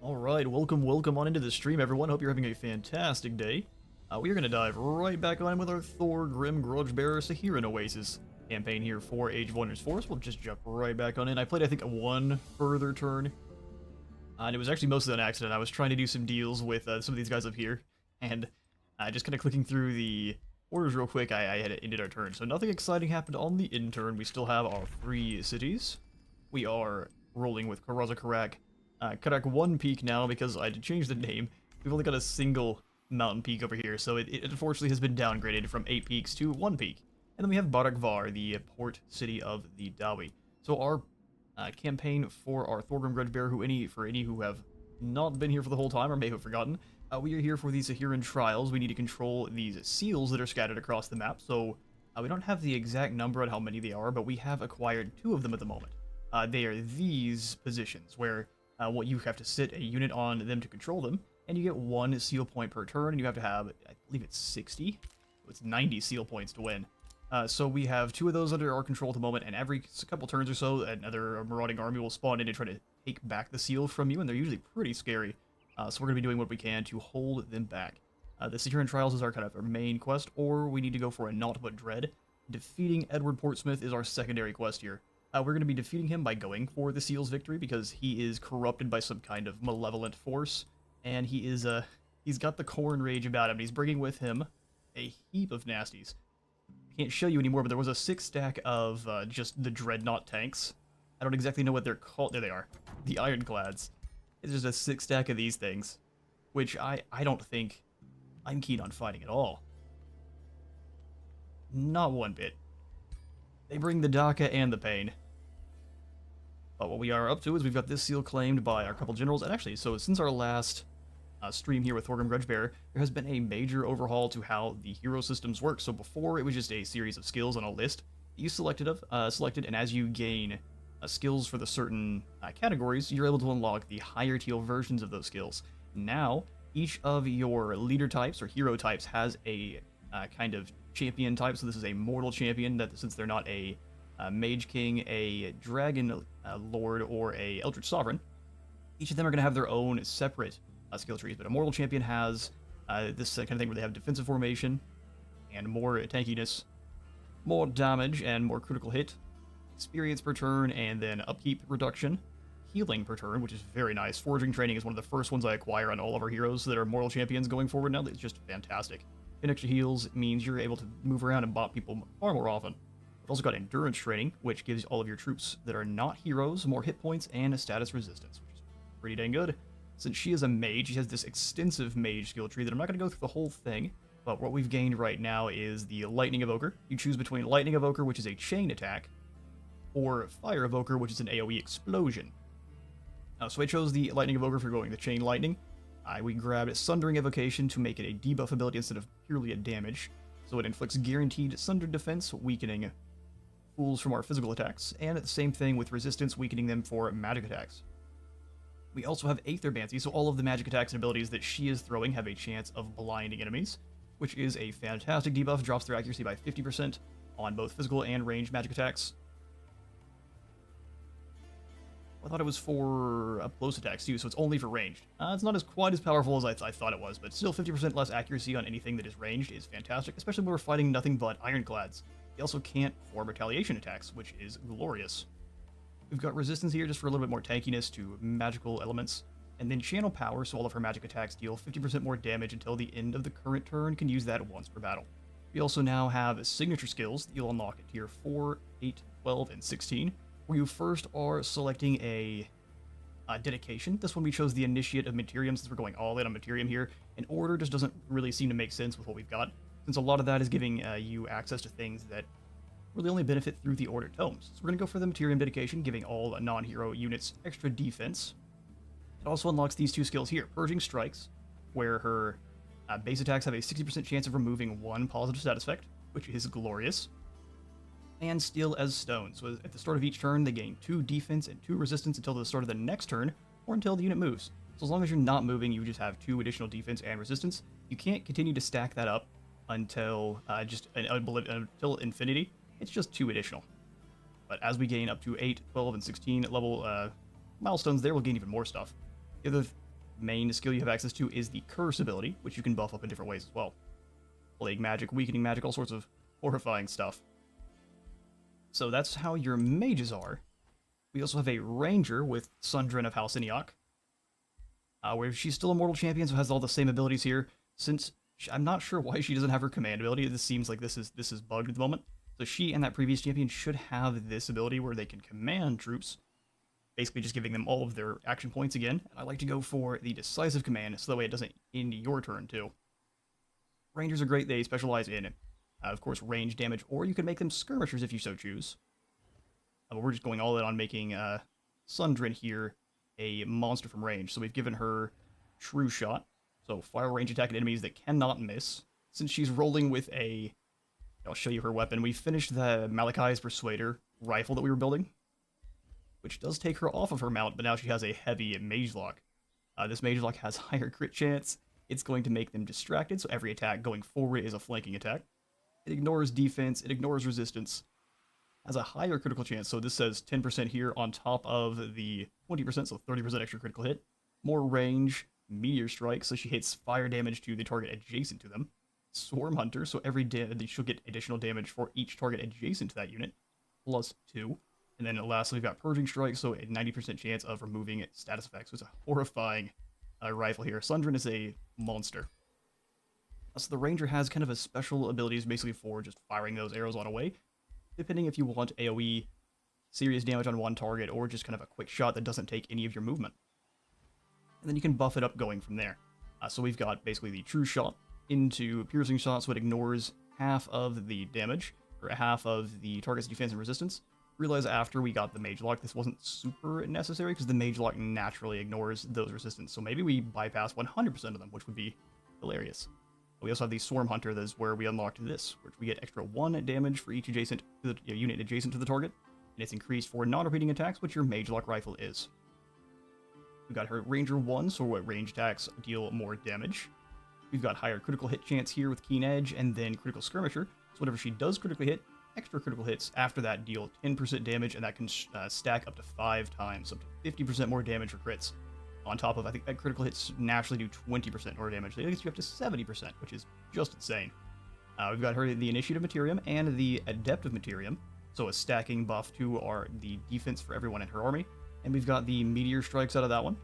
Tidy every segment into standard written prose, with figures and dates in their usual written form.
Alright, welcome on into the stream, everyone. Hope you're having a fantastic day. We are going to dive right back on with our Thorgrim Grudgebearer Sehiran Oasis campaign here for Age of Wonders 4. So we'll just jump right back on in. I played, I think, one further turn. And it was actually mostly an accident. I was trying to do some deals with some of these guys up here. And just kind of clicking through the orders real quick, I had ended our turn. So nothing exciting happened on the in turn. We still have our 3 cities. We are rolling with Karaza Karak. Karak 1 peak now because I had to change the name. We've only got a single mountain peak over here, so it unfortunately has been downgraded from 8 peaks to 1 peak. And then we have Barakvar, the port city of the Dawi. So our campaign for our Thorgrim Grudgebearer, for any who have not been here for the whole time or may have forgotten, we are here for these Sehiran trials. We need to control these seals that are scattered across the map, so we don't have the exact number on how many they are, but we have acquired 2 of them at the moment. They are these positions, where what you have to sit a unit on them to control them, and you get 1 seal point per turn, and you have to have, I believe it's 60? It's 90 seal points to win. So we have 2 of those under our control at the moment, and every couple turns or so, another marauding army will spawn in and try to take back the seal from you, and they're usually pretty scary. So we're going to be doing what we can to hold them back. The Sehiran Trials is our kind of our main quest, or we need to go for a Naught But Dread. Defeating Edward Portsmouth is our secondary quest here. We're going to be defeating him by going for the Seal's victory because he is corrupted by some kind of malevolent force, and he is he's got the corn rage about him. He's bringing with him a heap of nasties. I can't show you anymore, but there was a 6 stack of just the Dreadnought tanks. I don't exactly know what they're called. There they are, the Ironclads. It's just a 6 stack of these things, which I don't think I'm keen on fighting at all. Not one bit. They bring the Daka and the pain. But what we are up to is we've got this seal claimed by our couple generals, and actually, so since our last stream here with Thorgrim Grudgebearer, there has been a major overhaul to how the hero systems work. So before, it was just a series of skills on a list that you selected, and as you gain skills for the certain categories, you're able to unlock the higher tier versions of those skills. Now, each of your leader types or hero types has a kind of champion type. So this is a mortal champion, that since they're not a mage king, a dragon lord, or a eldritch sovereign, each of them are going to have their own separate skill trees. But a mortal champion has this kind of thing where they have defensive formation and more tankiness, more damage and more critical hit, experience per turn, and then upkeep reduction, healing per turn, which is very nice. Foraging training is one of the first ones I acquire on all of our heroes that are mortal champions going forward now. It's just fantastic. And extra heals means you're able to move around and bop people far more often. We've also got endurance training, which gives all of your troops that are not heroes more hit points and a status resistance, which is pretty dang good. Since she is a mage, she has this extensive mage skill tree that I'm not going to go through the whole thing, but what we've gained right now is the Lightning Evoker. You choose between Lightning Evoker, which is a chain attack, or Fire Evoker, which is an AoE explosion. So I chose the Lightning Evoker for going the Chain Lightning. We grabbed Sundering Evocation to make it a debuff ability instead of purely a damage. So it inflicts guaranteed Sundered Defense, weakening fools from our physical attacks, and the same thing with Resistance, weakening them for magic attacks. We also have Aetherbancy, so all of the magic attacks and abilities that she is throwing have a chance of blinding enemies, which is a fantastic debuff, drops their accuracy by 50% on both physical and ranged magic attacks. I thought it was for up close attacks too, so it's only for ranged. It's not as quite as powerful as I thought it was, but still 50% less accuracy on anything that is ranged is fantastic, especially when we're fighting nothing but Ironclads. They also can't form retaliation attacks, which is glorious. We've got resistance here just for a little bit more tankiness to magical elements, and then channel power, so all of her magic attacks deal 50% more damage until the end of the current turn, can use that once per battle. We also now have signature skills that you'll unlock at tier 4, 8, 12, and 16, where you first are selecting a dedication. This one we chose the Initiate of Materium, since we're going all in on Materium here, and Order just doesn't really seem to make sense with what we've got, since a lot of that is giving you access to things that really only benefit through the Order tomes. So we're going to go for the Materium dedication, giving all non-hero units extra defense. It also unlocks these 2 skills here, Purging Strikes, where her base attacks have a 60% chance of removing 1 positive status effect, which is glorious, and Steel as Stone. So at the start of each turn, they gain 2 defense and 2 resistance until the start of the next turn, or until the unit moves. So as long as you're not moving, you just have 2 additional defense and resistance. You can't continue to stack that up until until infinity. It's just 2 additional. But as we gain up to 8, 12, and 16 level milestones there, we'll gain even more stuff. The other main skill you have access to is the Curse ability, which you can buff up in different ways as well. Plague magic, weakening magic, all sorts of horrifying stuff. So that's how your mages are. We also have a ranger with Sundrin of House Iniok, where she's still a mortal champion, so has all the same abilities here. Since I'm not sure why she doesn't have her command ability, this seems like this is bugged at the moment. So she and that previous champion should have this ability where they can command troops, basically just giving them all of their action points again. And I like to go for the decisive command, so that way it doesn't end your turn too. Rangers are great, they specialize in, of course, range damage, or you can make them skirmishers if you so choose. But we're just going all in on making Sundrin here a monster from range. So we've given her True Shot, so fire range attack at enemies that cannot miss. Since she's rolling with a, I'll show you her weapon, we finished the Malachi's Persuader rifle that we were building, which does take her off of her mount, but now she has a heavy mage lock. This mage lock has higher crit chance. It's going to make them distracted, so every attack going forward is a flanking attack. It ignores defense, it ignores resistance, has a higher critical chance, so this says 10% here on top of the 20%, so 30% extra critical hit. More range, Meteor Strike, so she hits fire damage to the target adjacent to them. Swarm Hunter, so she'll get additional damage for each target adjacent to that unit, plus 2. And then lastly, we've got Purging Strike, so a 90% chance of removing status effects. So it's a horrifying rifle here. Sundrin is a monster. So the Ranger has kind of a special abilities basically for just firing those arrows on away, depending if you want AoE, serious damage on one target, or just kind of a quick shot that doesn't take any of your movement. And then you can buff it up going from there. So we've got basically the True Shot into Piercing Shot, so it ignores half of the damage, or half of the target's defense and resistance. Realize after we got the Mage Lock, this wasn't super necessary, because the Mage Lock naturally ignores those resistance. So maybe we bypass 100% of them, which would be hilarious. We also have the Swarm Hunter, that is where we unlocked this, which we get extra 1 damage for each adjacent to the unit adjacent to the target, and it's increased for non-repeating attacks, which your Mage Lock rifle is. We've got her Ranger 1, so what range attacks deal more damage. We've got higher critical hit chance here with Keen Edge, and then Critical Skirmisher, so whenever she does critically hit, extra critical hits after that deal 10% damage, and that can stack up to 5 times, up to 50% more damage for crits. On top of, I think that critical hits naturally do 20% more damage. They gets you up to 70%, which is just insane. We've got her the Initiative Materium and the Adeptive Materium, so a stacking buff to the defense for everyone in her army. And we've got the Meteor Strikes out of that one.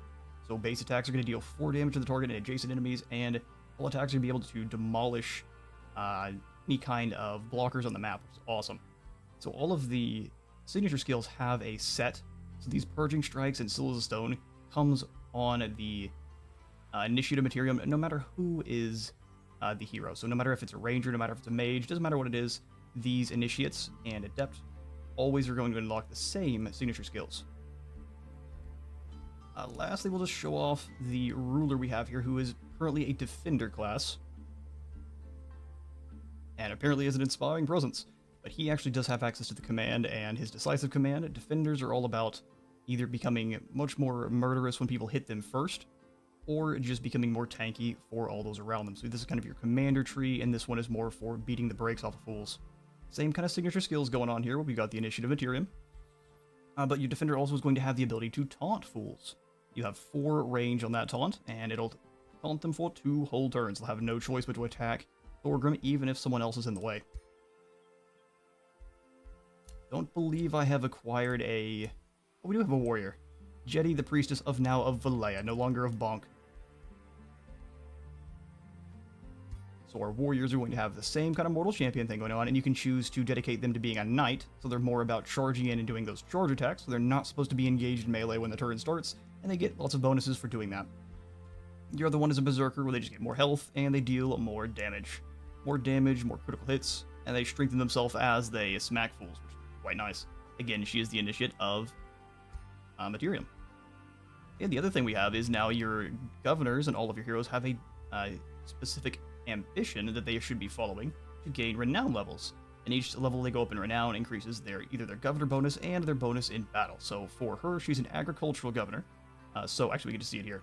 So base attacks are going to deal 4 damage to the target and adjacent enemies, and all attacks are going to be able to demolish any kind of blockers on the map, which is awesome. So all of the signature skills have a set. So these Purging Strikes and Seals of Stone comes on the Initiative Materium, no matter who is the hero. So no matter if it's a Ranger, no matter if it's a Mage, doesn't matter what it is, these Initiates and Adept always are going to unlock the same signature skills. Lastly, we'll just show off the Ruler we have here, who is currently a Defender class, and apparently is an inspiring presence. But he actually does have access to the command and his decisive command. Defenders are all about either becoming much more murderous when people hit them first, or just becoming more tanky for all those around them. So this is kind of your commander tree, and this one is more for beating the brakes off of fools. Same kind of signature skills going on here. We've got the Initiative Materium. But your Defender also is going to have the ability to taunt fools. You have 4 range on that taunt, and it'll taunt them for 2 whole turns. They'll have no choice but to attack Thorgrim, even if someone else is in the way. Don't believe I have acquired a... Oh, we do have a warrior. Jetty, the priestess of now of Valea, no longer of Bonk. So our warriors are going to have the same kind of mortal champion thing going on, and you can choose to dedicate them to being a knight, so they're more about charging in and doing those charge attacks, so they're not supposed to be engaged in melee when the turn starts, and they get lots of bonuses for doing that. Your other one is a berserker, where they just get more health, and they deal more damage. More damage, more critical hits, and they strengthen themselves as they smack fools, which is quite nice. Again, she is the initiate of Materium. And the other thing we have is now your governors and all of your heroes have a specific ambition that they should be following to gain renown levels. And each level they go up in renown increases either their governor bonus and their bonus in battle. So for her, she's an agricultural governor. So actually we get to see it here.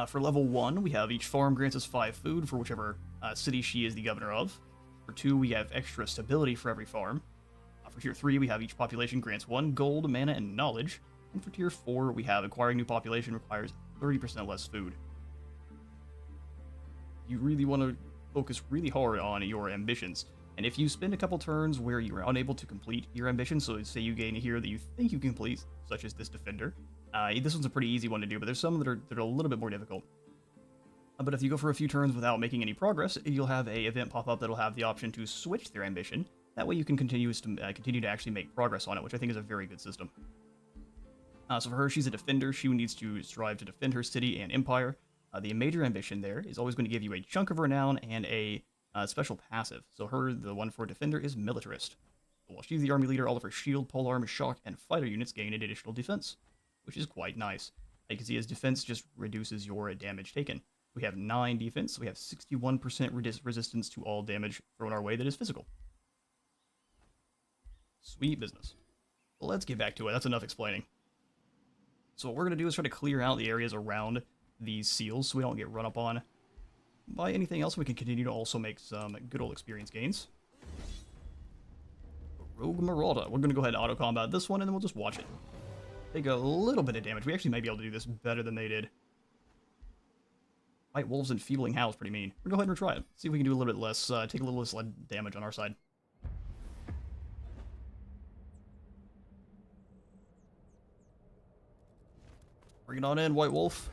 For level 1, we have each farm grants us 5 food for whichever city she is the governor of. For 2, we have extra stability for every farm. For tier 3, we have each population grants 1 gold, mana, and knowledge. And for tier 4, we have acquiring new population requires 30% less food. You really want to focus really hard on your ambitions. And if you spend a couple turns where you're unable to complete your ambition, so say you gain a hero that you think you can complete, such as this defender, this one's a pretty easy one to do, but there's some that are a little bit more difficult. But if you go for a few turns without making any progress, you'll have a event pop up that'll have the option to switch their ambition. That way you can continue to actually make progress on it, which I think is a very good system. So for her, she's a defender. She needs to strive to defend her city and empire. The major ambition there is always going to give you a chunk of renown and a special passive. So the one for defender, is militarist. While she's the army leader, all of her shield, polearm, shock, and fighter units gain an additional defense, which is quite nice. You can see as defense just reduces your damage taken. We have 9 defense, so we have 61% resistance to all damage thrown our way that is physical. Sweet business. Well, let's get back to it. That's enough explaining. So what we're going to do is try to clear out the areas around these seals so we don't get run up on by anything else. We can continue to also make some good old experience gains. Rogue Marauder. We're going to go ahead and auto-combat this one, and then we'll just watch it. Take a little bit of damage. We actually may be able to do this better than they did. White Wolves and Feebling Howls pretty mean. We'll go ahead and try it. See if we can do a little bit less, take a little less damage on our side. Bring it on in, White Wolf.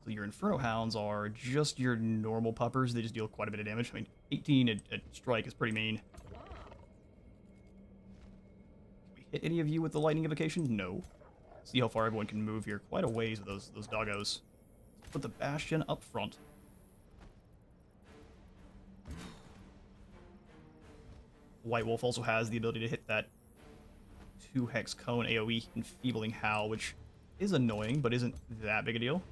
So your Inferno Hounds are just your normal puppers. They just deal quite a bit of damage. I mean, 18 at strike is pretty mean. Can we hit any of you with the lightning invocation? No. See how far everyone can move here. Quite a ways with those doggos. Let's put the Bastion up front. White Wolf also has the ability to hit that 2-hex cone AoE Enfeebling Howl, which is annoying, but isn't that big a deal.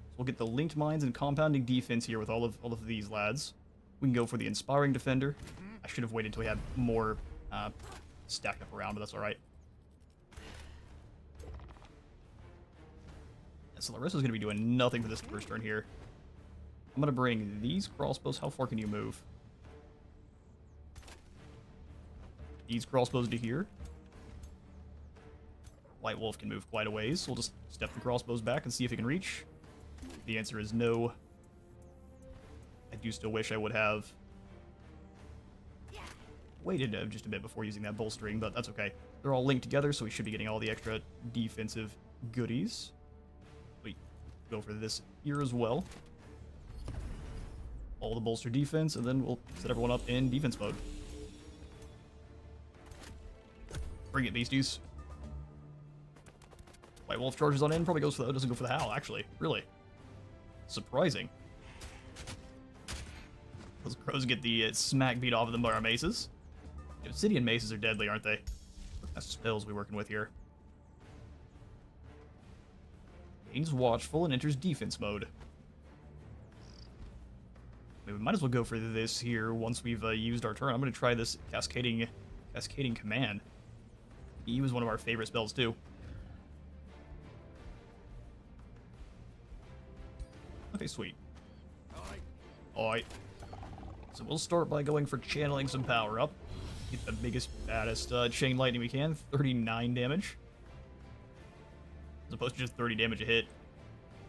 So we'll get the linked mines and compounding defense here with all of these lads. We can go for the Inspiring Defender. I should have waited until we had more stacked up around, but that's alright. So Larissa's going to be doing nothing for this first turn here. I'm going to bring these crossbows. How far can you move? These crossbows to here. White Wolf can move quite a ways, so we'll just step the crossbows back and see if he can reach. The answer is no. I do still wish I would have waited just a bit before using that bolstering, but that's okay. They're all linked together, so we should be getting all the extra defensive goodies. We go for this here as well. All the bolster defense, and then we'll set everyone up in defense mode. Bring it, beasties. White Wolf charges on in, probably goes for the, doesn't go for the Howl, actually. Really. Surprising. Those crows get the smack beat off of them by our maces. The obsidian maces are deadly, aren't they? What kind of spells are we working with here? Gains Watchful and enters defense mode. I mean, we might as well go for this here once we've used our turn. I'm going to try this Cascading Command. E was one of our favorite spells, too. Okay, sweet. Alright. So we'll start by going for channeling some power up. Get the biggest, baddest chain lightning we can. 39 damage. As opposed to just 30 damage a hit.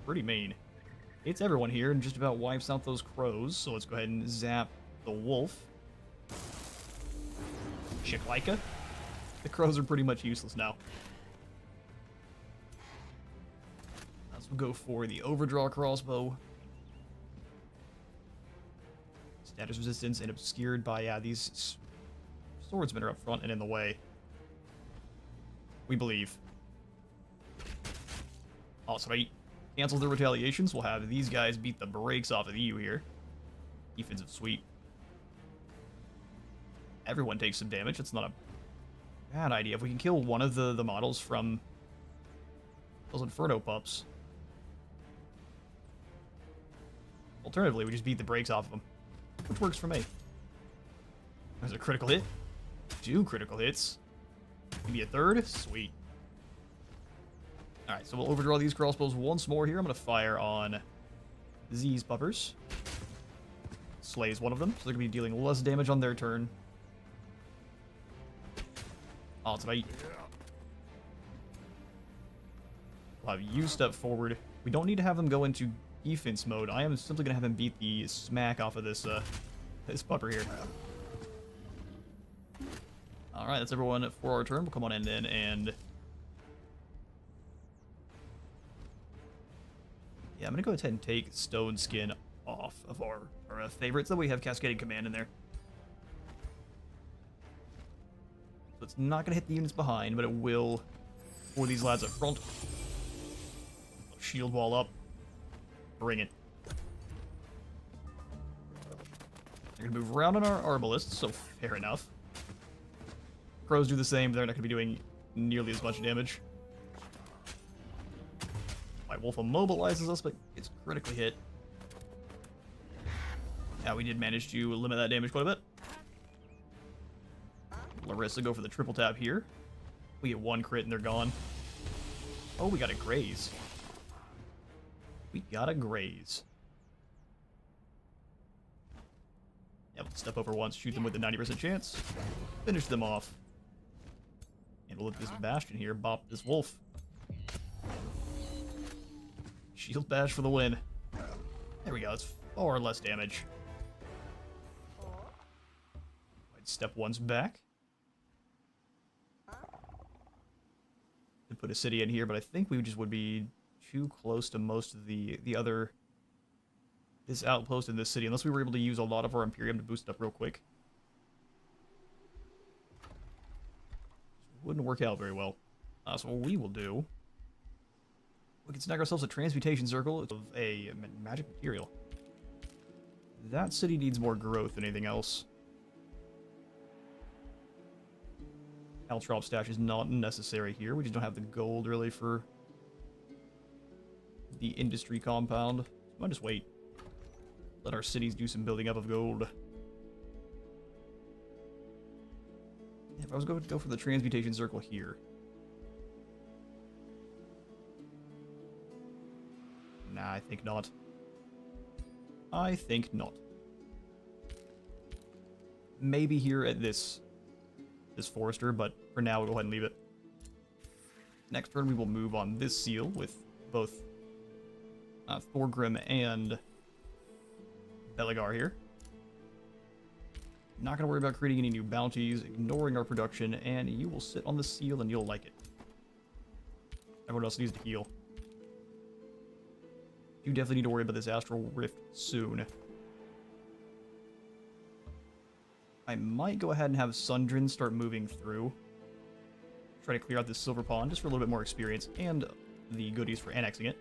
Pretty mean. Hits everyone here and just about wipes out those crows. So let's go ahead and zap the wolf. Chicklika. The crows are pretty much useless now. So we'll go for the Overdraw crossbow. Status resistance and obscured by, these swordsmen are up front and in the way. We believe. Also, I cancel the retaliations. We'll have these guys beat the brakes off of you here. Defensive sweep. Everyone takes some damage. It's not a bad idea. If we can kill one of the models from those Inferno pups. Alternatively, we just beat the brakes off of them. Which works for me. There's a critical hit. 2 critical hits. Maybe a third. Sweet. Alright, so we'll overdraw these crossbows once more here. I'm going to fire on these puppers. Slays one of them, so they're going to be dealing less damage on their turn. Oh, tonight. We'll have you step forward. We don't need to have them go into defense mode. I am simply going to have them beat the smack off of this this pupper here. Alright, that's everyone for our turn. We'll come on in and... yeah, I'm going to go ahead and take Stone Skin off of our favorites. That way we have Cascading Command in there. So it's not going to hit the units behind, but it will for these lads up front. Shield wall up. Bring it. They're going to move around on our Arbalists, so fair enough. Crows do the same, but they're not going to be doing nearly as much damage. My Wolf immobilizes us, but it's critically hit. Yeah, we did manage to limit that damage quite a bit. Larissa go for the triple tap here. We get one crit and they're gone. Oh, we got a graze. We got a graze. Yeah, we'll step over once, shoot them with a 90% chance, finish them off. And we'll let this Bastion here bop this Wolf. Shield bash for the win. There we go, that's far less damage. I'd step once back. And put a city in here, but I think we just would be too close to most of the other... this outpost in this city, unless we were able to use a lot of our Imperium to boost it up real quick. Wouldn't work out very well. So what we will do... we can snag ourselves a Transmutation Circle of a magic material. That city needs more growth than anything else. Caltrop stash is not necessary here. We just don't have the gold, really, for the industry compound. Might just wait. Let our cities do some building up of gold. If I was going to go for the Transmutation Circle here. Nah, I think not. I think not. Maybe here at this Forester, but for now we'll go ahead and leave it. Next turn we will move on this seal with both Thorgrim and Belegar here. Not going to worry about creating any new bounties, ignoring our production, and you will sit on the seal and you'll like it. Everyone else needs to heal. You definitely need to worry about this Astral Rift soon. I might go ahead and have Sundrin start moving through. Try to clear out this Silver Pond just for a little bit more experience and the goodies for annexing it.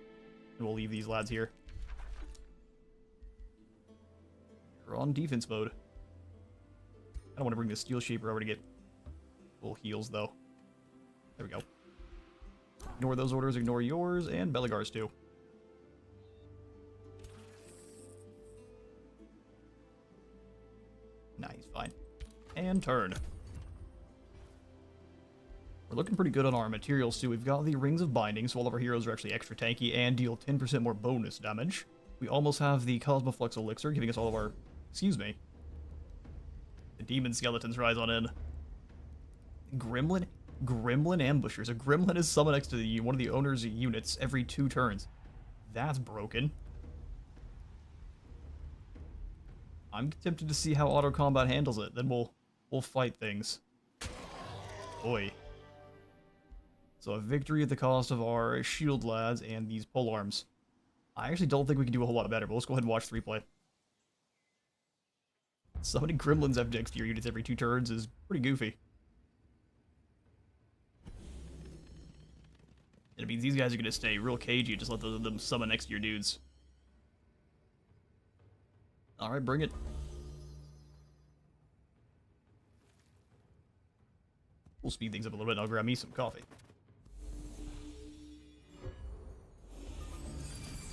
And we'll leave these lads here. We're on defense mode. I don't want to bring the Steel Shaper over to get full heals, though. There we go. Ignore those orders, ignore yours, and Belegar's too. Nah, he's fine. And turn. We're looking pretty good on our materials, too. We've got the Rings of Binding, so all of our heroes are actually extra tanky and deal 10% more bonus damage. We almost have the Cosmoflux Elixir, giving us all of our... excuse me. The Demon Skeletons rise on in. Gremlin Ambushers. A Gremlin is summoned next to one of the owner's units every 2 turns. That's broken. I'm tempted to see how auto combat handles it. Then we'll fight things. Boy. So a victory at the cost of our shield lads and these polearms. I actually don't think we can do a whole lot better, but let's go ahead and watch the replay. Summoning Gremlins FX to your units every 2 turns is pretty goofy. And it means these guys are going to stay real cagey and just let them summon next to your dudes. Alright, bring it. We'll speed things up a little bit and I'll grab me some coffee.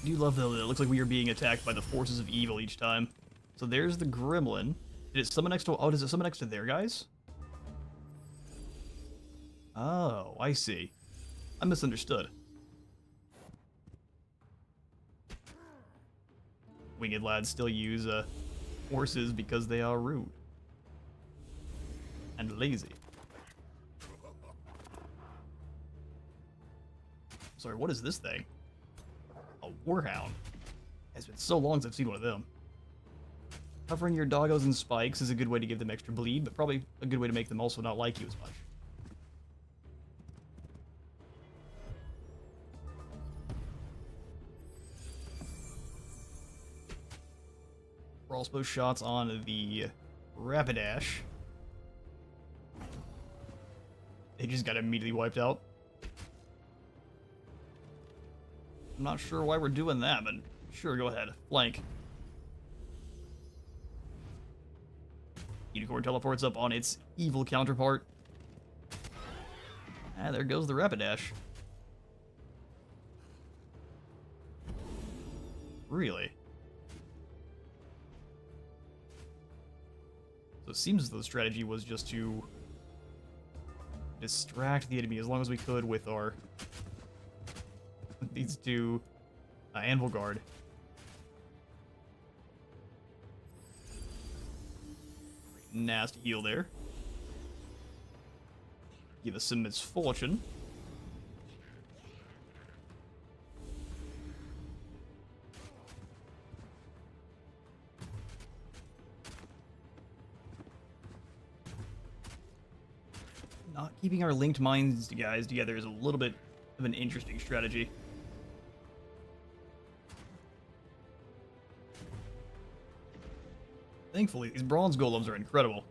I do love, though, that it looks like we are being attacked by the forces of evil each time. So there's the Gremlin. Did it summon next to... oh, does it summon next to their guys? Oh, I see. I misunderstood. Winged lads still use horses because they are rude. And lazy. Sorry, what is this thing? A warhound. It's been so long since I've seen one of them. Covering your doggos in spikes is a good way to give them extra bleed, but probably a good way to make them also not like you as much. Crossbow shots on the Rapidash. They just got immediately wiped out. I'm not sure why we're doing that, but sure, go ahead. Flank. Unicorn teleports up on its evil counterpart. And there goes the Rapidash. Really? So it seems as though the strategy was just to distract the enemy as long as we could with our these two Anvil Guard. Nasty heal there. Give us some misfortune. Not keeping our linked minds guys together is a little bit of an interesting strategy. Thankfully, these bronze golems are incredible.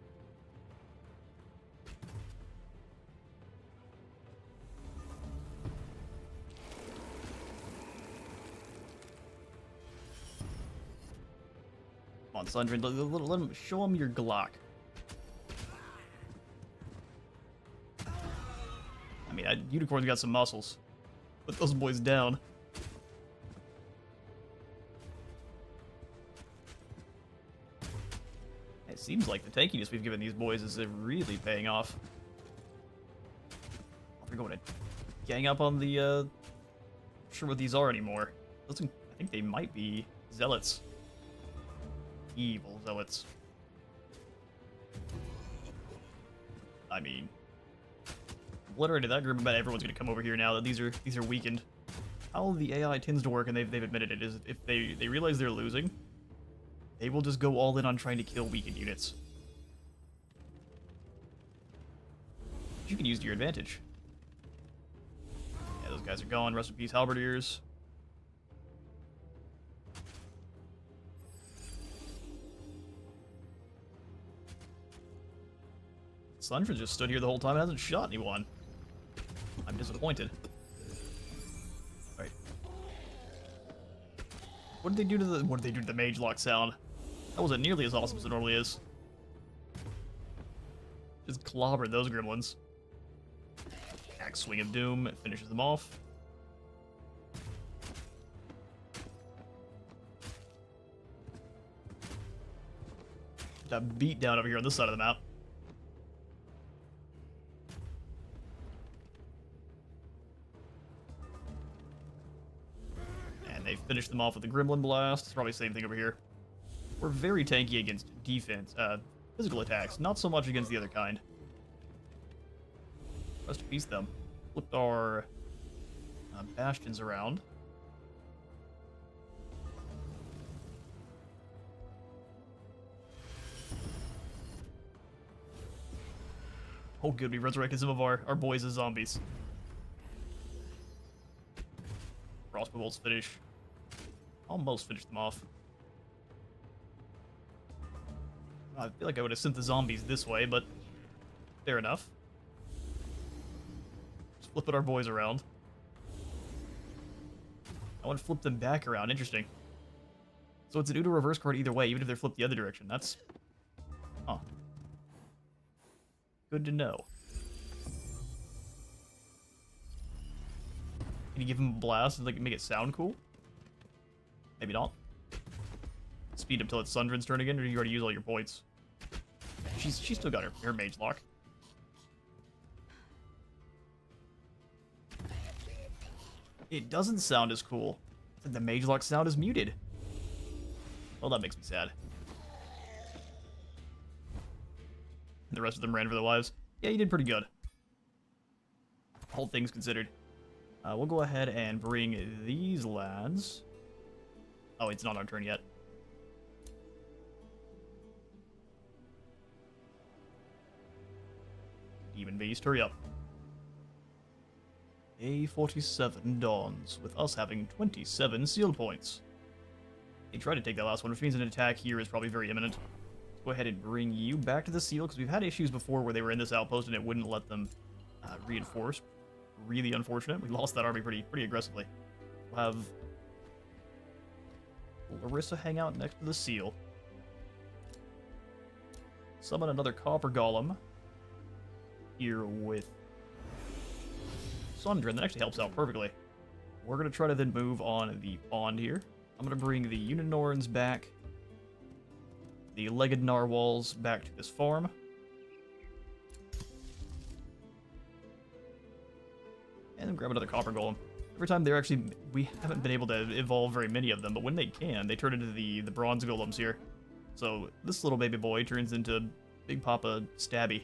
Come on, Sundrin, let him show him your Glock. I mean, Unicorn's got some muscles. Put those boys down. It seems like the tankiness we've given these boys is really paying off. They're going to gang up on the, not sure what these are anymore. I think they might be zealots. Evil zealots. I mean, obliterated that group. I bet everyone's going to come over here now that these are weakened. How the AI tends to work, and they've admitted it, is if they realize they're losing, they will just go all in on trying to kill weakened units. You can use to your advantage. Yeah, those guys are gone. Rest in peace, halberdiers. Sundrin just stood here the whole time and hasn't shot anyone. I'm disappointed. Alright. What did they do to the mage lock sound? That wasn't nearly as awesome as it normally is. Just clobbered those gremlins. Axe swing of doom finishes them off. Got beat down over here on this side of the map. And they finished them off with the Gremlin Blast. It's probably the same thing over here. We're very tanky against defense, physical attacks, not so much against the other kind. Rest in peace, them. Flipped our bastions around. Oh good, we resurrected some of our boys as zombies. Crossbow bolts finish. Almost finished them off. I feel like I would have sent the zombies this way, but fair enough. Just flipping our boys around. I want to flip them back around. Interesting. So it's an Udo reverse card either way, even if they're flipped the other direction. That's... Huh. Good to know. Can you give him a blast and like make it sound cool? Maybe not. Speed up till it's Sundrin's turn again, or you already use all your points? She's still got her mage lock. It doesn't sound as cool. The mage lock sound is muted. Well, that makes me sad. And the rest of them ran for their lives. Yeah, you did pretty good. All things considered. We'll go ahead and bring these lads. Oh, it's not our turn yet. Demon Beast, hurry up. A47 dawns, with us having 27 seal points. They tried to take that last one, which means an attack here is probably very imminent. Let's go ahead and bring you back to the seal, because we've had issues before where they were in this outpost and it wouldn't let them reinforce. Really unfortunate. We lost that army pretty aggressively. We'll have Larissa hang out next to the seal. Summon another copper golem here with Sundrin. That actually helps out perfectly. We're going to try to then move on the pond here. I'm going to bring the Uninorns back, the legged narwhals back to this farm. And then grab another copper golem. Every time they're actually, we haven't been able to evolve very many of them, but when they can, they turn into the bronze golems here. So this little baby boy turns into Big Papa Stabby.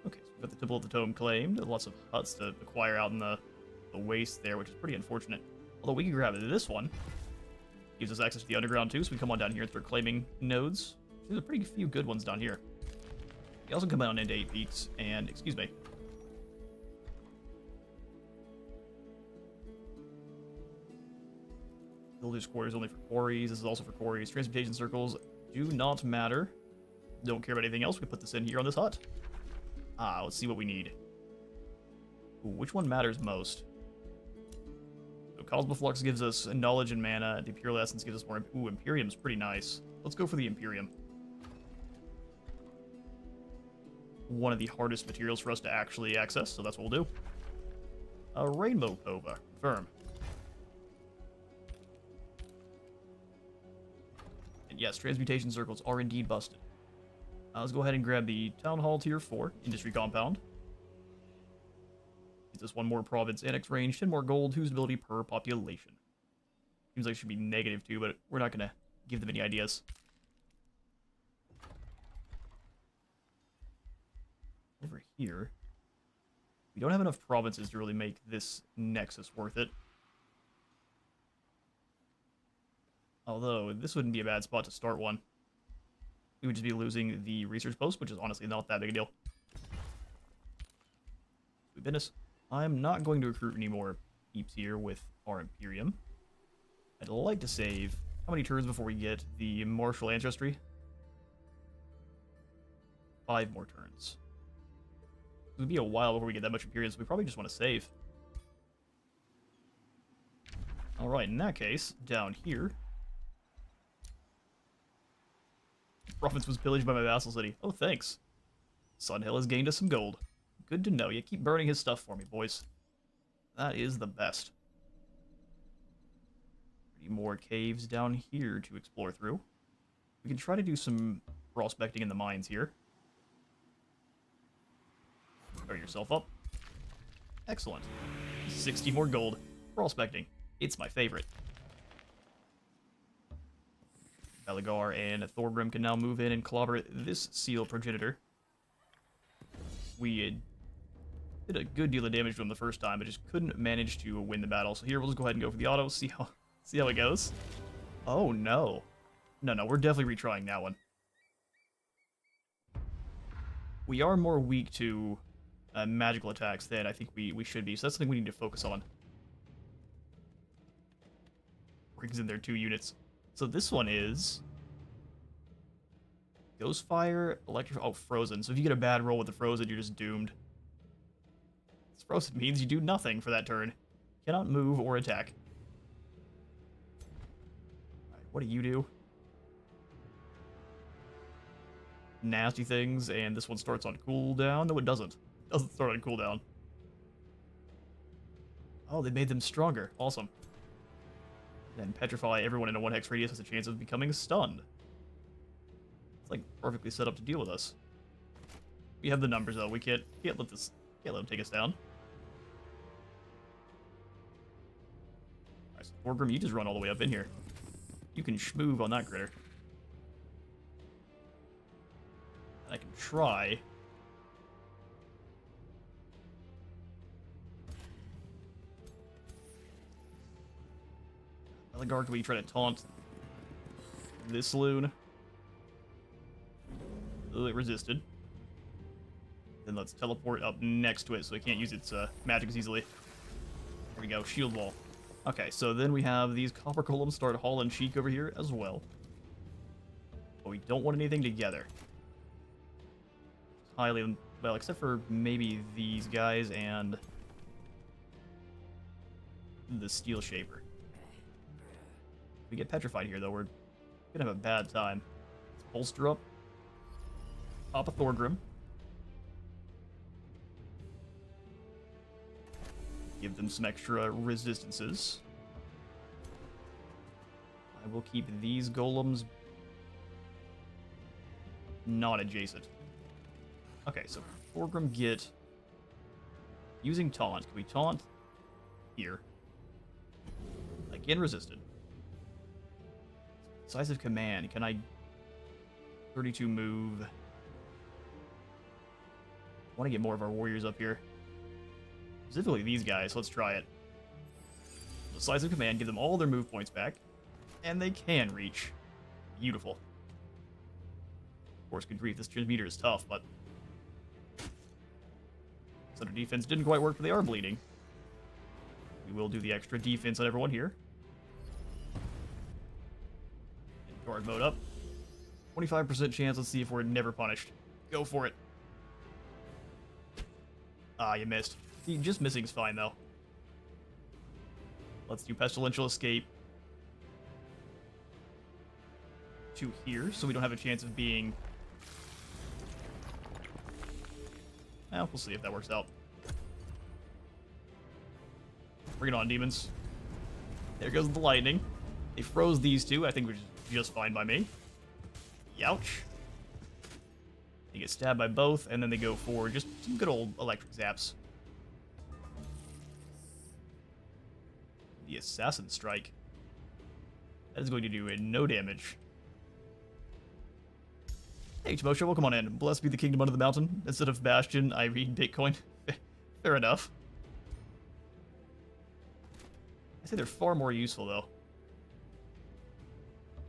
Okay, so we've got the Temple of the Tome claimed. Lots of huts to acquire out in the waste there, which is pretty unfortunate. Although we can grab this one. Gives us access to the underground too, so we come on down here and start claiming nodes. There's a pretty few good ones down here. We also come down into 8 Peaks, and, excuse me. Builder's quarters only for quarries. This is also for quarries. Transportation circles do not matter. Don't care about anything else. We put this in here on this hut. Let's see what we need. Ooh, which one matters most? So Cosmo Flux gives us knowledge and mana. The Imperial Essence gives us more. Ooh, Imperium's pretty nice. Let's go for the Imperium. One of the hardest materials for us to actually access, so that's what we'll do. A Rainbow Cova. Confirm. And yes, transmutation circles are indeed busted. Let's go ahead and grab the Town Hall Tier 4 Industry Compound. Gives us one more province annex range, 10 more gold, usability per population. Seems like it should be negative too, but we're not going to give them any ideas. Over here, we don't have enough provinces to really make this nexus worth it. Although, this wouldn't be a bad spot to start one. We would just be losing the research post, which is honestly not that big a deal. Sweet business. I'm not going to recruit any more peeps here with our Imperium. I'd like to save... How many turns before we get the Martial Ancestry? 5 more turns. It would be a while before we get that much Imperium, so we probably just want to save. Alright, in that case, down here... Province was pillaged by my vassal city. Oh, thanks. Sunhill has gained us some gold. Good to know. You keep burning his stuff for me, boys. That is the best. Any more caves down here to explore through. We can try to do some prospecting in the mines here. Throw yourself up. Excellent. 60 more gold. Prospecting. It's my favorite. Belagar and Thorgrim can now move in and clobber this seal progenitor. We did a good deal of damage to him the first time, but just couldn't manage to win the battle. So here, we'll just go ahead and go for the auto, see how it goes. Oh, no. No, we're definitely retrying that one. We are more weak to magical attacks than I think we should be, so that's something we need to focus on. Brings in their 2 units. So this one is Ghostfire, Electric, oh, Frozen. So if you get a bad roll with the Frozen, you're just doomed. This Frozen means you do nothing for that turn. Cannot move or attack. Alright, what do you do? Nasty things, and this one starts on cooldown. No, it doesn't. It doesn't start on cooldown. Oh, they made them stronger. Awesome. Then petrify everyone in a 1 hex radius has a chance of becoming stunned. It's like perfectly set up to deal with us. We have the numbers though. We can't let them take us down. Alright, so Thorgrim, you just run all the way up in here. You can schmoove on that critter. And I can try Elgar, can we try to taunt this loon? Oh, it resisted. Then let's teleport up next to it so it can't use its magic as easily. There we go, shield wall. Okay, so then we have these copper golems start hauling cheek over here as well. But we don't want anything together. Highly, well, except for maybe these guys and the steel shaper. If we get petrified here, though, we're gonna have a bad time. Let's bolster up. Pop a Thorgrim. Give them some extra resistances. I will keep these golems not adjacent. Okay, so Thorgrim get using taunt. Can we taunt here? Again resisted. Decisive command. Can I 32 move? I want to get more of our warriors up here. Specifically these guys. Let's try it. Decisive command. Give them all their move points back. And they can reach. Beautiful. Of course, good grief, this transmuter is tough, but center defense didn't quite work, but they are bleeding. We will do the extra defense on everyone here. And guard mode up. 25% chance. Let's see if we're never punished. Go for it. Ah, you missed. See, just missing is fine, though. Let's do Pestilential Escape to here, so we don't have a chance of being... Well, we'll see if that works out. Bring it on, demons. There goes the lightning. They froze these two. I think we're just fine by me. Youch. They get stabbed by both, and then they go for just some good old electric zaps. The Assassin Strike. That is going to do no damage. Hey, Timosha, welcome on in. Blessed be the kingdom under the mountain. Instead of Bastion, I read Bitcoin. Fair enough. I say they're far more useful, though.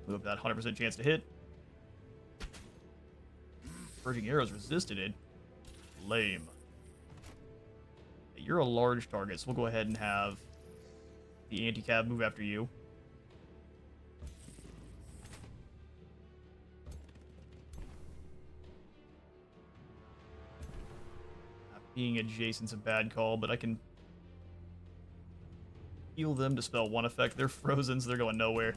Move up that 100% chance to hit. Purging arrows resisted it. Lame. You're a large target, so we'll go ahead and have the anti-cab move after you. Being adjacent's a bad call, but I can heal them, dispel one effect. They're frozen, so they're going nowhere.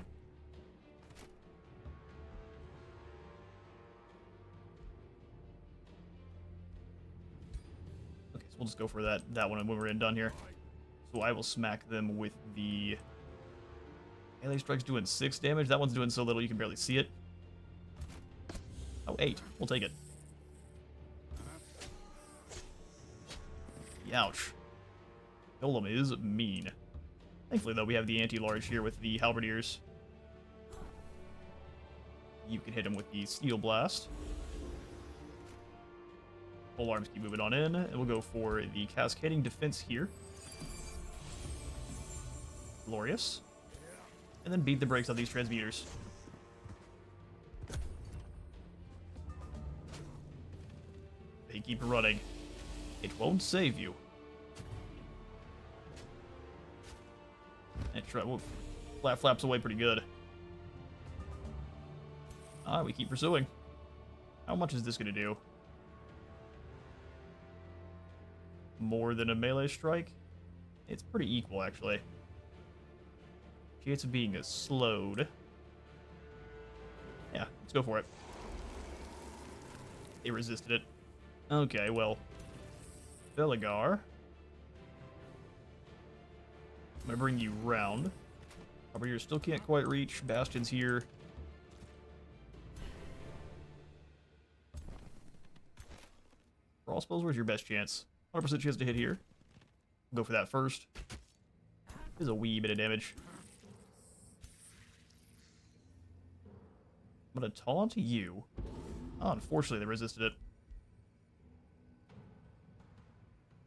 Okay, so we'll just go for that one when we're done here. So I will smack them with the melee strike's doing 6 damage. That one's doing so little you can barely see it. Oh, 8. We'll take it. Ouch. Golem is mean. Thankfully, though, we have the anti-large here with the halberdiers. You can hit him with the steel blast. Pole arms keep moving on in, and we'll go for the cascading defense here. Glorious. And then beat the brakes on these transmuters. They keep running. It won't save you. And try, well, flaps away pretty good. Ah, we keep pursuing. How much is this going to do? More than a melee strike? It's pretty equal, actually. Chance of being slowed. Yeah, let's go for it. They resisted it. Okay, well. Veligar. I'm gonna bring you round. Halberdier still can't quite reach. Bastion's here. Crossbows, where's your best chance? 100% chance to hit here. Go for that first. There's a wee bit of damage. I'm gonna taunt you. Oh, unfortunately, they resisted it.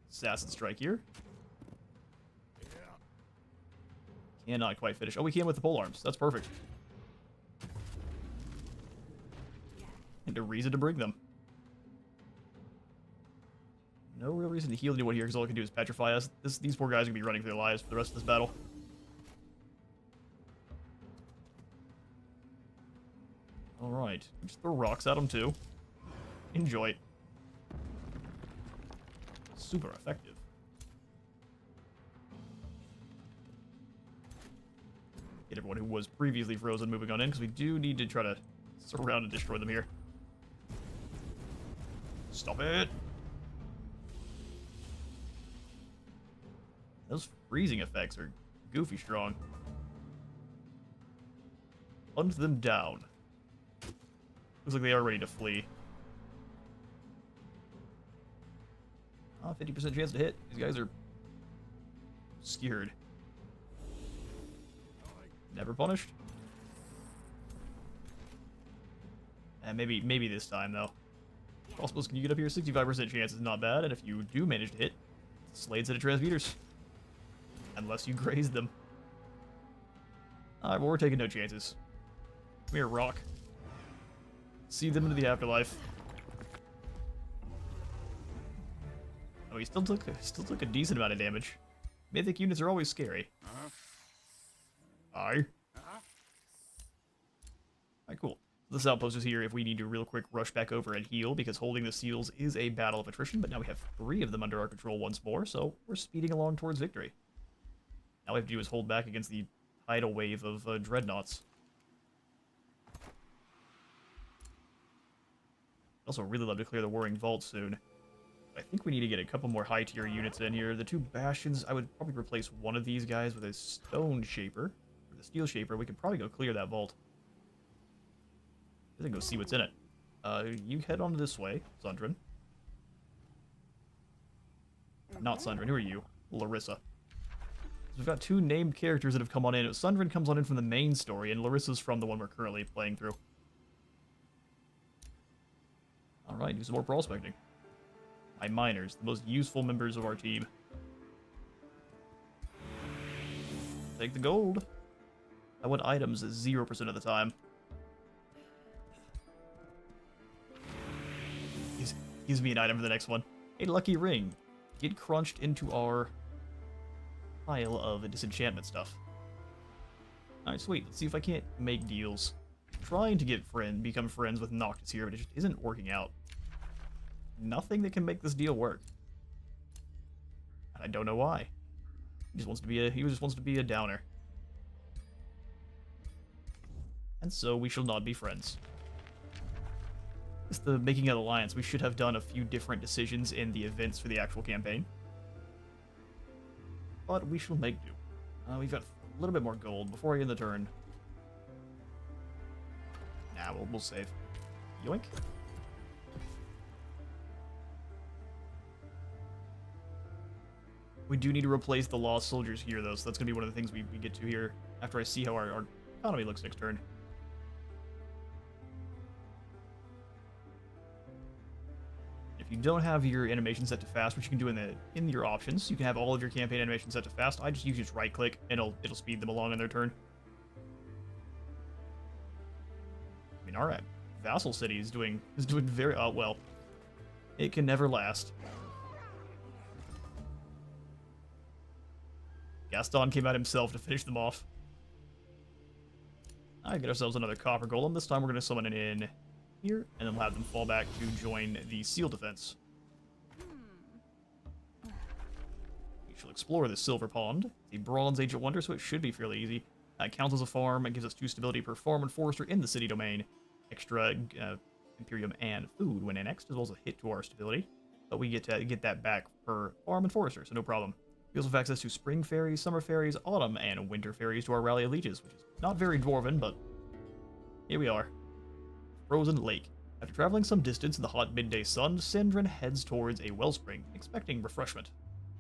Assassin Strike here. Cannot quite finish. Oh, we can with the pole arms. That's perfect. And a reason to bring them. No real reason to heal anyone here, because all I can do is petrify us. These poor guys are going to be running for their lives for the rest of this battle. Alright. Just throw rocks at them, too. Enjoy it. Super effective. Get everyone who was previously frozen moving on in, because we do need to try to surround and destroy them here. Stop it! Those freezing effects are goofy strong. Hunt them down. Looks like they are ready to flee. 50% chance to hit. These guys are scared. Never punished. And maybe this time though. Crossbows, can you get up here? 65% chance is not bad, and if you do manage to hit, Slade's at a transmuters. Unless you graze them. Alright, well, we're taking no chances. Come here, rock. See them into the afterlife. Oh, he still took a decent amount of damage. Mythic units are always scary. Aye. Alright, cool. This outpost is here if we need to real quick rush back over and heal, because holding the seals is a battle of attrition, but now we have 3 of them under our control once more, so we're speeding along towards victory. All we have to do is hold back against the tidal wave of dreadnoughts. I'd also really love to clear the Whirring Vault soon. I think we need to get a couple more high-tier units in here. The 2 Bastions, I would probably replace one of these guys with a Stone Shaper. Or the Steel Shaper. We could probably go clear that vault. Then go see what's in it. You head on this way, Sundrin. Not Sundrin, who are you? Larissa. So we've got 2 named characters that have come on in. Sundrin comes on in from the main story, and Larissa's from the one we're currently playing through. Alright, do some more prospecting. My miners, the most useful members of our team. Take the gold. I want items 0% of the time. Gives me an item for the next one. A lucky ring. Get crunched into our pile of disenchantment stuff. Alright, sweet. Let's see if I can't make deals. Trying to become friends with Noctis here, but it just isn't working out. Nothing that can make this deal work. And I don't know why. He just wants to be a downer. And so we shall not be friends. It's the making an alliance. We should have done a few different decisions in the events for the actual campaign. But we shall make do. We've got a little bit more gold before I end the turn. Nah, we'll save. Yoink. We do need to replace the lost soldiers here, though, so that's going to be one of the things we get to here after I see how our economy looks next turn. If you don't have your animation set to fast, which you can do in your options, you can have all of your campaign animations set to fast. I just use right click and it'll speed them along in their turn. I mean, alright. Vassal City is doing very well. It can never last. Gaston came out himself to finish them off. Alright, get ourselves another copper golem. This time we're going to summon it in here, and then we'll have them fall back to join the seal defense. We shall explore the silver pond. The Bronze Age wonder, so it should be fairly easy. It counts as a farm. It gives us 2 stability per farm and forester in the city domain. Extra Imperium and food when annexed, as well as a hit to our stability. But we get to get that back per farm and forester, so no problem. We also have access to spring fairies, summer fairies, autumn, and winter fairies to our Rally of Leeches, which is not very dwarven, but here we are. Frozen Lake. After traveling some distance in the hot midday sun, Sindrin heads towards a wellspring, expecting refreshment.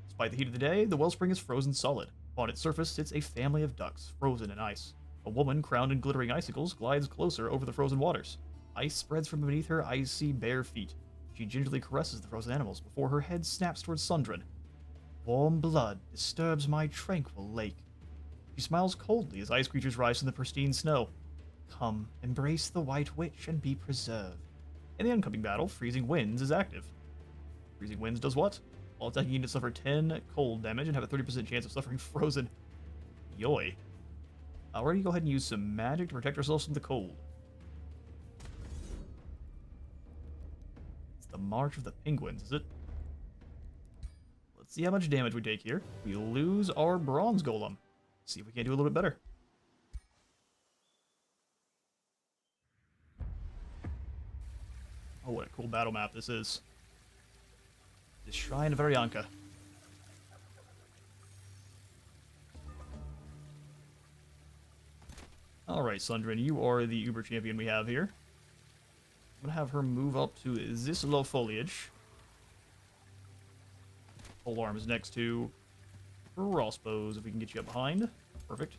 Despite the heat of the day, the wellspring is frozen solid. On its surface sits a family of ducks, frozen in ice. A woman, crowned in glittering icicles, glides closer over the frozen waters. Ice spreads from beneath her icy, bare feet. She gingerly caresses the frozen animals before her head snaps towards Sundrin. Warm blood disturbs my tranquil lake. She smiles coldly as ice creatures rise from the pristine snow. Come, embrace the White Witch and be preserved. In the oncoming battle, Freezing Winds is active. Freezing Winds does what? While attacking units suffer 10 cold damage and have a 30% chance of suffering frozen. Yoy. We're going to go ahead and use some magic to protect ourselves from the cold. It's the March of the Penguins, is it? Let's see how much damage we take here. We lose our Bronze Golem. See if we can do a little bit better. Oh, what a cool battle map this is. The Shrine of Arianka. Alright, Sundrin, you are the Uber champion we have here. I'm going to have her move up to this low foliage. Pole arms next to crossbows, if we can get you up behind. Perfect.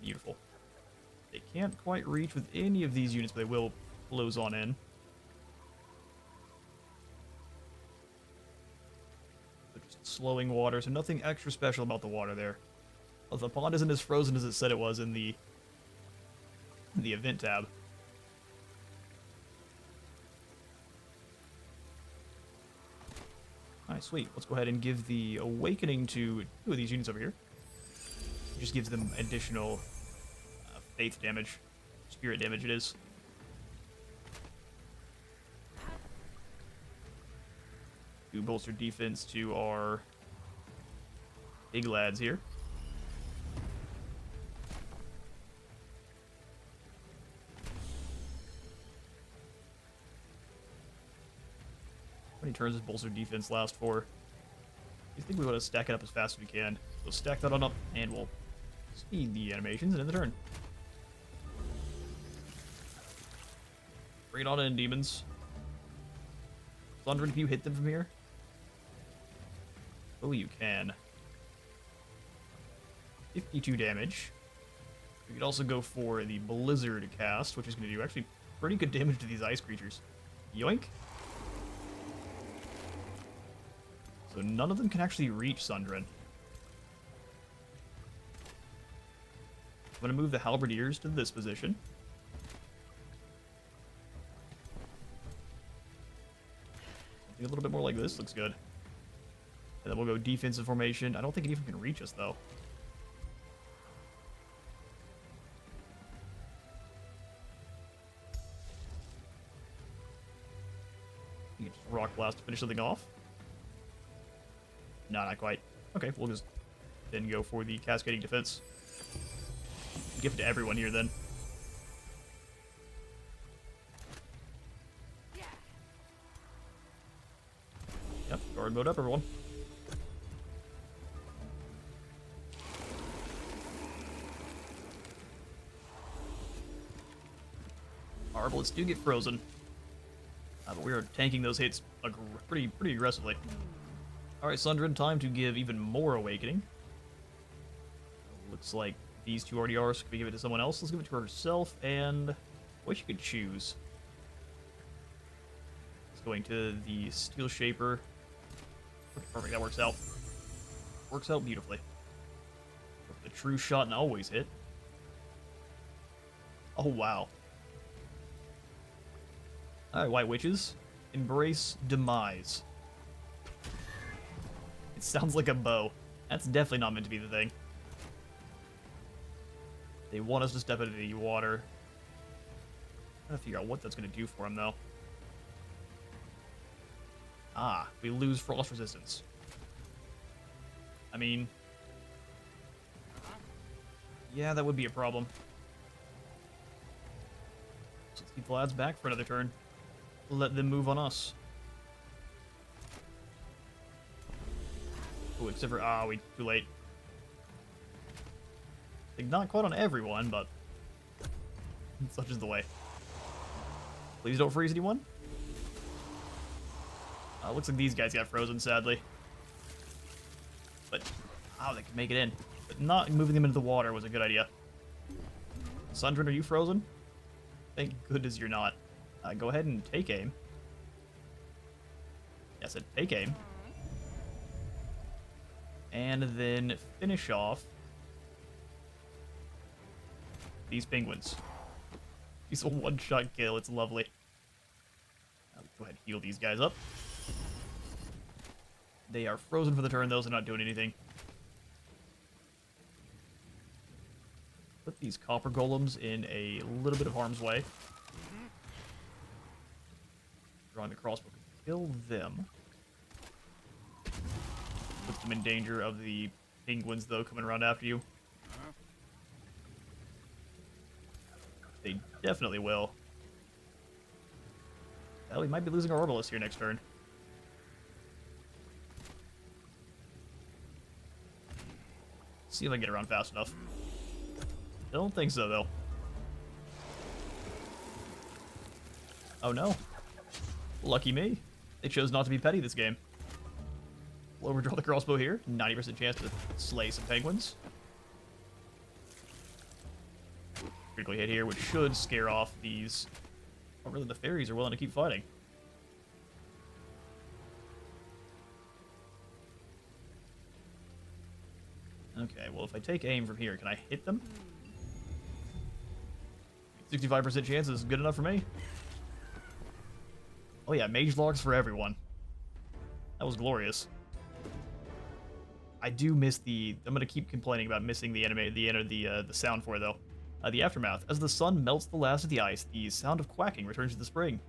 Beautiful. They can't quite reach with any of these units, but they will close on in. They're just slowing water, so nothing extra special about the water there. Well, the pond isn't as frozen as it said it was in the event tab. Alright, sweet. Let's go ahead and give the Awakening to 2 of these units over here. It just gives them additional faith damage. Spirit damage it is. Do bolster defense to our big lads here. How many turns does bolster defense last for? I think we want to stack it up as fast as we can. So stack that on up, and we'll speed the animations and end the turn. Bring it on in, demons. Thunder, can you hit them from here? Oh, you can. 52 damage. We could also go for the Blizzard cast, which is going to do actually pretty good damage to these ice creatures. Yoink. So none of them can actually reach Sundrin. I'm going to move the Halberdiers to this position. Something a little bit more like this looks good. And then we'll go defensive formation. I don't think it even can reach us, though. You can just Rock Blast to finish something off. No, not quite. Okay, we'll just then go for the Cascading Defense. Give it to everyone here, then. Yep, guard mode up, everyone. Our bullets do get frozen. But we are tanking those hits pretty aggressively. Alright, Sundrin, time to give even more Awakening. Looks like these two already are, so can we give it to someone else? Let's give it to herself, and what you could choose. It's going to the Steel Shaper. Perfect, that works out. Works out beautifully. The True Shot and always hit. Oh, wow. Alright, White Witches. Embrace Demise. It sounds like a bow. That's definitely not meant to be the thing. They want us to step into the water. I'm trying to figure out what that's going to do for them, though. Ah, we lose frost resistance. I mean... yeah, that would be a problem. So let's keep the lads back for another turn. Let them move on us. Oh, except for... ah, we too late. Like, not quite on everyone, but... such is the way. Please don't freeze anyone. Looks like these guys got frozen, sadly. But, oh, they can make it in. But not moving them into the water was a good idea. Sundrin, are you frozen? Thank goodness you're not. Go ahead and take aim. Yes, take aim. And then finish off these penguins. He's a one-shot kill. It's lovely. Go ahead and heal these guys up. They are frozen for the turn, though, so not doing anything. Put these copper golems in a little bit of harm's way. Drawing the crossbow can kill them. Puts them in danger of the penguins, though, coming around after you. They definitely will. Hell, we might be losing our Orbalist here next turn. See if I can get around fast enough. Don't think so, though. Oh, no. Lucky me. They chose not to be petty this game. We'll overdraw the crossbow here. 90% chance to slay some penguins. Critically hit here, which should scare off these. Oh, really, the fairies are willing to keep fighting. Okay, well, if I take aim from here, can I hit them? 65% chance is good enough for me. Oh yeah, mage logs for everyone. That was glorious. I do miss the... I'm gonna keep complaining about missing the sound for it, though. The aftermath. As the sun melts the last of the ice, the sound of quacking returns to the spring.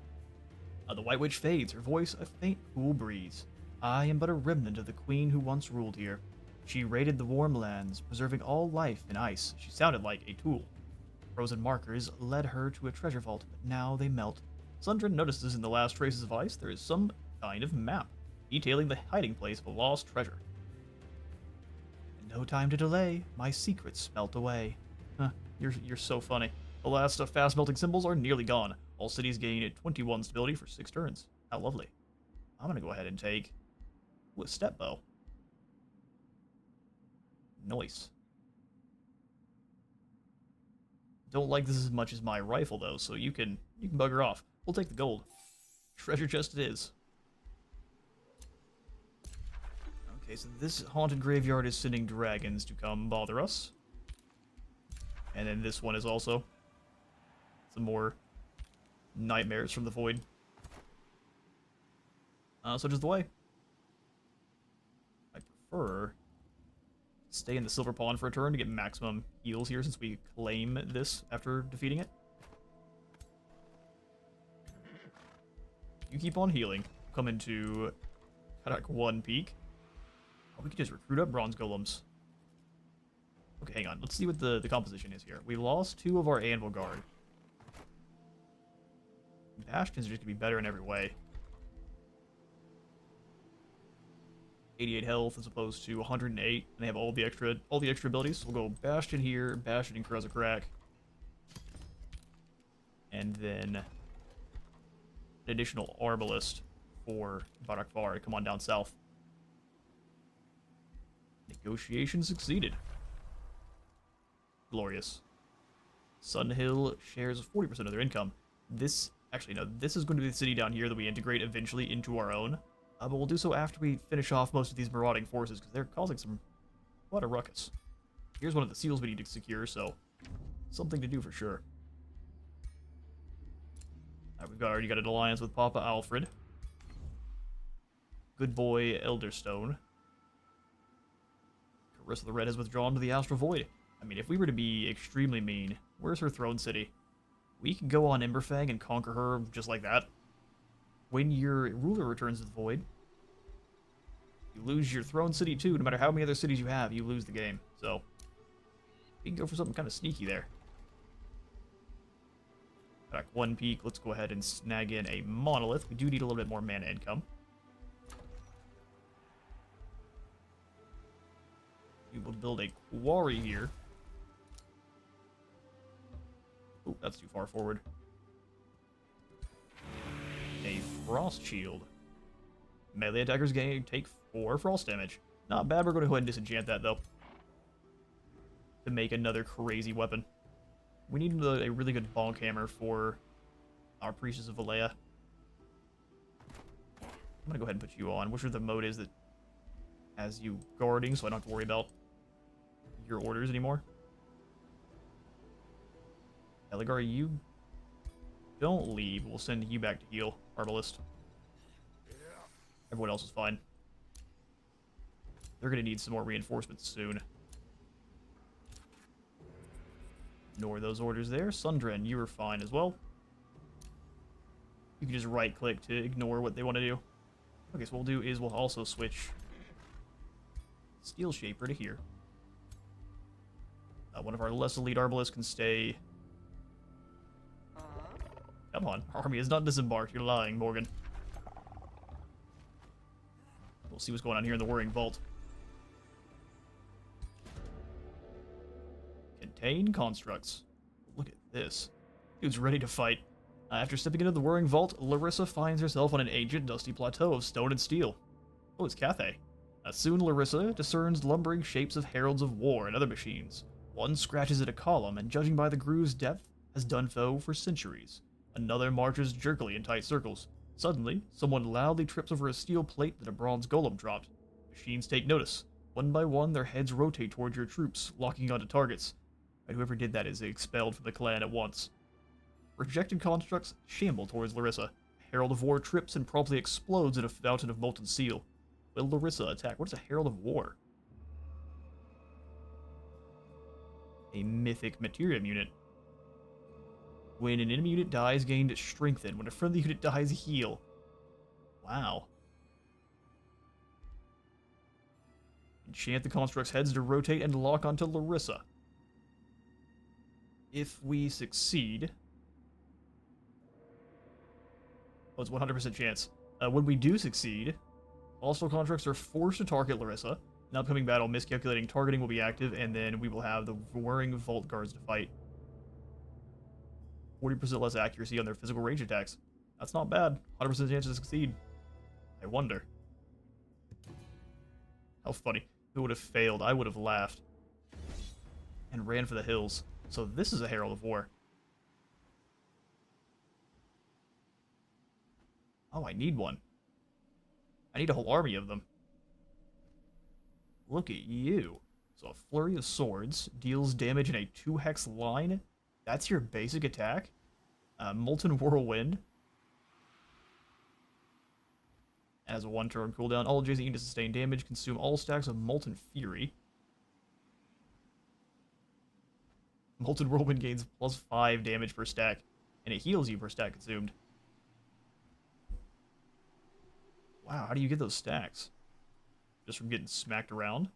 The White Witch fades, her voice a faint, cool breeze. I am but a remnant of the queen who once ruled here. She raided the warm lands, preserving all life in ice. She sounded like a tool. Frozen markers led her to a treasure vault, but now they melt. Sundren notices in the last traces of ice there is some kind of map, detailing the hiding place of a lost treasure. No time to delay, my secrets melt away. Huh, you're so funny. The last fast melting symbols are nearly gone. All cities gain 21 stability for 6 turns. How lovely. I'm gonna go ahead and take a step bow. Nice. Don't like this as much as my rifle though, so you can bugger off. We'll take the gold. Treasure chest it is. Okay, so this haunted graveyard is sending dragons to come bother us. And then this one is also some more nightmares from the void. Such is the way. I prefer stay in the silver pond for a turn to get maximum heals here since we claim this after defeating it. You keep on healing. Come into Kadak 1 peak. Oh, we could just recruit up bronze golems. Okay, hang on. Let's see what the composition is here. We lost 2 of our anvil guard. Bastions are just gonna be better in every way. 88 health as opposed to 108, and they have all the extra abilities. So we'll go Bastion here, Bastion and Kareza Crack. And then an additional Arbalist for Barakvar to come on down south. Negotiation succeeded. Glorious. Sunhill shares 40% of their income. This, actually no, this is going to be the city down here that we integrate eventually into our own. But we'll do so after we finish off most of these marauding forces, because they're causing a lot of ruckus. Here's one of the seals we need to secure, so something to do for sure. We've already got an alliance with Papa Alfred. Good boy Elderstone. Carissa the Red has withdrawn to the Astral Void. I mean, if we were to be extremely mean, where's her throne city? We can go on Emberfang and conquer her just like that. When your ruler returns to the void, you lose your throne city too. No matter how many other cities you have, you lose the game. So, we can go for something kind of sneaky there. Back 1 peak. Let's go ahead and snag in a monolith. We do need a little bit more mana income. We will build a quarry here. Oh, that's too far forward. A frost shield. Melee attackers take 4 frost damage. Not bad. We're going to go ahead and disenchant that though, to make another crazy weapon. We need a really good bonk hammer for our Priestess of Valea. I'm gonna go ahead and put you on. Which the mode is that has you guarding, so I don't have to worry about your orders anymore. Eligar, you don't leave. We'll send you back to heal, Arbalist. Everyone else is fine. They're gonna need some more reinforcements soon. Ignore those orders there. Sundren, you are fine as well. You can just right-click to ignore what they want to do. Okay, so what we'll do is we'll also switch Steel Shaper to here. One of our less elite Arbalists can stay. Come on, our army is not disembarked. You're lying, Morgan. We'll see what's going on here in the Whirring Vault. Contain constructs. Look at this. Dude's ready to fight. After stepping into the Whirring Vault, Larissa finds herself on an ancient, dusty plateau of stone and steel. Oh, it's Cathay. Soon Larissa discerns lumbering shapes of heralds of war and other machines. One scratches at a column, and judging by the groove's depth, has done so for centuries. Another marches jerkily in tight circles. Suddenly, someone loudly trips over a steel plate that a bronze golem dropped. Machines take notice. One by one, their heads rotate towards your troops, locking onto targets. And whoever did that is expelled from the clan at once. Rejected constructs shamble towards Larissa. A Herald of War trips and promptly explodes in a fountain of molten steel. Will Larissa attack? What is a Herald of War? A mythic Materium unit. When an enemy unit dies, gain strengthen. When a friendly unit dies, heal. Wow. Enchant the construct's heads to rotate and lock onto Larissa. If we succeed... Oh, it's 100% chance. When we do succeed, hostile constructs are forced to target Larissa. In upcoming battle, miscalculating targeting will be active, and then we will have the Whirring Vault Guards to fight. 40% less accuracy on their physical range attacks. That's not bad. 100% chance to succeed. I wonder. How funny. If it would have failed, I would have laughed. And ran for the hills. So this is a Herald of War. Oh, I need one. I need a whole army of them. Look at you. So a Flurry of Swords deals damage in a 2-hex line. That's your basic attack. Molten Whirlwind has a 1-turn cooldown. All adjacent units sustain damage. Consume all stacks of Molten Fury. Molten Whirlwind gains +5 damage per stack, and it heals you per stack consumed. Wow, how do you get those stacks? Just from getting smacked around?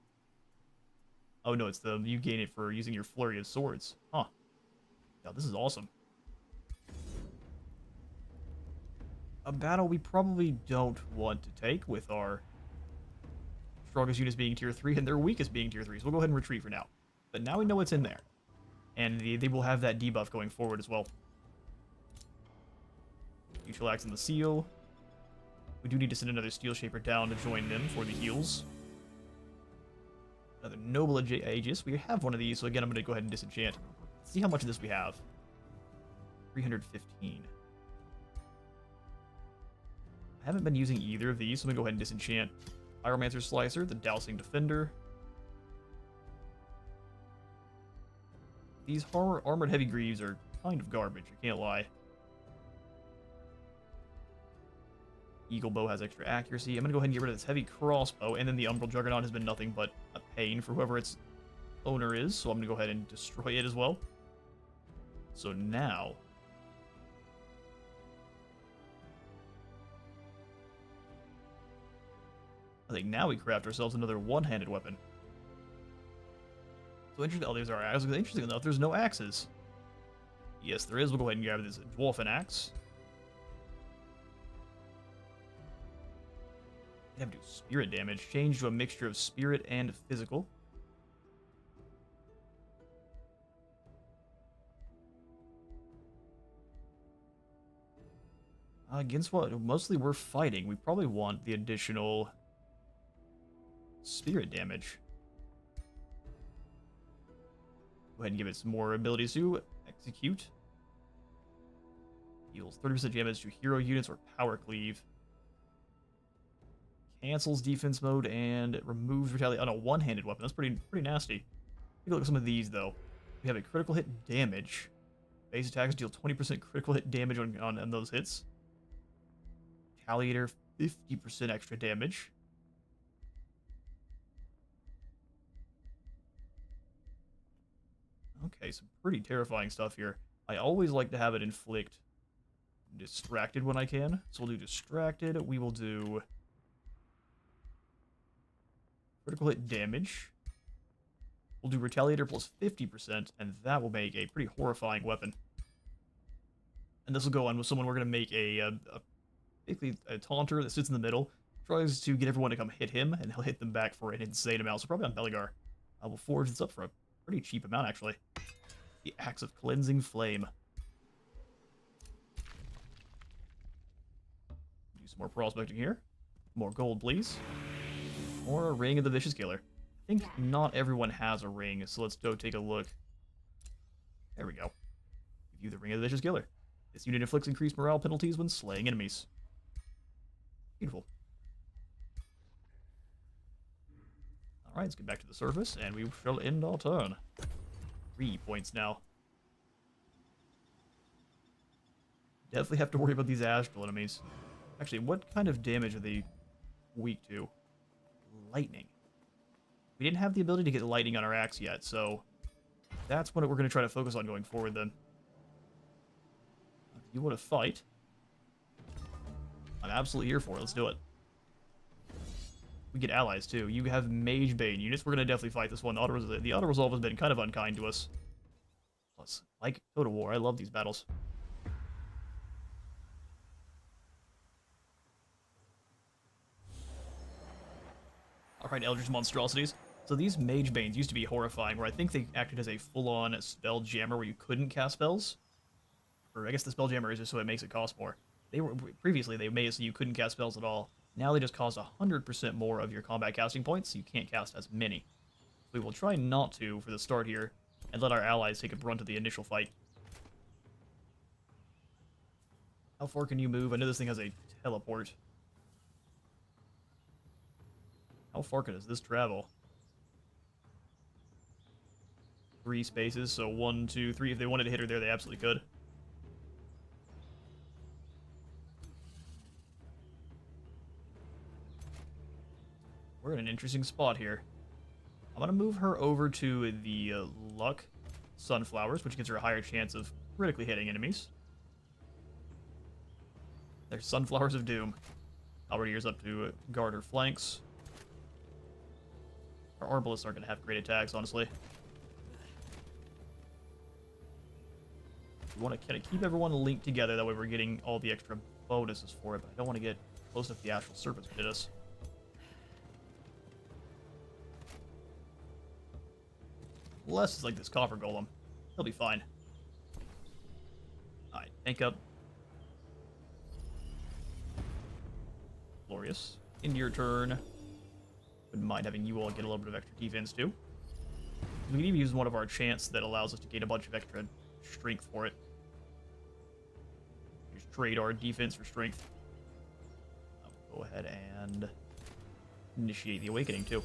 Oh no, it's you gain it for using your Flurry of Swords. Huh. Yeah, this is awesome. A battle we probably don't want to take with our strongest units being tier 3 and their weakest being tier 3, so we'll go ahead and retreat for now. But now we know what's in there. And they will have that debuff going forward as well. Mutual Axe and the Seal. We do need to send another Steel Shaper down to join them for the heals. Another Noble Aegis. We have one of these, so again, I'm going to go ahead and disenchant. Let's see how much of this we have. 315. I haven't been using either of these, so I'm going to go ahead and disenchant. Pyromancer Slicer, the Dousing Defender. These Armored Heavy Greaves are kind of garbage, I can't lie. Eagle Bow has extra accuracy. I'm going to go ahead and get rid of this Heavy Crossbow, and then the Umbral Juggernaut has been nothing but a pain for whoever its owner is, so I'm going to go ahead and destroy it as well. So now... I think now we craft ourselves another one-handed weapon. So interesting. Oh, there's our axes. Interesting enough, there's no axes. Yes, there is. We'll go ahead and grab this Dwarfen Axe. We have to do spirit damage. Change to a mixture of spirit and physical. Against what mostly we're fighting, we probably want the additional spirit damage. Go ahead and give it some more abilities to execute. Deals 30% damage to hero units or power cleave. cancels defense mode and it removes retaliate on a one-handed weapon. That's pretty nasty. Take a look at some of these though. We have a critical hit damage. Base attacks deal 20% critical hit damage on those hits. Retaliator, 50% extra damage. Okay, some pretty terrifying stuff here. I always like to have it inflict distracted when I can. So we'll do distracted. We will do critical hit damage. We'll do retaliator plus 50%, and that will make a pretty horrifying weapon. And this will go on with someone we're going to make basically a taunter that sits in the middle, tries to get everyone to come hit him, and he'll hit them back for an insane amount. So probably on Beligar. We'll forge this up for a pretty cheap amount, actually. The Axe of Cleansing Flame. Do some more prospecting here. More gold, please. Or a Ring of the Vicious Killer. I think not everyone has a ring, so let's go take a look. There we go. Give you the Ring of the Vicious Killer. This unit inflicts increased morale penalties when slaying enemies. Beautiful. Alright, let's get back to the surface, and we shall end our turn. 3 points now. Definitely have to worry about these astral enemies. Actually, what kind of damage are they weak to? Lightning. We didn't have the ability to get lightning on our axe yet, so that's what we're going to try to focus on going forward then. If you want to fight, I'm absolutely here for it. Let's do it. We get allies too. You have Mage Bane units. We're going to definitely fight this one. The auto-resolve has been kind of unkind to us. Plus, like Total War, I love these battles. Alright, Eldritch Monstrosities. So these Mage Banes used to be horrifying, where I think they acted as a full-on spell jammer where you couldn't cast spells. Or I guess the spell jammer is just so it makes it cost more. Previously, they made it so you couldn't cast spells at all. Now they just cost 100% more of your combat casting points, so you can't cast as many. We will try not to for the start here, and let our allies take a brunt of the initial fight. How far can you move? I know this thing has a teleport. How far does this travel? 3 spaces, so 1, 2, 3. If they wanted to hit her there, they absolutely could. We're in an interesting spot here. I'm going to move her over to the Luck Sunflowers, which gives her a higher chance of critically hitting enemies. There's Sunflowers of Doom. Halberdier's up to guard her flanks. Our Arbalists aren't going to have great attacks, honestly. We want to kind of keep everyone linked together, that way we're getting all the extra bonuses for it, but I don't want to get close enough to the Astral Serpents hit us. Unless it's like this Copper Golem. He'll be fine. Alright, tank up. Glorious. Into your turn. Wouldn't mind having you all get a little bit of extra defense too. We can even use one of our chants that allows us to gain a bunch of extra strength for it. Just trade our defense for strength. I'll go ahead and initiate the awakening too.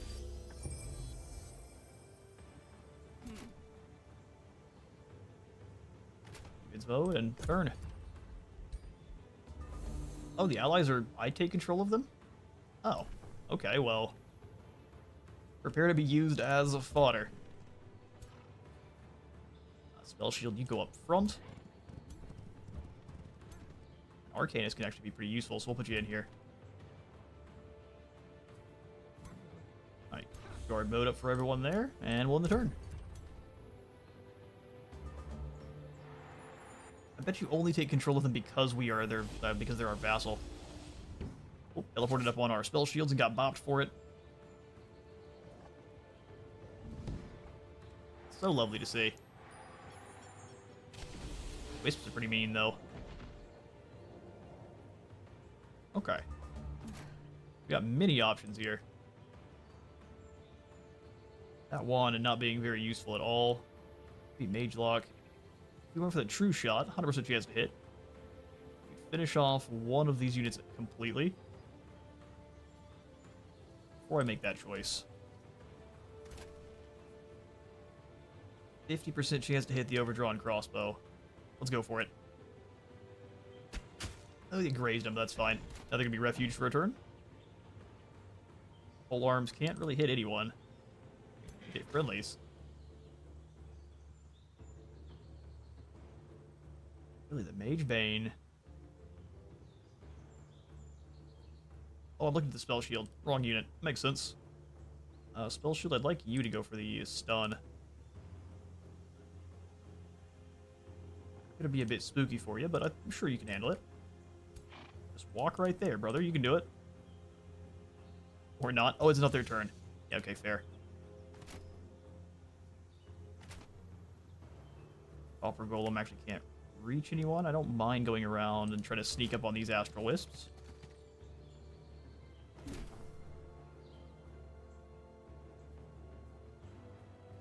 Defense mode and turn. Oh, the allies are... I take control of them? Oh, okay, well... Prepare to be used as fodder. Spell Shield, you go up front. Arcanist can actually be pretty useful, so we'll put you in here. Alright, guard mode up for everyone there, and we'll end the turn. I bet you only take control of them because we are their, because they're our vassal. Oh, teleported up on our spell shields and got bopped for it. So lovely to see. Wisps are pretty mean, though. Okay. We got many options here. That one and not being very useful at all. Beat Mage Lock. We went for the True Shot, 100% chance to hit. We finish off one of these units completely. before I make that choice. 50% chance to hit the overdrawn crossbow. Let's go for it. Oh, they grazed him, that's fine. Now they're gonna be refuge for a turn. Pole arms can't really hit anyone. Okay, friendlies. Really, the Mage Bane. Oh, I'm looking at the Spell Shield. Wrong unit. Makes sense. Spell Shield, I'd like you to go for the stun. Gonna be a bit spooky for you, but I'm sure you can handle it. Just walk right there, brother. You can do it. Or not. Oh, it's not their turn. Yeah, okay, fair. Copper Golem actually can't reach anyone. I don't mind going around and trying to sneak up on these Astral Wisps.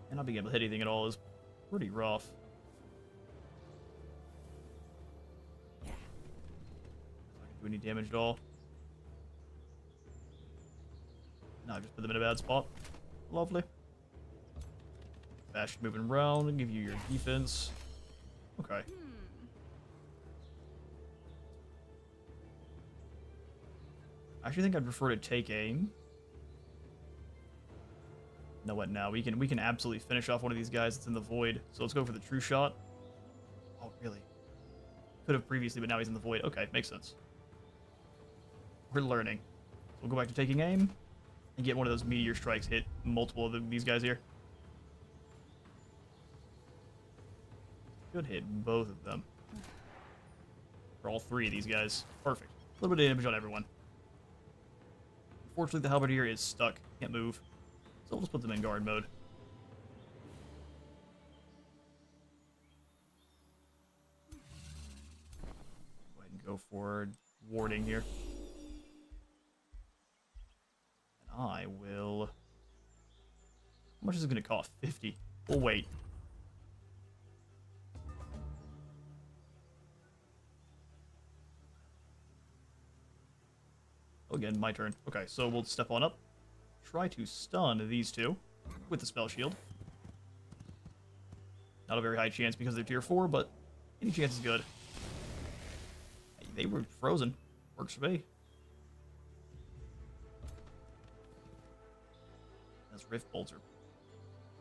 And not being able to hit anything at all is pretty rough. Not gonna do any damage at all. No, I just put them in a bad spot. Lovely. Bash moving around and give you your defense. Okay. I actually think I'd prefer to take aim. Know what now? We can absolutely finish off one of these guys that's in the void. So let's go for the true shot. Oh, really? Could have previously, but now he's in the void. Okay, makes sense. We're learning. So we'll go back to taking aim and get one of those meteor strikes hit multiple of these guys here. Should hit both of them. For all three of these guys. Perfect. A little bit of damage on everyone. Unfortunately, the Halberdier is stuck. Can't move. So we'll just put them in guard mode. Go ahead and go for warding here. And I will... How much is it going to cost? 50. We'll wait. Oh, again, my turn. Okay, so we'll step on up. Try to stun these two with the spell shield. Not a very high chance because they're tier 4, but any chance is good. They were frozen. Works for me. Those rift bolts are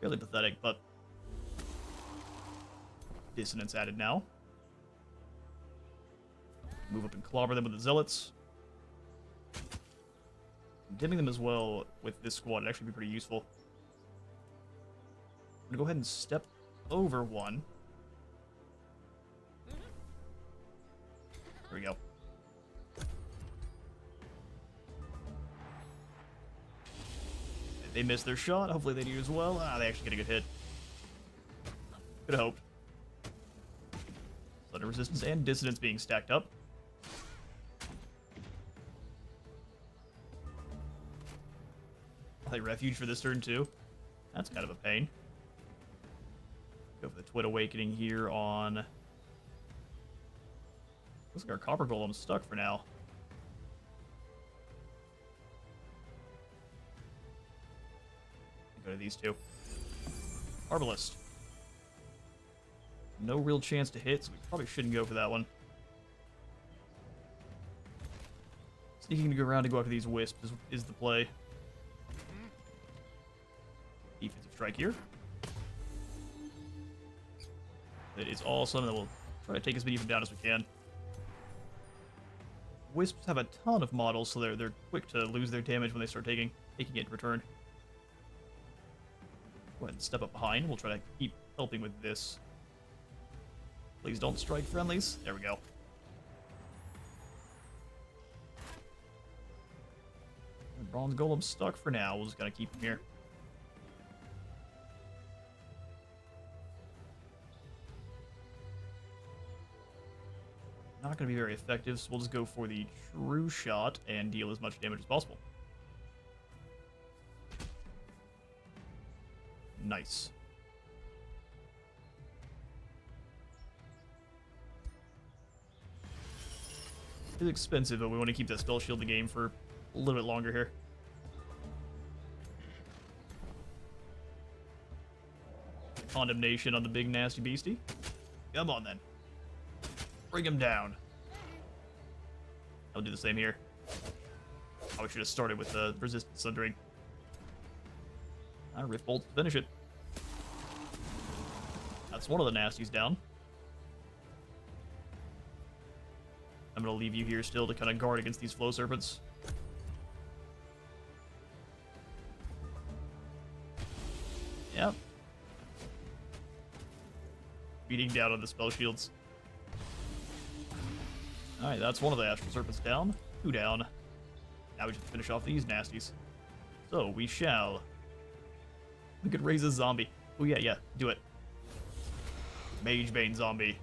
fairly pathetic, but dissonance added now. Move up and clobber them with the zealots. Dimming them as well with this squad would actually be pretty useful. I'm gonna go ahead and step over one. There we go. They missed their shot. Hopefully they do as well. Ah, they actually get a good hit. Could have hoped. Thunder resistance and dissonance being stacked up. Play refuge for this turn too. That's kind of a pain. Go for the Twin Awakening here on... Looks like our Copper Golem's stuck for now. Go to these two. Arbalist. No real chance to hit, so we probably shouldn't go for that one. Sneaking to go around to go after these wisps is the play. Defensive strike here. It is awesome, and then we'll try to take as many of them down as we can. Wisps have a ton of models, so they're quick to lose their damage when they start taking it in return. Go ahead and step up behind. We'll try to keep helping with this. Please don't strike friendlies. There we go. Bronze Golem's stuck for now. We'll just gotta keep him here. Not going to be very effective, so we'll just go for the true shot and deal as much damage as possible. Nice. It's expensive, but we want to keep that spell shield in the game for a little bit longer here. condemnation on the big nasty beastie. Come on then. Bring him down. I'll do the same here. Probably should have started with the resistance sundering. Rift Bolt to finish it. That's one of the nasties down. I'm going to leave you here still to kind of guard against these flow serpents. Yep. Beating down on the spell shields. Alright, that's one of the astral serpents down. 2 down. Now we just finish off these nasties. So, we shall. We could raise a zombie. Oh yeah, do it. Magebane zombie.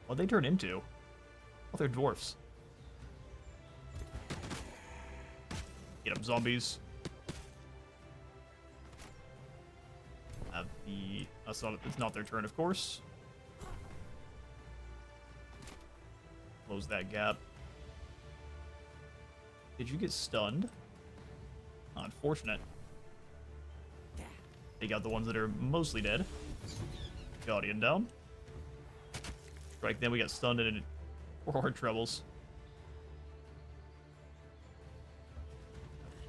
What'd they turn into? Oh, they're dwarfs. Get them, zombies. Have the... it's not their turn, of course. Close that gap. Did you get stunned? Unfortunate. Take out the ones that are mostly dead. Guardian down. Right, then we got stunned and we're hard troubles.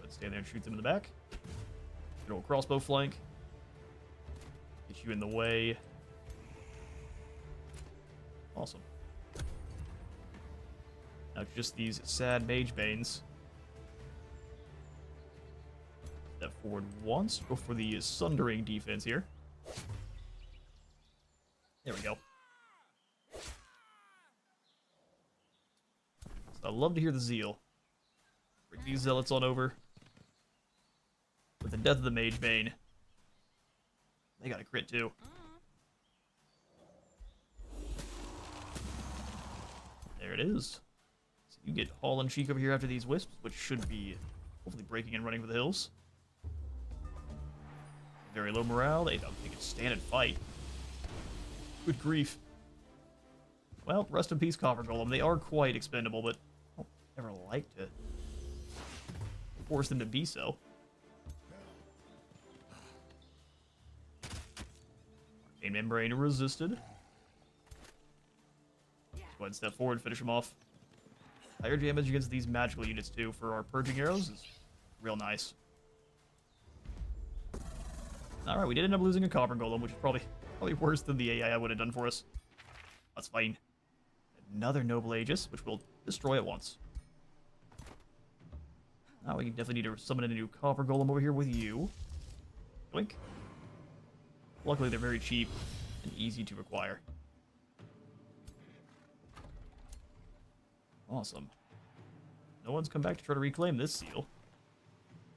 Let's stand there and shoot them in the back. Good old crossbow flank. Get you in the way. Awesome. Now just these sad Magebanes. Step forward once. Go for the sundering defense here. There we go. So I love to hear the zeal. Bring these zealots on over. With the death of the Magebane. They got a crit too. There it is. So you get Hall and Cheek over here after these wisps, which should be hopefully breaking and running for the hills. Very low morale. They don't think it's stand and fight. Good grief. Well, rest in peace, Copper Golem. They are quite expendable, but I don't ever like to force them to be so. Arcane Membrane resisted. Let's go ahead and step forward, finish them off. Higher damage against these magical units, too, for our Purging Arrows is real nice. Alright, we did end up losing a Copper Golem, which is probably worse than the AI would have done for us. That's fine. Another Noble Aegis, which we'll destroy at once. Now we definitely need to summon a new Copper Golem over here with you. Blink. Luckily, they're very cheap and easy to acquire. Awesome. No one's come back to try to reclaim this seal.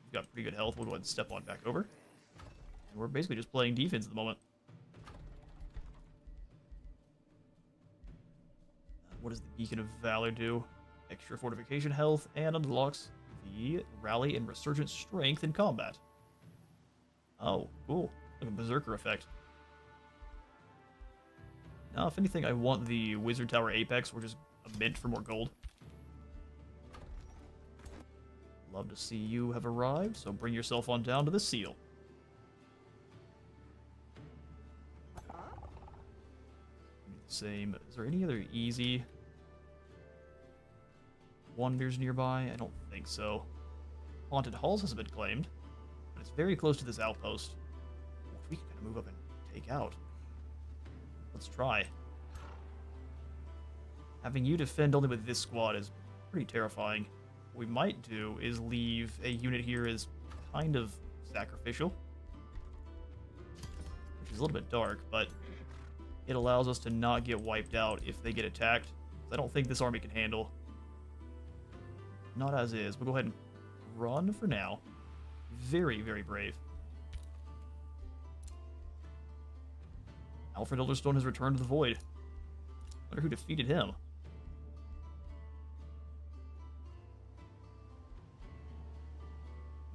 We've got pretty good health. We'll go ahead and step on back over. And we're basically just playing defense at the moment. What does the Beacon of Valor do? Extra fortification health and unlocks the Rally and Resurgent Strength in combat. Oh, cool. Like a Berserker effect. Now, if anything, I want the Wizard Tower Apex, or just a mint for more gold. Love to see you have arrived, so bring yourself on down to the seal. Same. Is there any other easy wonders nearby? I don't think so. Haunted Halls has been claimed, but it's very close to this outpost, which we can kind of move up and take out. Let's try. Having you defend only with this squad is pretty terrifying. What we might do is leave a unit here as kind of sacrificial, which is a little bit dark, but it allows us to not get wiped out if they get attacked. I don't think this army can handle. Not as is. We'll go ahead and run for now. Very, very brave. Alfred Elderstone has returned to the Void. Wonder who defeated him.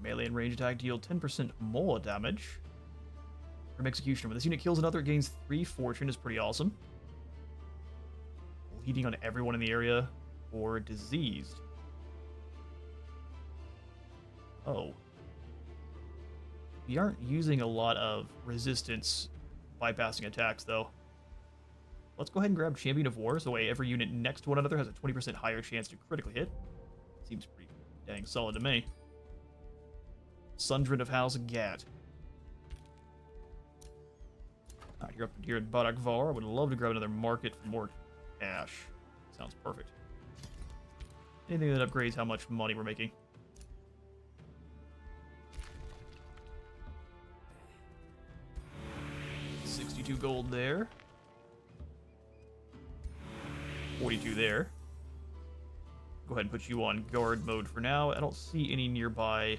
Melee and range attack deal 10% more damage. From Executioner. When this unit kills another, it gains 3 fortune. Is pretty awesome. Bleeding on everyone in the area. Or diseased. Oh. We aren't using a lot of resistance bypassing attacks, though. Let's go ahead and grab Champion of War, so every unit next to one another has a 20% higher chance to critically hit. Seems pretty dang solid to me. Sundred of House Gat. Alright, you're up here at Badakvar. I would love to grab another market for more cash. Sounds perfect. Anything that upgrades how much money we're making. $62 gold there. 42 there. Go ahead and put you on guard mode for now. I don't see any nearby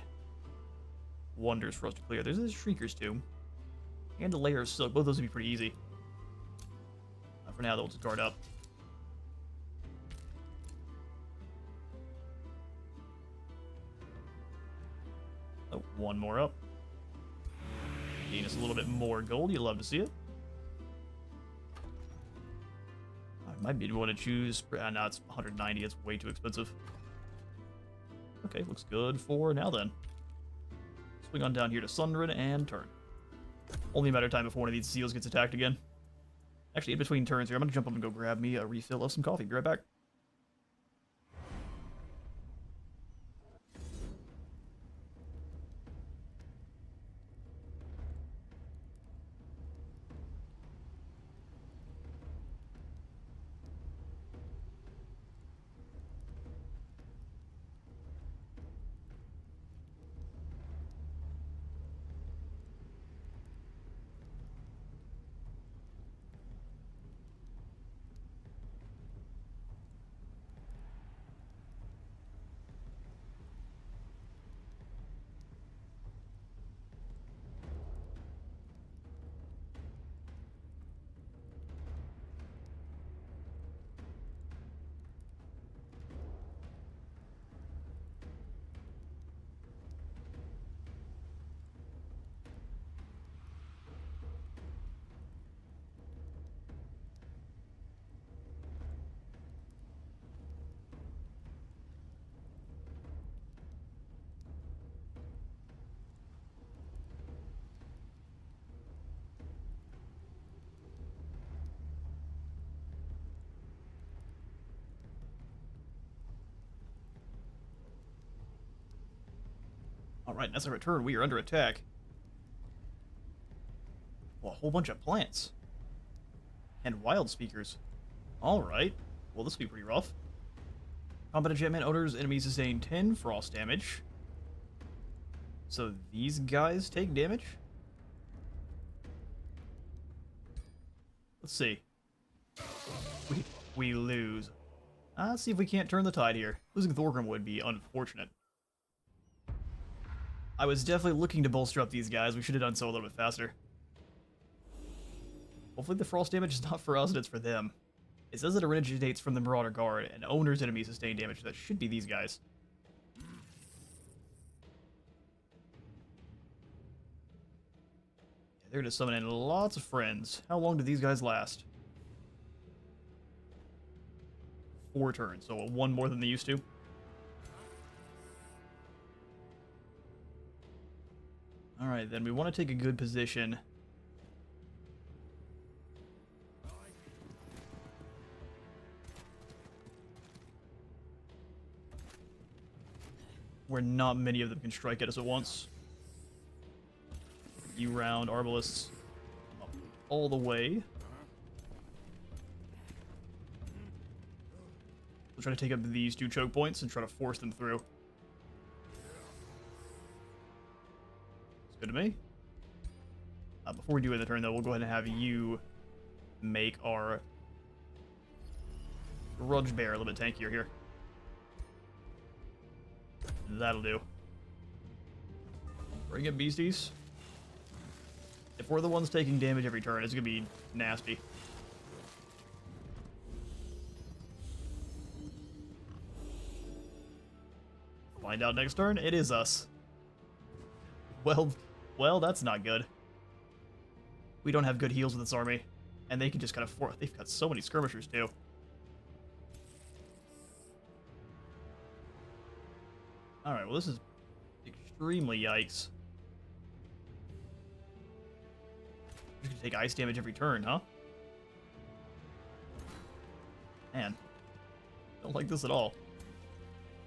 wonders for us to clear. There's a Shrieker's Tomb. And a Layer of Silk. Both those would be pretty easy. For now, they'll just guard up. Oh, one more up. Gain us a little bit more gold. You'd love to see it. I might be want to choose. No, it's 190. It's way too expensive. Okay, looks good for now then. Swing on down here to Sundred and turn. Only a matter of time before one of these seals gets attacked again. Actually, in between turns here, I'm going to jump up and go grab me a refill of some coffee. Be right back. Alright, as I return, we are under attack. Well, a whole bunch of plants. And wild speakers. Alright. Well, this will be pretty rough. Combat enchantment owners, enemies sustain 10 frost damage. So these guys take damage? Let's see. We lose. Let's see if we can't turn the tide here. Losing Thorgrim would be unfortunate. I was definitely looking to bolster up these guys. We should have done so a little bit faster. Hopefully the frost damage is not for us and it's for them. It says it originates from the Marauder Guard, and owner's enemies sustain damage. That should be these guys. Yeah, they're going to summon in lots of friends. How long do these guys last? 4 turns, so one more than they used to. Alright, then we want to take a good position. Where not many of them can strike at us at once. You round Arbalists up all the way. We'll try to take up these 2 choke points and try to force them through. Good to me. Before we do end the turn, though, we'll go ahead and have you make our Grudge Bear a little bit tankier here. That'll do. Bring in beasties. If we're the ones taking damage every turn, it's gonna be nasty. Find out next turn. It is us. Well, that's not good. We don't have good heals with this army. And they can just kind of they've got so many skirmishers, too. Alright, well, this is extremely yikes. You're gonna take ice damage every turn, huh? Man, don't like this at all.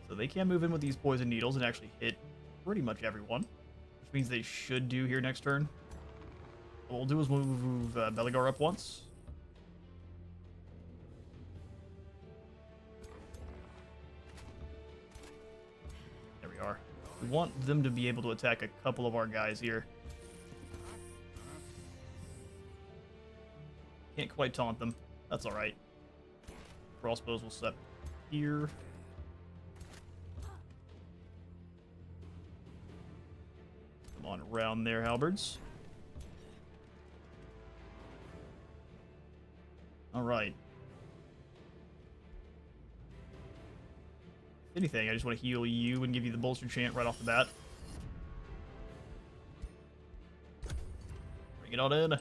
So they can move in with these poison needles and actually hit pretty much everyone, which means they should do here next turn. What we'll do is move Beligar up once. There we are. We want them to be able to attack a couple of our guys here. Can't quite taunt them. That's alright. Crossbows will set here. Come on around there, halberds. Alright. If anything, I just want to heal you and give you the bolster chant right off the bat. Bring it on in.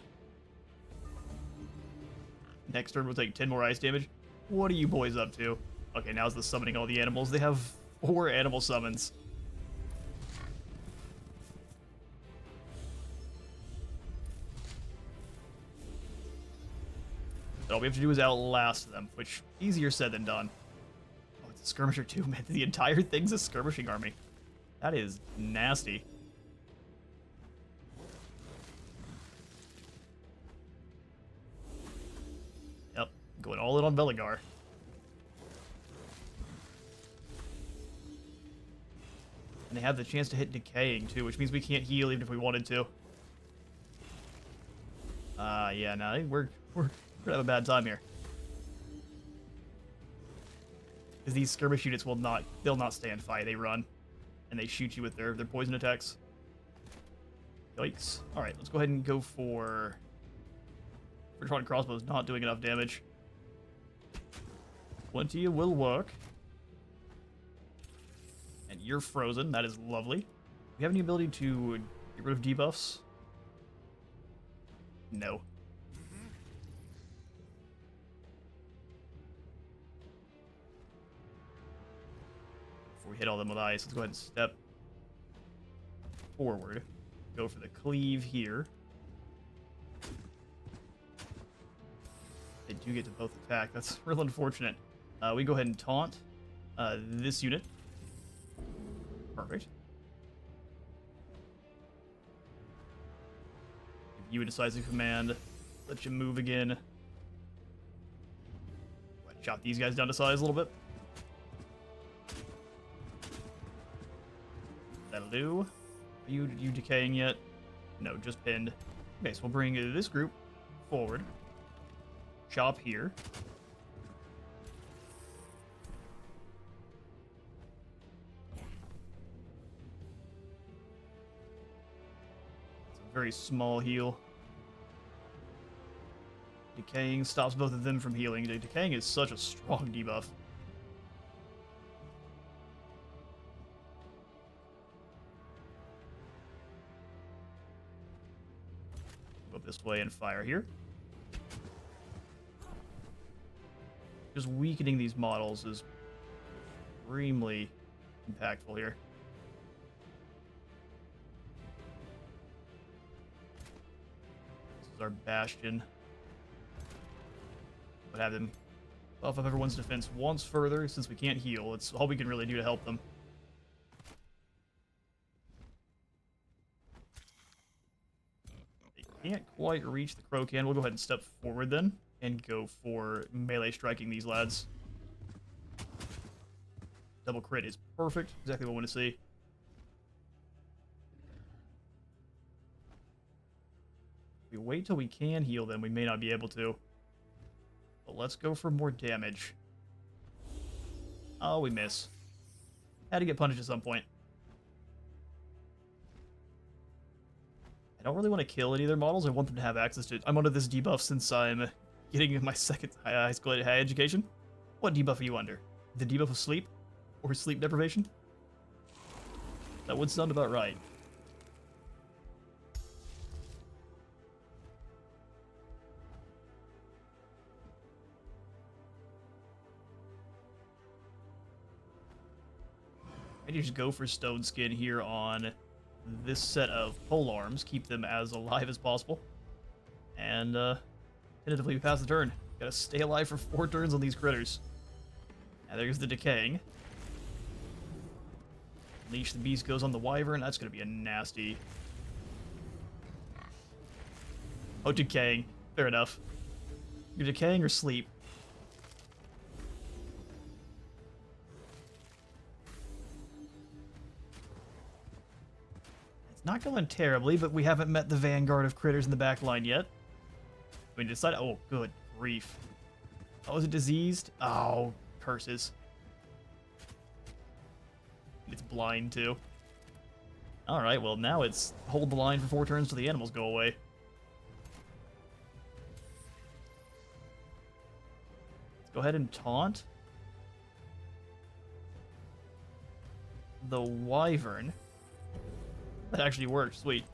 Next turn we'll take 10 more ice damage. What are you boys up to? Okay, now's the summoning all the animals. They have 4 animal summons. So all we have to do is outlast them, which easier said than done. Oh, it's a skirmisher too, man. The entire thing's a skirmishing army. That is nasty. Yep, going all in on Beligar. And they have the chance to hit decaying too, which means we can't heal even if we wanted to. Yeah, no, we're gonna have a bad time here. Because these skirmish units they'll not stand fight, they run. And they shoot you with their poison attacks. Yikes. Alright, let's go ahead and go for... Fortron crossbows not doing enough damage. 20 will work. And you're frozen, that is lovely. Do we have any ability to get rid of debuffs? No. Before we hit all them with ice, let's go ahead and step forward. Go for the cleave here. They do get to both attack. That's real unfortunate. We go ahead and taunt this unit. Perfect. Give you a decisive command. Let you move again. Chop these guys down to size a little bit. That'll do. Are you decaying yet? No, just pinned. Okay, so we'll bring this group forward. Chop here. It's a very small heal. Decaying stops both of them from healing. Decaying is such a strong debuff. Go this way and fire here. Just weakening these models is extremely impactful here. This is our bastion. But have them buff up everyone's defense once further, since we can't heal. It's all we can really do to help them. They can't quite reach the Crow Can. We'll go ahead and step forward then, and go for melee striking these lads. Double crit is perfect. Exactly what I want to see. If we wait till we can heal them, we may not be able to. But let's go for more damage. Oh, we miss. Had to get punished at some point. I don't really want to kill any of their models. I want them to have access to it. I'm under this debuff since I'm getting my second high school high education. What debuff are you under? The debuff of sleep? Or sleep deprivation? That would sound about right. I just go for Stone Skin here on this set of polearms. Keep them as alive as possible. And, tentatively we pass the turn. Gotta stay alive for 4 turns on these critters. And there's the decaying. Unleash the Beast goes on the Wyvern. That's gonna be a nasty... Oh, decaying. Fair enough. You're decaying or sleep. It's not going terribly, but we haven't met the vanguard of critters in the back line yet. We decided... Oh, good grief. Oh, is it diseased? Oh, curses. It's blind, too. Alright, well, now it's hold the line for 4 turns till the animals go away. Go ahead and taunt the Wyvern. That actually works. Sweet.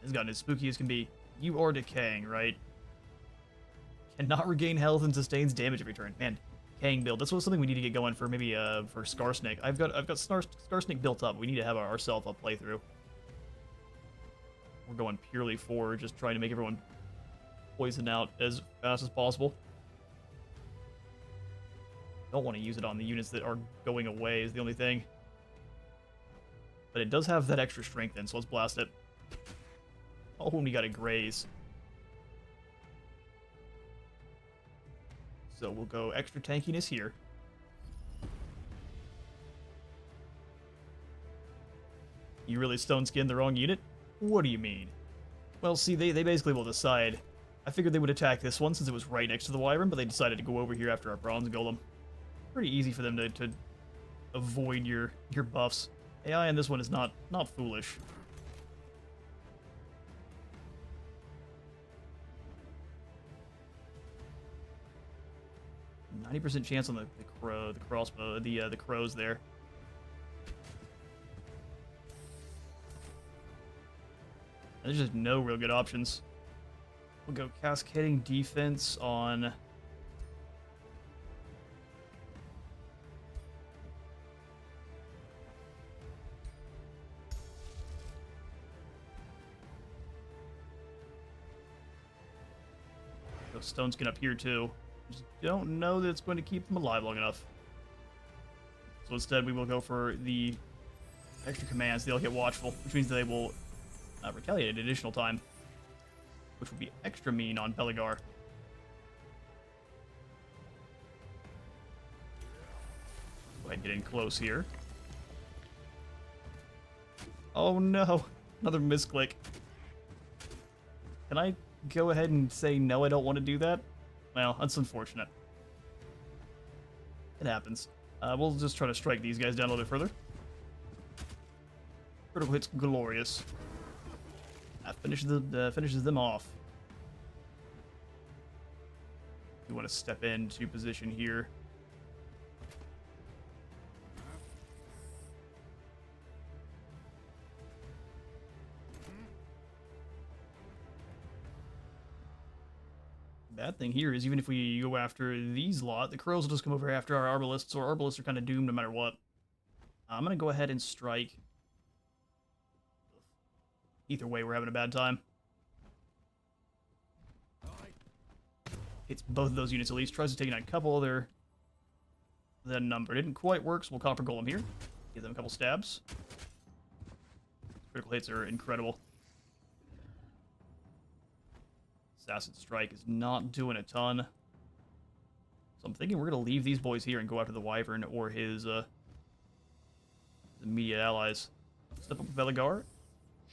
It's gotten as spooky as can be. You are decaying, right? Cannot regain health and sustains damage every turn. Man, decaying build. That's something we need to get going for. Maybe for Scarsnake. I've got Scarsnake built up. We need to have our self-up playthrough. We're going purely for just trying to make everyone poison out as fast as possible. Don't want to use it on the units that are going away is the only thing. But it does have that extra strength in, so let's blast it. Oh, and we got a graze. So we'll go extra tankiness here. You really stone-skinned the wrong unit? What do you mean? Well, see, they basically will decide. I figured they would attack this one since it was right next to the Wyvern, but they decided to go over here after our Bronze Golem. Pretty easy for them to avoid your buffs. AI in this one is not foolish. %90 chance on the crossbow, the crows there. And there's just no real good options. We'll go cascading defense on... Go stone skin up here too. Just don't know that it's going to keep them alive long enough. So instead we will go for the extra commands. They'll get watchful, which means they will retaliate at additional time, which will be extra mean on Pelagar. Go ahead and get in close here. Oh no, another misclick. Can I go ahead and say no, I don't want to do that? Well, that's unfortunate. It happens. We'll just try to strike these guys down a little bit further. Critical hit's glorious. That finishes them off. We want to step into position here. Bad thing here is even if we go after these lot, the crows will just come over after our arbalists, so our arbalists are kind of doomed no matter what. I'm going to go ahead and strike. Either way, we're having a bad time. Hits both of those units at least. Tries to take out a couple other than number. Didn't quite work, so we'll copper golem here. Give them a couple stabs. Critical hits are incredible. Assassin Strike is not doing a ton. So I'm thinking we're going to leave these boys here and go after the Wyvern or his immediate allies. Step up with Velagar.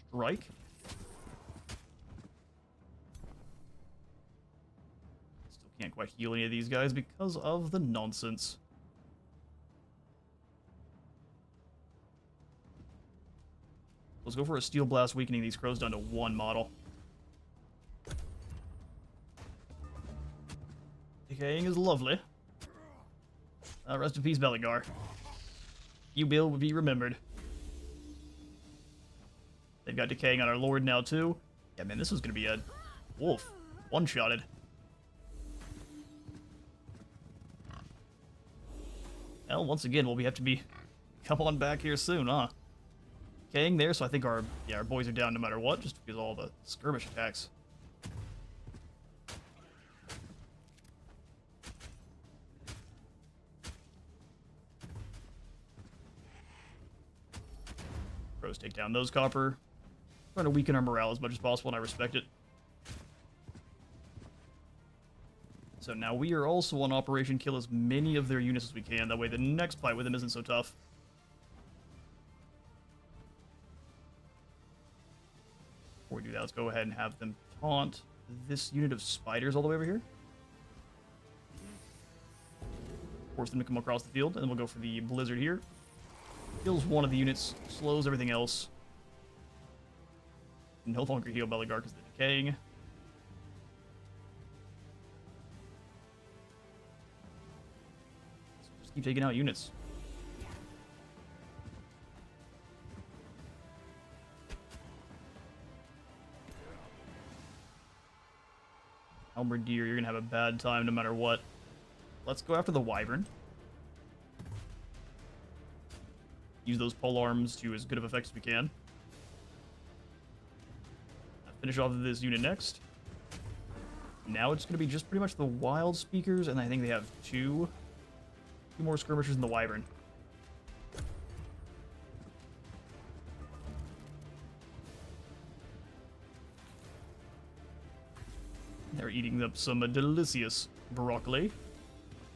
Strike. Still can't quite heal any of these guys because of the nonsense. Let's go for a Steel Blast, weakening these crows down to 1 model. Decaying is lovely. Rest in peace, Velagar. You will be remembered. They've got decaying on our Lord now, too. Yeah, man, this is going to be a wolf. One-shotted. Well, once again, we'll have to be... Come on back here soon, huh? decaying there, so I think our boys are down no matter what, just because of all the skirmish attacks. Pros take down those copper. Trying to weaken our morale as much as possible, and I respect it. So now we are also on Operation Kill as many of their units as we can. That way the next fight with them isn't so tough. Before we do that, let's go ahead and have them taunt this unit of spiders all the way over here. Force them to come across the field, and then we'll go for the blizzard here. Kills one of the units, slows everything else. No longer heal Beligar because they're decaying. Just keep taking out units. Halberdier, you're gonna have a bad time no matter what. Let's go after the Wyvern. Use those pole arms to as good of effect as we can. Finish off this unit next. Now it's going to be just pretty much the Wild Speakers, and I think they have two more skirmishers in the Wyvern. They're eating up some delicious broccoli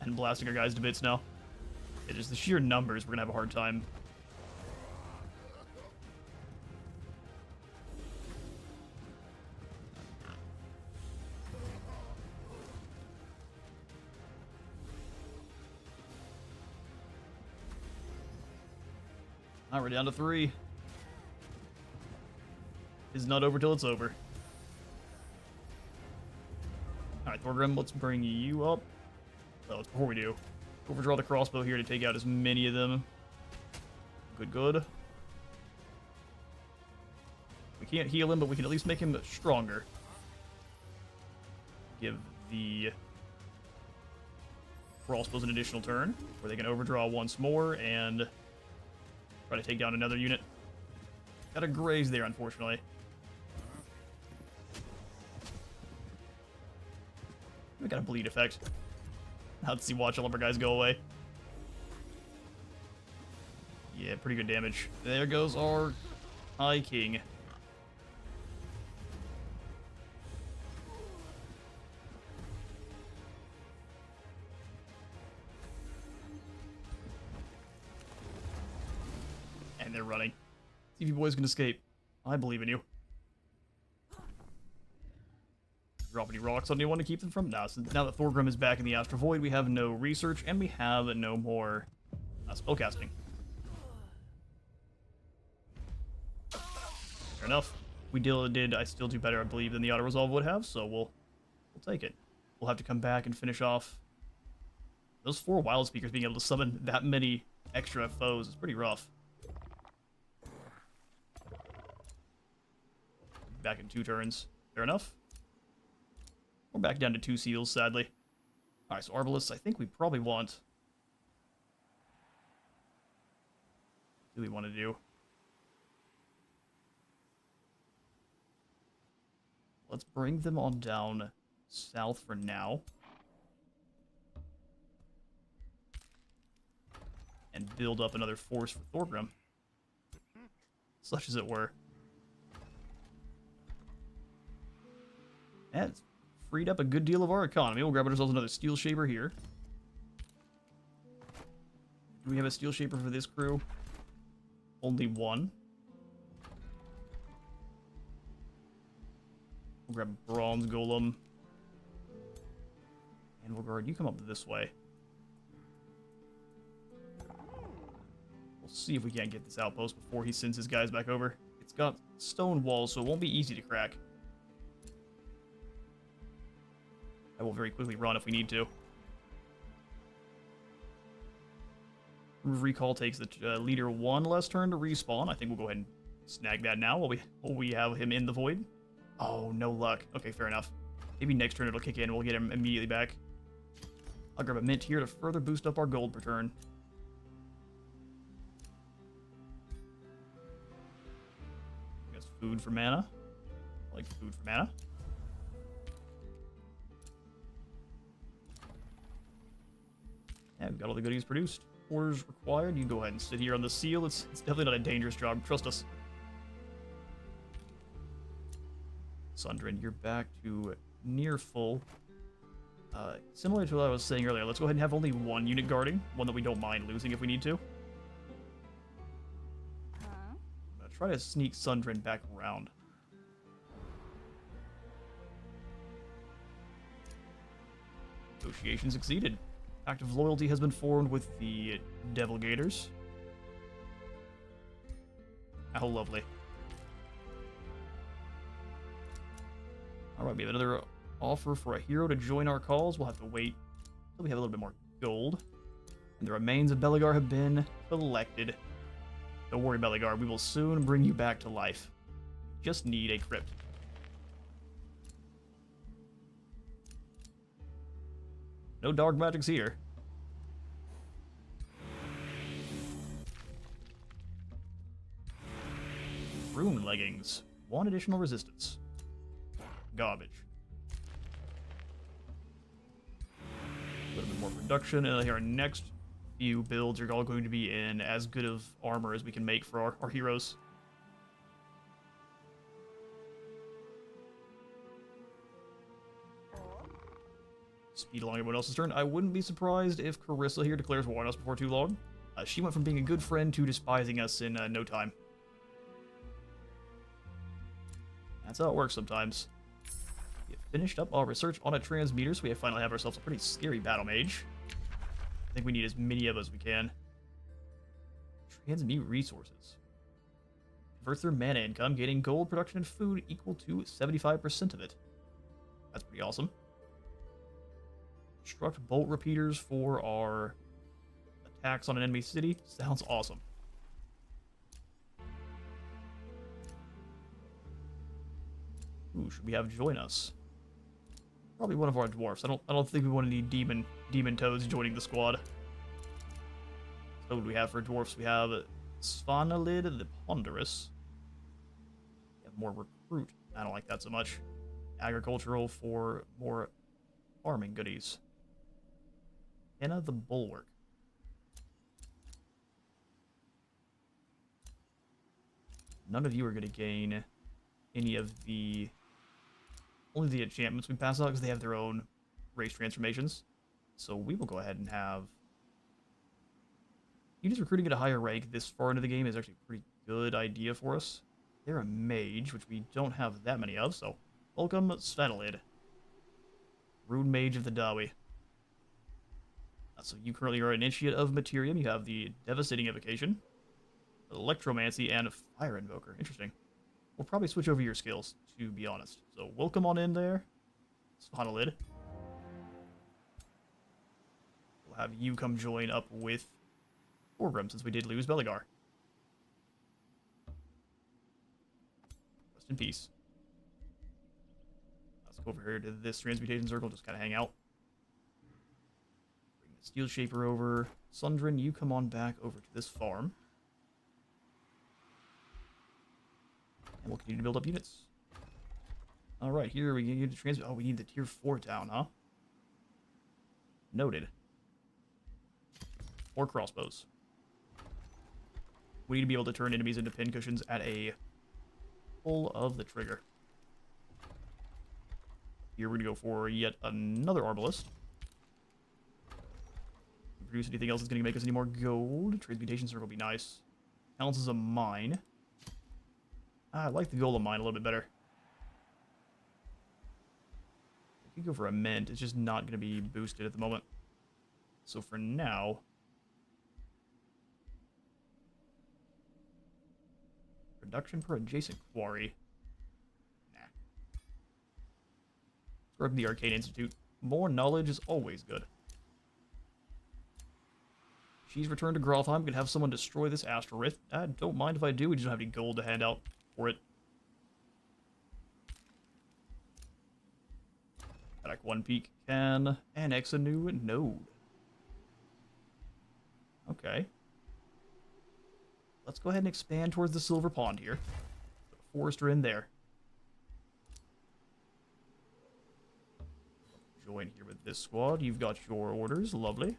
and blasting our guys to bits now. It is the sheer numbers, we're going to have a hard time. Now we're down to 3. It's not over till it's over. Alright, Thorgrim, let's bring you up. Oh, before we do, overdraw the crossbow here to take out as many of them. Good. We can't heal him, but we can at least make him stronger. Give the crossbows an additional turn, where they can overdraw once more and try to take down another unit. Got a graze there, unfortunately. We got a bleed effect. Let's see, watch all of our guys go away. Yeah, pretty good damage. There goes our High King. And they're running. See if you boys can escape. I believe in you. Drop any rocks on anyone to keep them from? No, so now that Thorgrim is back in the Astral Void, we have no research, and we have no more spellcasting. Fair enough. We did, I still do better, I believe, than the auto-resolve would have, so we'll take it. We'll have to come back and finish off those 4 Wild Speakers. Being able to summon that many extra foes is pretty rough. Back in 2 turns. Fair enough. We're back down to 2 seals, sadly. Alright, so Arbalists, I think we probably want... What do we want to do? Let's bring them on down south for now. And build up another force for Thorgrim. Such as it were. And it's freed up a good deal of our economy. We'll grab ourselves another Steel Shaper here. Do we have a Steel Shaper for this crew? Only 1. We'll grab Bronze Golem. And we'll guard. You come up this way. We'll see if we can't get this outpost before he sends his guys back over. It's got stone walls, so it won't be easy to crack. I will very quickly run if we need to. Recall takes the leader 1 less turn to respawn. I think we'll go ahead and snag that now while we have him in the void. Oh, no luck. Okay, fair enough. Maybe next turn it'll kick in. We'll get him immediately back. I'll grab a mint here to further boost up our gold per turn. food for mana. I like food for mana. Yeah, we've got all the goodies produced. Orders required. You go ahead and sit here on the seal. It's definitely not a dangerous job. Trust us. Sundrin, you're back to near full. Similar to what I was saying earlier, let's go ahead and have only one unit guarding. One that we don't mind losing if we need to. I'm gonna try to sneak Sundrin back around. Negotiation succeeded. Act of loyalty has been formed with the Devil Gators. How lovely. Alright, we have another offer for a hero to join our cause. We'll have to wait until we have a little bit more gold. And the remains of Belegar have been collected. Don't worry, Belegar, we will soon bring you back to life. Just need a crypt. No dark magics here. Rune leggings. 1 additional resistance. Garbage. A little bit more production, and our next few builds are all going to be in as good of armor as we can make for our heroes. Speed along everyone else's turn. I wouldn't be surprised if Carissa here declares war on us before too long. She went from being a good friend to despising us in no time. That's how it works sometimes. We have finished up our research on a transmuter, so we finally have ourselves a pretty scary battle mage. I think we need as many of as we can. Transmute resources. Convert their mana income, gaining gold, production, and food equal to 75% of it. That's pretty awesome. Construct bolt repeaters for our attacks on an enemy city. Sounds awesome. Ooh, should we have join us? Probably one of our dwarfs. I don't think we want any demon toads joining the squad. So what do we have for dwarfs? We have Svanalid the Ponderous. We have more recruit. I don't like that so much. Agricultural for more farming goodies. Henna the Bulwark. None of you are going to gain any of the... Only the enchantments we pass out because they have their own race transformations. So we will go ahead and have... Units recruiting at a higher rank this far into the game is actually a pretty good idea for us. They're a mage, which we don't have that many of, so... Welcome, Svenalid. Rune Mage of the Dawi. So you currently are an Initiate of Materium. You have the Devastating Evocation, Electromancy, and Fire Invoker. Interesting. We'll probably switch over your skills, to be honest. So welcome on in there, Svanalid. We'll have you come join up with Thorgrim, since we did lose Belegar. Rest in peace. Let's go over here to this transmutation circle, just kind of hang out. Bring the Steel Shaper over. Sundrin, you come on back over to this farm. And we'll continue to build up units. Alright, here we need to transmute. Oh, we need the tier 4 town, huh? Noted. 4 crossbows. We need to be able to turn enemies into pincushions at a pull of the trigger. Here we're going to go for yet another Arbalist. Produce anything else that's going to make us any more gold. Transmutation circle will be nice. Counts as a mine. I like the Golem mine a little bit better. I could go for a mint. It's just not going to be boosted at the moment. So for now... Production per adjacent quarry. Nah. Let's go to the Arcane Institute. More knowledge is always good. She's returned to Grothheim. Can have someone destroy this asteroid. I don't mind if I do. We just don't have any gold to hand out for it. Attack 1 peak can annex a new node. Okay. Let's go ahead and expand towards the Silver Pond here. forester in there. Join here with this squad. You've got your orders. Lovely.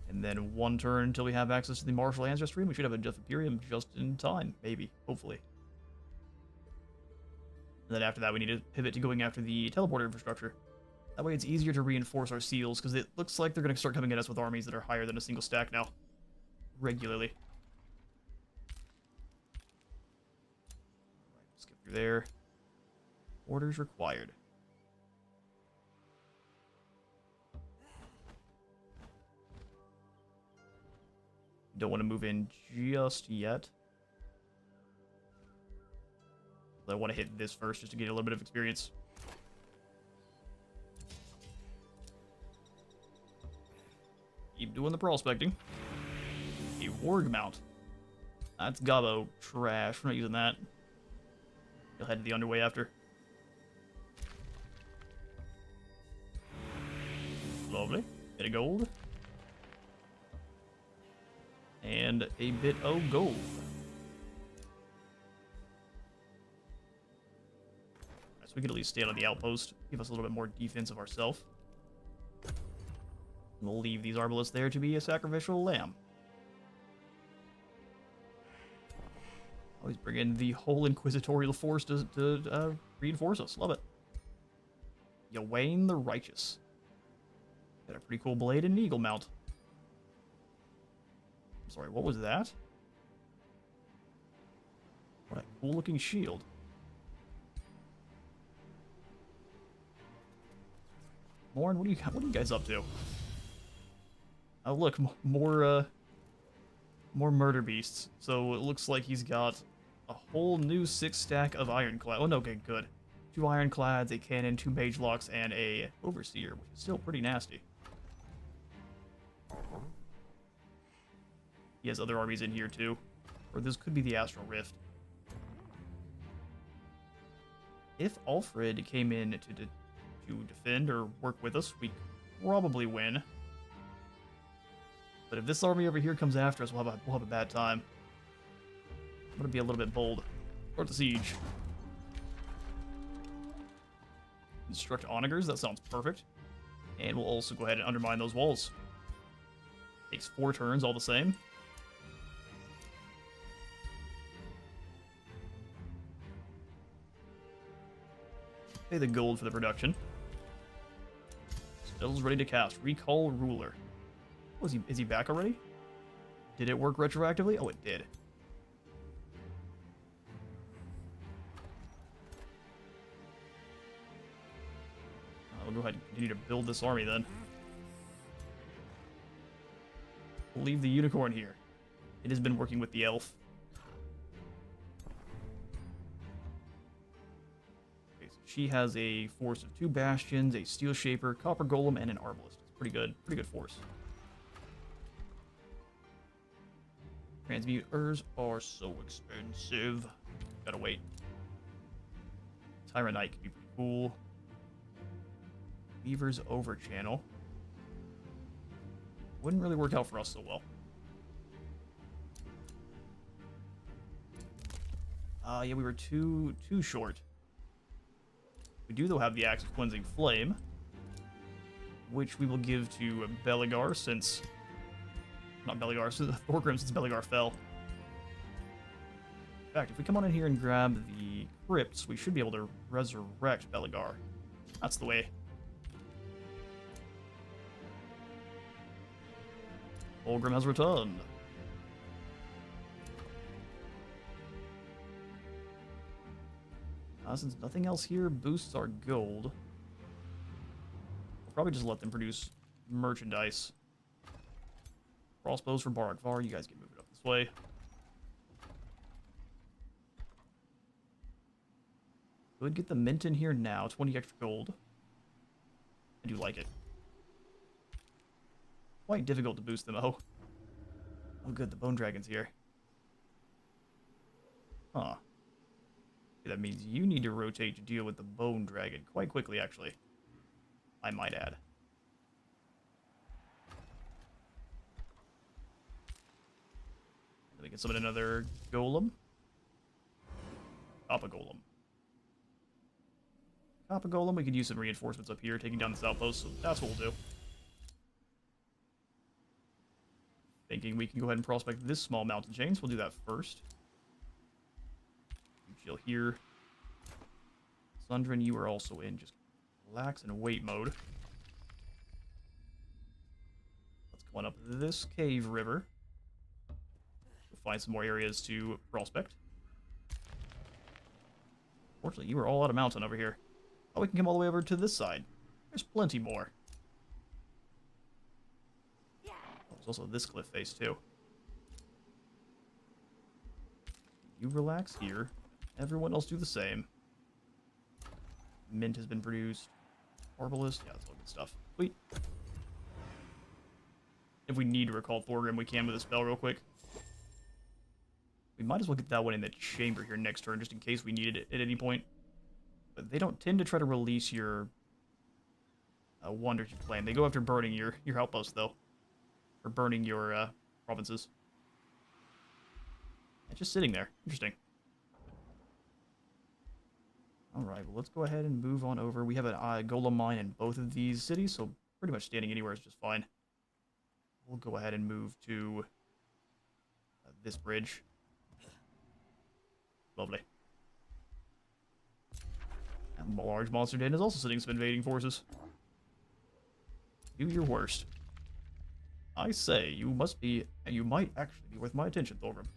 And then 1 turn until we have access to the martial ancestry. We should have a Death Imperium just in time. Maybe. Hopefully. And then after that, we need to pivot to going after the teleporter infrastructure. That way it's easier to reinforce our seals, because it looks like they're going to start coming at us with armies that are higher than a single stack now. Regularly. Alright, skip through there. Orders required. Don't want to move in just yet. I want to hit this first just to get a little bit of experience. Keep doing the prospecting. A warg mount. That's Gobbo trash. We're not using that. You'll head to the underway after. Lovely. Bit of gold. And a bit of gold. So we could at least stay on the outpost. Give us a little bit more defense of ourselves. We'll leave these arbalists there to be a sacrificial lamb. Always bring in the whole inquisitorial force to reinforce us. Love it. Yawain the Righteous. Got a pretty cool blade and eagle mount. I'm sorry, what was that? What a cool looking shield. Lauren, what are you guys up to? Oh look, more murder beasts. So it looks like he's got a whole new 6 stack of ironclad. Oh no, okay, good. 2 ironclads, a cannon, 2 mage locks, and a overseer, which is still pretty nasty. He has other armies in here too, or this could be the Astral Rift. If Alfred came in to defend or work with us, we probably win. But if this army over here comes after us, we'll have a bad time. I'm gonna be a little bit bold. Start the siege. Instruct onagers, that sounds perfect. And we'll also go ahead and undermine those walls. Takes 4 turns all the same. Pay the gold for the production. Spells ready to cast. Recall Ruler. Oh, is he back already? Did it work retroactively? Oh, it did. I'll go ahead and continue to build this army then. We'll leave the unicorn here. It has been working with the elf. Okay, so she has a force of 2 bastions, a steel shaper, copper golem, and an arbalist. It's pretty good force. Transmuters are so expensive. Gotta wait. Tyrant Knight could be pretty cool. Weaver's over channel. Wouldn't really work out for us so well. Yeah, we were too short. We do though have the Axe of Cleansing Flame, which we will give to Beligar since... Not Beligar, so Thorgrim since Beligar fell. In fact, if we come on in here and grab the crypts, we should be able to resurrect Beligar. That's the way. Thorgrim has returned. Since nothing else here boosts our gold, we'll probably just let them produce merchandise. Crossbows for Barakvar. You guys can move it up this way. Could get the mint in here now. 20 extra gold. I do like it. Quite difficult to boost them, oh. Oh good, the Bone Dragon's here. Huh. That means you need to rotate to deal with the Bone Dragon quite quickly, actually. I might add. Then we can summon another Golem. Copper Golem. Copper Golem, we could use some reinforcements up here, taking down this outpost, so that's what we'll do. Thinking we can go ahead and prospect this small mountain chain, so we'll do that first. Chill here. Sundrin, you are also in just relax and wait mode. Let's go on up this cave river. We'll find some more areas to prospect. Fortunately, you are all out of mountain over here. Oh, we can come all the way over to this side. There's plenty more. Oh, there's also this cliff face, too. You relax here. Everyone else do the same. Mint has been produced. Orbalist, yeah, that's all good stuff. Sweet. If we need to recall Thorgrim, we can with a spell real quick. We might as well get that one in the chamber here next turn, just in case we needed it at any point. But they don't tend to try to release your wonders you claim. They go after burning your outpost, though. Or burning your provinces. It's just sitting there. Interesting. Alright, well, let's go ahead and move on over. We have a golem mine in both of these cities, so pretty much standing anywhere is just fine. We'll go ahead and move to this bridge. Lovely. And a large monster den is also sitting some invading forces. Do your worst. I say, you might actually be worth my attention, Thorgrim.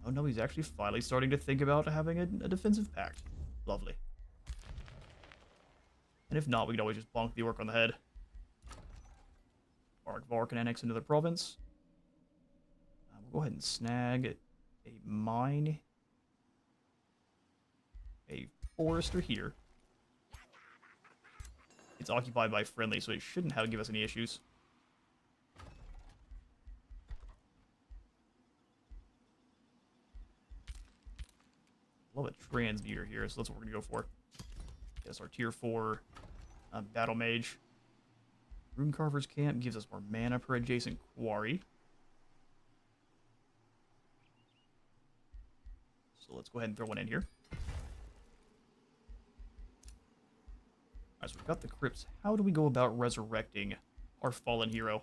Oh no, he's actually finally starting to think about having a defensive pact. Lovely. And if not, we can always just bonk the orc on the head. Vark can annex into the province. We'll go ahead and snag a mine. A forester here. It's occupied by friendly, so it shouldn't give us any issues. Love a transmuter here, so that's what we're gonna go for. Yes, our tier 4 battle mage. Rune Carver's Camp gives us more mana per adjacent quarry. So let's go ahead and throw one in here. Alright, so we've got the crypts. How do we go about resurrecting our fallen hero?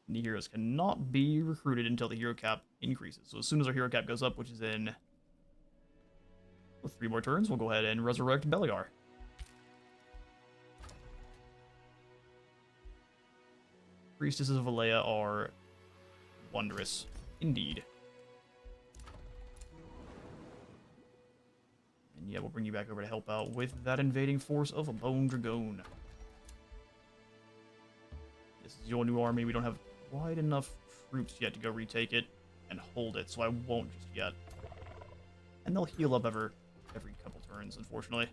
The heroes cannot be recruited until the hero cap increases. So as soon as our hero cap goes up, which is in 3 more turns, we'll go ahead and resurrect Beliar. Priestesses of Alea are wondrous, indeed. And yeah, we'll bring you back over to help out with that invading force of a Bone Dragoon. This is your new army. We don't have quite enough troops yet to go retake it and hold it, so I won't just yet. And they'll heal up every couple turns, unfortunately.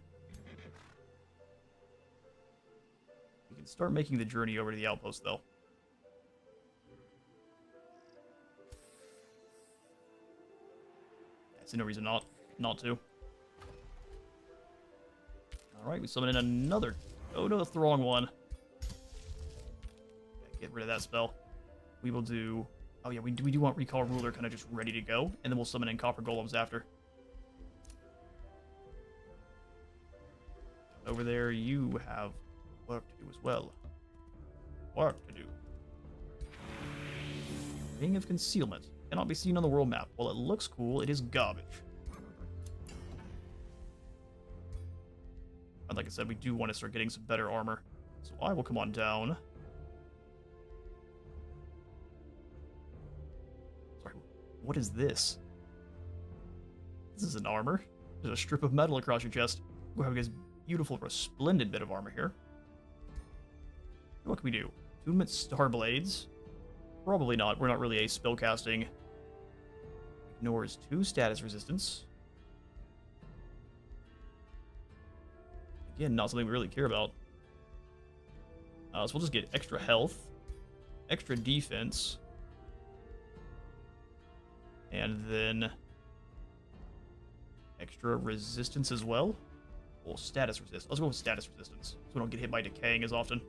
We can start making the journey over to the outpost, though. I see no reason not to. Alright, we summon in another. Oh no, that's the wrong one. Yeah, get rid of that spell. We will do... Oh yeah, we do want Recall Ruler kind of just ready to go, and then we'll summon in Copper Golems after. Over there, you have work to do as well. Work to do. Ring of Concealment. Cannot be seen on the world map. While it looks cool, it is garbage. And like I said, we do want to start getting some better armor. So I will come on down. Sorry, what is this? This is an armor. There's a strip of metal across your chest. We're having this beautiful, resplendent bit of armor here. What can we do? Attunement Star Blades. Probably not. We're not really a spellcasting. Ignores 2 status resistance. Again, not something we really care about. So we'll just get extra health, extra defense, and then extra resistance as well. Well, status resistance. Let's go with status resistance, so we don't get hit by decaying as often.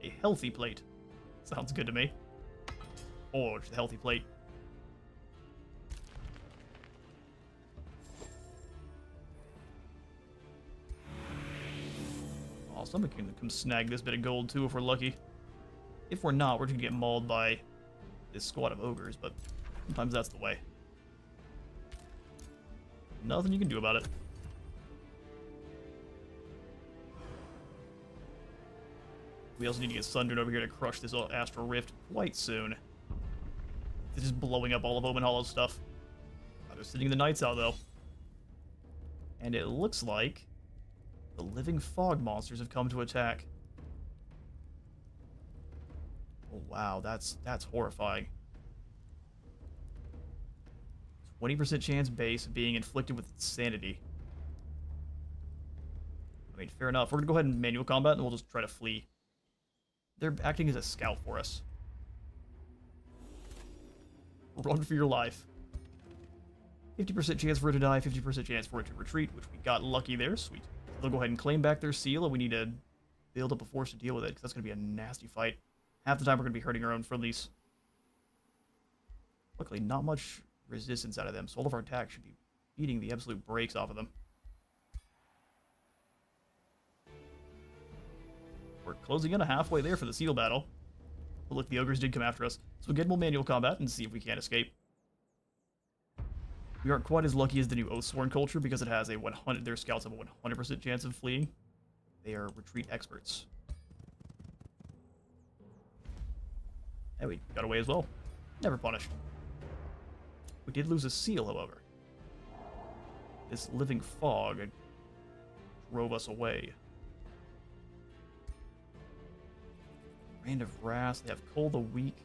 A healthy plate. Sounds good to me. Forge the healthy plate. Oh, somebody can come snag this bit of gold too if we're lucky. If we're not, we're just gonna get mauled by this squad of ogres, but sometimes that's the way. Nothing you can do about it. We also need to get Sundern over here to crush this Astral Rift quite soon. It's just blowing up all of Omen Hollow's stuff. They're sitting the knights out, though. And it looks like the living fog monsters have come to attack. Oh, wow, that's horrifying. 20% chance base of being inflicted with insanity. I mean, fair enough. We're going to go ahead and manual combat, and we'll just try to flee. They're acting as a scout for us. Run for your life. 50% chance for it to die, 50% chance for it to retreat, which we got lucky there. Sweet. They'll go ahead and claim back their seal, and we need to build up a force to deal with it, because that's going to be a nasty fight. Half the time we're going to be hurting our own friendlies. Luckily, not much resistance out of them, so all of our attacks should be beating the absolute brakes off of them. We're closing in a halfway there for the seal battle. But look, the ogres did come after us, so we'll get more manual combat and see if we can't escape. We aren't quite as lucky as the new Oathsworn culture because it has a 100. Their scouts have a 100% chance of fleeing. They are retreat experts. And we got away as well. Never punished. We did lose a seal, however. This living fog drove us away. Brand of Wrath. They have Cold the Weak,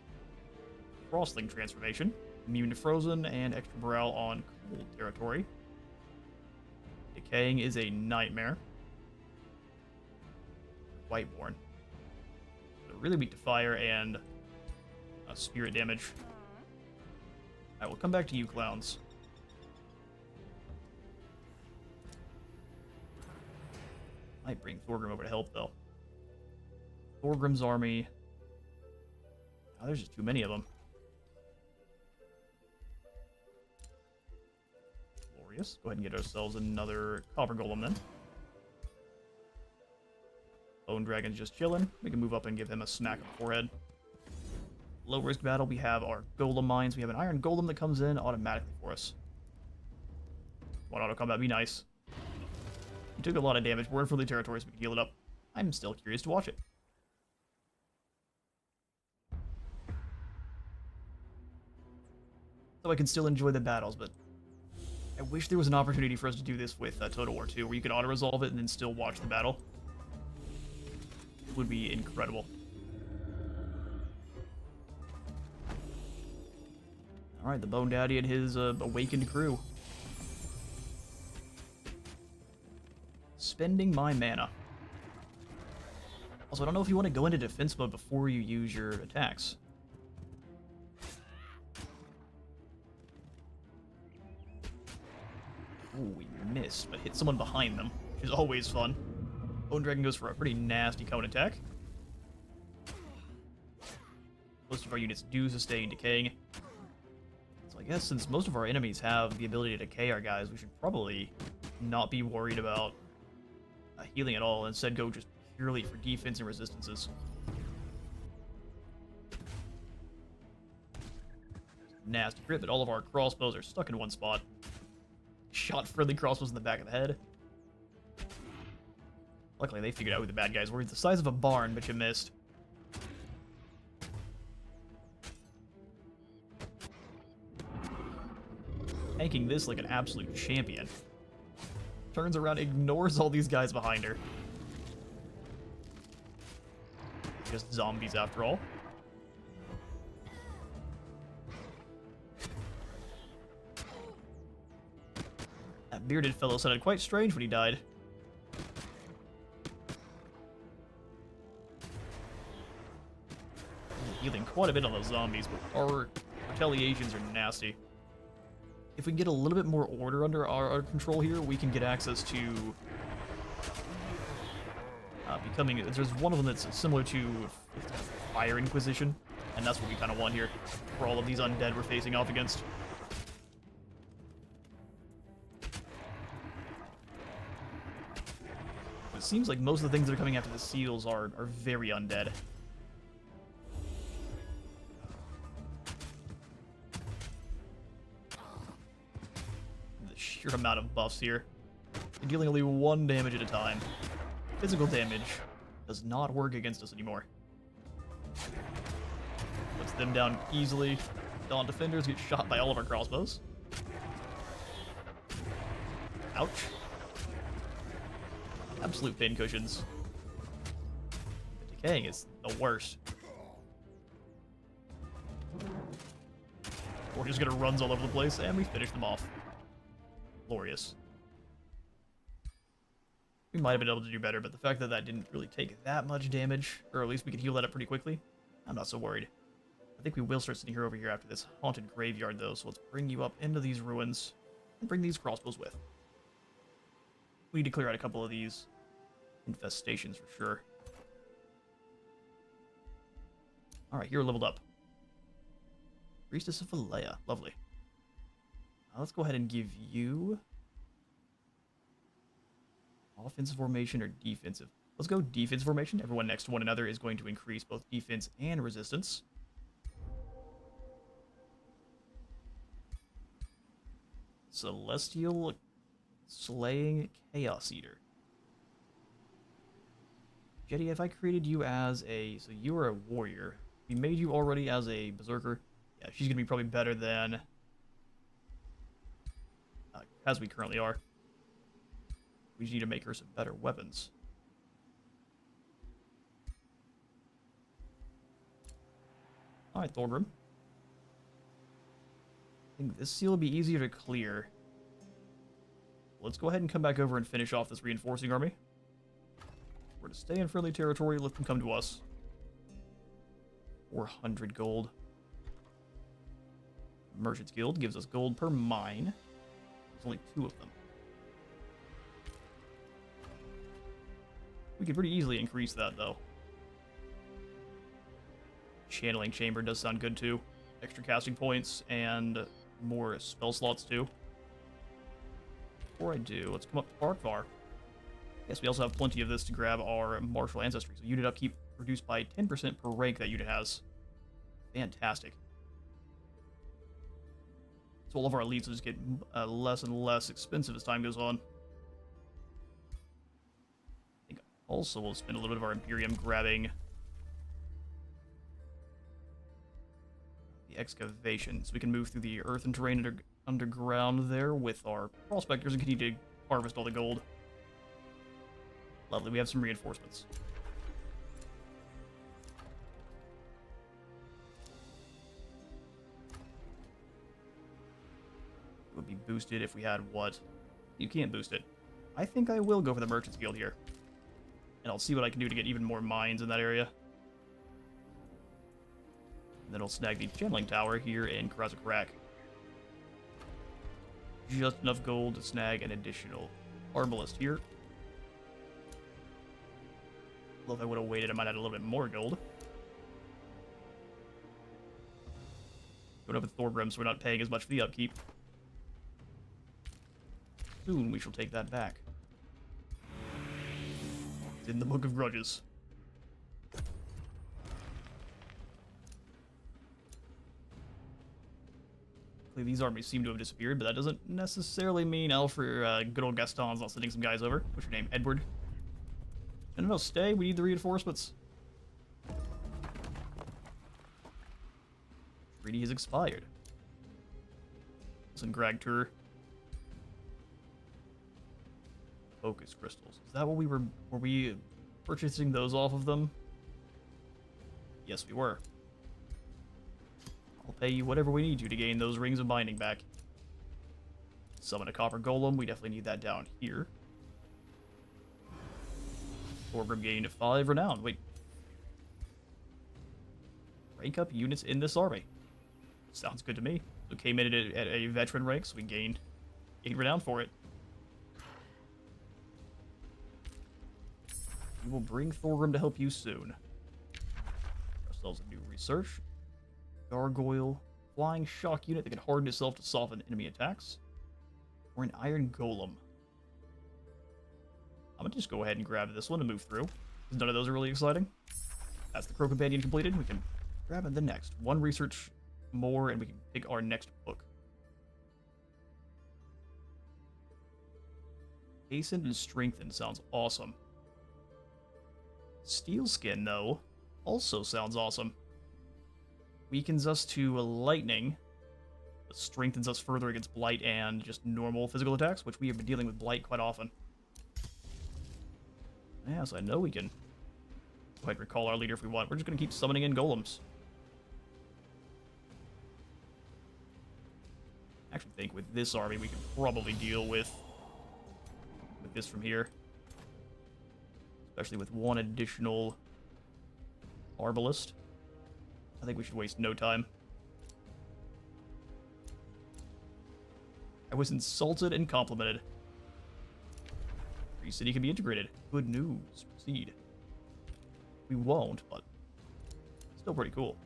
Frostling Transformation, immune to Frozen, and extra morale on cold territory. Decaying is a nightmare. Whiteborn. They're really weak to fire and spirit damage. I will come back to you, clowns. Might bring Thorgrim over to help, though. Thorgrim's army. Oh, there's just too many of them. Glorious. Go ahead and get ourselves another Copper Golem then. Bone Dragon's just chilling. We can move up and give him a smack on the forehead. Low risk battle, we have our Golem mines. We have an Iron Golem that comes in automatically for us. One auto combat, be nice. We took a lot of damage. We're in friendly territory, so we can heal it up. I'm still curious to watch it. So I can still enjoy the battles, but I wish there was an opportunity for us to do this with Total War 2, where you could auto-resolve it and then still watch the battle. It would be incredible. Alright, the Bone Daddy and his awakened crew. Spending my mana. Also, I don't know if you want to go into defense mode before you use your attacks. Ooh, we missed, but hit someone behind them, which is always fun. Bone Dragon goes for a pretty nasty cone attack. Most of our units do sustain decaying. So I guess since most of our enemies have the ability to decay our guys, we should probably not be worried about healing at all, and instead go just purely for defense and resistances. Nasty crit, but all of our crossbows are stuck in one spot. Shot friendly crossbows in the back of the head. Luckily, they figured out who the bad guys were. It's the size of a barn, but you missed. Tanking this like an absolute champion. Turns around, ignores all these guys behind her. Just zombies after all. That bearded fellow sounded quite strange when he died. Healing quite a bit on those zombies, but our retaliations are nasty. If we can get a little bit more order under our control here, we can get access to There's one of them that's similar to Fire Inquisition, and that's what we kind of want here for all of these undead we're facing off against. It seems like most of the things that are coming after the seals are very undead. The sheer amount of buffs here. You're dealing only 1 damage at a time. Physical damage does not work against us anymore. Puts them down easily. Dawn defenders get shot by all of our crossbows. Ouch. Absolute pin cushions. The decaying is the worst. We're just gonna runs all over the place, and we finish them off. Glorious. We might have been able to do better, but the fact that that didn't really take that much damage, or at least we could heal that up pretty quickly, I'm not so worried. I think we will start sitting here over here after this haunted graveyard, though, so let's bring you up into these ruins and bring these crossbows with. We need to clear out a couple of these infestations for sure. Alright, you're leveled up. Priestess of Valea. Lovely. Now let's go ahead and give you offensive formation or defensive. Let's go defensive formation. Everyone next to one another is going to increase both defense and resistance. Celestial Slaying Chaos Eater. Jetty, have I created you as a... So you are a warrior. We made you already as a berserker. Yeah, she's going to be probably better than... as we currently are. We just need to make her some better weapons. Alright, Thorgrim. I think this seal will be easier to clear. Let's go ahead and come back over and finish off this reinforcing army. We're to stay in friendly territory, let them come to us. 400 gold. Merchant's Guild gives us gold per mine. There's only 2 of them. We could pretty easily increase that, though. Channeling Chamber does sound good, too. Extra casting points and more spell slots, too. Before I do, let's come up to Parkvar. Yes, we also have plenty of this to grab our martial ancestry. So unit upkeep reduced by 10% per rank that unit has. Fantastic. So all of our elites will just get less and less expensive as time goes on. I think also we'll spend a little bit of our Imperium grabbing the excavation, so we can move through the earthen terrain underground there with our prospectors and continue to harvest all the gold. Lovely, we have some reinforcements. It would be boosted if we had what? You can't boost it. I think I will go for the Merchant's Guild here. And I'll see what I can do to get even more mines in that area. And then I'll snag the Channeling Tower here in Karazakrak. Just enough gold to snag an additional Arbalist here. Well, if I would have waited, I might have had a little bit more gold. Going up with Thorgrim, so we're not paying as much for the upkeep. Soon we shall take that back. It's in the Book of Grudges. These armies seem to have disappeared, but that doesn't necessarily mean good old Gaston's not sending some guys over. What's your name? Edward? No, stay. We need the reinforcements. Treaty has expired. Some Gragtur. Focus crystals. Is that what were we purchasing those off of them? Yes, we were. I'll pay you whatever we need to gain those rings of binding back. Summon a copper golem. We definitely need that down here. Thorgrim gained 5 renown. Wait. Rank up units in this army. Sounds good to me. So came in at a veteran rank, so we gained 8 renown for it. We will bring Thorgrim to help you soon. Ourselves a new research. Gargoyle. Flying shock unit that can harden itself to soften enemy attacks. Or an iron golem. I'm gonna just go ahead and grab this one and move through. None of those are really exciting. That's the Crow Companion completed. We can grab the next. One research more and we can pick our next book. Hastened and strengthened sounds awesome. Steel skin, though, also sounds awesome. Weakens us to lightning, but strengthens us further against blight and just normal physical attacks, which we have been dealing with blight quite often. Yeah, so I know we can go ahead and recall our leader if we want. We're just going to keep summoning in golems. I actually think with this army we can probably deal with this from here. Especially with one additional arbalist. I think we should waste no time. I was insulted and complimented. Free city can be integrated. Good news. Proceed. We won't, but still pretty cool.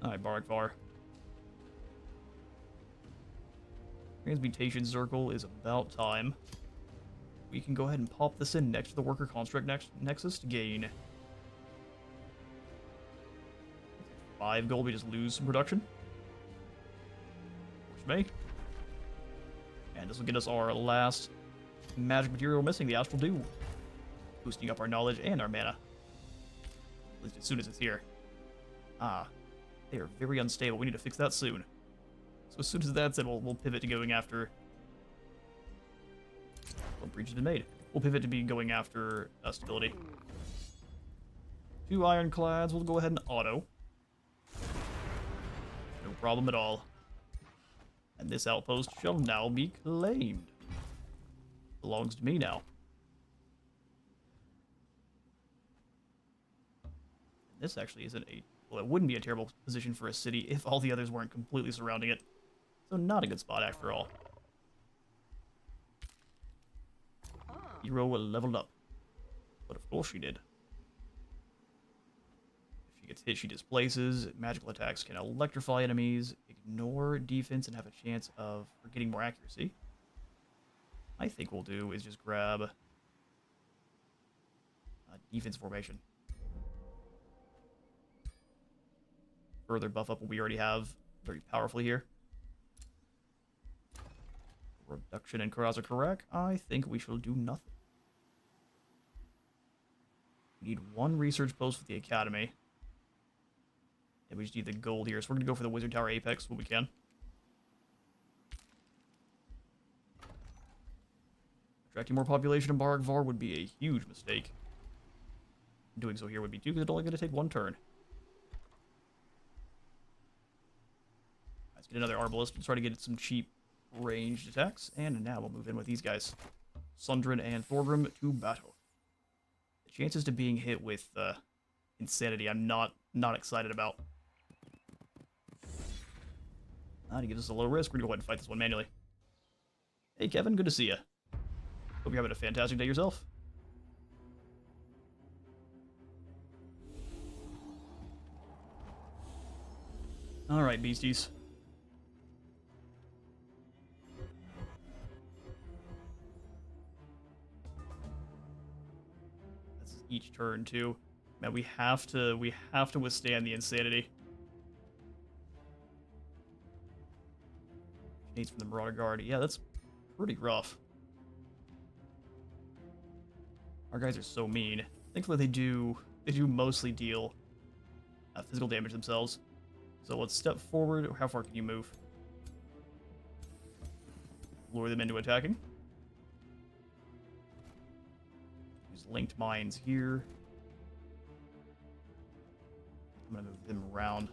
Alright, Barakvar. Transmutation circle is about time. We can go ahead and pop this in next to the worker construct nexus to gain 5 gold. We just lose some production. Which may. And this will get us our last magic material missing, the Astral Dew. Boosting up our knowledge and our mana. At least as soon as it's here. Ah. They are very unstable. We need to fix that soon. So as soon as that's in, we'll pivot to going after... Well, breach has been made. We'll pivot to be going after stability. 2 ironclads. We'll go ahead and auto. No problem at all. And this outpost shall now be claimed. Belongs to me now. This actually isn't a... Well, it wouldn't be a terrible position for a city if all the others weren't completely surrounding it. So not a good spot after all. Hero leveled up. But of course she did. If she gets hit, she displaces. Magical attacks can electrify enemies, ignore defense, and have a chance of getting more accuracy. I think we'll do is just grab a defense formation. Further buff up what we already have very powerfully here. Reduction in Karaza Karak. I think we shall do nothing. We need 1 research post for the academy. And we just need the gold here, so we're going to go for the Wizard Tower Apex when we can. Attracting more population in Barakvar would be a huge mistake. Doing so here would be too, because it's only going to take 1 turn. Let's get another Arbalist. We'll try to get some cheap ranged attacks. And now we'll move in with these guys. Sundrin and Thorgrim to battle. The chances to being hit with Insanity I'm not excited about. To give us a low risk, we're going to go ahead and fight this one manually. Hey Kevin, good to see you. Hope you're having a fantastic day yourself. Alright, beasties. That's each turn too. Man, we have to withstand the insanity. Needs from the Marauder Guard. Yeah, that's pretty rough. Our guys are so mean. Thankfully they do mostly deal physical damage themselves. So let's step forward. How far can you move? Lure them into attacking. Use linked mines here. I'm gonna move them around.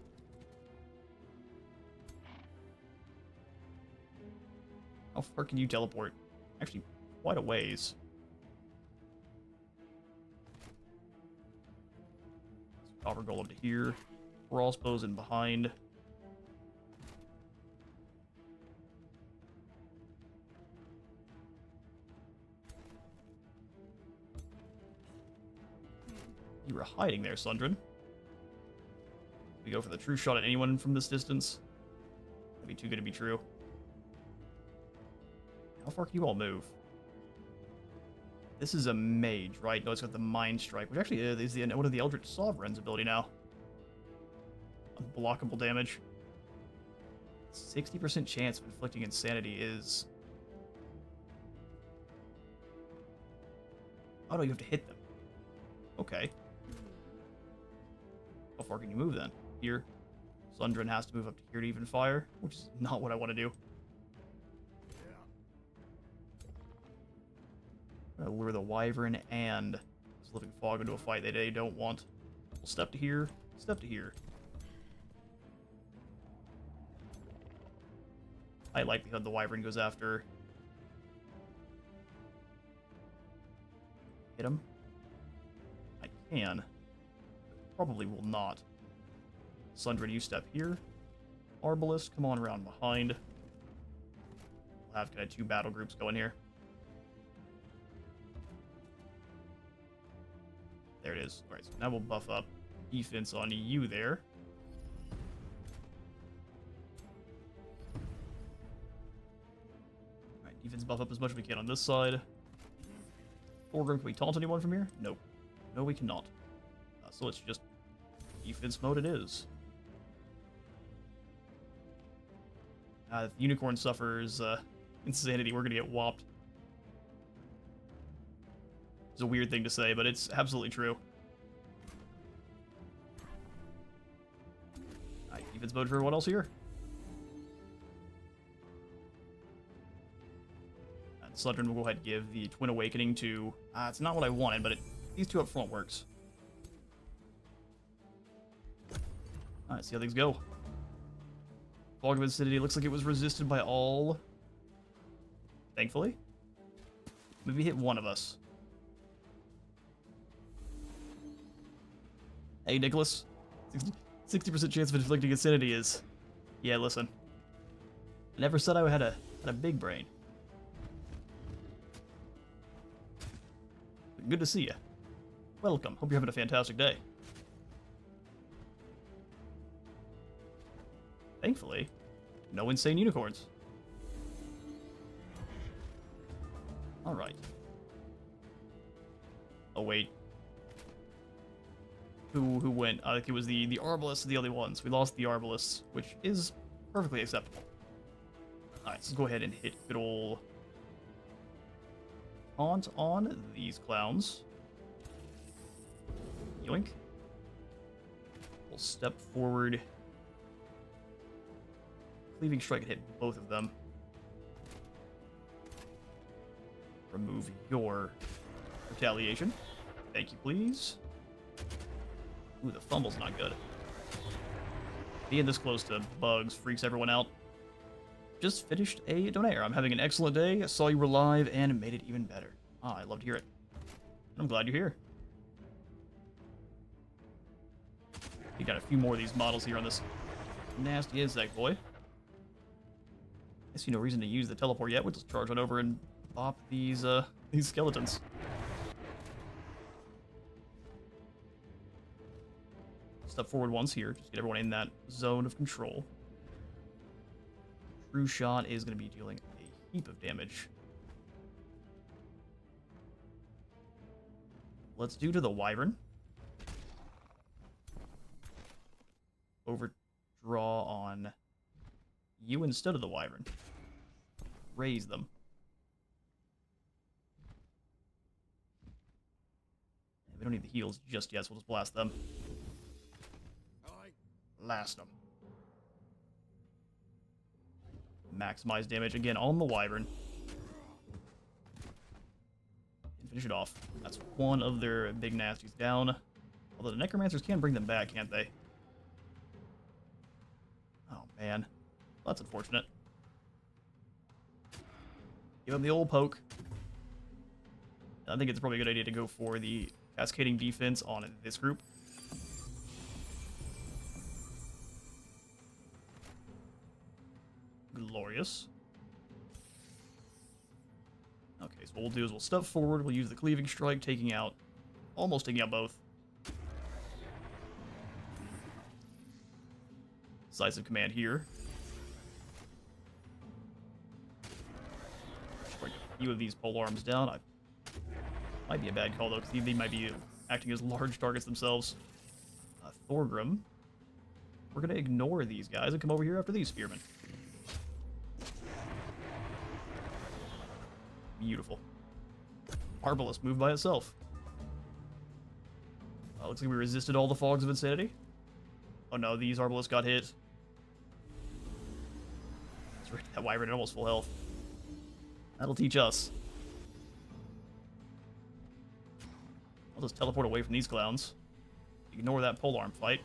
How far can you teleport? Actually, quite a ways. Copper Golem to here. Crossbows in behind. You were hiding there, Sundrin. We go for the true shot at anyone from this distance. That'd be too good to be true. How far can you all move? This is a mage, right? No, it's got the Mind Strike, which actually is one of the Eldritch Sovereign's ability now. Unblockable damage. 60% chance of inflicting insanity is... Oh no, you have to hit them. Okay. How far can you move then? Here. Sundrin has to move up to here to even fire, which is not what I want to do. I'm gonna lure the Wyvern and this Living Fog into a fight that they don't want. We'll step to here, step to here. High likelihood the Wyvern goes after. Hit him? I can. Probably will not. Sundrin, you step here. Arbalest, come on around behind. We'll have kind of two battle groups going here. There it is. Alright, so now we'll buff up defense on you there. Alright, defense buff up as much as we can on this side. Thorgrim, can we taunt anyone from here? Nope. No, we cannot. So let's just defense mode it is. If the Unicorn suffers insanity, we're gonna get whopped. It's a weird thing to say, but it's absolutely true. Alright, defense mode for everyone else here. And Sundrin will go ahead and give the Twin Awakening to... it's not what I wanted, but these two up front works. Alright, see how things go. Fog of Insanity looks like it was resisted by all. Thankfully. Maybe hit one of us. Hey, Nicholas. 60% chance of inflicting insanity is... Yeah, listen. I never said I had a big brain. Good to see you. Welcome. Hope you're having a fantastic day. Thankfully, no insane unicorns. Alright. Oh, wait. Who went? I think it was the Arbalists are the only ones. We lost the Arbalists, which is perfectly acceptable. Alright, so let's go ahead and hit good ol' taunt on these clowns. Yoink. We'll step forward. Cleaving Strike can hit both of them. Remove your retaliation. Thank you, please. Ooh, the fumble's not good. Being this close to bugs freaks everyone out. Just finished a donator. I'm having an excellent day. I saw you were live and made it even better. I love to hear it. I'm glad you're here. We got a few more of these models here on this nasty insect boy. I see no reason to use the teleport yet. We'll just charge on over and bop these skeletons. Step forward once here, just get everyone in that zone of control. True Shot is going to be dealing a heap of damage. Let's do to the Wyvern. Overdraw on you instead of the Wyvern. Raise them. We don't need the heals just yet, so we'll just blast them. Blast them. Maximize damage again on the Wyvern. And finish it off. That's one of their big nasties down. Although the Necromancers can bring them back, can't they? Oh, man. Well, that's unfortunate. Give him the old poke. I think it's probably a good idea to go for the cascading defense on this group. Glorious. Okay, so what we'll do is we'll step forward, we'll use the Cleaving Strike, almost taking out both. decisive command here. Break a few of these pole arms down. Might be a bad call though, because they might be acting as large targets themselves. Thorgrim. We're gonna ignore these guys and come over here after these spearmen. Beautiful. Arbalest moved by itself. Looks like we resisted all the fogs of insanity. Oh no, these Arbalists got hit. That's right, that Wyvern at almost full health. That'll teach us. I'll just teleport away from these clowns. Ignore that polearm fight.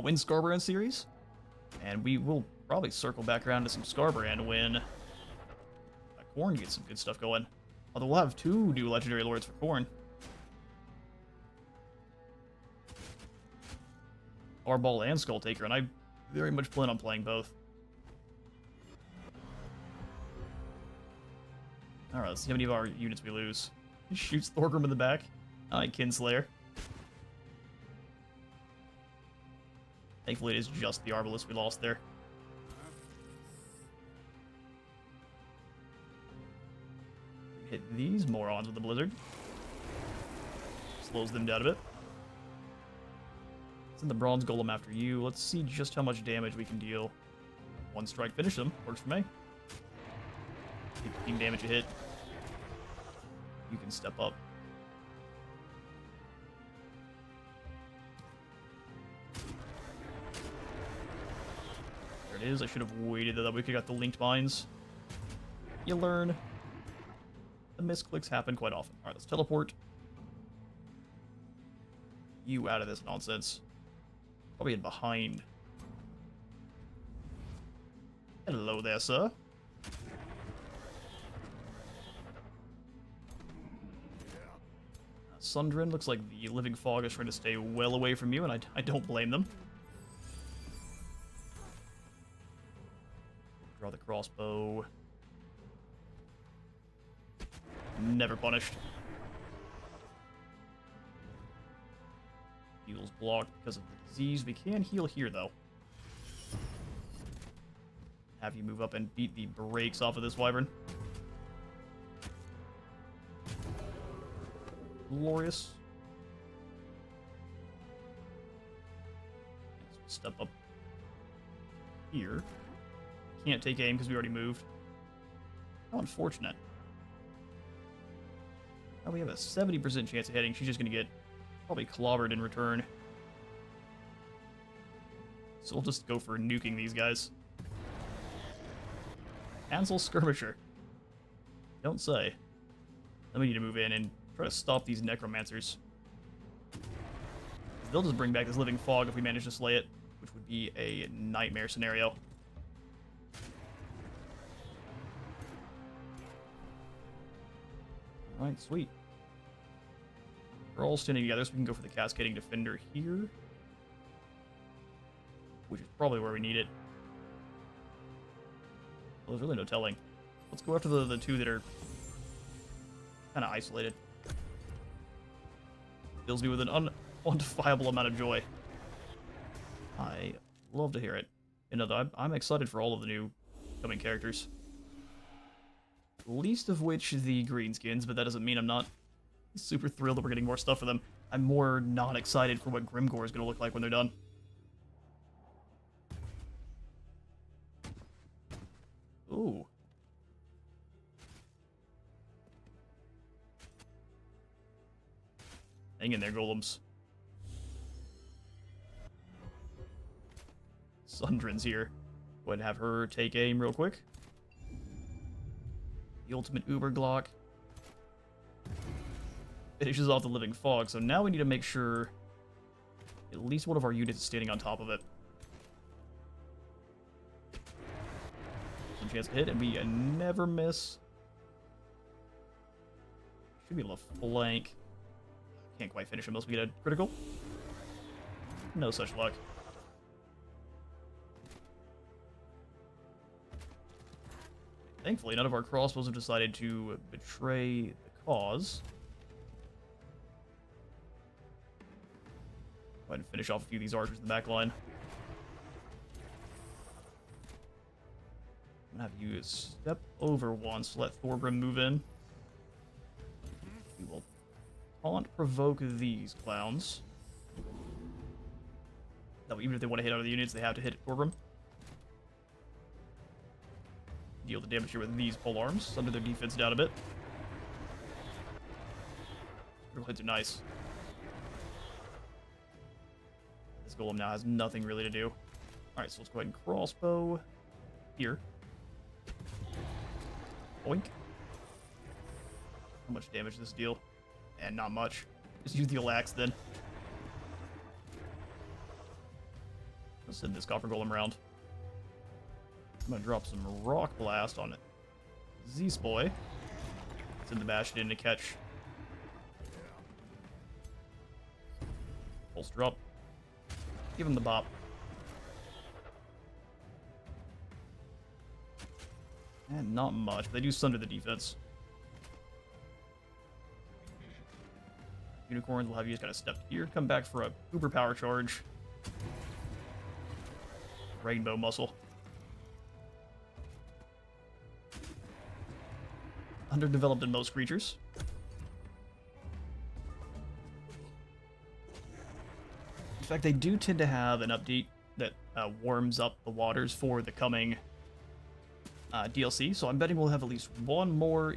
Win Scarbrand series. And we will probably circle back around to some Scarbrand when Khorne gets some good stuff going. Although we'll have 2 new legendary lords for Khorne. Arball and Skull Taker, and I very much plan on playing both. Alright, let's see how many of our units we lose. He shoots Thorgrim in the back. Alright, Kinslayer. Thankfully, it is just the Arbalest we lost there. Hit these morons with the Blizzard. Slows them down a bit. Send the Bronze Golem after you. Let's see just how much damage we can deal. 1 strike, finish them. Works for me. 15 damage a hit. You can step up. There it is. I should have waited that we could have got the linked mines. You learn. The misclicks happen quite often. Alright, let's teleport you out of this nonsense. Probably in behind. Hello there, sir. Sundrin looks like the Living Fog is trying to stay well away from you, and I don't blame them. Draw the crossbow. Never punished. Heals blocked because of the disease. We can heal here, though. Have you move up and beat the brakes off of this wyvern. Glorious. Let's step up here. Can't take aim because we already moved. How unfortunate. Now we have a 70% chance of hitting. She's just going to get probably clobbered in return. So we'll just go for nuking these guys. Cancel Skirmisher. Don't say. Then we need to move in and try to stop these necromancers. They'll just bring back this living fog if we manage to slay it, which would be a nightmare scenario. Alright, sweet. We're all standing together, so we can go for the Cascading Defender here. Which is probably where we need it. Well, there's really no telling. Let's go after the 2 that are kind of isolated. Fills me with an unquantifiable amount of joy. I love to hear it. You know, I'm excited for all of the new coming characters. Least of which the greenskins, but that doesn't mean I'm not super thrilled that we're getting more stuff for them. I'm more not excited for what Grimgore is going to look like when they're done. Ooh. Hang in there, golems. Sundrin's here. Go ahead and have her take aim real quick. The ultimate Uber Glock. Finishes off the living fog, so now we need to make sure at least one of our units is standing on top of it. Some chance to hit, and we never miss. Should be able to flank. Can't quite finish him unless we get a critical. No such luck. Thankfully, none of our crossbows have decided to betray the cause. Go ahead and finish off a few of these archers in the back line. I'm gonna have you step over once, let Thorgrim move in. We will taunt provoke these clowns. That way, even if they want to hit other units, they have to hit Thorgrim. Deal the damage here with these polearms, under their defense down a bit. Critical hits are nice. This golem now has nothing really to do. Alright, so let's go ahead and crossbow here. Oink. How much damage does this deal? And not much. Just use the axe then. Let's send this copper golem around. I'm gonna drop some rock blast on it. Z-Spoy. Send the Bastion in to catch. Pulse drop. Give him the bop. And not much, but they do sunder the defense. Unicorns will have you just kind of step here, come back for a uber power charge. Rainbow muscle. Underdeveloped in most creatures. In fact, they do tend to have an update that warms up the waters for the coming DLC, so I'm betting we'll have at least one more,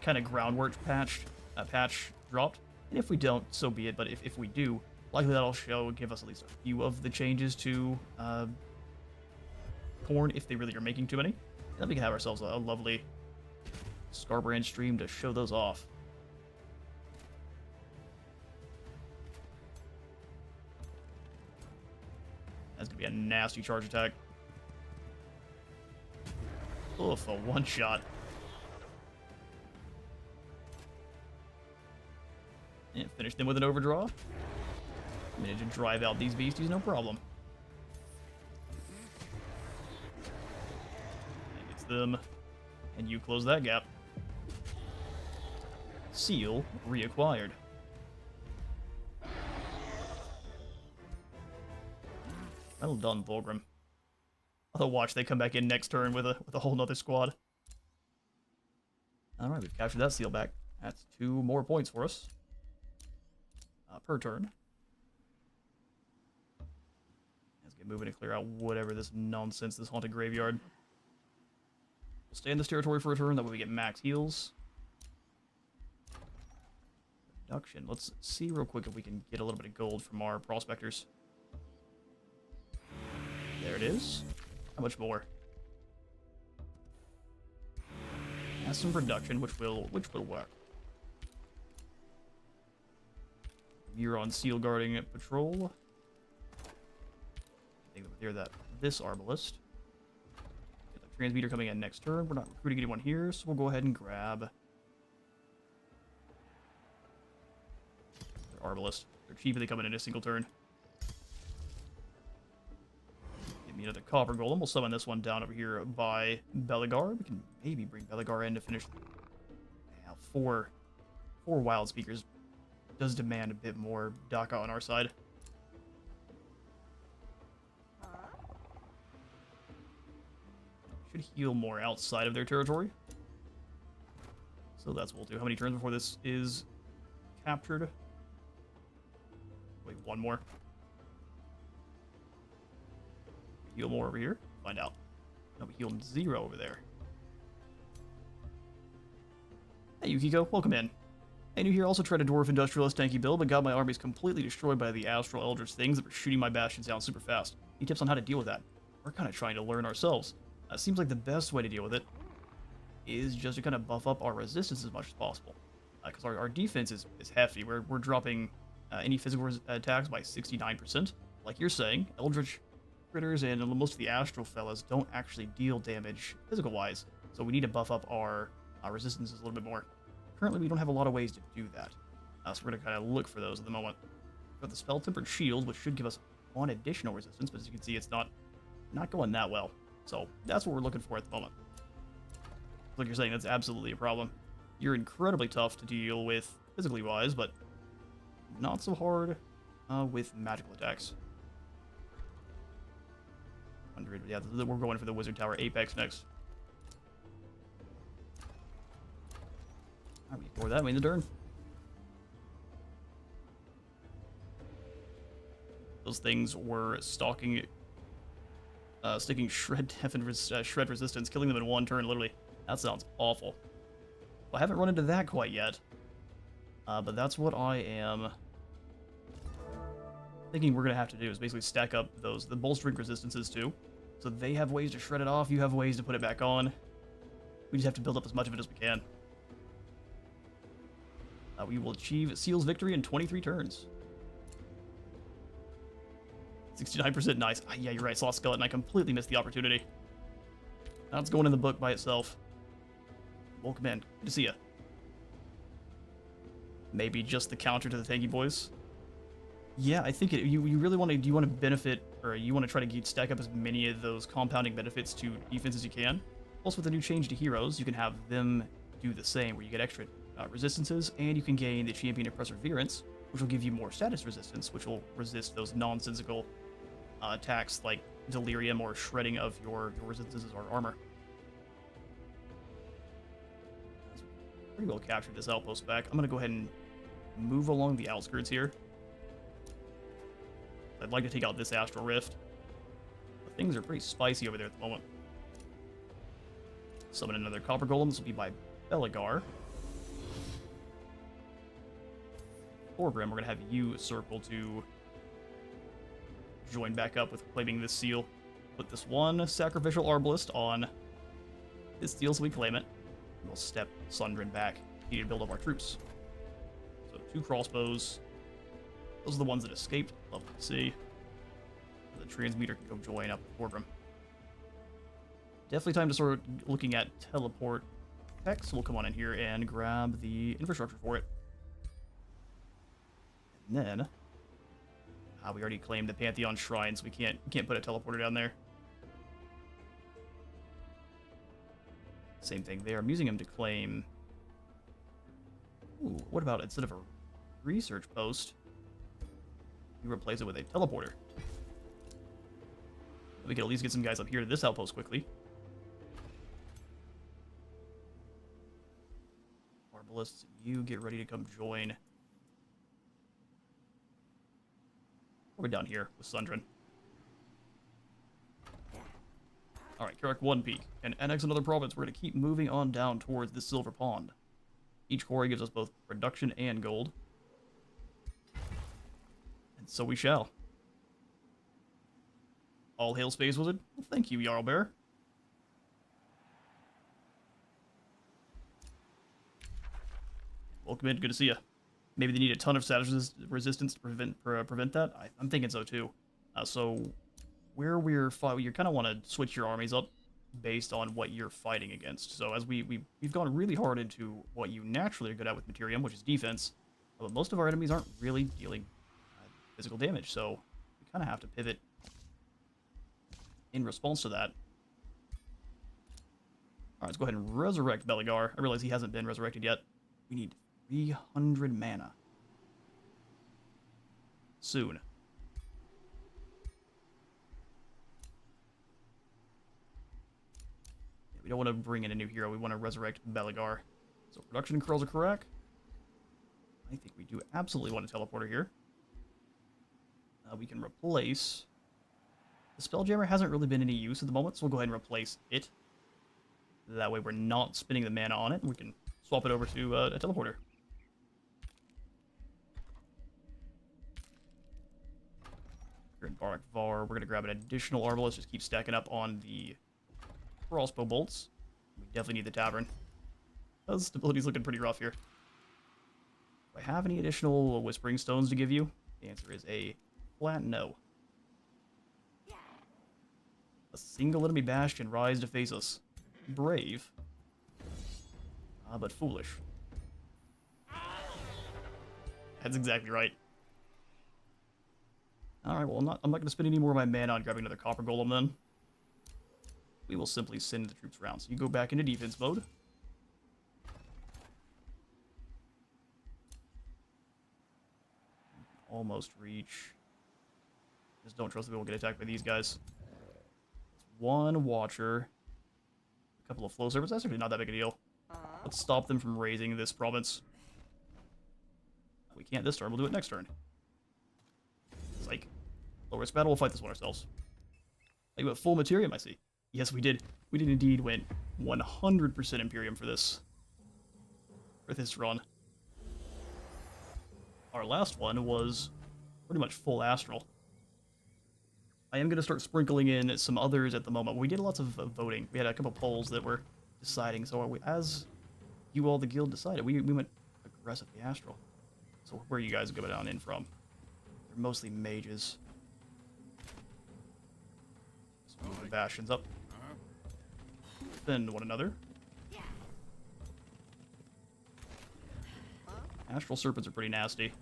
kind of groundwork patch dropped. And if we don't, so be it, but if we do, likely that'll give us at least a few of the changes to Corn, if they really are making too many. And then we can have ourselves a lovely Scarbrand stream to show those off. That's gonna be a nasty charge attack. Oof, a one-shot. And finish them with an overdraw. Manage to drive out these beasties, no problem. That gets them. And you close that gap. Seal reacquired. Well done, Thorgrim. Although watch, they come back in next turn with a whole nother squad. Alright, we've captured that seal back. That's 2 more points for us. Per turn. Let's get moving and clear out whatever this nonsense, this haunted graveyard. We'll stay in this territory for a turn, that way we get max heals. Production. Let's see real quick if we can get a little bit of gold from our prospectors. There it is. How much more? Has some production, which will work. You're on seal guarding at patrol. I think we'll clear that. This arbalist. Get the transmitter coming in next turn. We're not recruiting anyone here, so we'll go ahead and grab the arbalist. They're cheap if they come in a single turn. Give me another copper golem. We'll summon this one down over here by Beligar. We can maybe bring Beligar in to finish. Yeah, four wild speakers does demand a bit more DACA on our side. Should heal more outside of their territory. So that's what we'll do. How many turns before this is captured? Wait, one more. Heal more over here. Find out. No, we healed 0 over there. Hey, Yukiko. Welcome in. I knew here also tried a dwarf industrialist tanky build, but got my armies completely destroyed by the astral eldritch things that were shooting my bastions down super fast. Any tips on how to deal with that? We're kind of trying to learn ourselves. Seems like the best way to deal with it is just to kind of buff up our resistance as much as possible. Because our defense is hefty. We're dropping any physical attacks by 69%. Like you're saying, eldritch critters and most of the astral fellas don't actually deal damage physical-wise. So we need to buff up our resistances a little bit more. Currently, we don't have a lot of ways to do that. So we're going to kind of look for those at the moment. We've got the Spell-Tempered Shield, which should give us 1 additional resistance, but as you can see, it's not going that well. So that's what we're looking for at the moment. Like you're saying, that's absolutely a problem. You're incredibly tough to deal with physically-wise, but not so hard with magical attacks. 100, yeah, we're going for the Wizard Tower Apex next. Alright, we ignore that, win the turn. Those things were sticking shred def and shred resistance, killing them in one turn, literally. That sounds awful. Well, I haven't run into that quite yet. But that's what I am thinking we're going to have to do, is basically stack up the bolstering resistances too. So they have ways to shred it off, you have ways to put it back on. We just have to build up as much of it as we can. We will achieve Seal's victory in 23 turns. 69% nice. Yeah, you're right, Sloth Skeleton. I completely missed the opportunity. That's going in the book by itself. Welcome in. Good to see ya. Maybe just the counter to the Tanky Boys. Yeah, I think you really want to. Do you want to benefit, or you want to try to stack up as many of those compounding benefits to defense as you can? Also, with the new change to heroes, you can have them do the same, where you get extra resistances, and you can gain the Champion of Perseverance, which will give you more status resistance, which will resist those nonsensical attacks like delirium or shredding of your resistances or armor. Pretty well captured this outpost back. I'm gonna go ahead and move along the outskirts here. I'd like to take out this Astral Rift. But things are pretty spicy over there at the moment. Summon another Copper Golem. This will be by Beligar. Thorgrim, we're gonna have you circle to join back up with claiming this seal. Put this one sacrificial arbalist on this seal so we claim it. We'll step Sundrin back. We need to build up our troops. So 2 crossbows. Those are the ones that escaped. Love to see. The transmuter can go join up with Thorgrim. Definitely time to start looking at teleport tech. So we'll come on in here and grab the infrastructure for it. And then we already claimed the Pantheon Shrine, so we can't put a teleporter down there. Same thing there. I'm using him to claim. Ooh, what about instead of a research post, you replace it with a teleporter? We can at least get some guys up here to this outpost quickly. Arbalists, you get ready to come join. We're down here with Sundrin. Alright, Carrick 1 peak. And annex another province. We're going to keep moving on down towards the Silver Pond. Each quarry gives us both production and gold. And so we shall. All hail Space Wizard. Well, thank you, Jarl Bear. Welcome in. Good to see you. Maybe they need a ton of status resistance to prevent that. I'm thinking so too. So where we're fighting, you kind of want to switch your armies up based on what you're fighting against. So as we've gone really hard into what you naturally are good at with Materium, which is defense, but most of our enemies aren't really dealing physical damage. So we kind of have to pivot in response to that. All right, let's go ahead and resurrect Beligar. I realize he hasn't been resurrected yet. We need 300 mana. Soon. Yeah, we don't want to bring in a new hero. We want to resurrect Beligar. So production and curls are correct. I think we do absolutely want a teleporter here. We can replace... The Spelljammer hasn't really been any use at the moment, so we'll go ahead and replace it. That way we're not spending the mana on it, and we can swap it over to a teleporter. Here in Barak Var, we're going to grab an additional Arbalist, just keep stacking up on the crossbow bolts. We definitely need the Tavern. The stability's looking pretty rough here. Do I have any additional Whispering Stones to give you? The answer is a flat no. A single enemy bash can rise to face us. Brave. But foolish. That's exactly right. Alright, well, I'm not going to spend any more of my mana on grabbing another Copper Golem then. We will simply send the troops around. So you go back into defense mode. almost reach. Just don't trust that we will get attacked by these guys. It's one Watcher. A couple of Flow Servants. That's actually not that big a deal. Let's stop them from raising this province. We can't this turn. We'll do it next turn. Psych. Low risk battle. We'll fight this one ourselves. Like, what full Materium, I see. Yes, we did. We did indeed win 100% Imperium for this run. Our last one was pretty much full Astral. I am going to start sprinkling in some others at the moment. We did lots of voting. We had a couple polls that were deciding. So as you all, the guild, decided, we went aggressively Astral. So where are you guys going down in from? They're mostly mages. Let's move the bastions up. Defend one another. Astral Serpents are pretty nasty.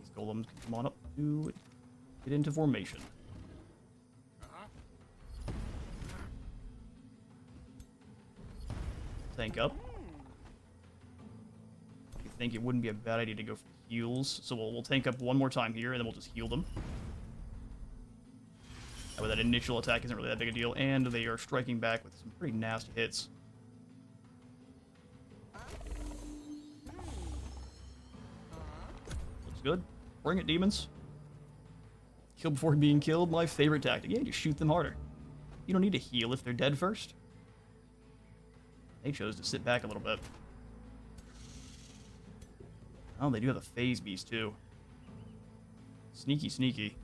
These golems can come on up to get into formation. Tank up. I think it wouldn't be a bad idea to go for heals, so we'll tank up one more time here, and then we'll just heal them. That way that initial attack isn't really that big a deal, and they are striking back with some pretty nasty hits. Looks good. Bring it, demons. Kill before being killed, my favorite tactic. Yeah, just shoot them harder. You don't need to heal if they're dead first. They chose to sit back a little bit. Oh, they do have a phase beast, too. Sneaky, sneaky.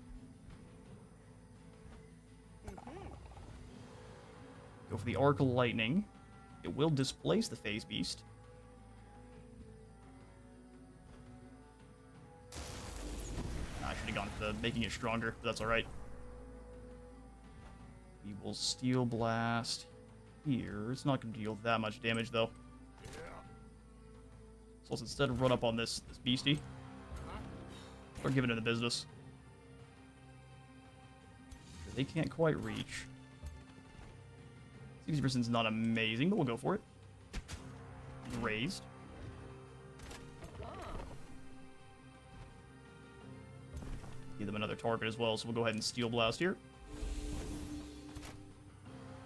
Go for the Arc of Lightning. It will displace the phase beast. I should have gone for making it stronger, but that's alright. We will Steel Blast here. It's not going to deal that much damage, though. So let's instead run up on this beastie. Start giving it the business. They can't quite reach. 60% is not amazing, but we'll go for it. Raised. Give them another target as well, so we'll go ahead and Steel Blast here.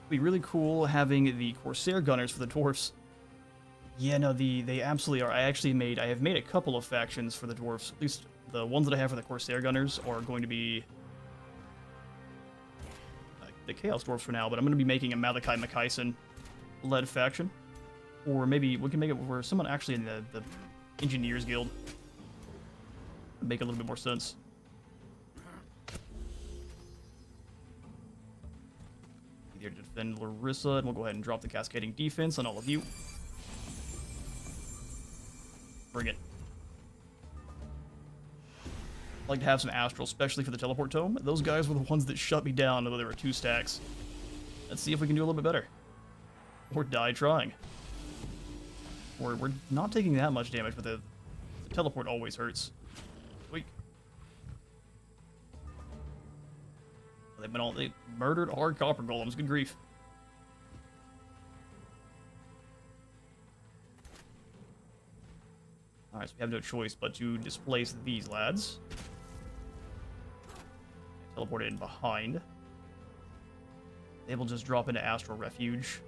It'd be really cool having the Corsair Gunners for the Dwarfs. Yeah, no, they absolutely are. I have made a couple of factions for the Dwarfs. At least the ones that I have for the Corsair Gunners are going to be the Chaos Dwarfs for now, but I'm going to be making a Malachi Makaisen-led faction. Or maybe we can make it where someone actually in the Engineers Guild would make a little bit more sense. Here to defend Larissa, and we'll go ahead and drop the Cascading Defense on all of you. Bring it. I'd like to have some Astral, especially for the Teleport Tome. Those guys were the ones that shut me down, although there were 2 stacks. Let's see if we can do a little bit better. Or die trying. We're not taking that much damage, but the Teleport always hurts. Weak. They murdered our Copper Golems. Good grief. Alright, so we have no choice but to displace these lads. Teleport in behind. They will just drop into Astral Refuge.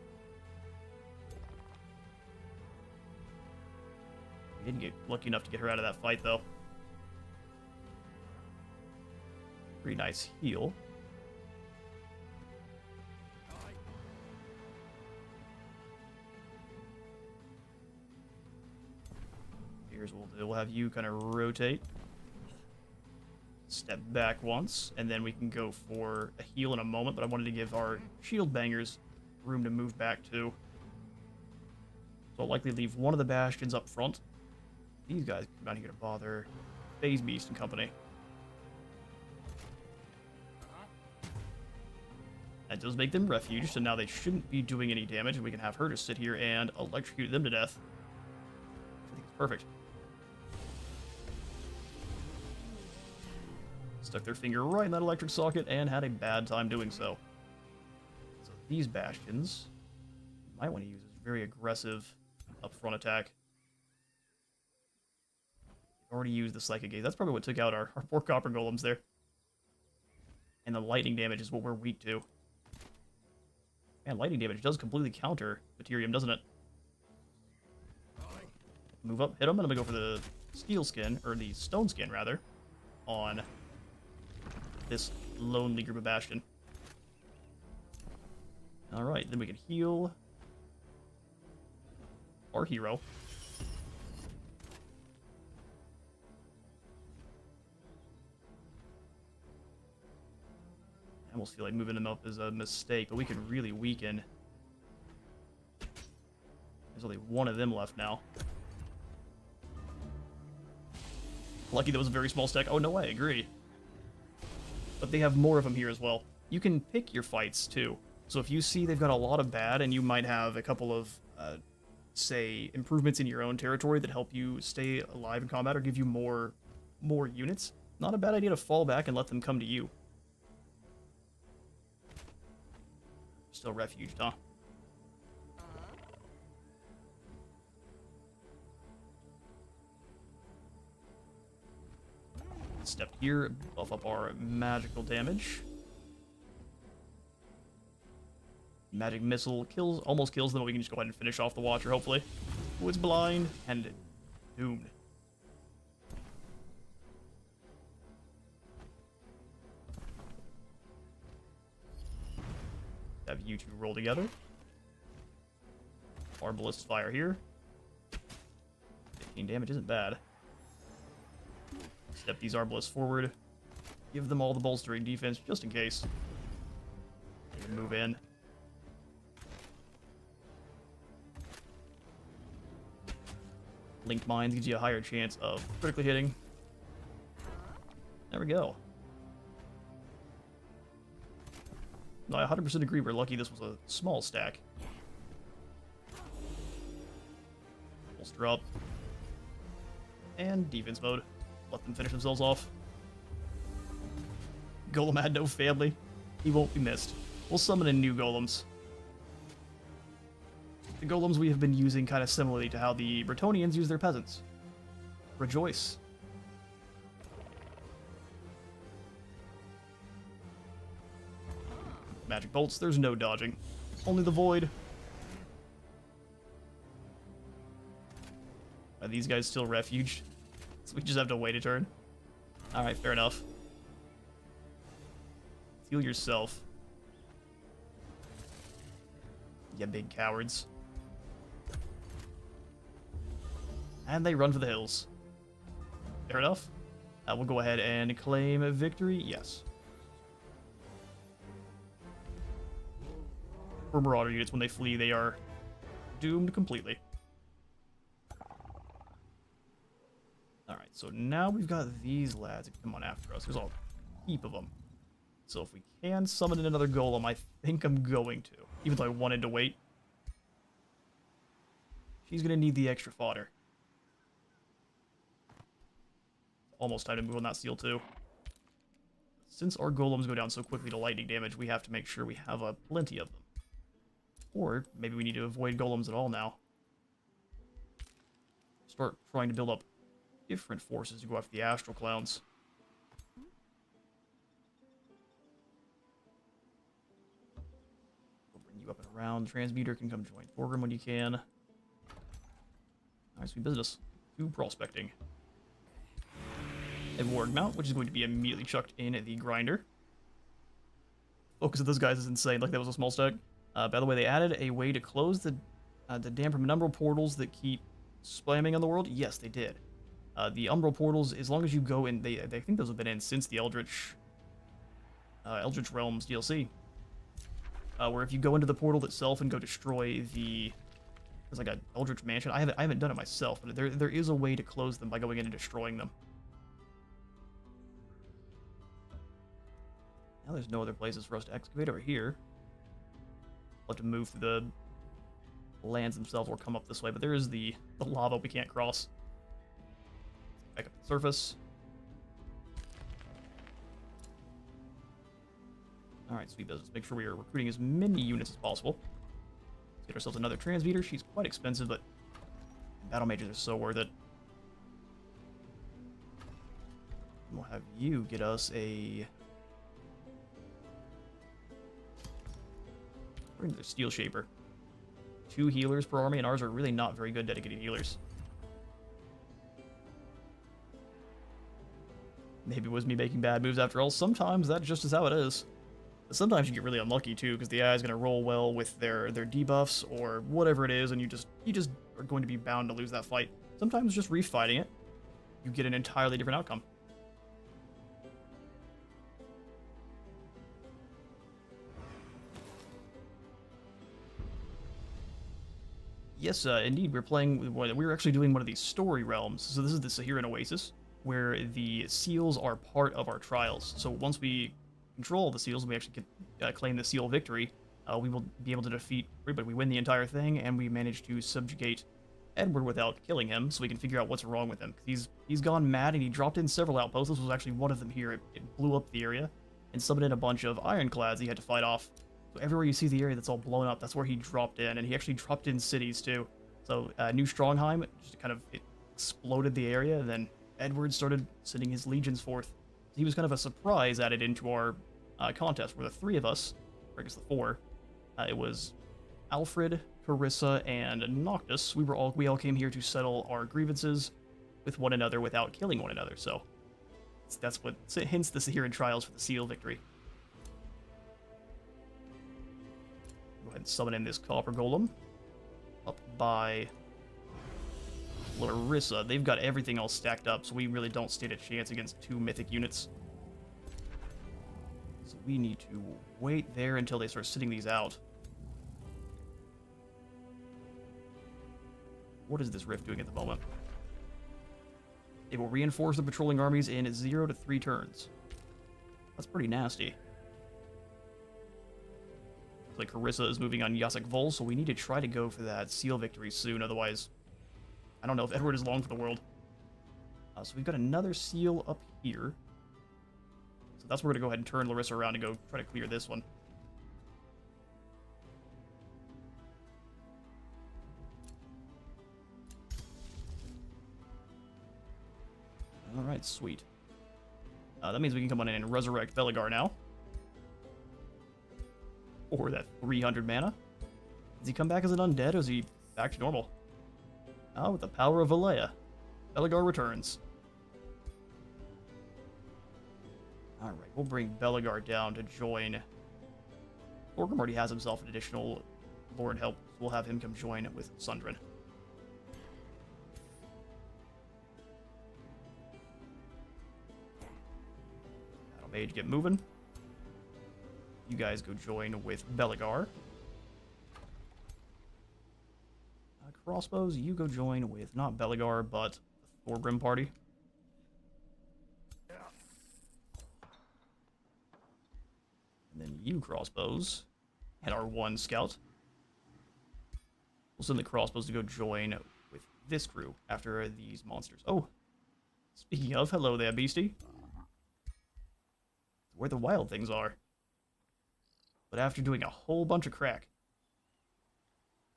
We didn't get lucky enough to get her out of that fight, though. Pretty nice heal. Here's what we'll do. We'll have you kind of rotate. Step back once, and then we can go for a heal in a moment, but I wanted to give our shield bangers room to move back too. So I'll likely leave one of the bastions up front. These guys come down here to bother Phase Beast and company. That does make them refuge, so now they shouldn't be doing any damage, and we can have her just sit here and electrocute them to death. I think it's perfect. Stuck their finger right in that electric socket and had a bad time doing so. So these bastions, you might want to use as very aggressive upfront attack. Already used the Psychic Gaze. That's probably what took out our poor Copper Golems there. And the lightning damage is what we're weak to. Man, lightning damage does completely counter Materium, doesn't it? Move up, hit him, and I'm gonna go for the Steel Skin, or the Stone Skin, rather, on this lonely group of Bastion. Alright, then we can heal our hero. I almost feel like moving him up is a mistake, but we could really weaken. There's only one of them left now. Lucky that was a very small stack. Oh, no, I agree. But they have more of them here as well. You can pick your fights, too. So if you see they've got a lot of bad, and you might have a couple of, say, improvements in your own territory that help you stay alive in combat or give you more units, not a bad idea to fall back and let them come to you. Still refuged, huh? Step here, buff up our magical damage. Magic missile kills, almost kills them, but we can just go ahead and finish off the Watcher, hopefully. Oh, it's blind and doomed. Have you two roll together. Arbalest fire here. 15 damage isn't bad. Step these Arbalists forward. Give them all the bolstering defense, just in case. They can move in. Linked Mines gives you a higher chance of critically hitting. There we go. No, I 100% agree. We're lucky this was a small stack. Bolster up. And defense mode. Let them finish themselves off. Golem had no family. He won't be missed. We'll summon in new golems. The golems we have been using kind of similarly to how the Bretonnians use their peasants. Rejoice. Magic bolts, there's no dodging. Only the void. Are these guys still refuged? So we just have to wait a turn. Alright, fair enough. Heal yourself. You big cowards. And they run for the hills. Fair enough. We'll go ahead and claim a victory. Yes. For Marauder units, when they flee, they are doomed completely. Alright, so now we've got these lads that come on after us. There's a heap of them. So if we can summon in another golem, I think I'm going to. Even though I wanted to wait. She's going to need the extra fodder. Almost time to move on that seal too. Since our golems go down so quickly to lightning damage, we have to make sure we have plenty of them. Or maybe we need to avoid golems at all now. Start trying to build up different forces to go after the astral clowns. We'll bring you up and around. Transmuter can come join Thorgrim when you can. Nice, sweet business. 2 prospecting. And Ward Mount, which is going to be immediately chucked in the grinder. Focus of those guys is insane, like that was a small stack. By the way, they added a way to close the damn from umbral portals that keep spamming on the world. Yes, they did. The umbral portals, as long as you go in, they think those have been in since the Eldritch Realms DLC. Where if you go into the portal itself and go destroy there's like an Eldritch Mansion. I haven't done it myself, but there is a way to close them by going in and destroying them. Now there's no other places for us to excavate over here. We'll have to move through the lands themselves or come up this way, but there is the lava we can't cross. Back up to the surface. Alright, sweet business. Make sure we are recruiting as many units as possible. Let's get ourselves another transmuter. She's quite expensive, but battle mages are so worth it. We'll have you get us a... We're into the Steel Shaper. 2 healers per army, and ours are really not very good dedicated healers. Maybe it was me making bad moves after all. Sometimes that just is how it is. But sometimes you get really unlucky too, because the AI is going to roll well with their debuffs or whatever it is, and you just are going to be bound to lose that fight. Sometimes just refighting it, you get an entirely different outcome. Yes, indeed, we're actually doing one of these story realms. So this is the Sehiran Oasis, where the seals are part of our trials. So once we control the seals, we actually get, claim the seal victory, we will be able to defeat everybody. We win the entire thing, and we manage to subjugate Edward without killing him, so we can figure out what's wrong with him. Because he's gone mad, and he dropped in several outposts. This was actually one of them here. It blew up the area, and summoned in a bunch of ironclads he had to fight off. So everywhere you see the area that's all blown up, that's where he dropped in, and he actually dropped in cities too. So New Strongheim just kind of exploded the area, and then Edward started sending his legions forth. He was kind of a surprise added into our contest, where the 3 of us, or I guess the 4, it was Alfred, Carissa, and Noctis. We all came here to settle our grievances with one another without killing one another. So that's what hints the Sehiran trials for the seal victory. Go ahead and summon in this Copper Golem. Up by Larissa. They've got everything all stacked up, so we really don't stand a chance against 2 mythic units. So we need to wait there until they start sitting these out. What is this rift doing at the moment? It will reinforce the patrolling armies in 0 to 3 turns. That's pretty nasty. Like Carissa is moving on Yasek Vol, so we need to try to go for that seal victory soon, otherwise I don't know if Edward is long for the world. So we've got another seal up here. So that's where we're going to go ahead and turn Larissa around and go try to clear this one. Alright, sweet. That means we can come on in and resurrect Beligar now. Or that 300 mana. Does he come back as an undead, or is he back to normal? Oh, with the power of Valea, Beligar returns. Alright, we'll bring Beligar down to join. Thorgrim already has himself an additional Lord help, so we'll have him come join with Sundrin. That'll mage get moving. You guys go join with Beligar. Crossbows, you go join with not Beligar, but the Thorgrim party. And then you crossbows and our 1 scout. We'll send the crossbows to go join with this crew after these monsters. Oh, speaking of, hello there, beastie. Where the wild things are. But after doing a whole bunch of crack,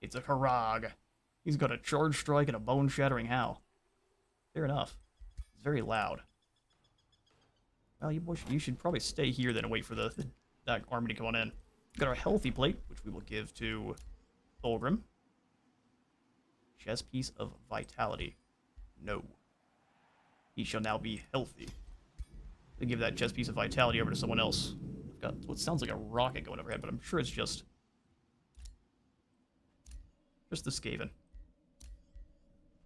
it's a Karag. He's got a charge strike and a bone-shattering howl. Fair enough. It's very loud. Well, you should probably stay here then and wait for that army to come on in. We've got our healthy plate, which we will give to Thorgrim. Chess piece of vitality. No. He shall now be healthy. They give that chess piece of vitality over to someone else. I've got what sounds like a rocket going overhead, but I'm sure it's just the Skaven.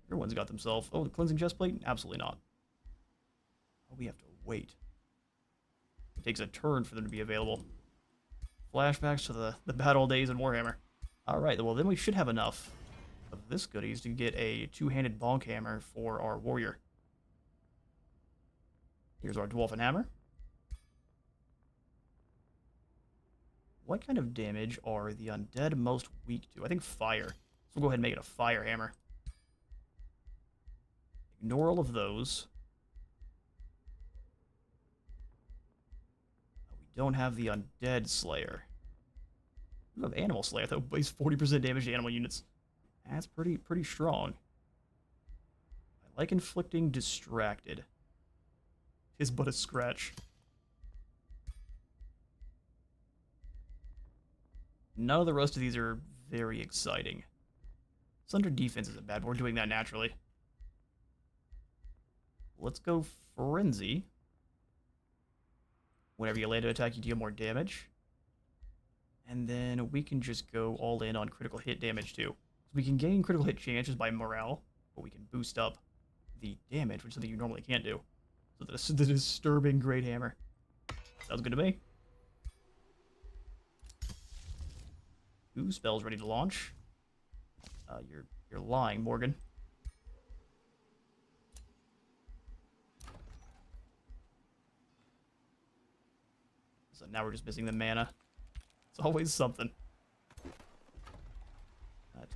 Everyone's got themselves. Oh, the cleansing chest plate? Absolutely not. Oh, we have to wait. It takes a turn for them to be available. Flashbacks to the bad old days in Warhammer. Alright, well then we should have enough of this goodies to get a 2-handed bonk hammer for our warrior. Here's our dwarven hammer. What kind of damage are the undead most weak to? I think fire. So we'll go ahead and make it a fire hammer. Ignore all of those. We don't have the undead slayer. We have animal slayer though, but he's 40% damage to animal units. That's pretty strong. I like inflicting distracted. Tis but a scratch. None of the rest of these are very exciting. Sunder defense isn't bad, but we're doing that naturally. Let's go Frenzy. Whenever you land an attack, you deal more damage. And then we can just go all in on critical hit damage too. So we can gain critical hit chances by morale, but we can boost up the damage, which is something you normally can't do. So the disturbing Great Hammer. Sounds good to me. 2 spells ready to launch. You're lying, Morgan. So now we're just missing the mana. It's always something.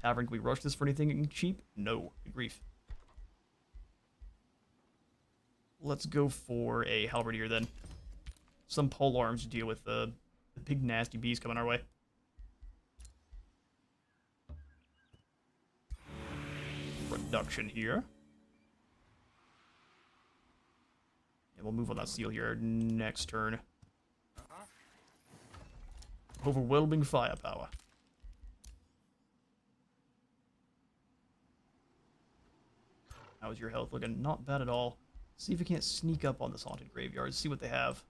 Tavern, can we rush this for anything cheap? No. Good grief. Let's go for a halberdier then. Some pole arms to deal with the big nasty bees coming our way. Production here. And we'll move on that seal here next turn. Overwhelming firepower. How's your health looking? Not bad at all. See if we can't sneak up on this haunted graveyard. See what they have.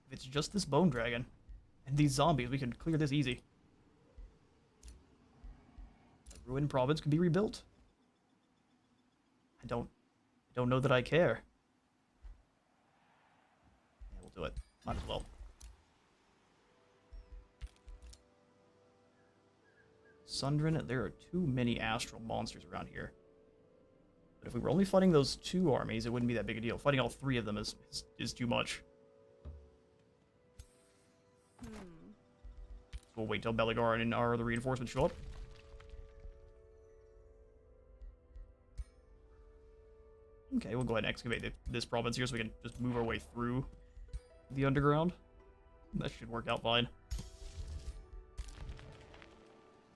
If it's just this bone dragon and these zombies, we can clear this easy. The ruined province can be rebuilt. I don't know that I care. Yeah, we'll do it. Might as well. Sundrin, there are too many astral monsters around here. But if we were only fighting those 2 armies, it wouldn't be that big a deal. Fighting all 3 of them is too much. So we'll wait till Belegar and our other reinforcements show up. Okay, we'll go ahead and excavate this province here so we can just move our way through the underground. That should work out fine.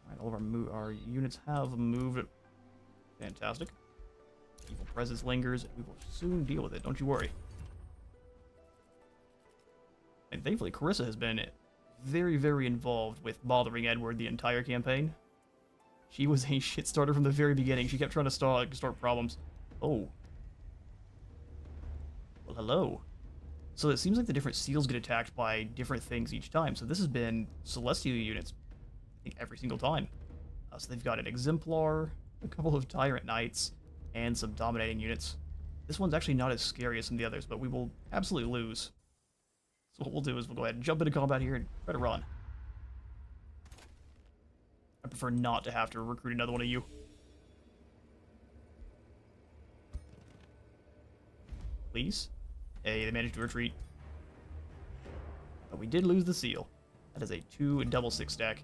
Alright, all of our units have moved. Fantastic. Evil presence lingers, and we will soon deal with it, don't you worry. And thankfully, Carissa has been very, very involved with bothering Edward the entire campaign. She was a shit starter from the very beginning. She kept trying to start problems. Oh. Well, hello. So it seems like the different seals get attacked by different things each time. So this has been Celestial units, I think, every single time. So they've got an Exemplar, a couple of Tyrant Knights, and some Dominating units. This one's actually not as scary as some of the others, but we will absolutely lose. So what we'll do is we'll go ahead and jump into combat here and try to run. I prefer not to have to recruit another one of you. Please. Hey, they managed to retreat. But we did lose the seal. That is a 2 double 6 stack.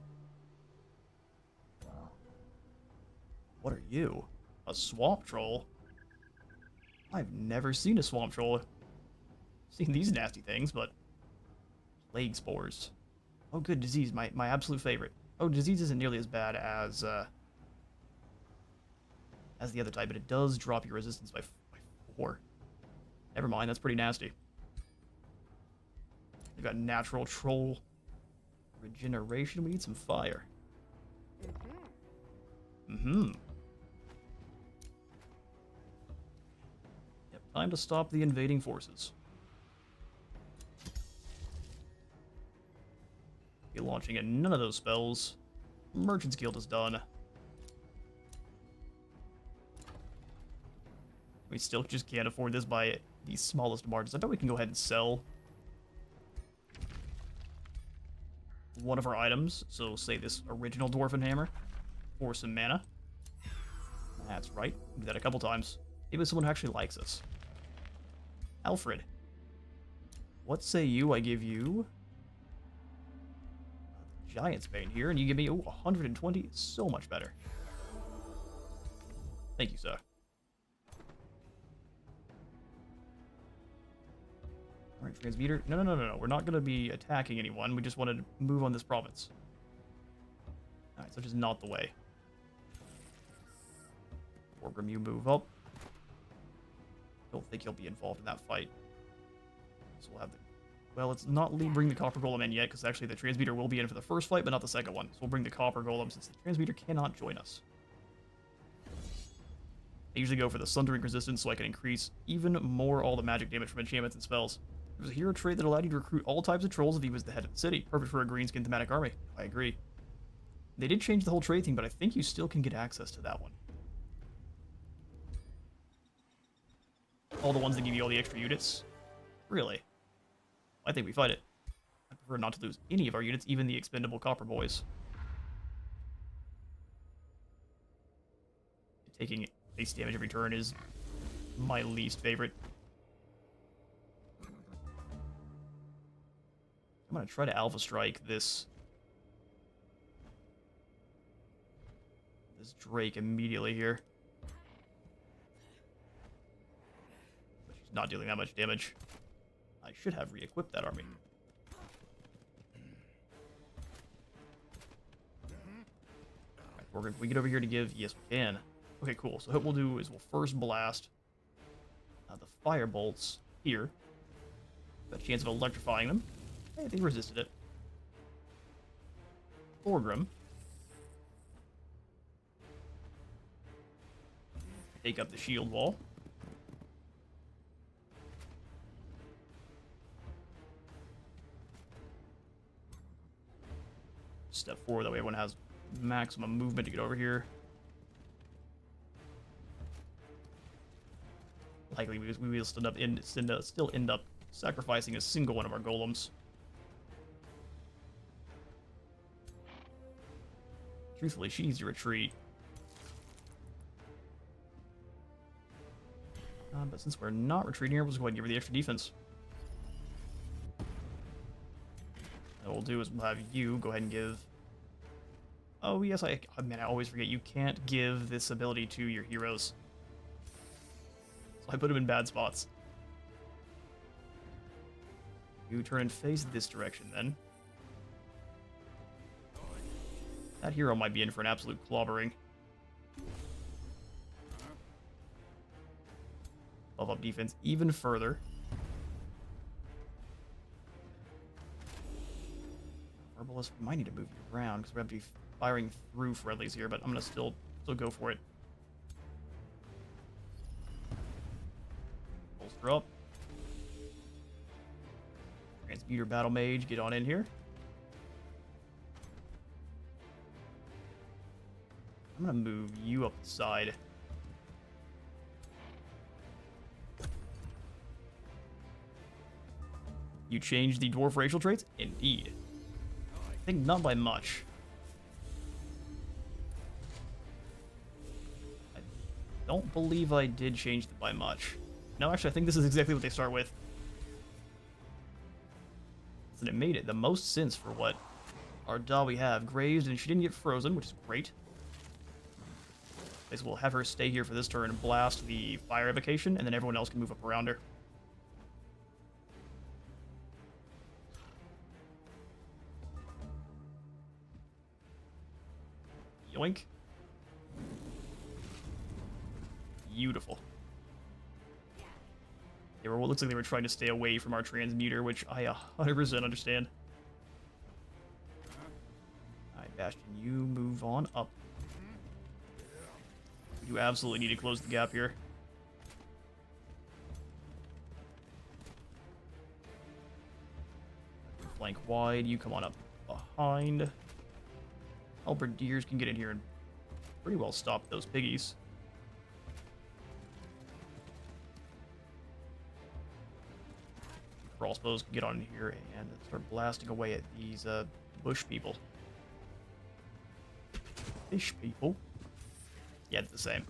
What are you? A swamp troll? I've never seen a swamp troll. I've seen these nasty things, but... Plague spores. Oh, good. Disease. My absolute favorite. Oh, disease isn't nearly as bad as the other type, but it does drop your resistance by 4. Never mind, that's pretty nasty. We've got natural troll regeneration. We need some fire. Yep, time to stop the invading forces. Be launching in none of those spells. Merchant's Guild is done. We still just can't afford this by the smallest margins. I bet we can go ahead and sell one of our items. So say this original Dwarfen Hammer for some mana. That's right. We do that a couple times. Maybe someone who actually likes us. Alfred. What say you? I give you Giant's Bane here, and you give me 120. So much better. Thank you, sir. Alright, transmuter. No. We're not going to be attacking anyone. We just wanted to move on this province. Alright, so just not the way. Thorgrim, you move up. Don't think he'll be involved in that fight. So we'll have the... Well, let's not bring the Copper Golem in yet, because actually the Transmuter will be in for the first fight, but not the second one. So we'll bring the Copper Golem, since the Transmuter cannot join us. I usually go for the Sundering Resistance, so I can increase even more all the magic damage from enchantments and spells. There's a hero trait that allowed you to recruit all types of trolls if he was the head of the city. Perfect for a greenskin thematic army. I agree. They did change the whole trait thing, but I think you still can get access to that one. All the ones that give you all the extra units? Really? I think we fight it. I prefer not to lose any of our units, even the expendable Copper Boys. Taking base damage every turn is my least favorite. I'm gonna try to Alpha Strike this Drake immediately here. But she's not dealing that much damage. I should have re-equipped that army. Alright, can we get over here to give? Yes, we can. Okay, cool. So what we'll do is we'll first blast the fire bolts here. Got a chance of electrifying them. Hey, they resisted it. Thorgrim. Take up the shield wall. Step forward, that way everyone has maximum movement to get over here. Likely we will still end up sacrificing a single one of our golems. Truthfully, she needs to retreat. But since we're not retreating here, we'll just go ahead and give her the extra defense. And what we'll do is we'll have you go ahead and give... Oh, yes, I always forget. You can't give this ability to your heroes. So I put them in bad spots. You turn and face this direction, then. That hero might be in for an absolute clobbering. Buff up defense even further. Herbalist, we might need to move you around because we're going to be firing through friendlies here, but I'm going to still go for it. Bolster up. Transmuter Battle Mage, get on in here. I'm going to move you up the side. You changed the dwarf racial traits? Indeed. I think not by much. I don't believe I did change them by much. No, actually, I think this is exactly what they start with. And it made it the most sense for what our doll we have. Grazed, and she didn't get frozen, which is great. So we'll have her stay here for this turn and blast the fire evocation, and then everyone else can move up around her. Yoink. Beautiful. Yeah, well, it looks like they were trying to stay away from our transmuter, which I 100% understand. Alright, Bastion, you move on up. You absolutely need to close the gap here. Flank wide, you come on up behind. Halberdiers can get in here and pretty well stop those piggies. Crossbows can get on here and start blasting away at these bush people. Fish people? Yeah, it's the same.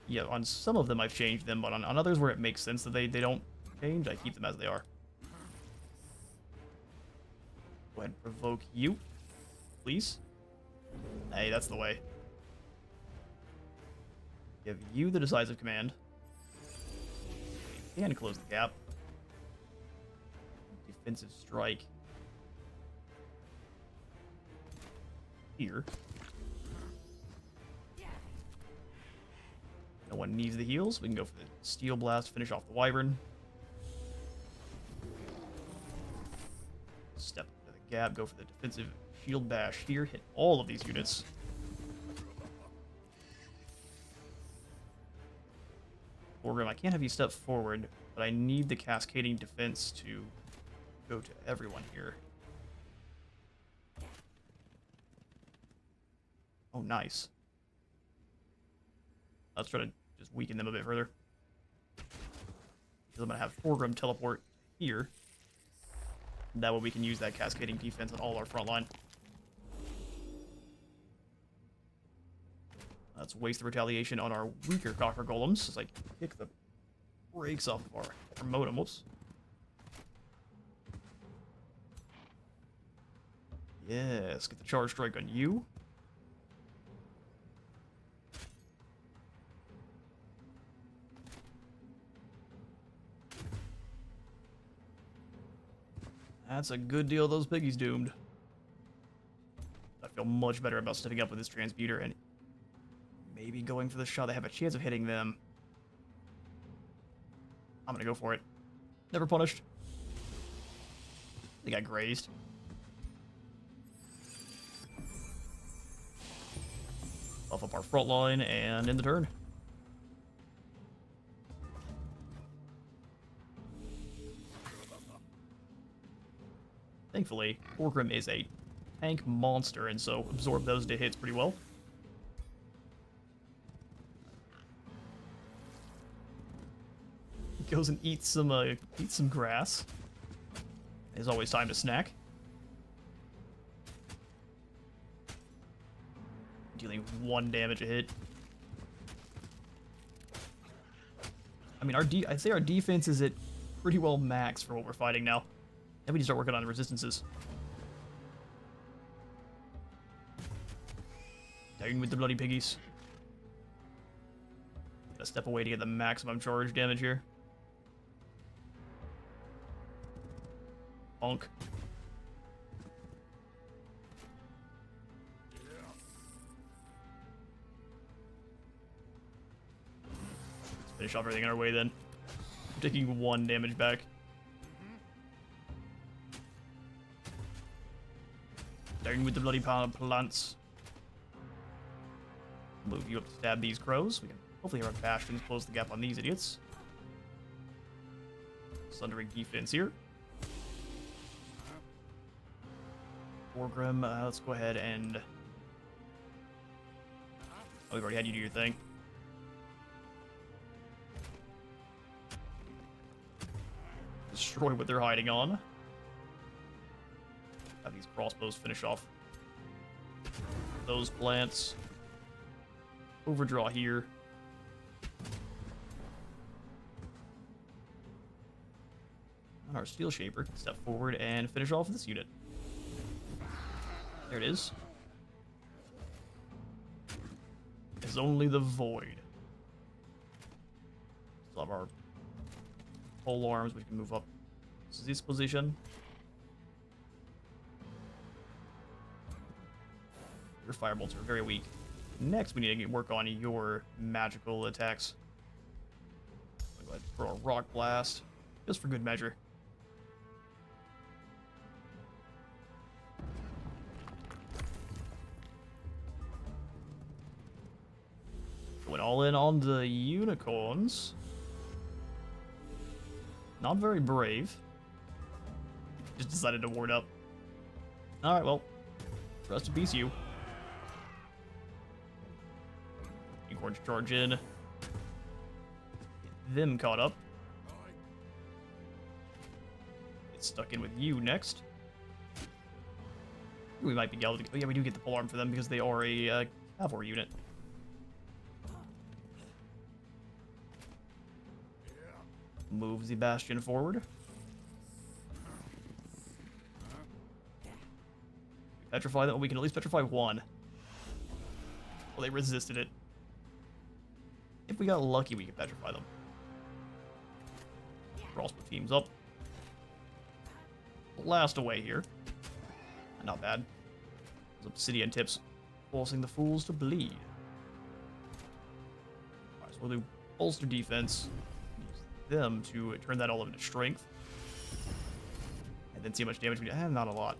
Yeah, on some of them I've changed them, but on others where it makes sense that they don't change, I keep them as they are. Go ahead and provoke you, please. Hey, that's the way. Give you the decisive command. And close the gap. Defensive strike. Here. one needs the heals. We can go for the Steel Blast, finish off the Wyvern. Step into the gap, go for the defensive Shield Bash here. Hit all of these units. Thorgrim, I can't have you step forward, but I need the Cascading Defense to go to everyone here. Oh, nice. Let's try to just weaken them a bit further. Because I'm going to have Thorgrim teleport here. That way we can use that Cascading Defense on all our front line. Let's waste the Retaliation on our weaker Cocker Golems as I kick the brakes off of our modem. Whoops. Yes, get the Charge Strike on you. That's a good deal. Those piggies doomed. I feel much better about stepping up with this Transmuter and maybe going for the shot. They have a chance of hitting them. I'm gonna go for it. Never punished. They got grazed. Buff up our front line and end the turn. Thankfully, Thorgrim is a tank monster, and so absorb those to hits pretty well. Goes and eats some grass. There's always time to snack. Dealing 1 damage a hit. I mean, I'd say our defense is at pretty well max for what we're fighting now. Then we need to start working on the resistances. Down with the bloody piggies. Gotta step away to get the maximum charge damage here. Bonk. Let's finish off everything on our way then. We're taking 1 damage back. Down with the bloody plants. Move you up to stab these crows. We can hopefully have our bastions close the gap on these idiots. Sundering defense here. Thorgrim, let's go ahead and... Oh, we've already had you do your thing. Destroy what they're hiding on. Have these crossbows finish off those plants. Overdraw here. And our Steel Shaper can step forward and finish off this unit. There it is. It's only the void. Still have our pole arms. We can move up to this position. Your firebolts are very weak. Next, we need to get work on your magical attacks. I'll go ahead and throw a rock blast, just for good measure. Going all in on the unicorns. Not very brave. Just decided to ward up. Alright, well. Rest in peace, you. Unicorns charge in. Get them caught up. Get stuck in with you next. We might be able to... Oh yeah, we do get the polearm for them because they are a cavalry unit. Move the bastion forward. Petrify them. We can at least petrify one. Well, they resisted it. If we got lucky, we could petrify them. Crossbow teams up. Blast away here. Not bad. Those obsidian tips forcing the fools to bleed. Alright, so we'll do bolster defense, use them to turn that all into strength, and then see how much damage we do. Not a lot.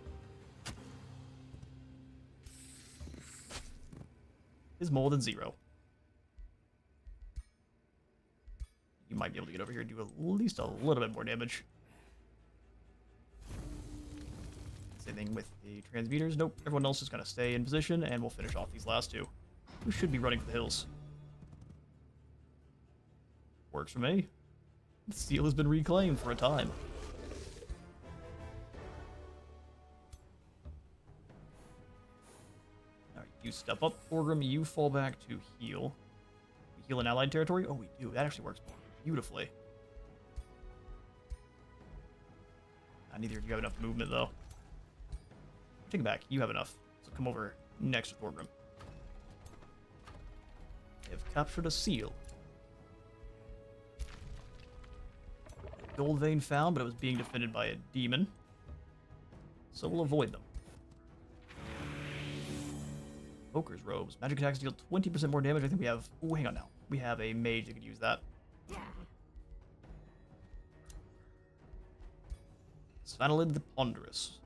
Is more than 0. You might be able to get over here and do at least a little bit more damage. Same thing with the transmuters. Nope, everyone else is going to stay in position, and we'll finish off these last two, who should be running for the hills. Works for me. The steel has been reclaimed for a time. Alright, you step up, Thorgrim, you fall back to heal. We heal in allied territory? Oh, we do. That actually works beautifully. Neither of you have enough movement, though. Take it back. You have enough. So come over next to Thorgrim. They have captured a seal. Gold vein found, but it was being defended by a demon. So we'll avoid them. Poker's robes. Magic attacks deal 20% more damage. I think we have... Oh, hang on now. We have a mage that could use that. Svanalid the Ponderous.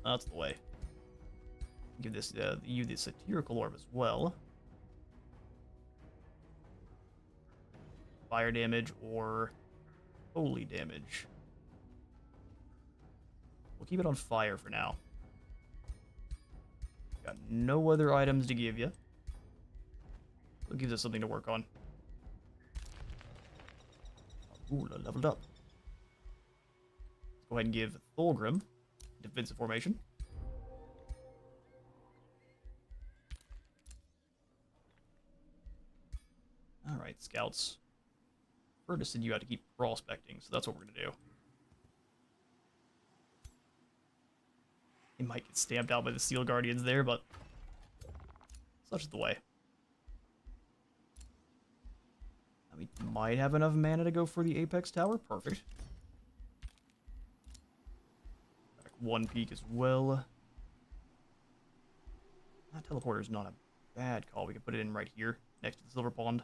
That's the way. Give this you the satirical orb as well. Fire damage or holy damage. We'll keep it on fire for now. Got no other items to give you. So it gives us something to work on. Ooh, leveled up. Let's go ahead and give Thorgrim defensive formation. Alright, scouts. Furtis said you had to keep prospecting, so that's what we're going to do. He might get stamped out by the Steel Guardians there, but such is the way. We might have enough mana to go for the Apex Tower. Perfect. Back one peak as well. That teleporter is not a bad call. We can put it in right here, next to the Silver Pond.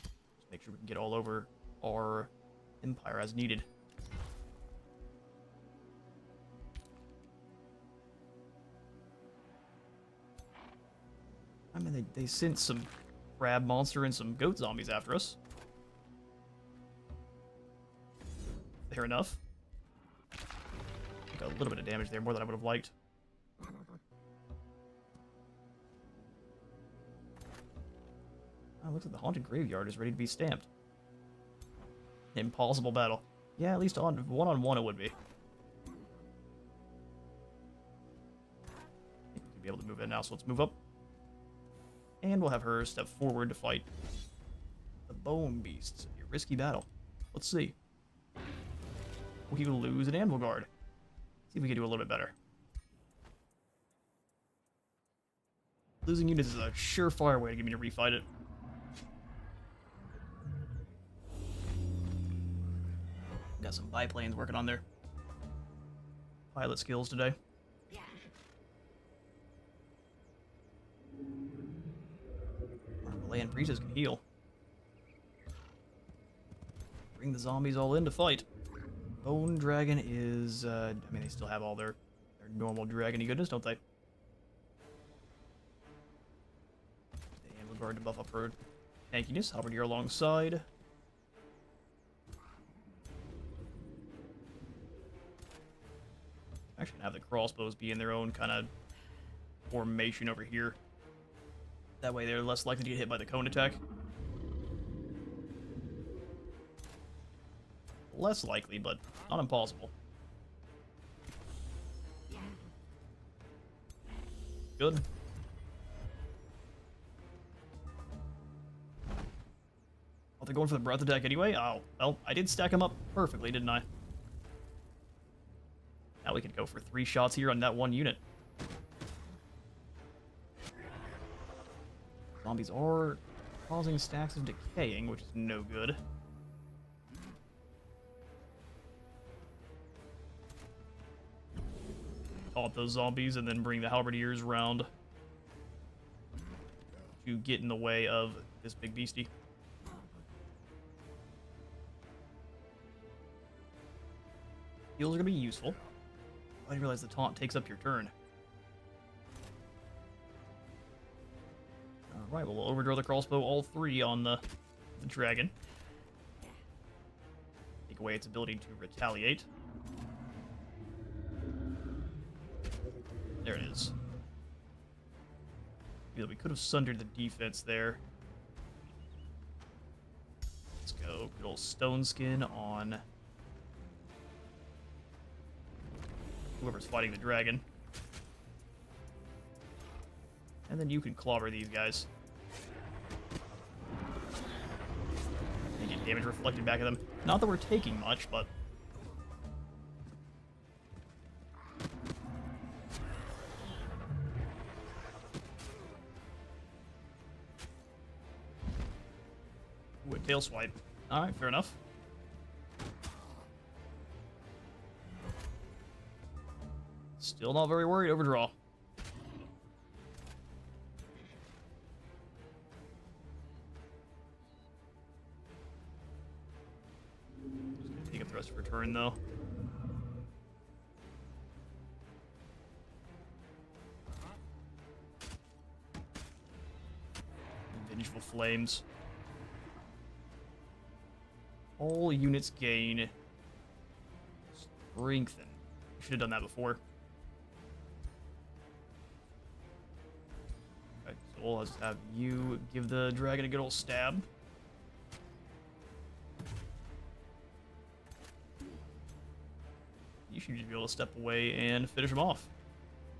Just make sure we can get all over our Empire as needed. I mean, they sent some crab monster and some goat zombies after us. Fair enough. Got a little bit of damage there, more than I would have liked. Oh, looks like the Haunted Graveyard is ready to be stamped. Impossible battle. Yeah, at least on one-on-one it would be. I think we could be able to move in now, so let's move up. And we'll have her step forward to fight the Bone Beasts. A risky battle. Let's see. We will lose an Anvil Guard. See if we can do a little bit better. Losing units is a surefire way to get me to refight it. Got some biplanes working on their pilot skills today. Land Priestess can heal. Bring the zombies all in to fight. Bone Dragon is, I mean, they still have all their normal dragony goodness, don't they? The Anvil Guard to buff up her tankiness. Halberdier alongside. Actually, have the crossbows be in their own kind of formation over here. That way they're less likely to get hit by the cone attack. Less likely, but not impossible. Good. Oh, they're going for the breath attack anyway? Oh, well, I did stack them up perfectly, didn't I? Now we can go for 3 shots here on that one unit. Zombies are causing stacks of decaying, which is no good. Taunt those zombies and then bring the halberdiers round. to get in the way of this big beastie. Heals are going to be useful. I didn't realize the taunt takes up your turn. Alright, we'll overdraw the crossbow all 3 on the dragon. Take away its ability to retaliate. There it is. We could have sundered the defense there. Let's go. Good old stone skin on whoever's fighting the dragon. And then you can clobber these guys. And get damage reflected back at them. Not that we're taking much, but... Ooh, a tail swipe. Alright, fair enough. Still not very worried. Overdraw. Just gonna take up the rest of her turn, though. Vengeful Flames. All units gain strengthen. Should have done that before. Okay, so we'll just have you give the dragon a good old stab. You should just be able to step away and finish him off.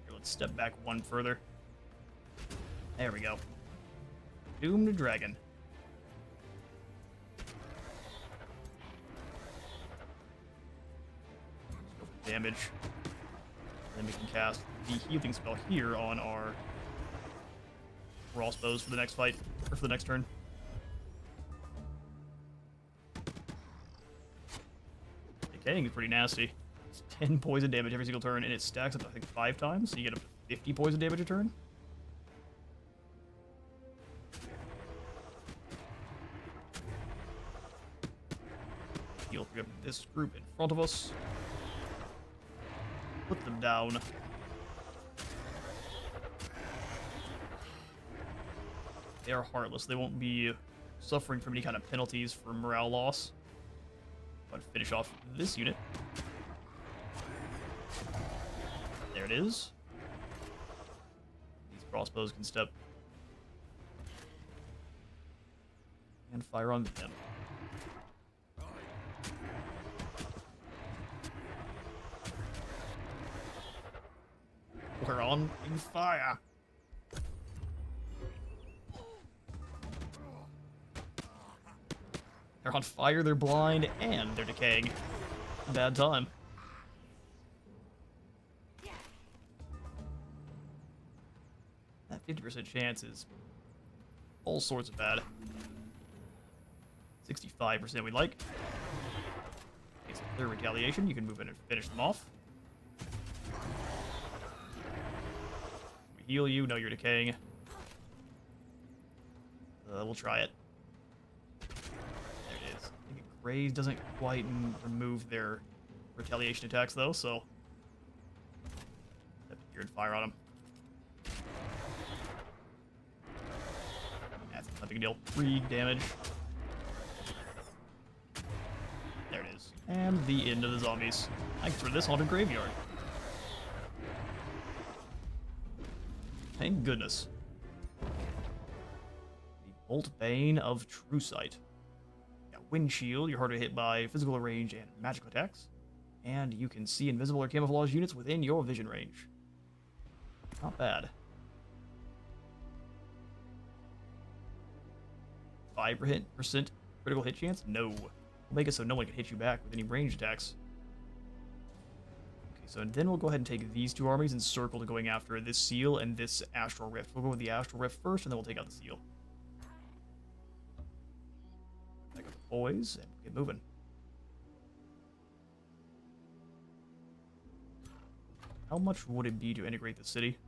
Here, let's step back one further. There we go. Doomed dragon. Damage. Then we can cast the healing spell here on our crossbows for the next fight, or for the next turn. Decaying is pretty nasty. It's 10 poison damage every single turn, and it stacks up to, I think, 5 times, so you get up to 50 poison damage a turn. Heal this group in front of us. Put them down. They are heartless. They won't be suffering from any kind of penalties for morale loss. But finish off this unit. There it is. These crossbows can step and fire on them. We're on fire. They're on fire, they're blind, and they're decaying. Bad time. That 50% chance is all sorts of bad. 65% we like. Okay, so clear retaliation. You can move in and finish them off. Heal you. No, you're decaying. We'll try it. There it is. I think Graze doesn't quite remove their retaliation attacks, though, so... Step here and fire on them. That's not a big deal. 3 damage. There it is. And the end of the zombies. Thanks for this haunted graveyard. Thank goodness. The Bolt Bane of True Sight. Got Wind Shield, you're harder hit by physical range and magical attacks. And you can see invisible or camouflage units within your vision range. Not bad. 5% critical hit chance? No. We'll make it so no one can hit you back with any ranged attacks. So then we'll go ahead and take these 2 armies and circle to going after this seal and this Astral Rift. We'll go with the Astral Rift first, and then we'll take out the seal. Back up the boys, and get moving. How much would it be to integrate the city?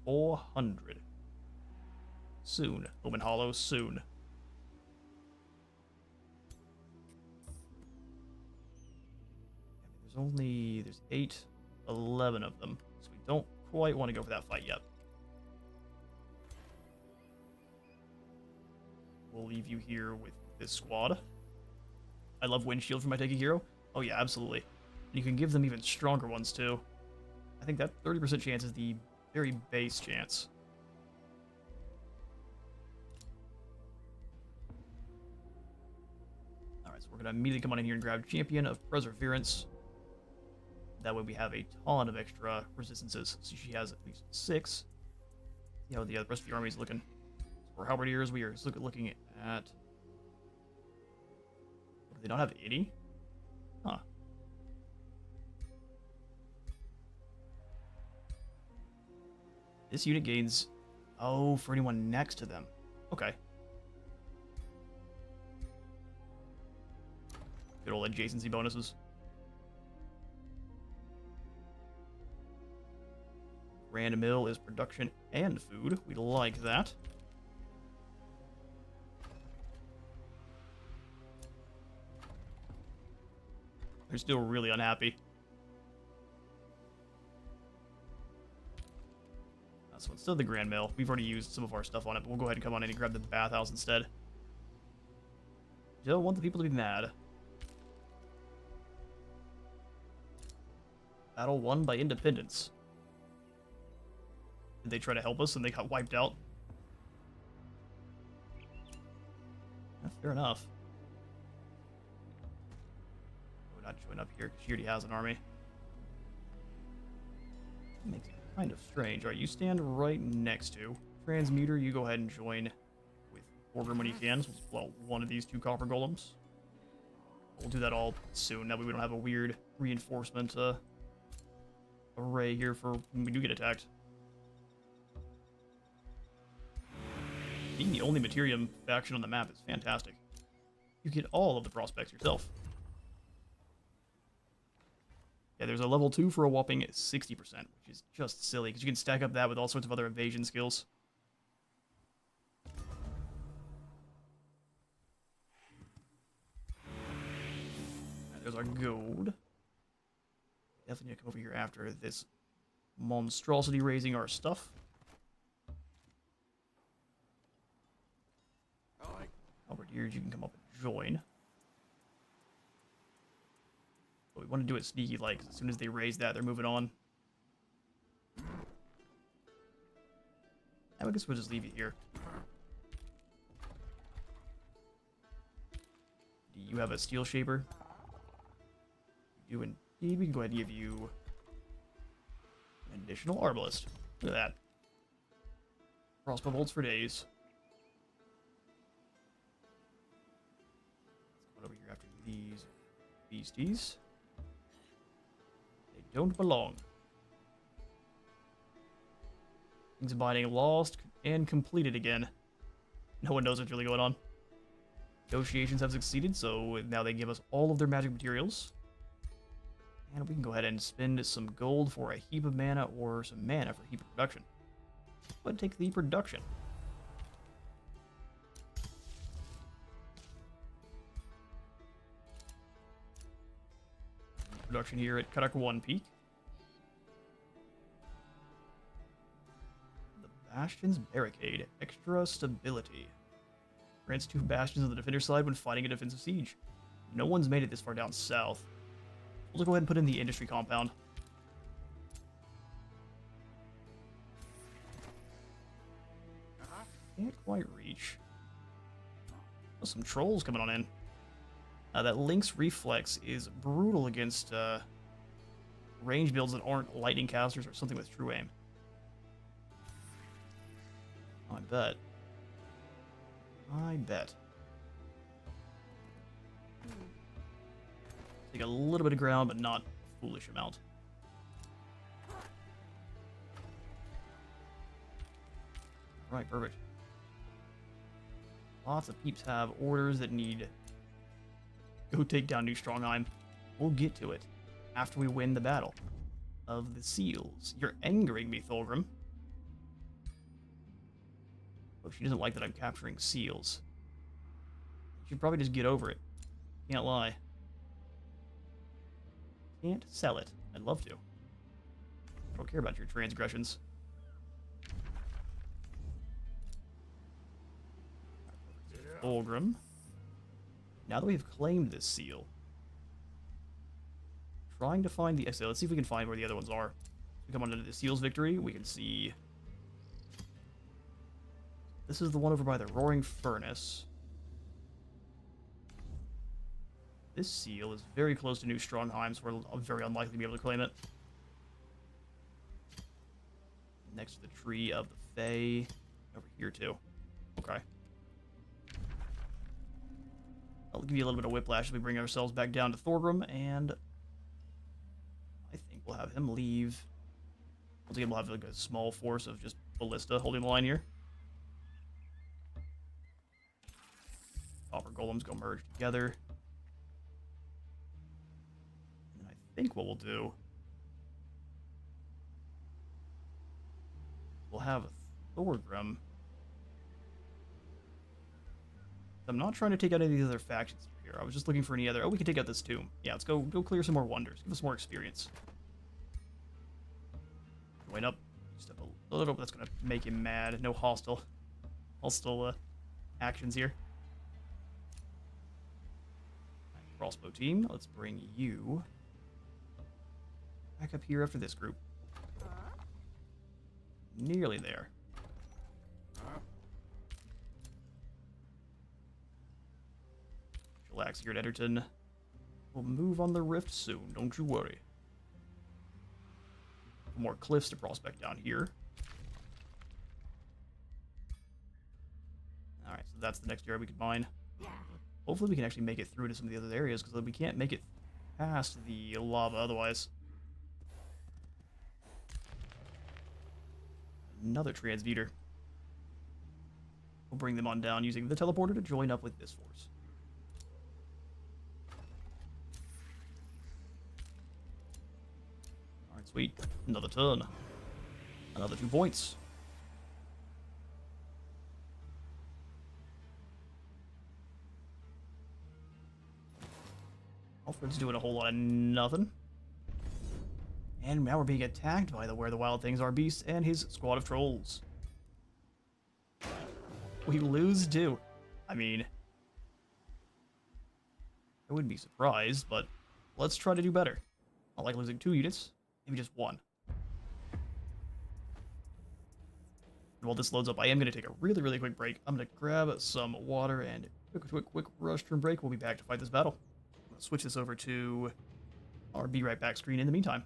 400. Soon. Omen Hollow soon. There's 8, 11 of them, so we don't quite want to go for that fight yet. We'll leave you here with this squad. I love Windshield for my Take a Hero. Oh yeah, absolutely. And you can give them even stronger ones too. I think that 30% chance is the very base chance. Alright, so we're going to immediately come on in here and grab Champion of Perseverance. That way we have a ton of extra resistances. So she has at least 6. You know, the rest of the army is looking. For Halberdiers, we are looking at... Do they not have 80? Huh. This unit gains... Oh, for anyone next to them. Okay. Good old adjacency bonuses. Random mill is production and food. We like that. They're still really unhappy. So instead of the Grand Mill, we've already used some of our stuff on it, but we'll go ahead and come on in and grab the bathhouse instead. Don't want the people to be mad. Battle won by independence. Did they try to help us and they got wiped out? Yeah, fair enough. We're not join up here because she already has an army. Makes it kind of strange. Alright, you stand right next to Transmuter. You go ahead and join with Thorgrim when you can. So let's blow out one of these 2 copper golems. We'll do that all soon. That way we don't have a weird reinforcement array here for when we do get attacked. Being the only Materium faction on the map is fantastic. You get all of the prospects yourself. Yeah, there's a level 2 for a whopping 60%, which is just silly, because you can stack up that with all sorts of other evasion skills. Right, there's our gold. Definitely need to come over here after this monstrosity raising our stuff. Halberdiers, you can come up and join. But we want to do it sneaky like. As soon as they raise that, they're moving on. I guess we'll just leave you here. Do you have a Steel Shaper? You do indeed. We can go ahead and give you an additional Arbalist. Look at that. Crossbow bolts for days. Over here after these beasties. They don't belong. Things abiding lost and completed again. No one knows what's really going on. Negotiations have succeeded, so now they give us all of their magic materials. And we can go ahead and spend some gold for a heap of mana or some mana for a heap of production. But take the production. Production here at Karak 1 Peak. The Bastion's Barricade. Extra stability. Grants 2 Bastions on the defender side when fighting a defensive siege. No one's made it this far down south. We'll go ahead and put in the industry compound. Can't quite reach. Oh, some trolls coming on in. That Link's Reflex is brutal against range builds that aren't lightning casters or something with true aim. Oh, I bet. I bet. Take a little bit of ground, but not a foolish amount. Right, perfect. Lots of peeps have orders that need... Go take down New Strongheim. We'll get to it after we win the battle of the seals. You're angering me, Thorgrim. Oh, she doesn't like that I'm capturing seals. You should probably just get over it. Can't lie. Can't sell it. I'd love to. I don't care about your transgressions. Thorgrim. Now that we've claimed this seal, trying to find the exit. Let's see if we can find where the other ones are. We come on to the seal's victory. We can see. This is the one over by the roaring furnace. This seal is very close to New Strongheim, so we're very unlikely to be able to claim it. Next to the tree of the Fae. Over here, too. Okay. I'll give you a little bit of whiplash as we bring ourselves back down to Thorgrim, and I think we'll have him leave. Once again, we'll have like a small force of just ballista holding the line here. Copper golems go merge together. And I think what we'll do, we'll have Thorgrim. I'm not trying to take out any of the other factions here. I was just looking for any other. Oh, we can take out this tomb. Yeah, let's go clear some more wonders. Give us more experience. Join up. Step a little bit. That's gonna make him mad. No hostile actions here. Right, crossbow team. Let's bring you back up here after this group. Nearly there. Relax here at Edgerton. We'll move on the rift soon, don't you worry. More cliffs to prospect down here. Alright, so that's the next area we could mine. Hopefully we can actually make it through to some of the other areas, because we can't make it past the lava otherwise. Another transmuter. We'll bring them on down using the teleporter to join up with this force. Alright, sweet. Another turn. Another 2 points. Alfred's doing a whole lot of nothing. And now we're being attacked by the Where the Wild Things Are beast and his squad of trolls. We lose too. I mean, I wouldn't be surprised, but let's try to do better. I like losing 2 units, maybe just 1. And while this loads up, I am going to take a really quick break. I'm going to grab some water and quick restroom break. We'll be back to fight this battle. I'm going to switch this over to our Be Right Back screen in the meantime.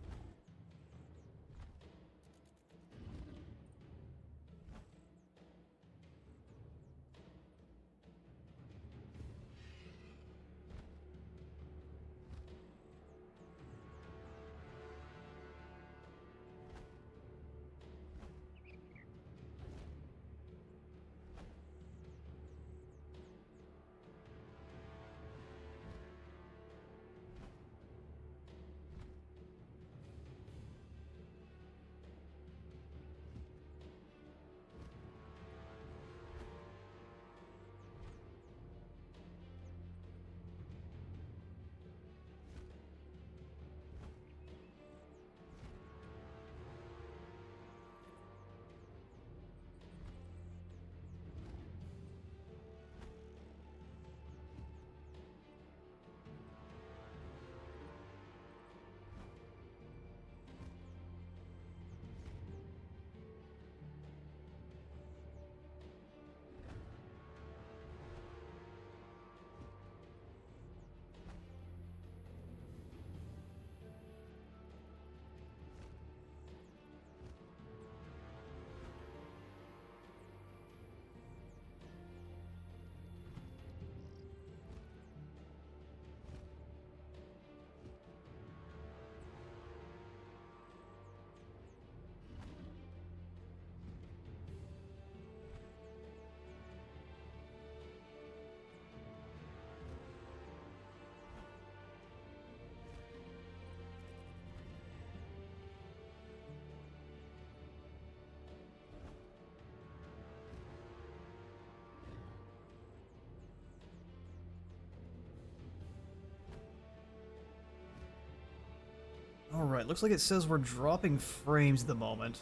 Alright, looks like it says we're dropping frames at the moment.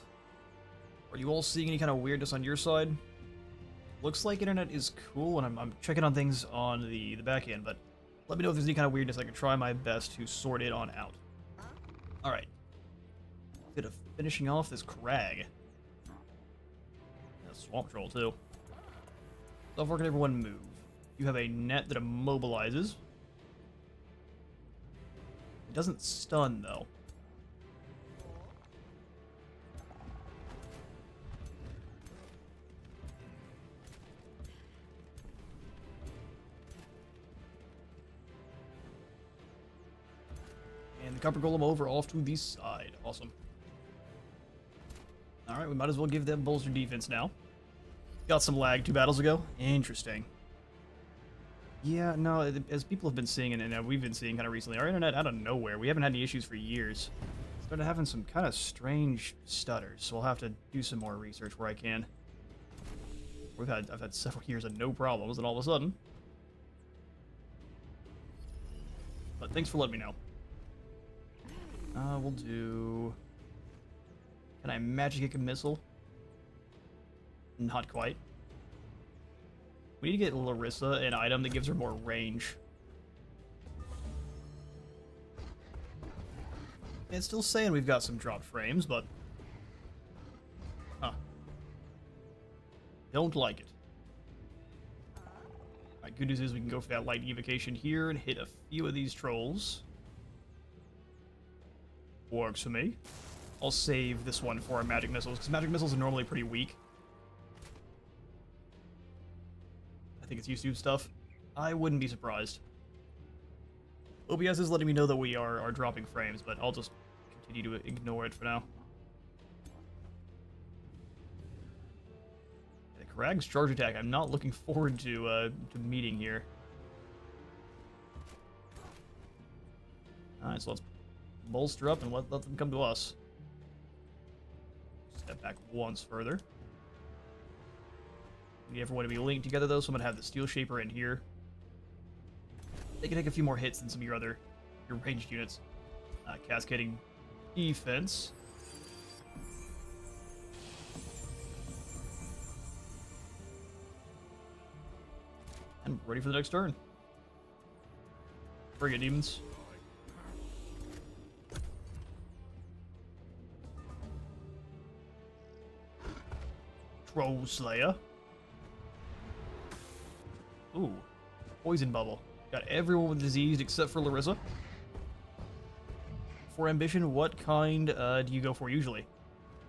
Are you all seeing any kind of weirdness on your side? Looks like internet is cool, and I'm checking on things on the back end, but let me know if there's any kind of weirdness. I can try my best to sort it on out. Alright. Bit of finishing off this crag. A swamp troll, too. So far, can everyone move? You have a net that immobilizes. It doesn't stun, though. And the copper golem over off to the side. Awesome. Alright, we might as well give them bolster defense now. Got some lag 2 battles ago. Interesting. Yeah, no, as people have been seeing, and we've been seeing kind of recently, our internet out of nowhere, we haven't had any issues for years. Started having some kind of strange stutters, so I'll have to do some more research where I can. I've had several years of no problems, and all of a sudden. But thanks for letting me know. We'll do... Can I magic kick a missile? Not quite. We need to get Larissa an item that gives her more range. It's still saying we've got some dropped frames, but... Huh. Don't like it. Alright, good news is we can go for that light evocation here and hit a few of these trolls. Works for me. I'll save this one for our magic missiles, because magic missiles are normally pretty weak. I think it's YouTube stuff. I wouldn't be surprised. OBS is letting me know that we are dropping frames, but I'll just continue to ignore it for now. The Krag's charge attack, I'm not looking forward to meeting here. Alright, so let's bolster up and let them come to us. Step back once further. We need everyone to be linked together, though, so I'm going to have the Steel Shaper in here. They can take a few more hits than some of your ranged units. Cascading defense. And ready for the next turn. Bring it, demons. Troll Slayer. Ooh. Poison Bubble. Got everyone with diseased except for Larissa. For ambition, what kind do you go for usually?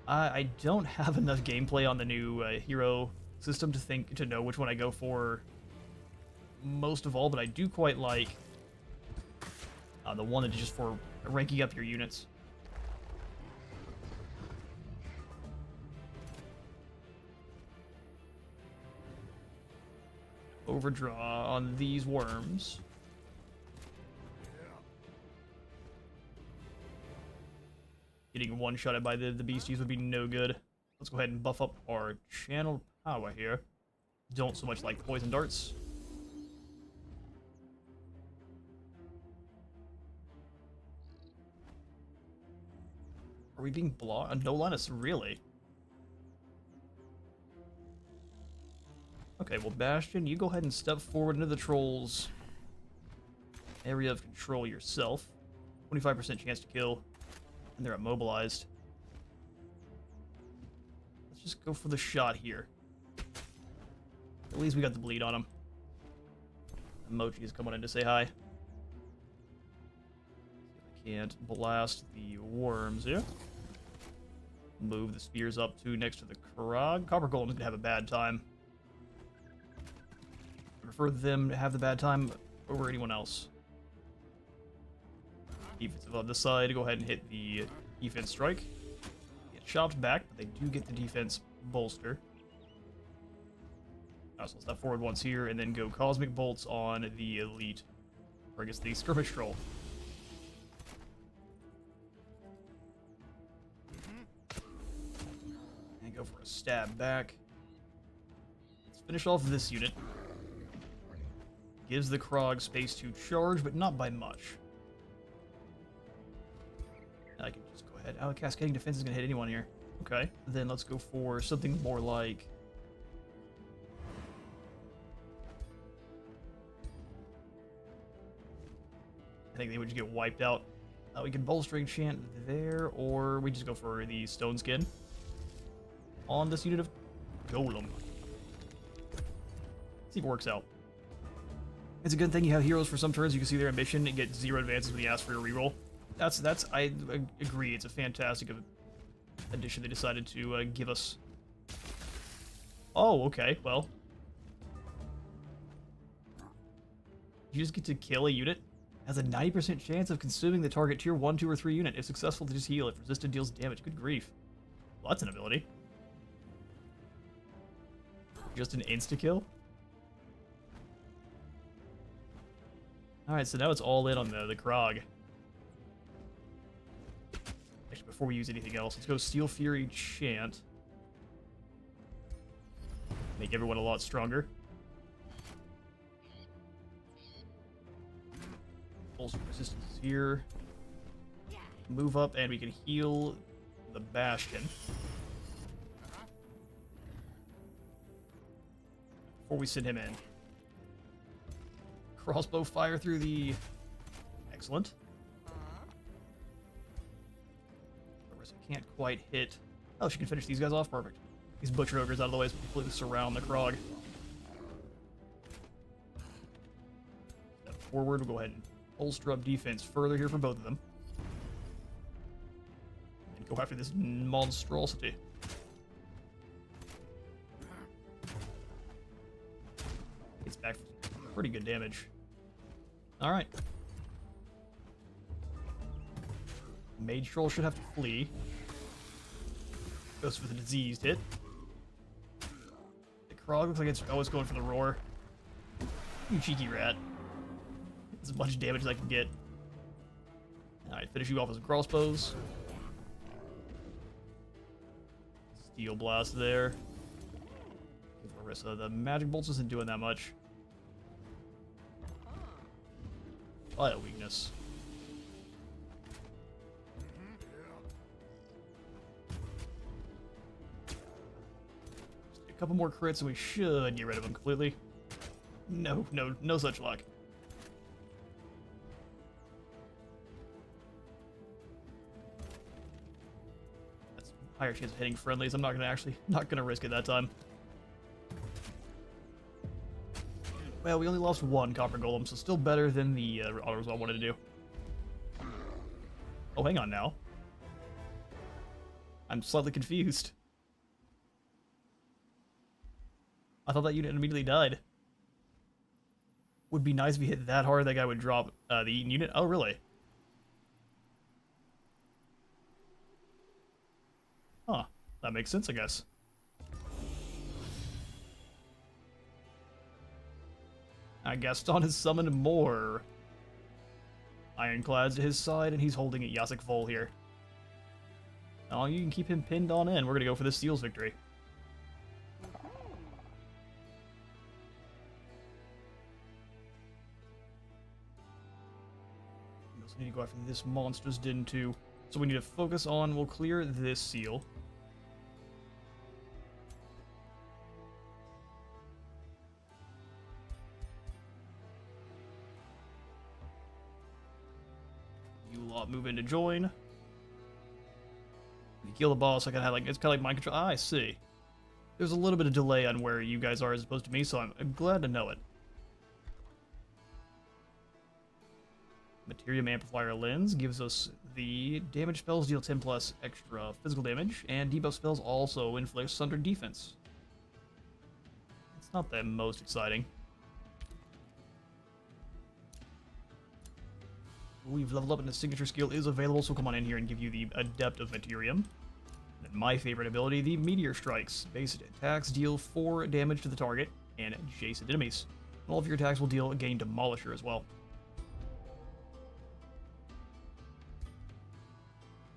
I don't have enough gameplay on the new hero system to know which one I go for most of all, but I do quite like the one that is just for ranking up your units. Overdraw on these worms. Getting one-shotted by the beasties would be no good. Let's go ahead and buff up our channel power here. Don't so much like the poison darts. Are we being blocked? No Linus, really? Okay, well, Bastion, you go ahead and step forward into the trolls' area of control yourself. 25% chance to kill, and they're immobilized. Let's just go for the shot here. At least we got the bleed on him. Mochi is coming in to say hi. I can't blast the worms here. Move the spears up to next to the Krog. Copper Golem's gonna have a bad time. I prefer them to have the bad time over anyone else. Defensive on this side, go ahead and hit the defense strike. Get chopped back, but they do get the defense bolster. So step forward once here, and then go Cosmic Bolts on the Elite. Or I guess the Skirmish Troll. And go for a stab back. Let's finish off this unit. Gives the Krog space to charge, but not by much. ahead. Oh, cascading defense is going to hit anyone here. Okay, then let's go for something more like... I think they would just get wiped out. We can bolstering chant there, or we just go for the stone skin on this unit of golem. See if it works out. It's a good thing you have heroes for some turns. You can see their ambition and get 0 advances when you ask for a reroll. I agree. It's a fantastic addition they decided to give us. Oh, okay. Well, you just get to kill a unit. Has a 90% chance of consuming the target tier 1, 2, or 3 unit. If successful, to just heal. If resisted, deals damage. Good grief. Well, that's an ability. Just an insta-kill? Alright, so now it's all in on the Krog. Actually, before we use anything else, let's go Steel Fury Chant. Make everyone a lot stronger. Also, resistance is here. Move up, and we can heal the Bastion. Before we send him in. Crossbow fire through the... Excellent. Larissa can't quite hit... Oh, she can finish these guys off? Perfect. These Butcher Ogres out of the way so we completely surround the Krog. Step forward, we'll go ahead and bolster up defense further here for both of them. And go after this monstrosity. It's back for pretty good damage. Alright. Mage Troll should have to flee. Goes for the diseased hit. The Krog looks like it's always going for the roar. You cheeky rat. As much damage as I can get. Alright, finish you off with crossbows. Steel Blast there. Give Larissa the magic bolts isn't doing that much. Fire weakness. Just a couple more crits and we should get rid of them completely. No such luck. That's a higher chance of hitting friendlies. I'm not gonna risk it that time. Well, we only lost 1 Copper Golem, so still better than the autos I wanted to do. Oh, hang on now. I'm slightly confused. I thought that unit immediately died. Would be nice if he hit that hard, that guy would drop the Eaten unit. Oh, really? Huh. That makes sense, I guess. Gaston has summoned more Ironclads to his side, and he's holding a Yasik Vol here. Oh, you can keep him pinned on in. We're going to go for the Steel's victory. We also need to go after this monster's den too. So we need to focus on, we'll clear this seal. Move in to join. You kill the boss. It's kind of like mind control. Ah, I see. There's a little bit of delay on where you guys are as opposed to me, so I'm glad to know it. Materium Amplifier Lens gives us the damage spells deal 10 plus extra physical damage, and debuff spells also inflict Sundered Defense. It's not the most exciting. We've leveled up and the signature skill is available, so come on in here and give you the Adept of Materium. And my favorite ability, the Meteor Strikes. Base attacks deal 4 damage to the target and adjacent enemies. And all of your attacks will deal gain Demolisher as well.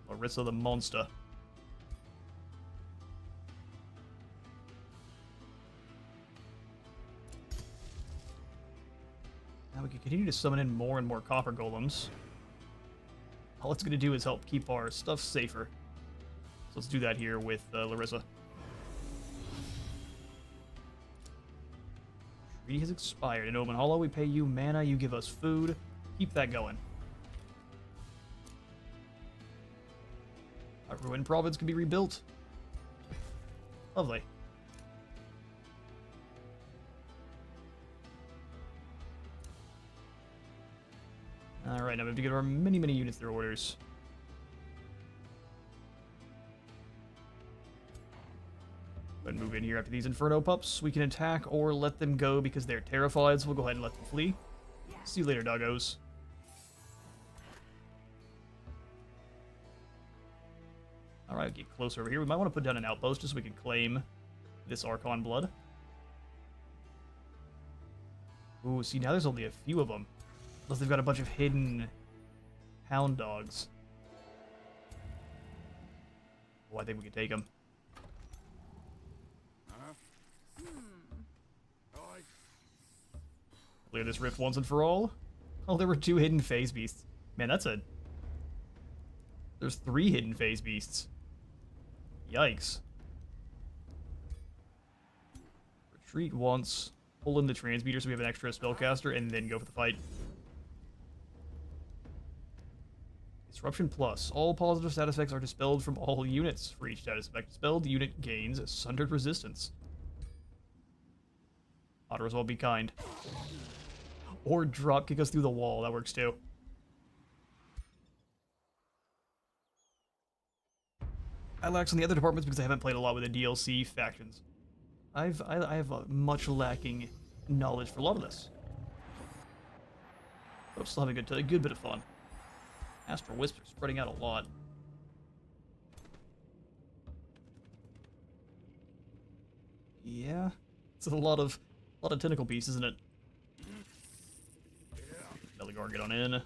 Larissa the Monster. Now we can continue to summon in more and more Copper Golems. All it's going to do is help keep our stuff safer. So let's do that here with Larissa. Treaty has expired. In Omen Hollow, we pay you mana, you give us food. Keep that going. Our ruined province can be rebuilt. Lovely. Alright, now we have to get our many units through orders. Go ahead and move in here after these Inferno pups. We can attack or let them go because they're terrified, so we'll go ahead and let them flee. See you later, doggos. Alright, get closer over here. We might want to put down an outpost just so we can claim this Archon blood. Ooh, see, now there's only a few of them. Unless they've got a bunch of hidden hound dogs. Oh, I think we can take them. Clear this rift once and for all. Oh, there were 2 hidden phase beasts. Man, that's a... There's 3 hidden phase beasts. Yikes. Retreat once. Pull in the transmuter so we have an extra spellcaster, and then go for the fight. Disruption plus. All positive stat effects are dispelled from all units. For each status effect dispelled, the unit gains sundered resistance. Ought as well be kind. Or drop kick us through the wall. That works too. I lax on the other departments because I haven't played a lot with the DLC factions. I have a much lacking knowledge for a lot of this. But I'm still having a good bit of fun. Astral Wisps are spreading out a lot. Yeah, it's a lot of tentacle pieces, isn't it? Belligar, get on in.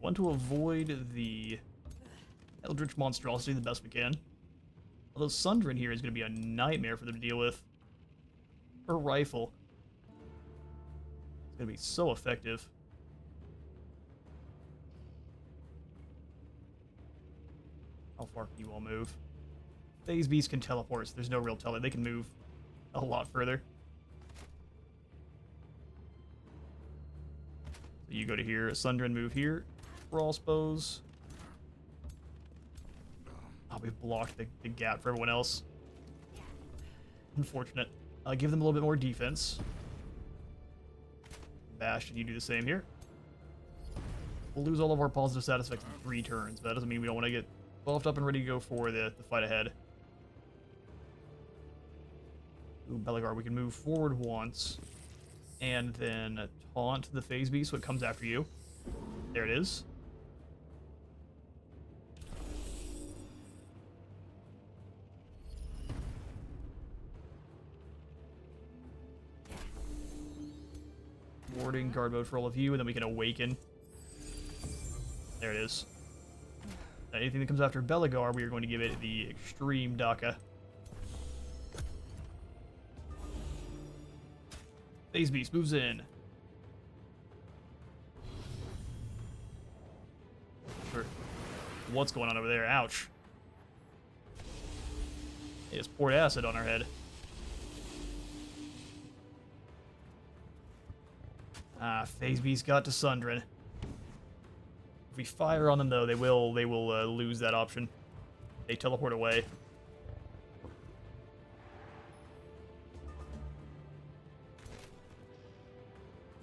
Want to avoid the Eldritch Monstrosity the best we can. Although Sundrin here is going to be a nightmare for them to deal with. Her rifle. It's going to be so effective. How far can you all move? Phase Beasts can teleport, so there's no real telling. They can move a lot further. So you go to here, Sundrin move here. Crossbows. Oh, we've blocked the gap for everyone else. Unfortunate. Give them a little bit more defense. Bash, and you do the same here. We'll lose all of our positive stat effects in 3 turns, but that doesn't mean we don't want to get buffed up and ready to go for the fight ahead. Ooh, Belligar, we can move forward once, and then taunt the Phase Beast so it comes after you. There it is. Warding, guard mode for all of you, and then we can awaken. There it is. Anything that comes after Belligar, we are going to give it the extreme Daka. Phase Beast moves in. Sure. What's going on over there? Ouch. They just poured acid on our head. Ah, Phase Beast got to Sundrin. If we fire on them, though, they will lose that option. They teleport away.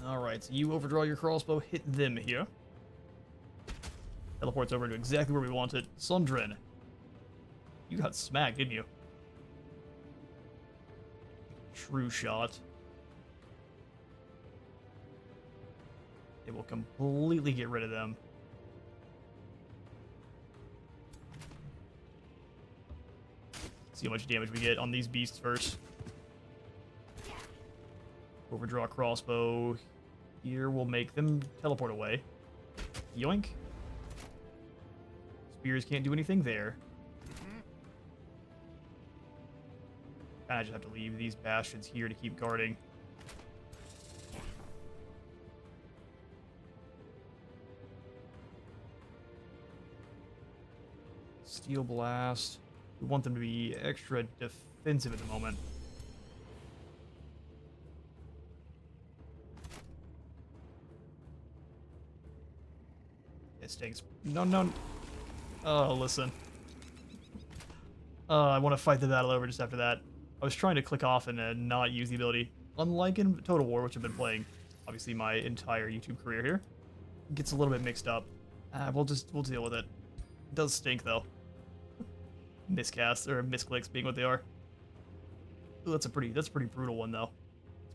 Alright, so you overdraw your crossbow, hit them here. Teleports over to exactly where we want it. Sundrin. You got smacked, didn't you? True shot. It will completely get rid of them. See how much damage we get on these beasts first. Overdraw crossbow. Here we'll make them teleport away. Yoink. Spears can't do anything there. I just have to leave these bastions here to keep guarding. Steel Blast. We want them to be extra defensive at the moment. It stinks. No, no. Oh, listen. I want to fight the battle over just after that. I was trying to click off and not use the ability. Unlike in Total War, which I've been playing, obviously, my entire YouTube career here. It gets a little bit mixed up. We'll deal with it. It does stink, though. Miscasts, or misclicks being what they are. Ooh, that's a pretty brutal one, though.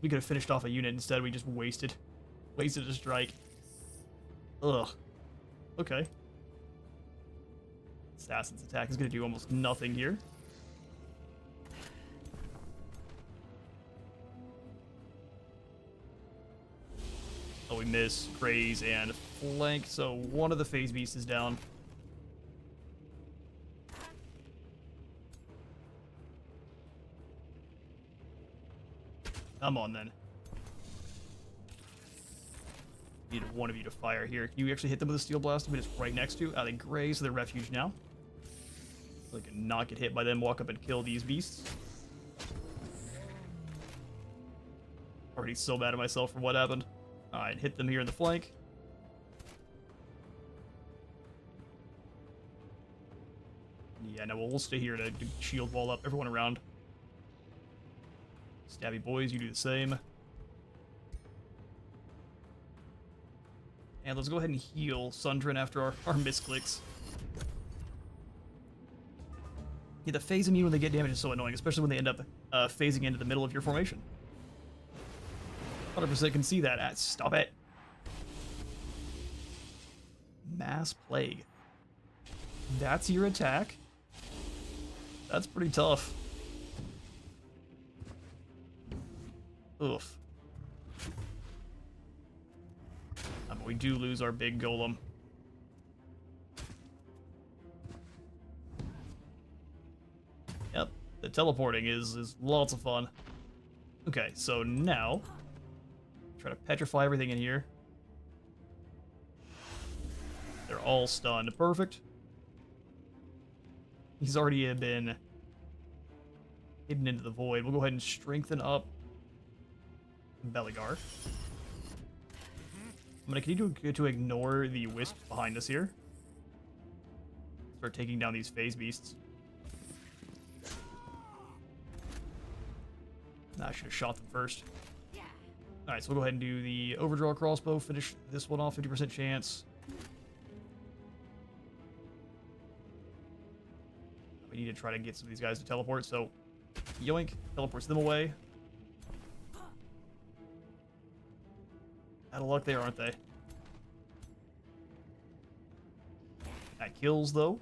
We could have finished off a unit instead. We just wasted a strike. Ugh. Okay. Assassin's attack is going to do almost nothing here. Oh, we miss Graze and Flank, so one of the Phase Beasts is down. Come on, then. Need one of you to fire here. Can you actually hit them with a Steel Blast? I mean, it's right next to. They graze, so they're refuge now. So I can not get hit by them, walk up and kill these beasts. Already so mad at myself for what happened. Alright, hit them here in the flank. Yeah, no, we'll stay here to shield wall up everyone around. Stabby boys, you do the same. And let's go ahead and heal Sundrin after our misclicks. Yeah, the phase immune when they get damage is so annoying, especially when they end up phasing into the middle of your formation. 100% can see that. Stop it. Mass Plague. That's your attack? That's pretty tough. Oof. But we do lose our big golem. Yep, the teleporting is lots of fun. Okay, so now try to petrify everything in here. They're all stunned. Perfect. He's already been hidden into the void. We'll go ahead and strengthen up Beligar. I'm going to continue to ignore the wisps behind us here. Start taking down these phase beasts. I should have shot them first. Alright, so we'll go ahead and do the overdraw crossbow. Finish this one off, 50% chance. We need to try to get some of these guys to teleport, so yoink, teleports them away. Out of luck there, aren't they? That kills, though.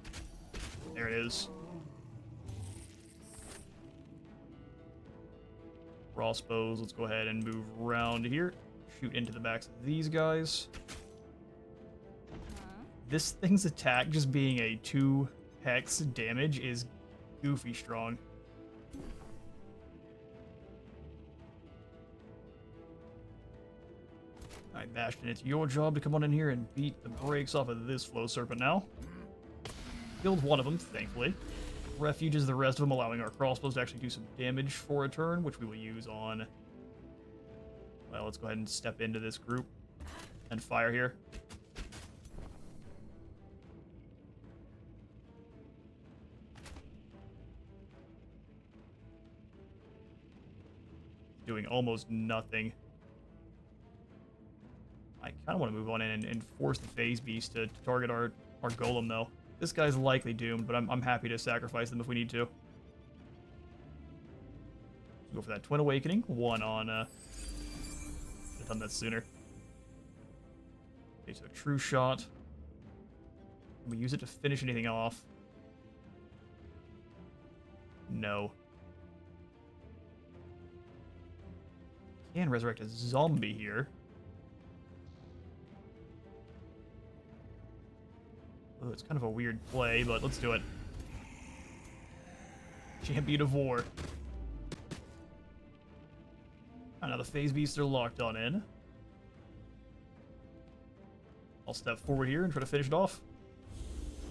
There it is. Crossbows, let's go ahead and move around here. Shoot into the backs of these guys. This thing's attack, just being a 2 hex damage, is goofy strong. Alright, Bastion, it's your job to come on in here and beat the brakes off of this Flow Serpent now. Killed one of them, thankfully. Refuges the rest of them, allowing our crossbows to actually do some damage for a turn, which we will use on... Well, let's go ahead and step into this group and fire here. Doing almost nothing. I kind of want to move on in and force the Phase Beast to target our Golem, though. This guy's likely doomed, but I'm happy to sacrifice them if we need to. Go for that Twin Awakening. One on... Should have done that sooner. Okay, so True Shot. Can we use it to finish anything off? No. Can resurrect a zombie here. Oh, it's kind of a weird play, but let's do it. Champion of War. Now the Phase Beasts are locked on in. I'll step forward here and try to finish it off.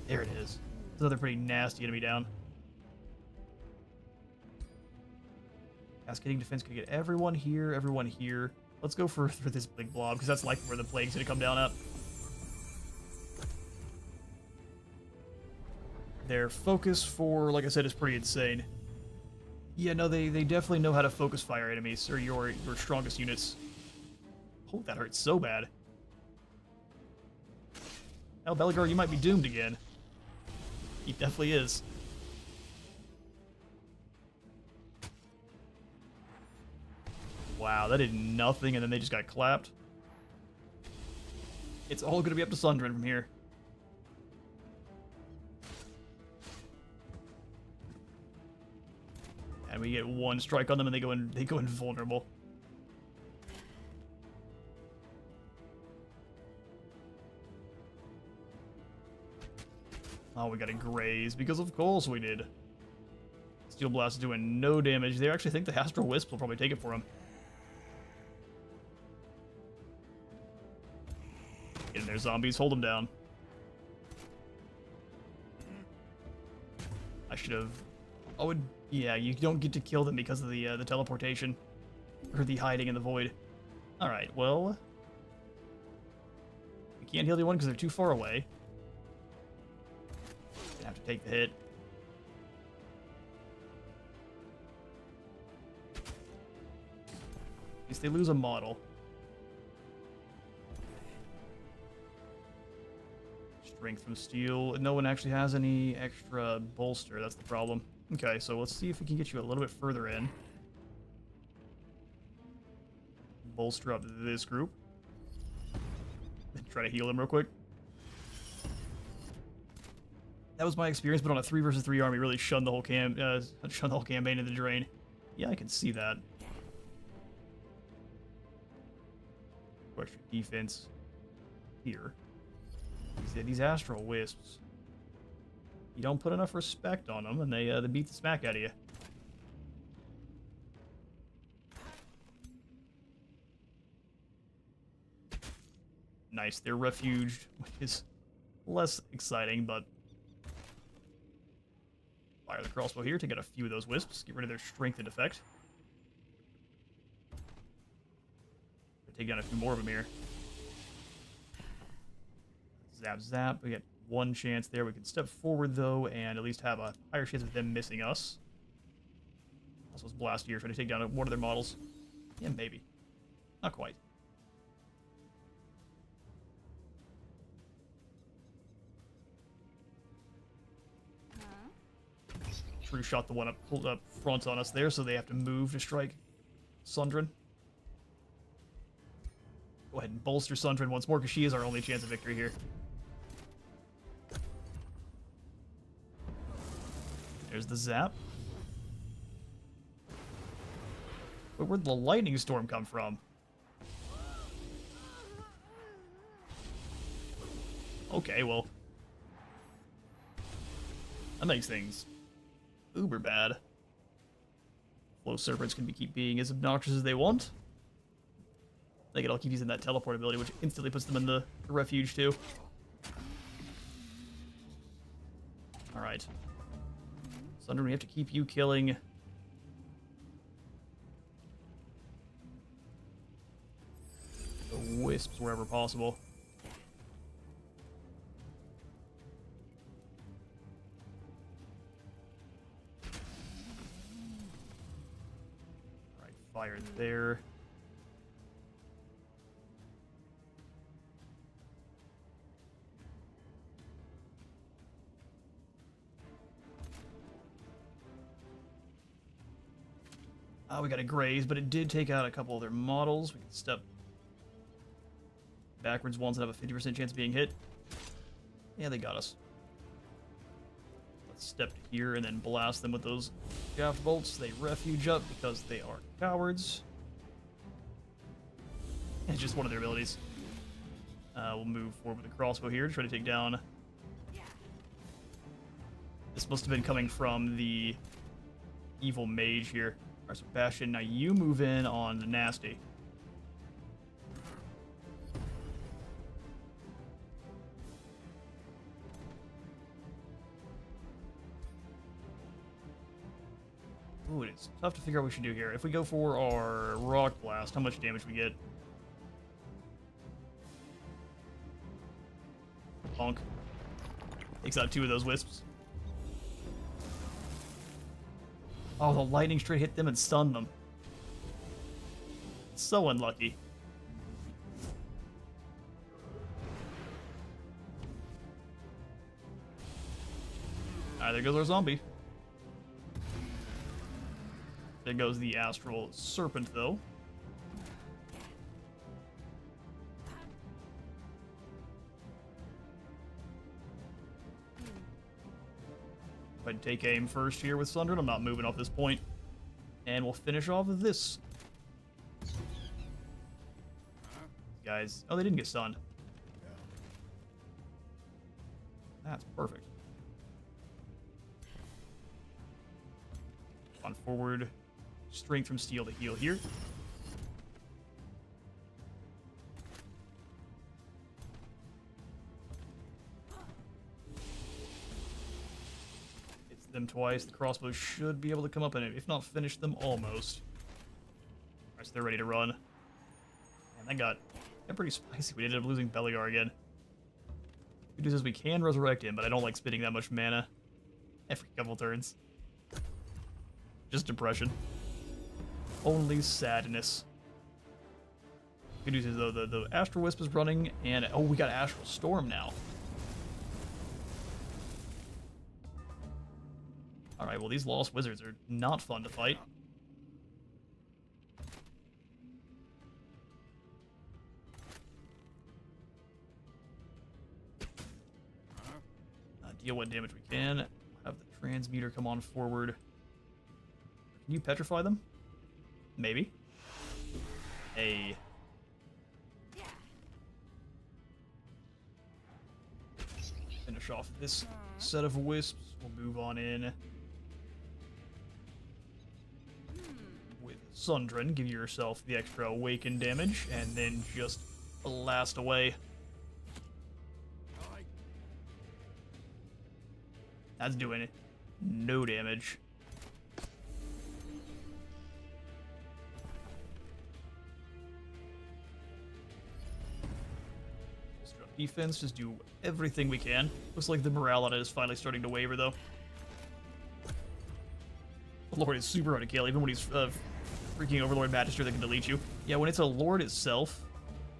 There it is. another pretty nasty enemy down. Cascading defense could get everyone here, everyone here. Let's go for this big blob, because that's like where the plague's gonna come down at. Their focus for, like I said, is pretty insane. Yeah, no, they definitely know how to focus fire enemies, or your strongest units. Oh, that hurts so bad. Hell, Belligar, you might be doomed again. He definitely is. Wow, that did nothing, and then they just got clapped. It's all going to be up to Sundrin from here. And we get one strike on them, and they go invulnerable. Oh, we got a graze, because of course we did. Steel Blast is doing no damage. They actually think the Astral Wisp will probably take it for him. Get in there, zombies. Hold them down. I should have... Oh, yeah, you don't get to kill them because of the teleportation. Or the hiding in the void. Alright, well... We can't heal anyone because they're too far away. Gonna have to take the hit. At least they lose a model. Strength from steel. No one actually has any extra bolster. That's the problem. Okay, so let's see if we can get you a little bit further in. Bolster up this group. Try to heal them real quick. That was my experience, but on a 3 versus 3 army, really shunned the whole campaign to the drain. Yeah, I can see that. Extra defense here. These Astral Wisps. You don't put enough respect on them, and they beat the smack out of you. Nice, they're refuged, which is less exciting, but... Fire the crossbow here to get a few of those wisps. Get rid of their strength and effect. Take down a few more of them here. Zap, zap. We get one chance there. We can step forward, though, and at least have a higher chance of them missing us. Also, it's Blast here, trying to take down one of their models. Yeah, maybe. Not quite. True shot the one up front on us there, so they have to move to strike Sundrin. Go ahead and bolster Sundrin once more, because she is our only chance of victory here. There's the zap. But where'd the lightning storm come from? Okay, well. That makes things uber bad. Flow serpents can keep being as obnoxious as they want. They can all keep using that teleport ability, which instantly puts them in the refuge too. Alright. Sundrin, we have to keep you killing the wisps wherever possible. Alright, fire there. We got a graze, but it did take out a couple of their models. We can step backwards ones that have a 50% chance of being hit. Yeah, they got us. Let's step here and then blast them with those shaft bolts. They refuge up because they are cowards. It's just one of their abilities. We'll move forward with the crossbow here to try to take down. This must have been coming from the evil mage here. Alright, so Bastion, now you move in on the nasty. Ooh, it's tough to figure out what we should do here. If we go for our Rock Blast, how much damage we get? Bonk. Takes out 2 of those wisps. Oh, the lightning straight hit them and stunned them. So unlucky. Alright, there goes our zombie. There goes the astral serpent, though. Go ahead and take aim first here with Sundred. I'm not moving off this point. And we'll finish off with this. Guys. Oh, they didn't get stunned. That's perfect. On forward. Strength from steel to heal here. Hits them twice. The crossbow should be able to come up and, if not, finish them almost. Alright, so they're ready to run. And that got pretty spicy. We ended up losing Beligar again. Good news is we can resurrect him, but I don't like spending that much mana every couple turns. Just depression. Only sadness. Good news is, though, the Astral Wisp is running, and oh, we got Astral Storm now. Alright, well, these Lost Wizards are not fun to fight. Deal what damage we can. Have the Transmuter come on forward. Can you petrify them? Maybe. Hey. Finish off this set of wisps. We'll move on in with Sundren. Give yourself the extra awaken damage, and then just blast away. That's doing it. No damage. Defense, just do everything we can. Looks like the morale on it is finally starting to waver, though. The Lord is super hard to kill, even when he's freaking Overlord Magister that can delete you. Yeah, when it's a Lord itself,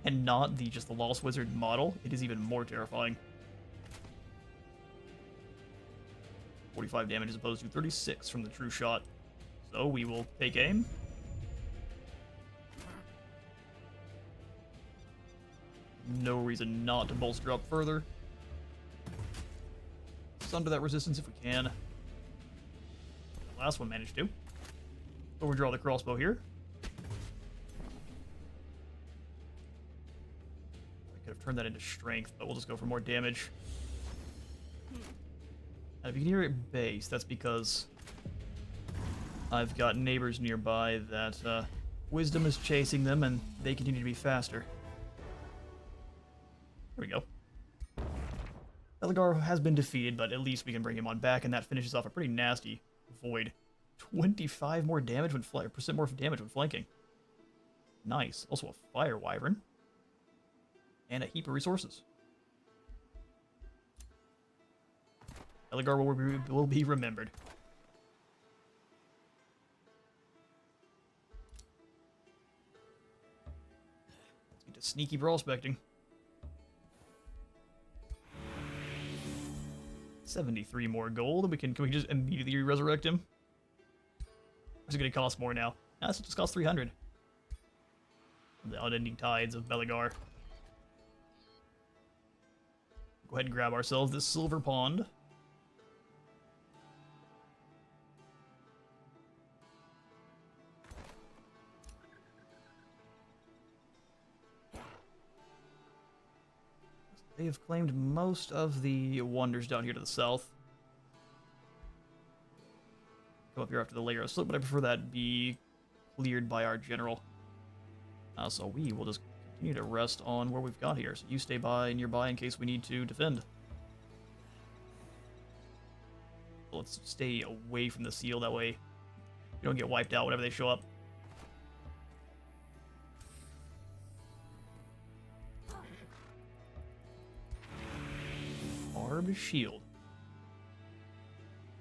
and not just the Lost Wizard model, it is even more terrifying. 45 damage as opposed to 36 from the true shot. So we will take aim. No reason not to bolster up further. Sunder that resistance if we can. The last one managed to. Overdraw the crossbow here. I could have turned that into strength, but we'll just go for more damage. If you can hear it bass, that's because I've got neighbors nearby that wisdom is chasing them and they continue to be faster. There we go. Beligar has been defeated, but at least we can bring him on back, and that finishes off a pretty nasty void. 25 more damage when percent more damage when flanking. Nice. Also a fire wyvern. And a heap of resources. Beligar will be remembered. Let's get to sneaky prospecting. 73 more gold. Can we just immediately resurrect him? Or is it going to cost more now? Nah, this just costs 300. The unending tides of Beligar. Go ahead and grab ourselves this silver pond. They have claimed most of the wonders down here to the south. Come up here after the layer of slip, but I prefer that be cleared by our general. So we will just continue to rest on where we've got here. So you stay nearby in case we need to defend. Let's stay away from the seal, that way You don't get wiped out whenever they show up. Barbed shield.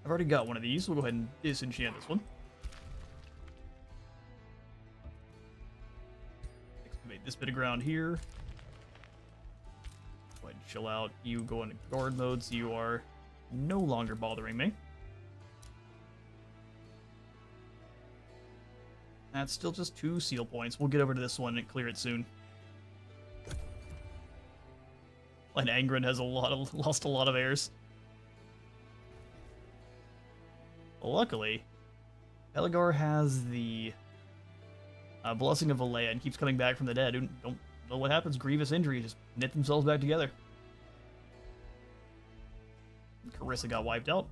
I've already got one of these, so we'll go ahead and disenchant this one. Excavate this bit of ground here. Go ahead and chill out. You go into guard mode, so you are no longer bothering me. That's still just 2 seal points. We'll get over to this one and clear it soon. And Angren has lost a lot of heirs. Luckily, Elgar has the Blessing of Valea and keeps coming back from the dead. Don't know what happens. Grievous injuries just knit themselves back together. Carissa got wiped out.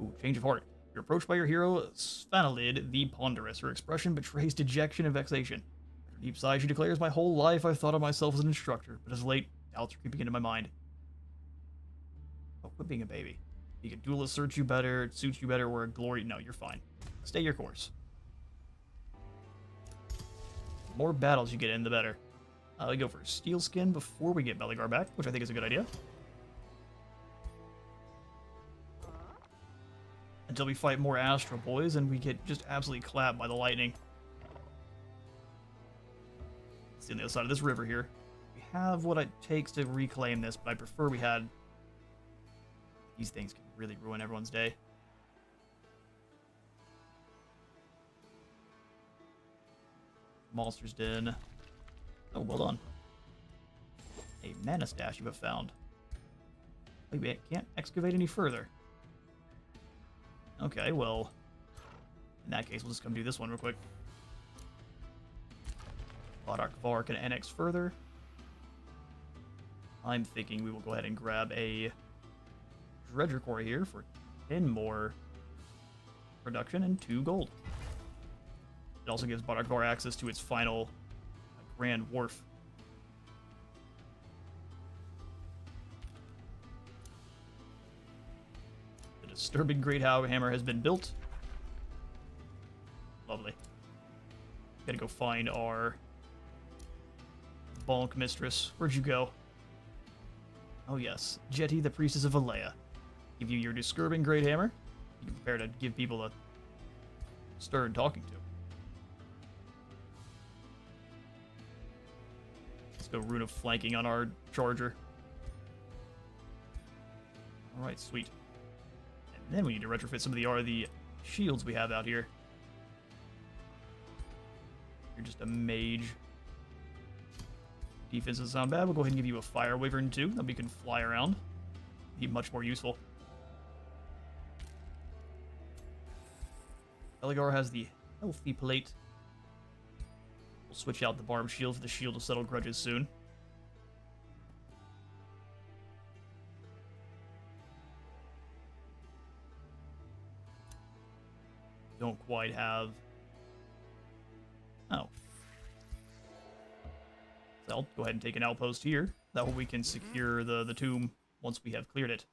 Ooh, change of heart. You're approached by your hero, Svanalid the Ponderous. Her expression betrays dejection and vexation. Her deep sigh, she declares, "My whole life I've thought of myself as an instructor, but as of late, doubts are creeping into my mind." Oh, quit being a baby. You can duelist suits you better, or a glory. No, you're fine. Stay your course. The more battles you get in, the better. We go for Steel Skin before we get Beligar back, which I think is a good idea. Until we fight more Astral Boys and we get just absolutely clapped by the lightning. See on the other side of this river here. We have what it takes to reclaim this, but I prefer we had... These things can really ruin everyone's day. Monster's Den. Oh, well done. A mana stash you have found. Wait, we can't excavate any further. Okay, well, in that case, we'll just come do this one real quick. Badakvar can annex further. I'm thinking we will go ahead and grab a Dredger Core here for 10 more production and 2 gold. It also gives Badakvar access to its final Grand Wharf. Disturbing Great Hammer has been built. Lovely. Gotta go find our Bonk Mistress. Where'd you go? Oh yes, Jetty, the Priestess of Valea. Give you your Disturbing Great Hammer. You can prepare to give people a stern talking to. Let's go Rune of Flanking on our Charger. Alright, sweet. And then we need to retrofit some of the shields we have out here. You're just a mage. Defense doesn't sound bad. We'll go ahead and give you a Fire Wyvern too. That we can fly around. Be much more useful. Eligar has the Healthy Plate. We'll switch out the Barbed Shield for the Shield of Settle Grudges soon. Don't quite have... Oh. So I'll go ahead and take an outpost here. That way we can secure the tomb once we have cleared it.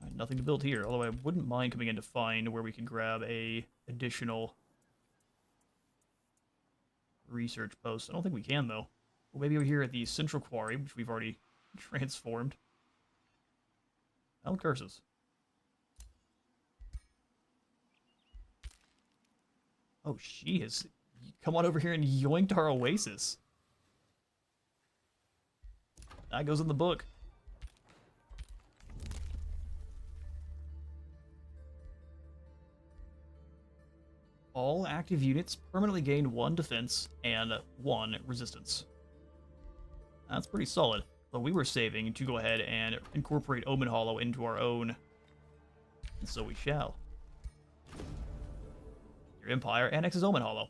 Alright, nothing to build here, although I wouldn't mind coming in to find where we could grab a additional research post. I don't think we can, though. Well, maybe over here at the Central Quarry, which we've already transformed. Hell curses. Oh, she has come on over here and yoinked our oasis. That goes in the book. All active units permanently gain 1 defense and 1 resistance. That's pretty solid. But we were saving to go ahead and incorporate Omen Hollow into our own. And so we shall. Your Empire annexes Omen Hollow.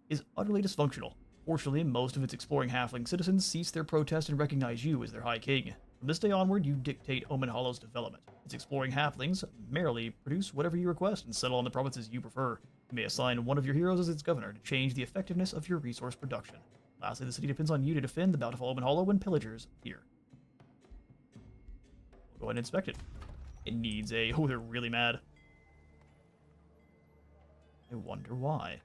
Is utterly dysfunctional. Fortunately, most of its exploring halfling citizens cease their protest and recognize you as their High King. From this day onward, you dictate Omen Hollow's development. Its exploring halflings merely produce whatever you request and settle on the provinces you prefer. You may assign one of your heroes as its governor to change the effectiveness of your resource production. Lastly, the city depends on you to defend the bountiful Omen Hollow when pillagers appear. Go ahead and inspect it. It needs a... Oh, they're really mad. I wonder why.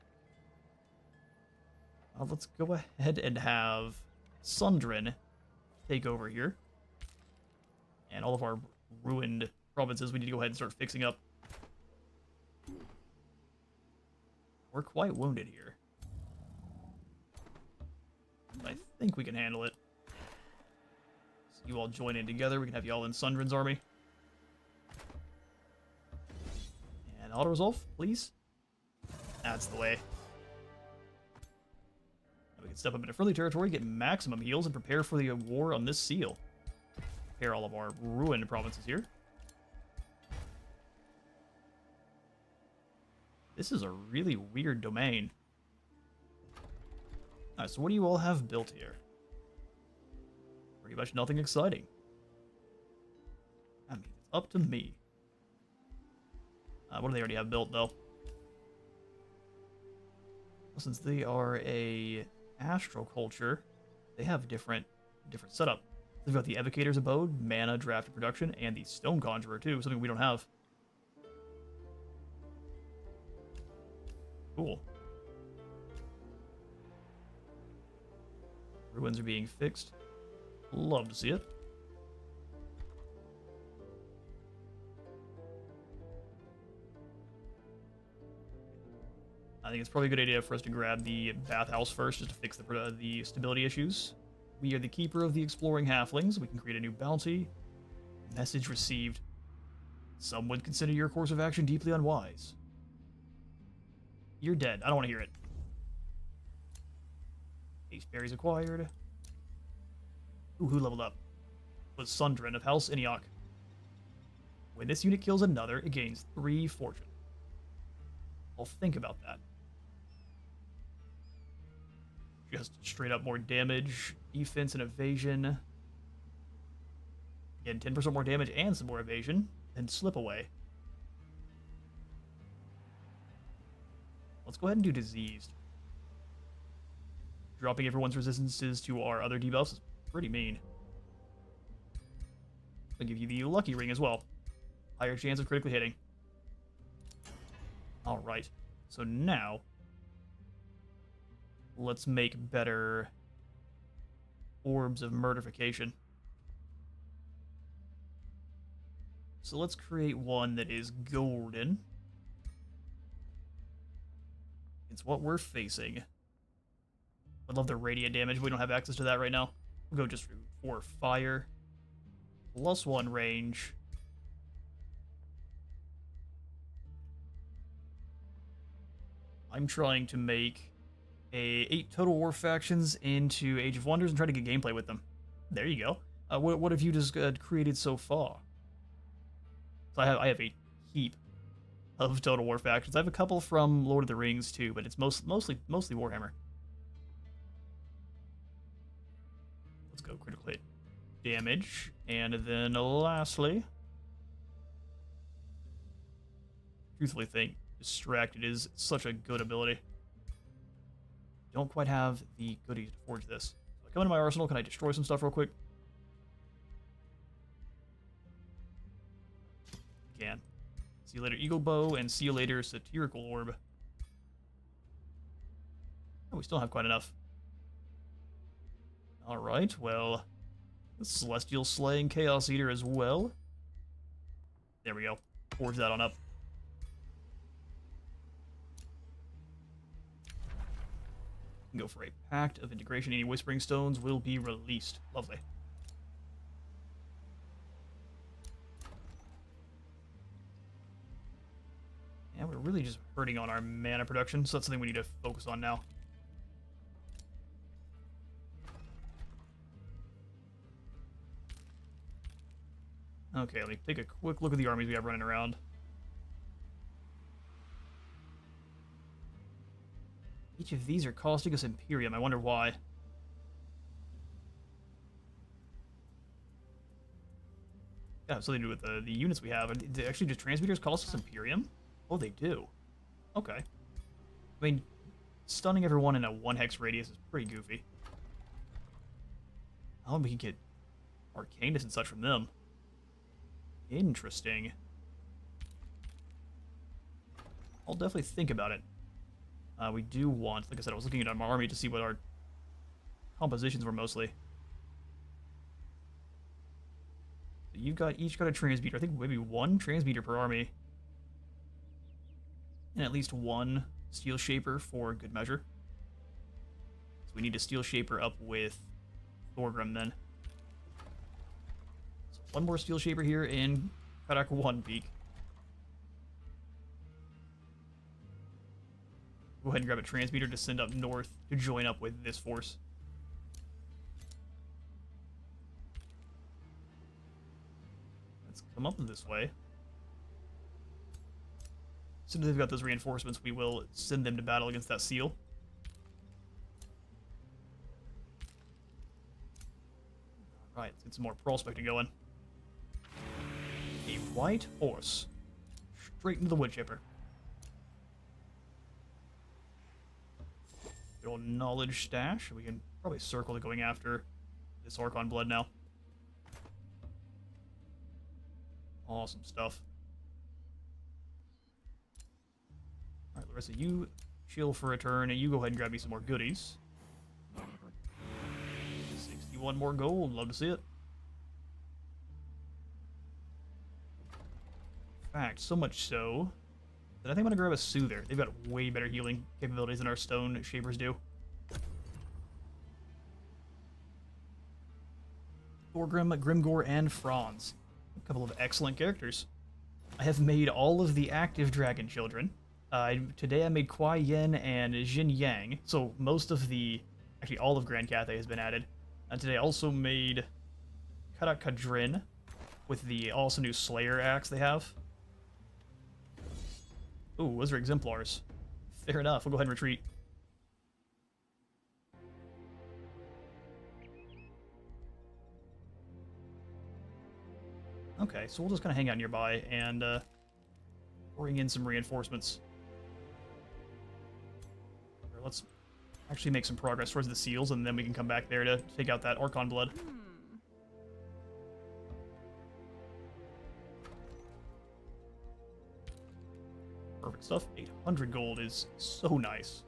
Let's go ahead and have Sundrin take over here. And all of our ruined provinces we need to go ahead and start fixing up. We're quite wounded here. I think we can handle it. So you all join in together. We can have you all in Sundrin's army. And auto-resolve, please. That's the way. Now we can step up into friendly territory, get maximum heals, and prepare for the war on this seal. Prepare all of our ruined provinces here. This is a really weird domain. Alright, so what do you all have built here? Pretty much nothing exciting. I mean, it's up to me. What do they already have built, though? Well, since they are a astral culture, they have different setup. They've got the Evocator's Abode, Mana, Draft, and Production, and the Stone Conjurer, too, something we don't have. Cool. Ruins are being fixed. Love to see it. I think it's probably a good idea for us to grab the bathhouse first, just to fix the stability issues. We are the keeper of the exploring halflings. We can create a new bounty. Message received. Some would consider your course of action deeply unwise. You're dead. I don't want to hear it. Ace berries acquired. Ooh, who leveled up? It was Sundrin of House Iniok. When this unit kills another, it gains 3 fortune. I'll think about that. Just straight up more damage, defense, and evasion. Again, 10% more damage and some more evasion. Then slip away. Let's go ahead and do diseased. Dropping everyone's resistances to our other debuffs is pretty mean. I'll give you the lucky ring as well. Higher chance of critically hitting. Alright, so now let's make better orbs of murdification. So let's create one that is golden. It's what we're facing. I love the radiant damage. We don't have access to that right now. We'll go just for fire. +1 range. I'm trying to make 8 Total War factions into Age of Wonders and try to get gameplay with them. There you go. What have you just created so far? So I have a heap of Total War factions. I have a couple from Lord of the Rings too, but it's mostly Warhammer. Let's go critical hit damage, and then lastly, truthfully think Distracted is such a good ability. Don't quite have the goodies to forge this. So I come into my arsenal. Can I destroy some stuff real quick? Can. See you later, Eagle Bow, and see you later, Satirical Orb. Oh, we still have quite enough. Alright, well, the Celestial Slaying Chaos Eater as well. There we go. Forge that on up. Go for a Pact of Integration. Any Whispering Stones will be released. Lovely. And we're really just hurting on our mana production, so that's something we need to focus on now. Okay, let me take a quick look at the armies we have running around. Each of these are costing us Imperium. I wonder why. Yeah, something to do with the units we have. Actually, do transmitters cost us Imperium? Oh, they do. Okay. I mean, stunning everyone in a 1-hex radius is pretty goofy. I hope we can get Arcanus and such from them. Interesting. I'll definitely think about it. We do want, like I said, I was looking at my army to see what our compositions were mostly. You've got each got a transmuter. I think maybe one transmuter per army. And at least one steel shaper for good measure. So we need a steel shaper up with Thorgrim then. So one more steel shaper here in Karak 1 peak. Go ahead and grab a transmuter to send up north to join up with this force. Let's come up this way. As soon as they've got those reinforcements, we will send them to battle against that seal. Alright, let's get some more prospecting going. A white horse. Straight into the wood chipper. Good old knowledge stash. We can probably circle to going after this Archon blood now. Awesome stuff. Alright, Larissa, you chill for a turn, and you go ahead and grab me some more goodies. 61 more gold. Love to see it. In fact, so much so that I think I'm going to grab a Soother. They've got way better healing capabilities than our Stone Shapers do. Thorgrim, Grimgor, and Franz. A couple of excellent characters. I have made all of the active dragon children. Today I made Kuai Yin and Jin Yang, so most of the, actually all of Grand Cathay has been added. And today I also made Karak Kadrin with the also new Slayer axe they have. Ooh, those are exemplars. Fair enough, we'll go ahead and retreat. Okay, so we'll just kind of hang out nearby and bring in some reinforcements. Let's actually make some progress towards the seals, and then we can come back there to take out that Archon blood. Perfect stuff. 800 gold is so nice.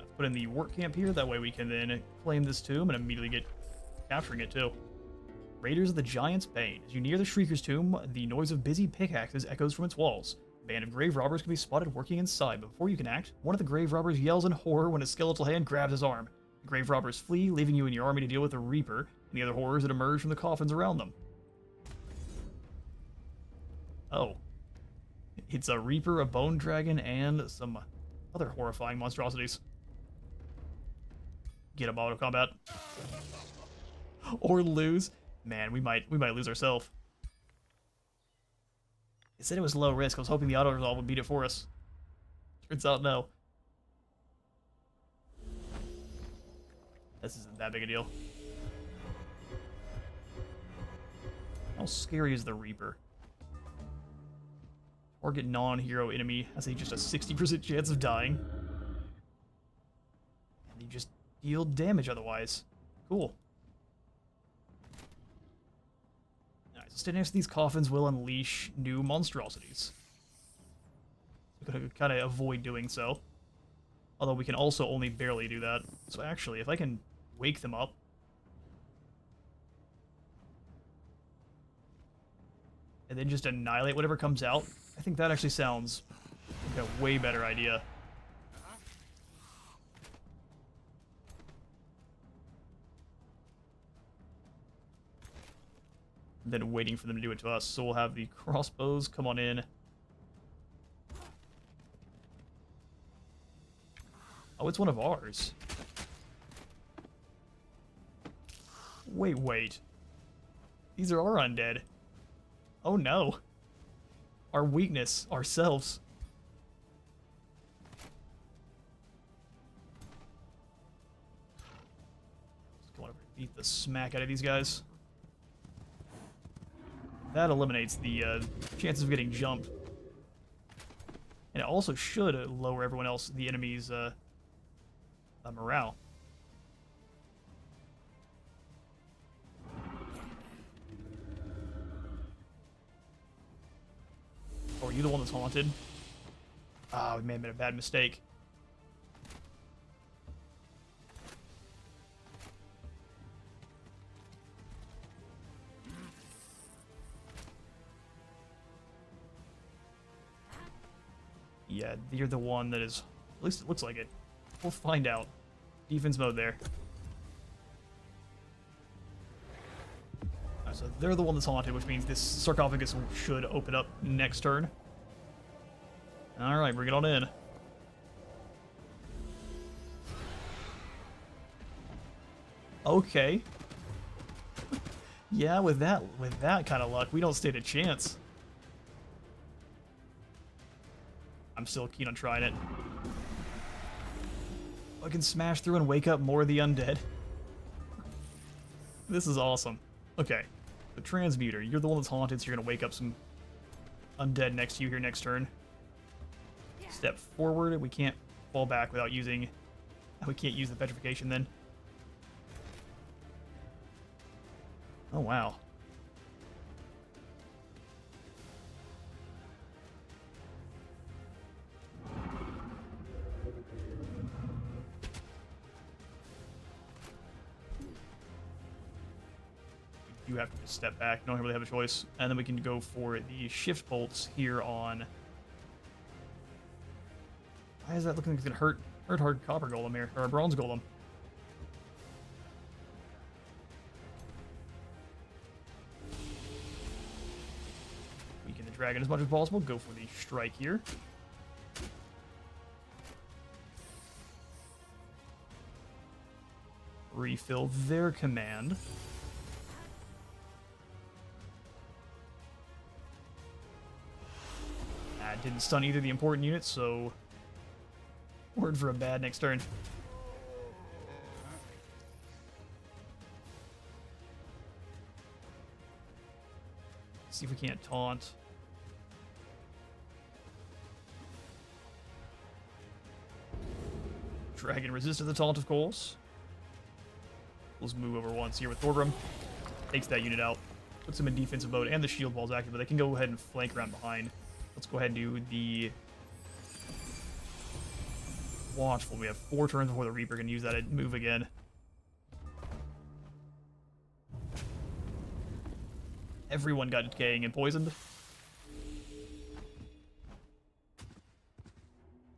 I've put in the work camp here, that way we can then claim this tomb and immediately get capturing it too. Raiders of the Giant's Bane. As you near the Shrieker's tomb, the noise of busy pickaxes echoes from its walls. A band of grave robbers can be spotted working inside, but before you can act, one of the grave robbers yells in horror when a skeletal hand grabs his arm. The grave robbers flee, leaving you and your army to deal with the Reaper and the other horrors that emerge from the coffins around them. Oh. It's a Reaper, a Bone Dragon, and some other horrifying monstrosities. Get him, auto combat. Or lose. Man, we might lose ourselves. It said it was low risk. I was hoping the auto resolve would beat it for us. Turns out no. This isn't that big a deal. How scary is the Reaper? Target non-hero enemy has just a 60% chance of dying. And you just deal damage otherwise. Cool. So staying next to these coffins will unleash new monstrosities. We're going to kind of avoid doing so. Although we can also only barely do that. So actually, if I can wake them up. And then just annihilate whatever comes out. I think that actually sounds like a way better idea. Than waiting for them to do it to us. So we'll have the crossbows come on in. Oh, it's one of ours. Wait. These are our undead. Oh no. Our weakness, ourselves. Just go over and beat the smack out of these guys. That eliminates the chances of getting jumped. And it also should lower everyone else, the enemy's morale. Are you the one that's haunted? Ah, we may have made a bad mistake. Yeah, you're the one that is... At least it looks like it. We'll find out. Defense mode there. Alright, so they're the one that's haunted, which means this sarcophagus should open up next turn. Alright, bring it on in. Okay. Yeah, with that kind of luck, we don't stand a chance. I'm still keen on trying it. I can smash through and wake up more of the undead. This is awesome. Okay, the transmuter. You're the one that's haunted, so you're gonna wake up some undead next to you here next turn. Step forward. We can't fall back without using... We can't use the petrification then. Oh, wow. You have to just step back. Don't really have a choice. And then we can go for the shift bolts here on... Why is that looking like it's gonna hurt hard copper golem here, or a bronze golem? Weaken the dragon as much as possible. Go for the strike here. Refill their command. Didn't stun either of the important units, so word for a bad next turn. See if we can't taunt. Dragon resisted the taunt, of course. Let's move over once here with Thorgrim. Takes that unit out. Puts him in defensive mode, and the shield wall's active, but they can go ahead and flank around behind. Let's go ahead and do the Watchful. We have 4 turns before the Reaper can use that move again. Everyone got decaying and poisoned.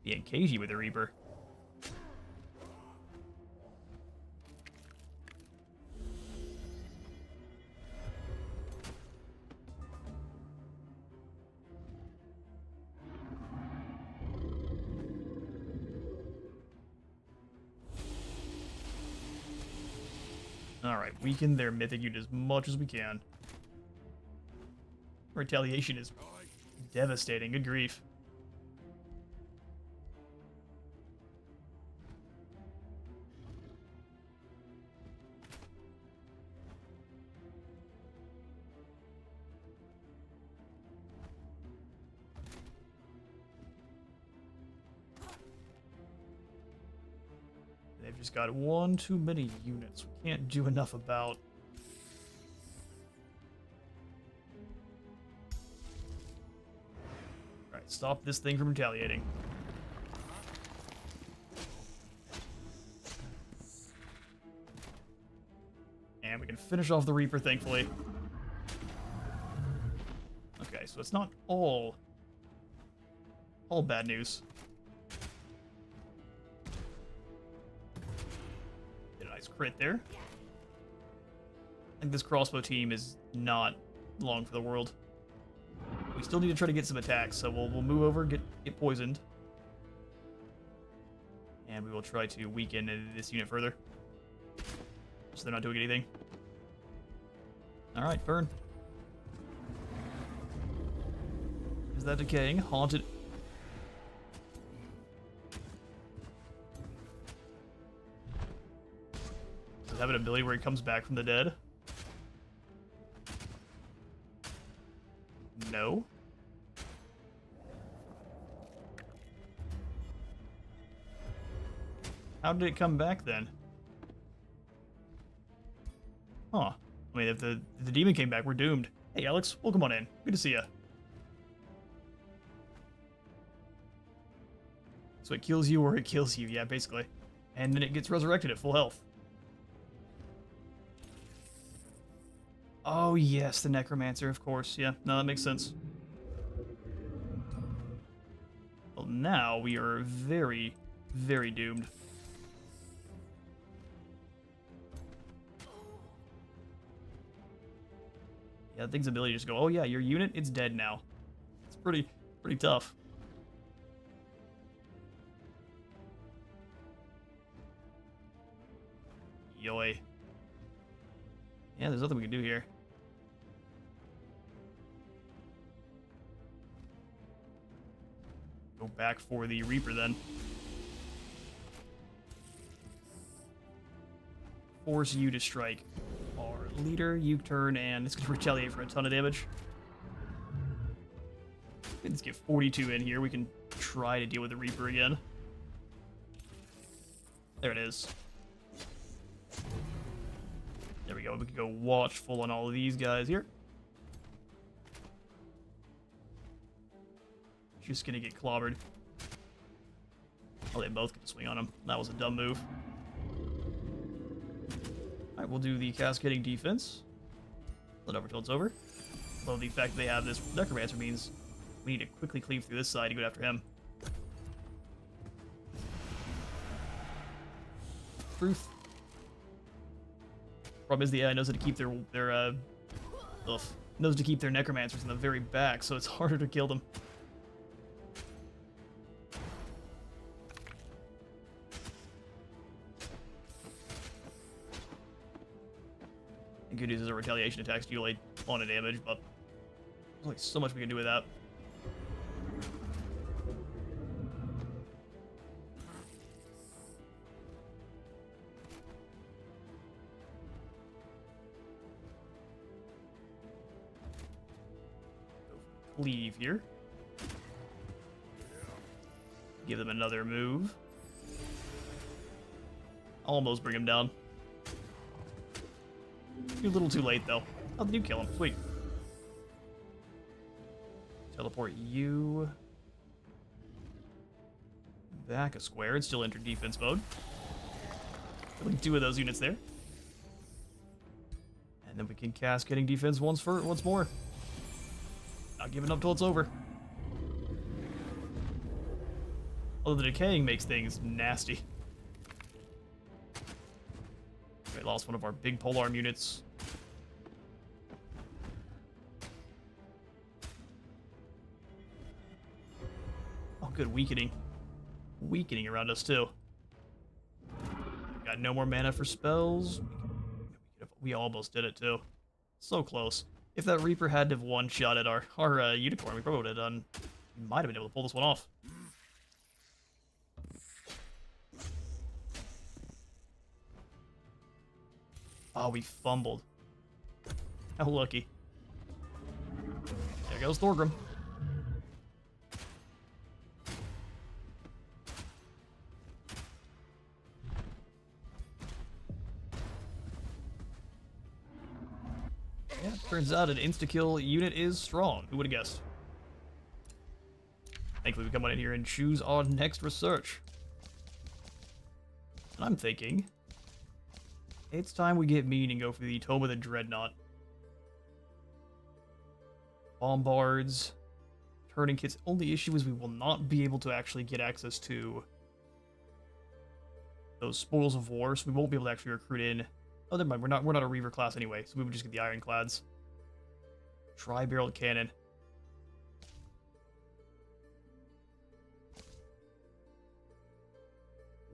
The Enkaji with the Reaper. Alright, weaken their mythic unit as much as we can. Retaliation is devastating, good grief. They've just got one too many units. We can't do enough about. Alright, stop this thing from retaliating. And we can finish off the Reaper, thankfully. Okay, so it's not all bad news. Crit there. I think this crossbow team is not long for the world. We still need to try to get some attacks, so we'll move over, get poisoned. And we will try to weaken this unit further. So they're not doing anything. Alright, burn. Is that decaying? Haunted. Does it have an ability where it comes back from the dead? No. How did it come back then? Huh. I mean, if the demon came back, we're doomed. Hey, Alex, welcome on in. Good to see ya. So it kills you or it kills you, yeah, basically. And then it gets resurrected at full health. Oh, yes, the Necromancer, of course. Yeah, no, that makes sense. Well, now we are very, very doomed. Yeah, the thing's ability to just go, oh yeah, your unit, it's dead now. It's pretty tough. Yoy. Yeah, there's nothing we can do here. Go back for the Reaper then. Force you to strike our leader, you turn, and it's going to retaliate for a ton of damage. Let's get 42 in here. We can try to deal with the Reaper again. There it is. There we go. We can go watchful on all of these guys here. Just gonna get clobbered. Oh, they both get to swing on him. That was a dumb move. Alright, we'll do the cascading defense. Let over till it's over. Although the fact that they have this Necromancer means we need to quickly cleave through this side to go after him. Truth. Problem is the AI knows how to keep their knows to keep their Necromancers in the very back, so it's harder to kill them. The good news is our retaliation attacks deal a ton of damage, but there's only so much we can do with that. Leave here. Give them another move. Almost bring him down. You're a little too late, though. Oh, then you kill him. Sweet. Teleport you back a square. It's still enter defense mode. Killing 2 of those units there. And then we can cascading defense once more. Not giving up till it's over. Although the decaying makes things nasty. We lost one of our big polearm units. Oh, good, weakening. Weakening around us, too. Got no more mana for spells. We almost did it, too. So close. If that Reaper had to have one-shot at our Unicorn, we probably would have done... We might have been able to pull this one off. Oh, we fumbled. How lucky. There goes Thorgrim. Yeah, turns out an insta-kill unit is strong. Who would have guessed? Thankfully, we come on in here and choose our next research. And I'm thinking... it's time we get mean and go for the Tome of the Dreadnought. Bombards. Turning kits. Only issue is we will not be able to actually get access to those Spoils of War, so we won't be able to actually recruit in... oh, never mind. We're not a Reaver class anyway, so we would just get the Ironclads. Tri-barreled cannon.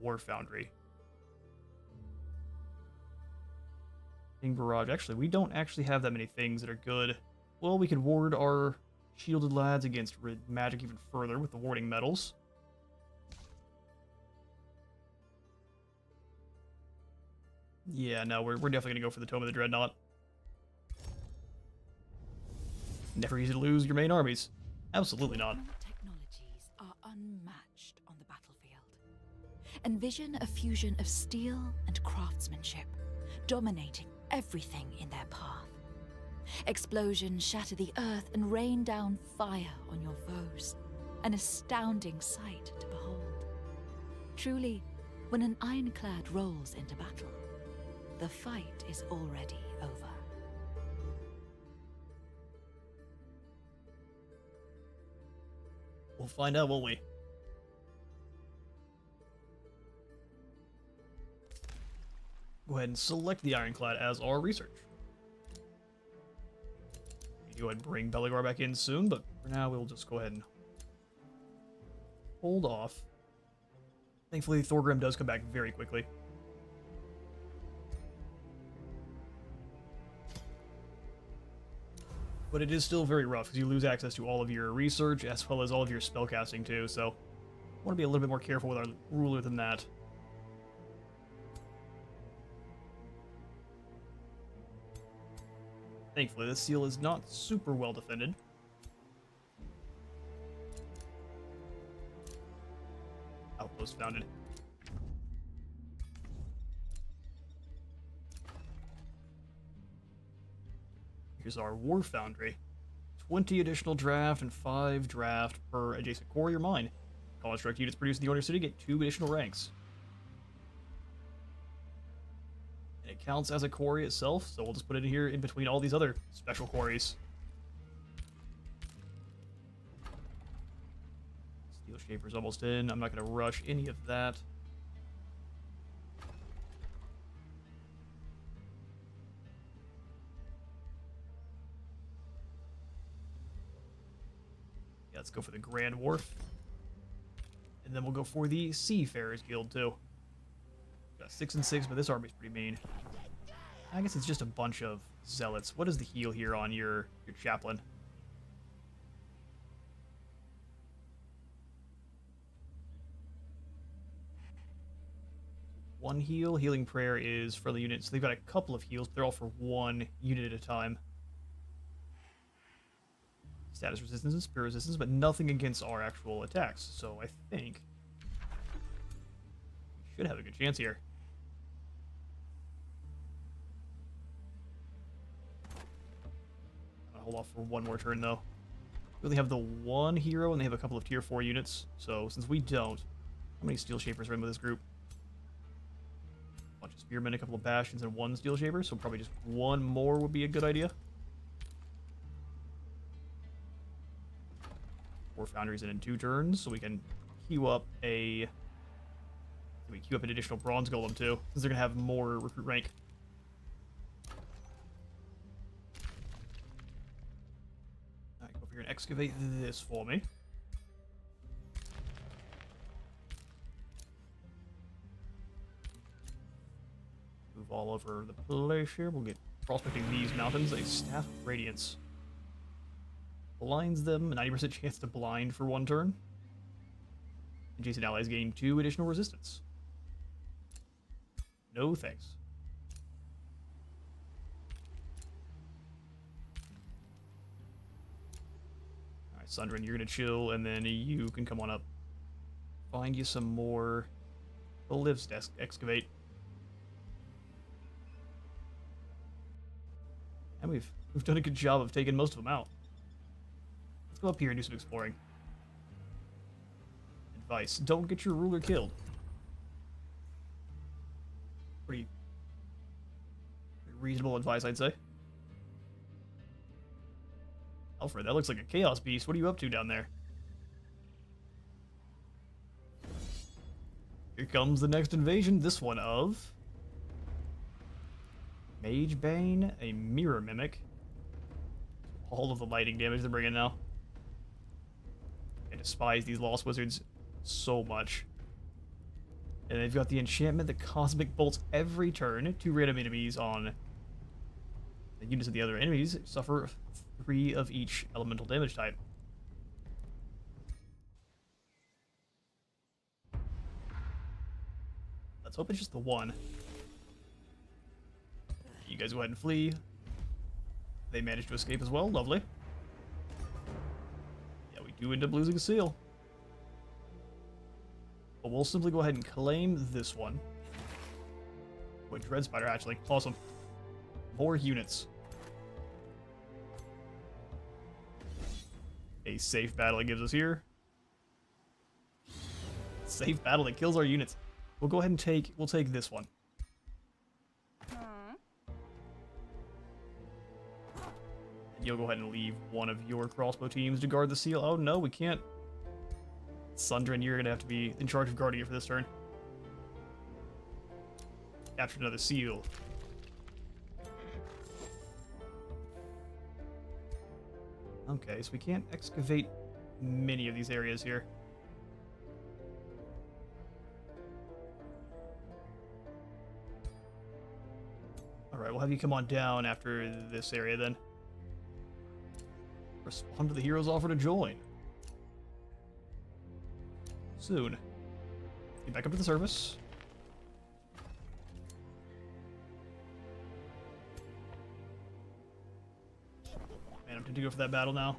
War Foundry. Barrage. Actually, we don't actually have that many things that are good. Well, we could ward our shielded lads against magic even further with the warding metals. Yeah, no, we're definitely going to go for the Tome of the Dreadnought. Never easy to lose your main armies. Absolutely not. Technologies are unmatched on the battlefield. Envision a fusion of steel and craftsmanship, dominating everything in their path. Explosions shatter the earth and rain down fire on your foes. An astounding sight to behold. Truly, when an ironclad rolls into battle, the fight is already over. We'll find out, won't we? Go ahead and select the Ironclad as our research. Go ahead and bring Belegar back in soon, but for now we'll just go ahead and hold off. Thankfully, Thorgrim does come back very quickly. But it is still very rough because you lose access to all of your research as well as all of your spellcasting too, so I want to be a little bit more careful with our ruler than that. Thankfully, this seal is not super well defended. Outpost founded. Here's our War Foundry. 20 additional draft and 5 draft per adjacent quarry or mine. Construct units produced in the Order City get 2 additional ranks. And it counts as a quarry itself, so we'll just put it in here in between all these other special quarries. Steel Shaper's almost in. I'm not going to rush any of that. Yeah, let's go for the Grand Wharf. And then we'll go for the Seafarers Guild, too. Got 6 and 6, but this army's pretty mean. I guess it's just a bunch of zealots. What is the heal here on your chaplain? One heal. Healing Prayer is for the unit. So they've got a couple of heals, but they're all for one unit at a time. Status resistance and spirit resistance, but nothing against our actual attacks. So I think we should have a good chance here. I'll hold off for one more turn though. We only have the one hero and they have a couple of tier 4 units. So since we don't, how many Steel Shapers are in with this group? A bunch of Spearmen, a couple of Bastions, and 1 Steel Shaper. So probably just one more would be a good idea. War Foundry's in 2 turns, so we can queue up an additional Bronze Golem too, since they're gonna have more recruit rank. Alright, go over here and excavate this for me. Move all over the place here. We'll get prospecting these mountains. A Staff of Radiance. Blinds them, a 90% chance to blind for 1 turn. Adjacent allies gain 2 additional resistance. No thanks. Alright, Sundrin, you're gonna chill, and then you can come on up. Find you some more lifts to excavate. And we've done a good job of taking most of them out. Go up here and do some exploring. Advice: don't get your ruler killed. Pretty reasonable advice, I'd say. Alfred, that looks like a chaos beast. What are you up to down there? Here comes the next invasion. This one of Mage Bane, a Mirror Mimic. All of the lightning damage they're bringing now. I despise these Lost Wizards so much. And they've got the enchantment that Cosmic Bolts every turn. 2 random enemies on the units of the other enemies suffer 3 of each elemental damage type. Let's hope it's just the one. You guys go ahead and flee. They managed to escape as well. Lovely. Yeah, we do end up losing a seal. But we'll simply go ahead and claim this one. Wait, Dread Spider actually. Awesome. More units. A safe battle it gives us here. safe battle that kills our units. We'll go ahead and we'll take this one. You'll go ahead and leave one of your crossbow teams to guard the seal. Oh no, we can't. Sundrin, you're gonna have to be in charge of guarding it for this turn. Captured another seal. Okay, so we can't excavate many of these areas here. Alright, we'll have you come on down after this area then. Respond to the hero's offer to join. Soon. Get back up to the surface. Man, I'm tempted to go for that battle now.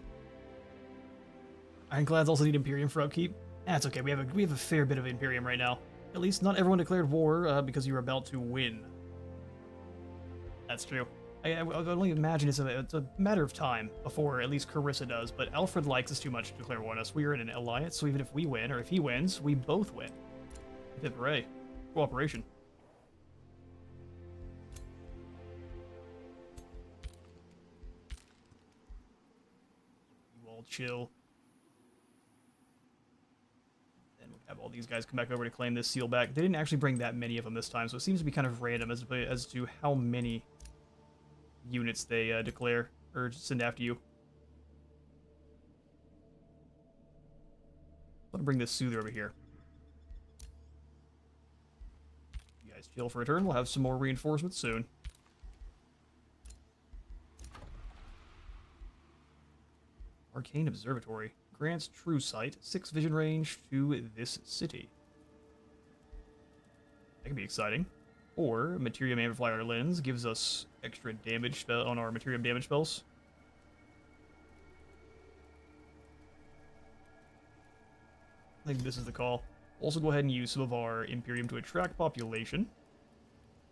Ironclads also need Imperium for upkeep. That's okay, we have a fair bit of Imperium right now. At least not everyone declared war because you're about to win. That's true. I only imagine it's a matter of time before at least Carissa does, but Alfred likes us too much to declare war on us. We are in an alliance, so even if we win, or if he wins, we both win. Hooray. Cooperation. You all chill. Then we'll have all these guys come back over to claim this seal back. They didn't actually bring that many of them this time, so it seems to be kind of random as to how many units they declare or send after you. I'm gonna bring this soother over here. You guys chill for a turn. We'll have some more reinforcements soon. Arcane Observatory grants true sight, 6 vision range to this city. That can be exciting. Or Materium Amplifier Lens gives us extra damage spell on our Materium damage spells. I think this is the call. Also go ahead and use some of our Imperium to attract population.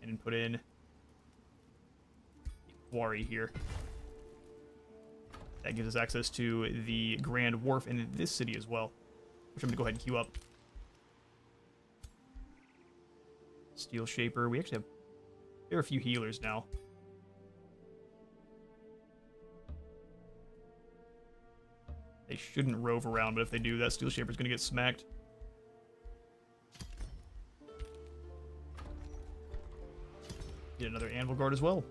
And then put in a quarry here. That gives us access to the Grand Wharf in this city as well. Which I'm going to go ahead and queue up. Steel Shaper. We actually have there are a few healers now. They shouldn't rove around, but if they do, that Steel Shaper's gonna get smacked. Get another Anvil Guard as well.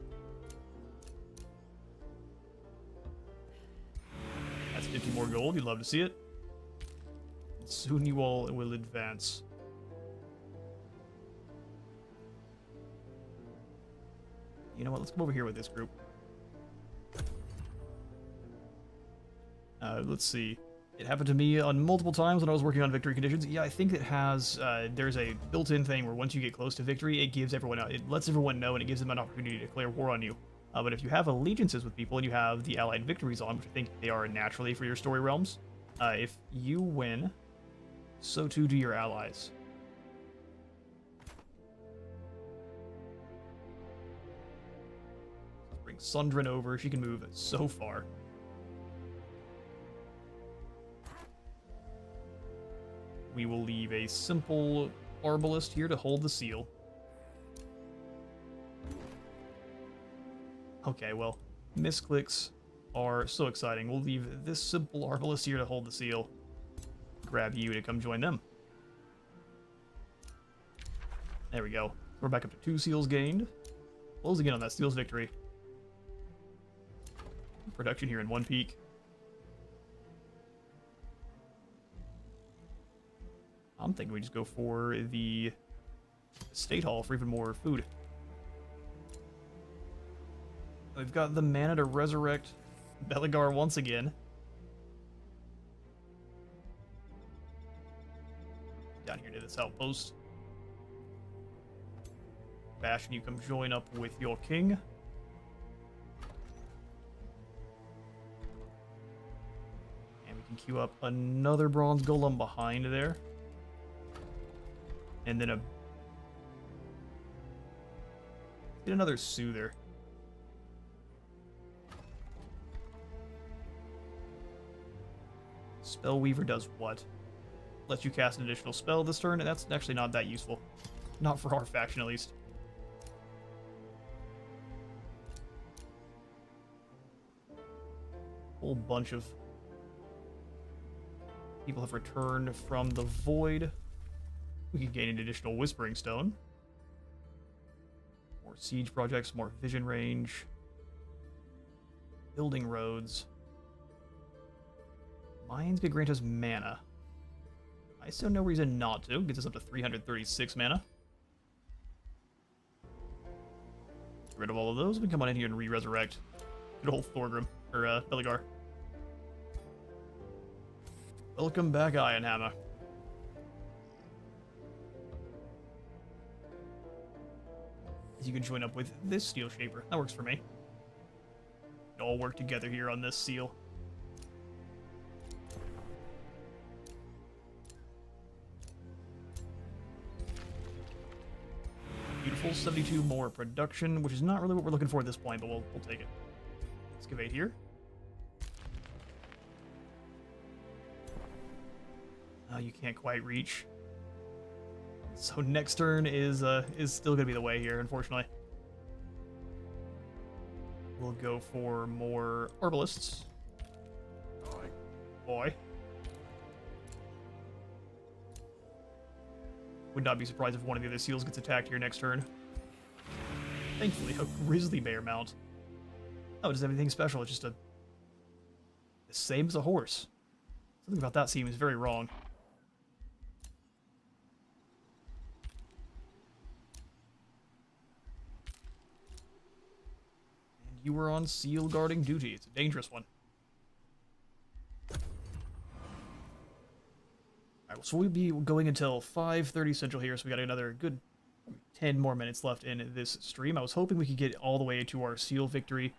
That's 50 more gold. You'd love to see it. And soon you all will advance. You know what? Let's come over here with this group. Let's see. It happened to me on multiple times when I was working on victory conditions. Yeah, I think it has, there's a built-in thing where once you get close to victory, it gives everyone, it lets everyone know and it gives them an opportunity to declare war on you. But if you have allegiances with people and you have the allied victories on, which I think they are naturally for your story realms, if you win, so too do your allies. Bring Sundrin over. She can move so far. We will leave a simple arbalist here to hold the seal. Okay, well, misclicks are so exciting. We'll leave this simple arbalist here to hold the seal. Grab you to come join them. There we go. We're back up to 2 seals gained. Close again on that seal's victory. Production here in 1 peak. I'm thinking we just go for the State Hall for even more food. We've got the mana to resurrect Belegar once again. Down here to this outpost. Bastion, you come join up with your king. And we can queue up another bronze golem behind there. And then get another soother. Spellweaver does what? Lets you cast an additional spell this turn, and that's actually not that useful. Not for our faction, at least. Whole bunch of people have returned from the void. We can gain an additional Whispering Stone. More siege projects, more vision range. Building roads. Mines could grant us mana. I see no reason not to. Gets us up to 336 mana. Get rid of all of those. We can come on in here and re-resurrect good old Thorgrim, or Belligar. Welcome back, Ironhammer. You can join up with this Steel Shaper. That works for me. We all work together here on this seal. Beautiful, 72 more production, which is not really what we're looking for at this point, but we'll take it. Excavate here. You can't quite reach. So next turn is still gonna be the way here, unfortunately. We'll go for more Arbalists. Boy. Would not be surprised if one of the other seals gets attacked here next turn. Thankfully, a Grizzly Bear mount. Oh, it doesn't have anything special, it's just the same as a horse. Something about that seems very wrong. You were on seal guarding duty. It's a dangerous one. Alright, so we'll be going until 5:30 Central here, so we got another good 10 more minutes left in this stream. I was hoping we could get all the way to our seal victory.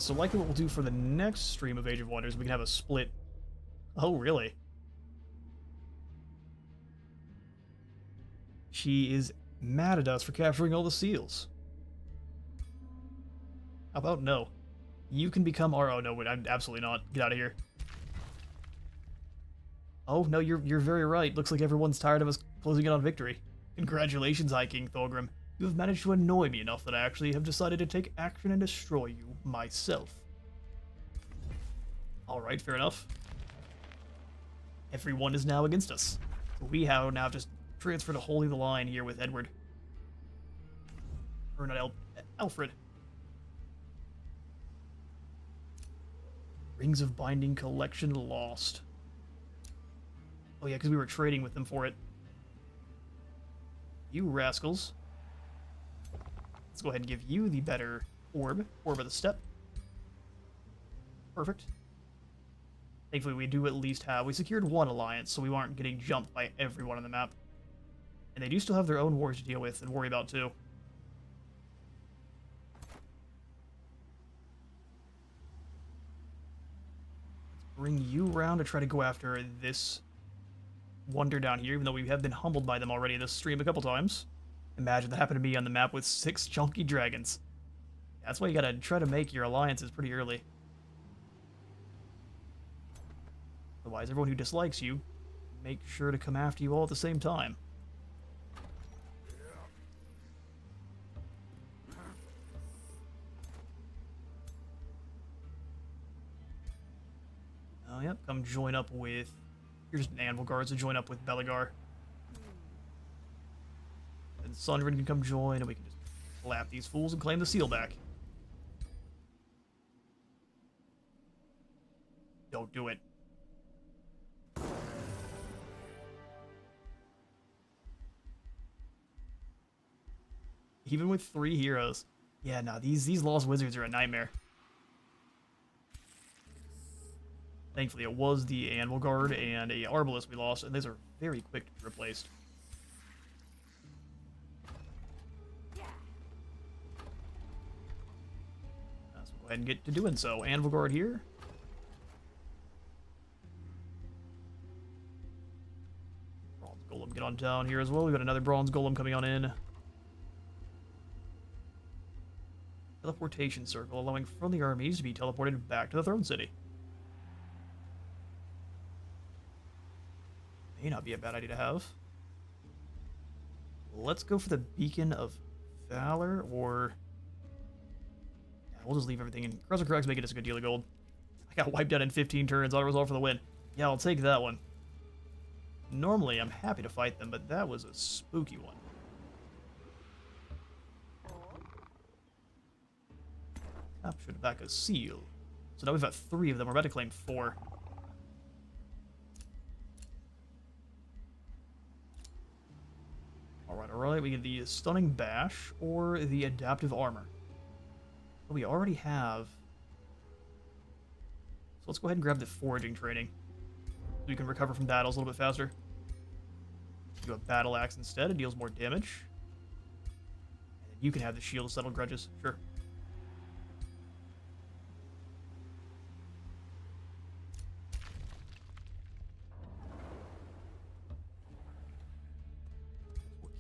So likely what we'll do for the next stream of Age of Wonders, we can have a split. Oh, really? She is mad at us for capturing all the seals. How about no? You can become our... Oh, no, I'm absolutely not. Get out of here. Oh, no, you're very right. Looks like everyone's tired of us closing in on victory. Congratulations, High King Thorgrim. You have managed to annoy me enough that I actually have decided to take action and destroy you myself. Alright, fair enough. Everyone is now against us. We have now just transferred to holding the line here with Edward. Or not Alfred. Rings of Binding collection lost. Oh yeah, because we were trading with them for it. You rascals. Let's go ahead and give you the better orb. Orb of the Steppe. Perfect. Thankfully we do at least have... We secured one alliance, so we aren't getting jumped by everyone on the map. And they do still have their own wars to deal with and worry about too. Bring you around to try to go after this wonder down here, even though we have been humbled by them already in this stream a couple times. Imagine that happened to me on the map with 6 chunky dragons. That's why you gotta try to make your alliances pretty early. Otherwise, everyone who dislikes you, make sure to come after you all at the same time. Oh, yep, come join up with... Here's an Anvil Guards to join up with Belligar. And Sundrin can come join, and we can just slap these fools and claim the seal back. Don't do it. Even with 3 heroes. Yeah, no, these Lost Wizards are a nightmare. Thankfully, it was the Anvil Guard and a Arbalist we lost, and those are very quick to be replaced. So go ahead and get to doing so. Anvil Guard here. Bronze Golem, get on down here as well. We've got another Bronze Golem coming on in. Teleportation circle, allowing friendly armies to be teleported back to the Throne City. May not Not be a bad idea to have. Let's go for the Beacon of Valor, or... Yeah, we'll just leave everything in. Crusher Crags making us a good deal of gold. I got wiped out in 15 turns, auto-resolve for the win. Yeah, I'll take that one. Normally, I'm happy to fight them, but that was a spooky one. Captured back a seal. So now we've got 3 of them. We're about to claim 4. Alright. We get the Stunning Bash or the Adaptive Armor. But we already have... So let's go ahead and grab the Foraging training. So we can recover from battles a little bit faster. Do a Battle Axe instead. It deals more damage. And then you can have the Shield of Settle Grudges. Sure.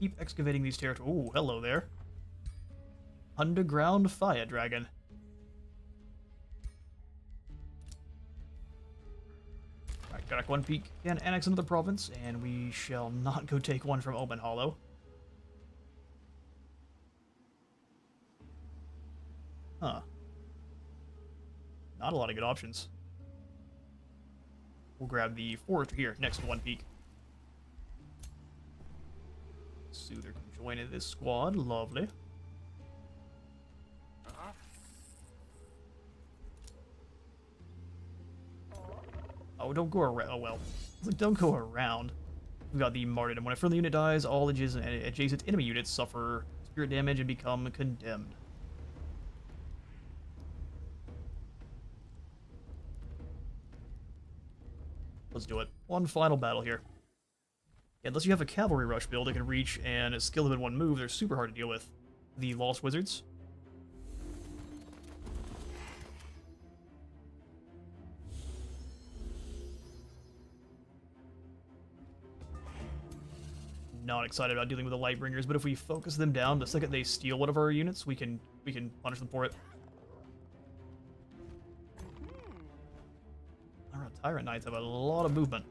Keep excavating these territories. Ooh, hello there. Underground Fire Dragon. Alright, got one peak. Can annex another province, and we shall not go take one from Omen Hollow. Huh. Not a lot of good options. We'll grab the forester here, next to one peak. Soother can join in this squad. Lovely. Oh, don't go around. Oh, well. Don't go around. We've got the Martyrdom. When a friendly unit dies, all adjacent enemy units suffer spirit damage and become condemned. Let's do it. One final battle here. Unless you have a cavalry rush build that can reach and skill them in one move, they're super hard to deal with. The Lost Wizards. Not excited about dealing with the Lightbringers, but if we focus them down, the second they steal one of our units, we can punish them for it. Our Tyrant Knights have a lot of movement.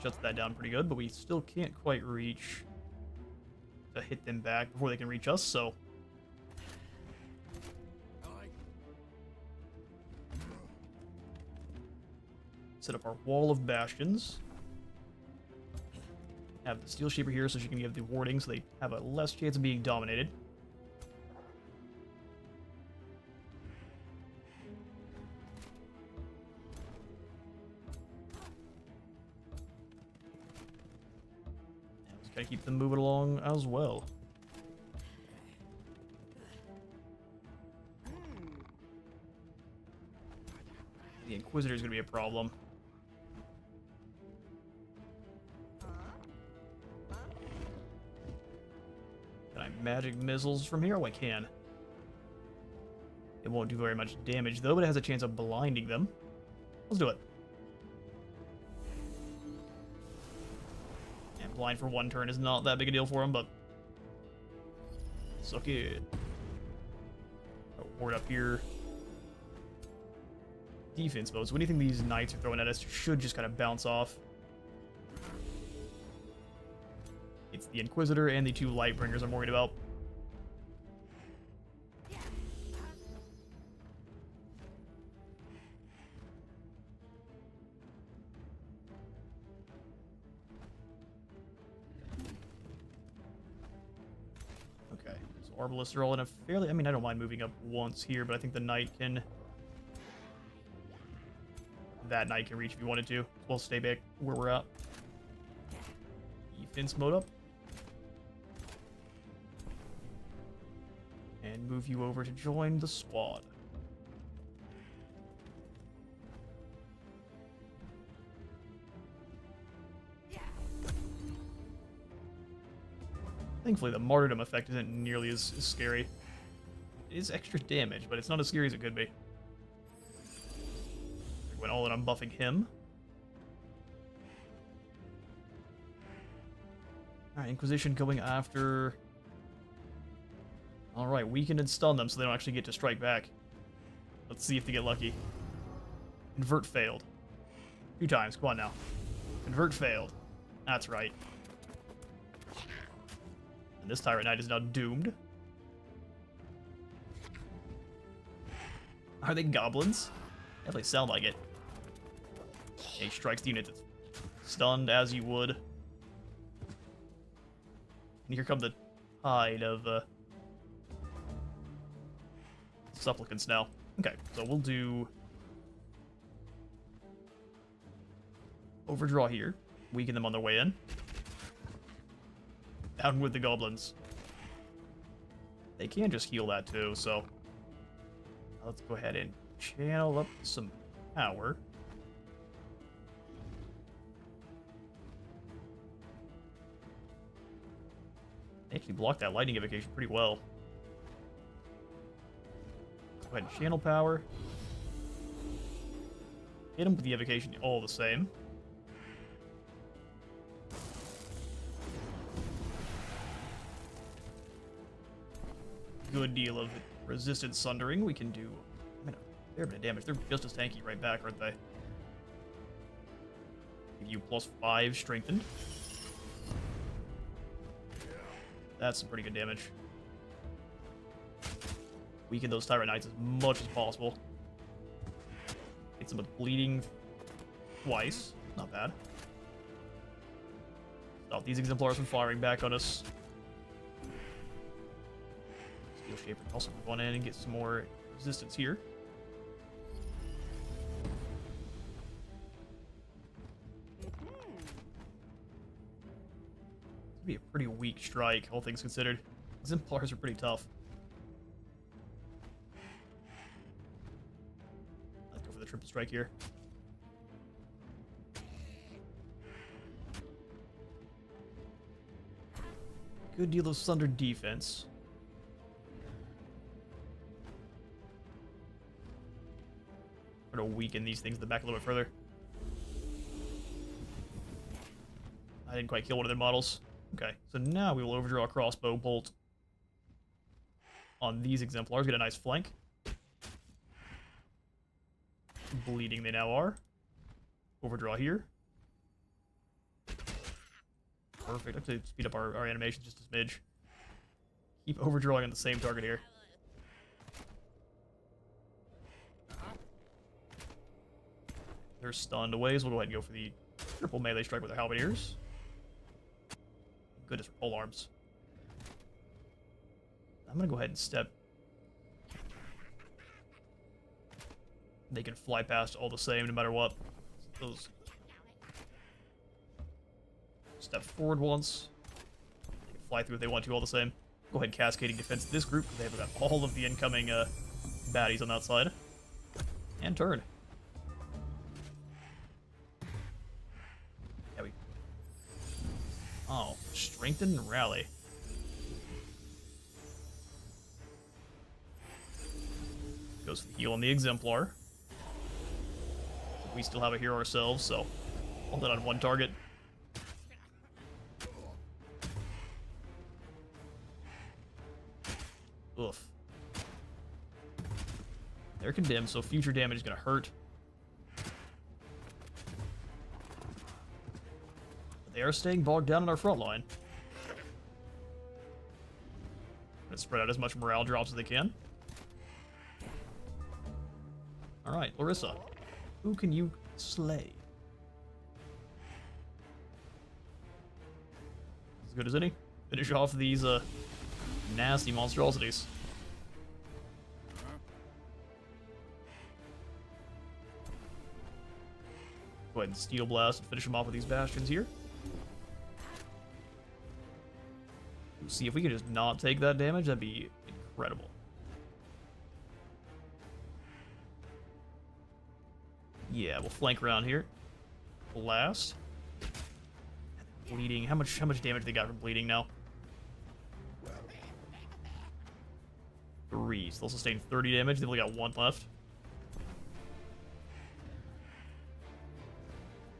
Shuts that down pretty good, but we still can't quite reach to hit them back before they can reach us, so... Set up our wall of bastions. Have the Steel Shaper here so she can give the warding so they have a less chance of being dominated. Gotta keep them moving along as well. The Inquisitor is gonna be a problem. Can I magic missiles from here? Oh, I can. It won't do very much damage though, but it has a chance of blinding them. Let's do it. Blind for one turn is not that big a deal for him, but suck it. Oh, ward up here. Defense mode. So anything these knights are throwing at us should just kind of bounce off. It's the Inquisitor and the 2 Lightbringers I'm worried about. Arbalists are all in a fairly... I mean, I don't mind moving up once here, but I think the knight can... That knight can reach if you wanted to. We'll stay back where we're at. Defense mode up. And move you over to join the squad. Thankfully, the Martyrdom effect isn't nearly as scary. It is extra damage, but it's not as scary as it could be. I went all in on buffing him. Alright, Inquisition going after... Alright, weaken and stun them so they don't actually get to strike back. Let's see if they get lucky. Convert failed. 2 times. Come on now. Convert failed. That's right. And this Tyrant Knight is now doomed. Are they goblins? Definitely sound like it. He strikes the unit that's stunned as you would. And here come the tide of supplicants now. Okay, so we'll do overdraw here. Weaken them on their way in. Down with the goblins. They can just heal that too, so let's go ahead and channel up some power. They actually blocked that lightning evocation pretty well. Let's go ahead and channel power. Hit him with the evocation all the same. Good deal of resistance sundering. We can do a fair bit of damage. They're just as tanky right back, aren't they? Give you +5 strengthened. That's some pretty good damage. Weaken those Tyrant Knights as much as possible. Get some with bleeding twice. Not bad. Stop these Exemplars from firing back on us. Steel Shaper can also move on in and get some more resistance here. Be a pretty weak strike, all things considered. Exemplars are pretty tough. Let's go for the triple strike here. Good deal of Sunder defense. Try to weaken these things in the back a little bit further. I didn't quite kill one of their models. Okay, so now we will overdraw a crossbow bolt on these Exemplars. Get a nice flank. Bleeding they now are. Overdraw here. Perfect. Actually, speed up our animation just a smidge. Keep overdrawing on the same target here. They're stunned away, so we'll go ahead and go for the triple melee strike with our halberdiers. Goodness for pole arms. I'm gonna go ahead and step. They can fly past all the same, no matter what. Those. Step forward once. They can fly through if they want to, all the same. Go ahead, cascading defense this group. They have got all of the incoming baddies on that side. And turn. Yeah, we. Oh, strengthen and rally. Goes for the heal on the Exemplar. We still have a hero ourselves, so hold it on one target. Oof. They're condemned, so future damage is gonna hurt. But they are staying bogged down in our front line. Gonna spread out as much morale drops as they can. Alright, Larissa. Who can you slay? As good as any. Finish off these nasty monstrosities. Go ahead and Steel Blast and finish them off with these bastions here. See if we can just not take that damage, that'd be incredible. Yeah, we'll flank around here. Blast. Bleeding. How much damage they got from bleeding now? 3. So they'll sustain 30 damage. They've only got 1 left.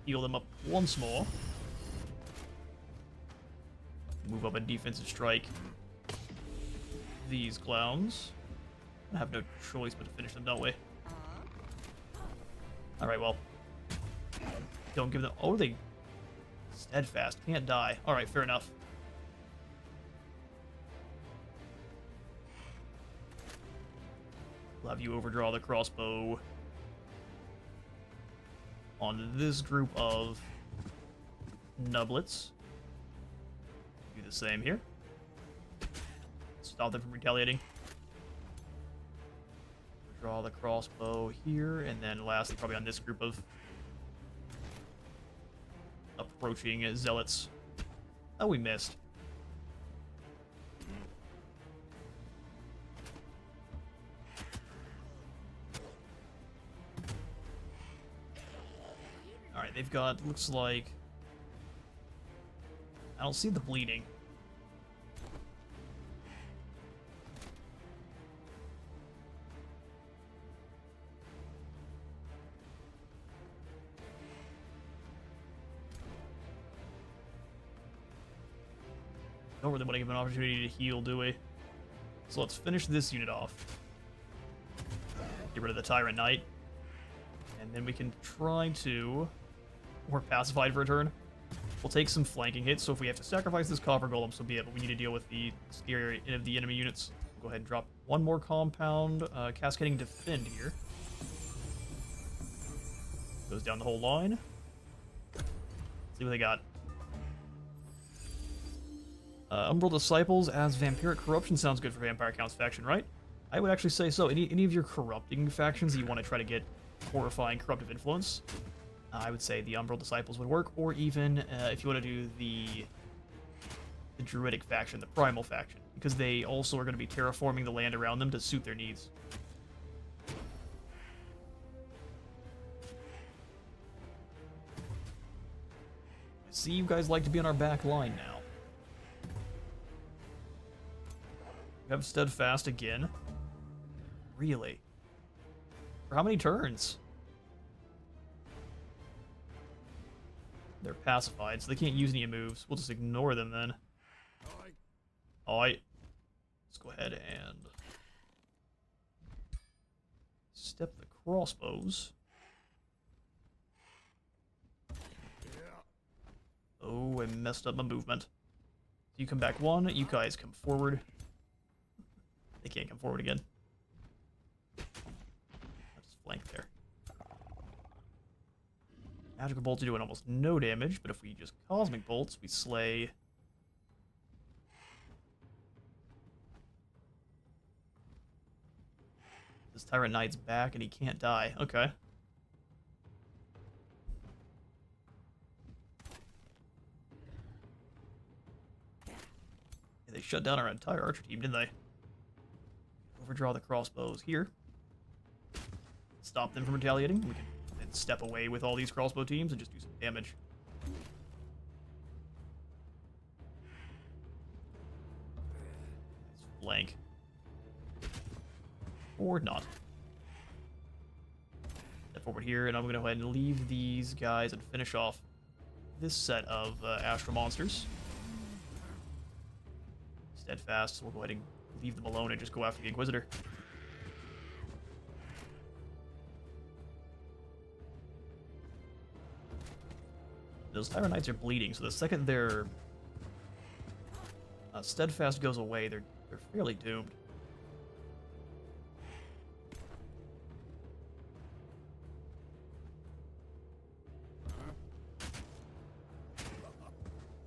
Heal them up once more. Move up a defensive strike. These clowns. I have no choice but to finish them, don't we? Alright, well. Don't give them... Oh, they... Steadfast. Can't die. Alright, fair enough. We'll have you overdraw the crossbow on this group of nublets. Do the same here. Stop them from retaliating. Draw the crossbow here, and then lastly, probably on this group of approaching zealots. Oh, we missed. Alright, they've got, looks like... I don't see the bleeding. Don't really want to give an opportunity to heal, do we? So let's finish this unit off. Get rid of the Tyrant Knight. And then we can try to... We're pacified for a turn. We'll take some flanking hits, so if we have to sacrifice this Copper Golem, so be it. But we need to deal with the scary of the enemy units. Go ahead and drop one more compound. Cascading Defend here. Goes down the whole line. Let's see what they got. Umbral Disciples as Vampiric Corruption sounds good for Vampire Count's faction, right? I would actually say so. Any of your corrupting factions that you want to try to get horrifying corruptive influence, I would say the Umbral Disciples would work, or even if you want to do the Druidic faction, the Primal faction, because they also are going to be terraforming the land around them to suit their needs. I see you guys like to be on our back line now. We have Steadfast again. Really? For how many turns? They're pacified, so they can't use any moves. We'll just ignore them then. Alright. Let's go ahead and step the crossbows. Oh, I messed up my movement. You come back one, you guys come forward. They can't come forward again. I'll just flank there. Magical bolts are doing almost no damage, but if we just cosmic bolts, we slay. This Tyrant Knight's back and he can't die. Okay. Yeah, they shut down our entire archer team, didn't they? Overdraw the crossbows here. Stop them from retaliating. We can then step away with all these crossbow teams and just do some damage. Let's flank. Or not. Step forward here, and I'm going to go ahead and leave these guys and finish off this set of Astral Monsters. Steadfast, so we'll go ahead and leave them alone and just go after the Inquisitor. Those Tyrant Knights are bleeding, so the second their Steadfast goes away, they're fairly doomed.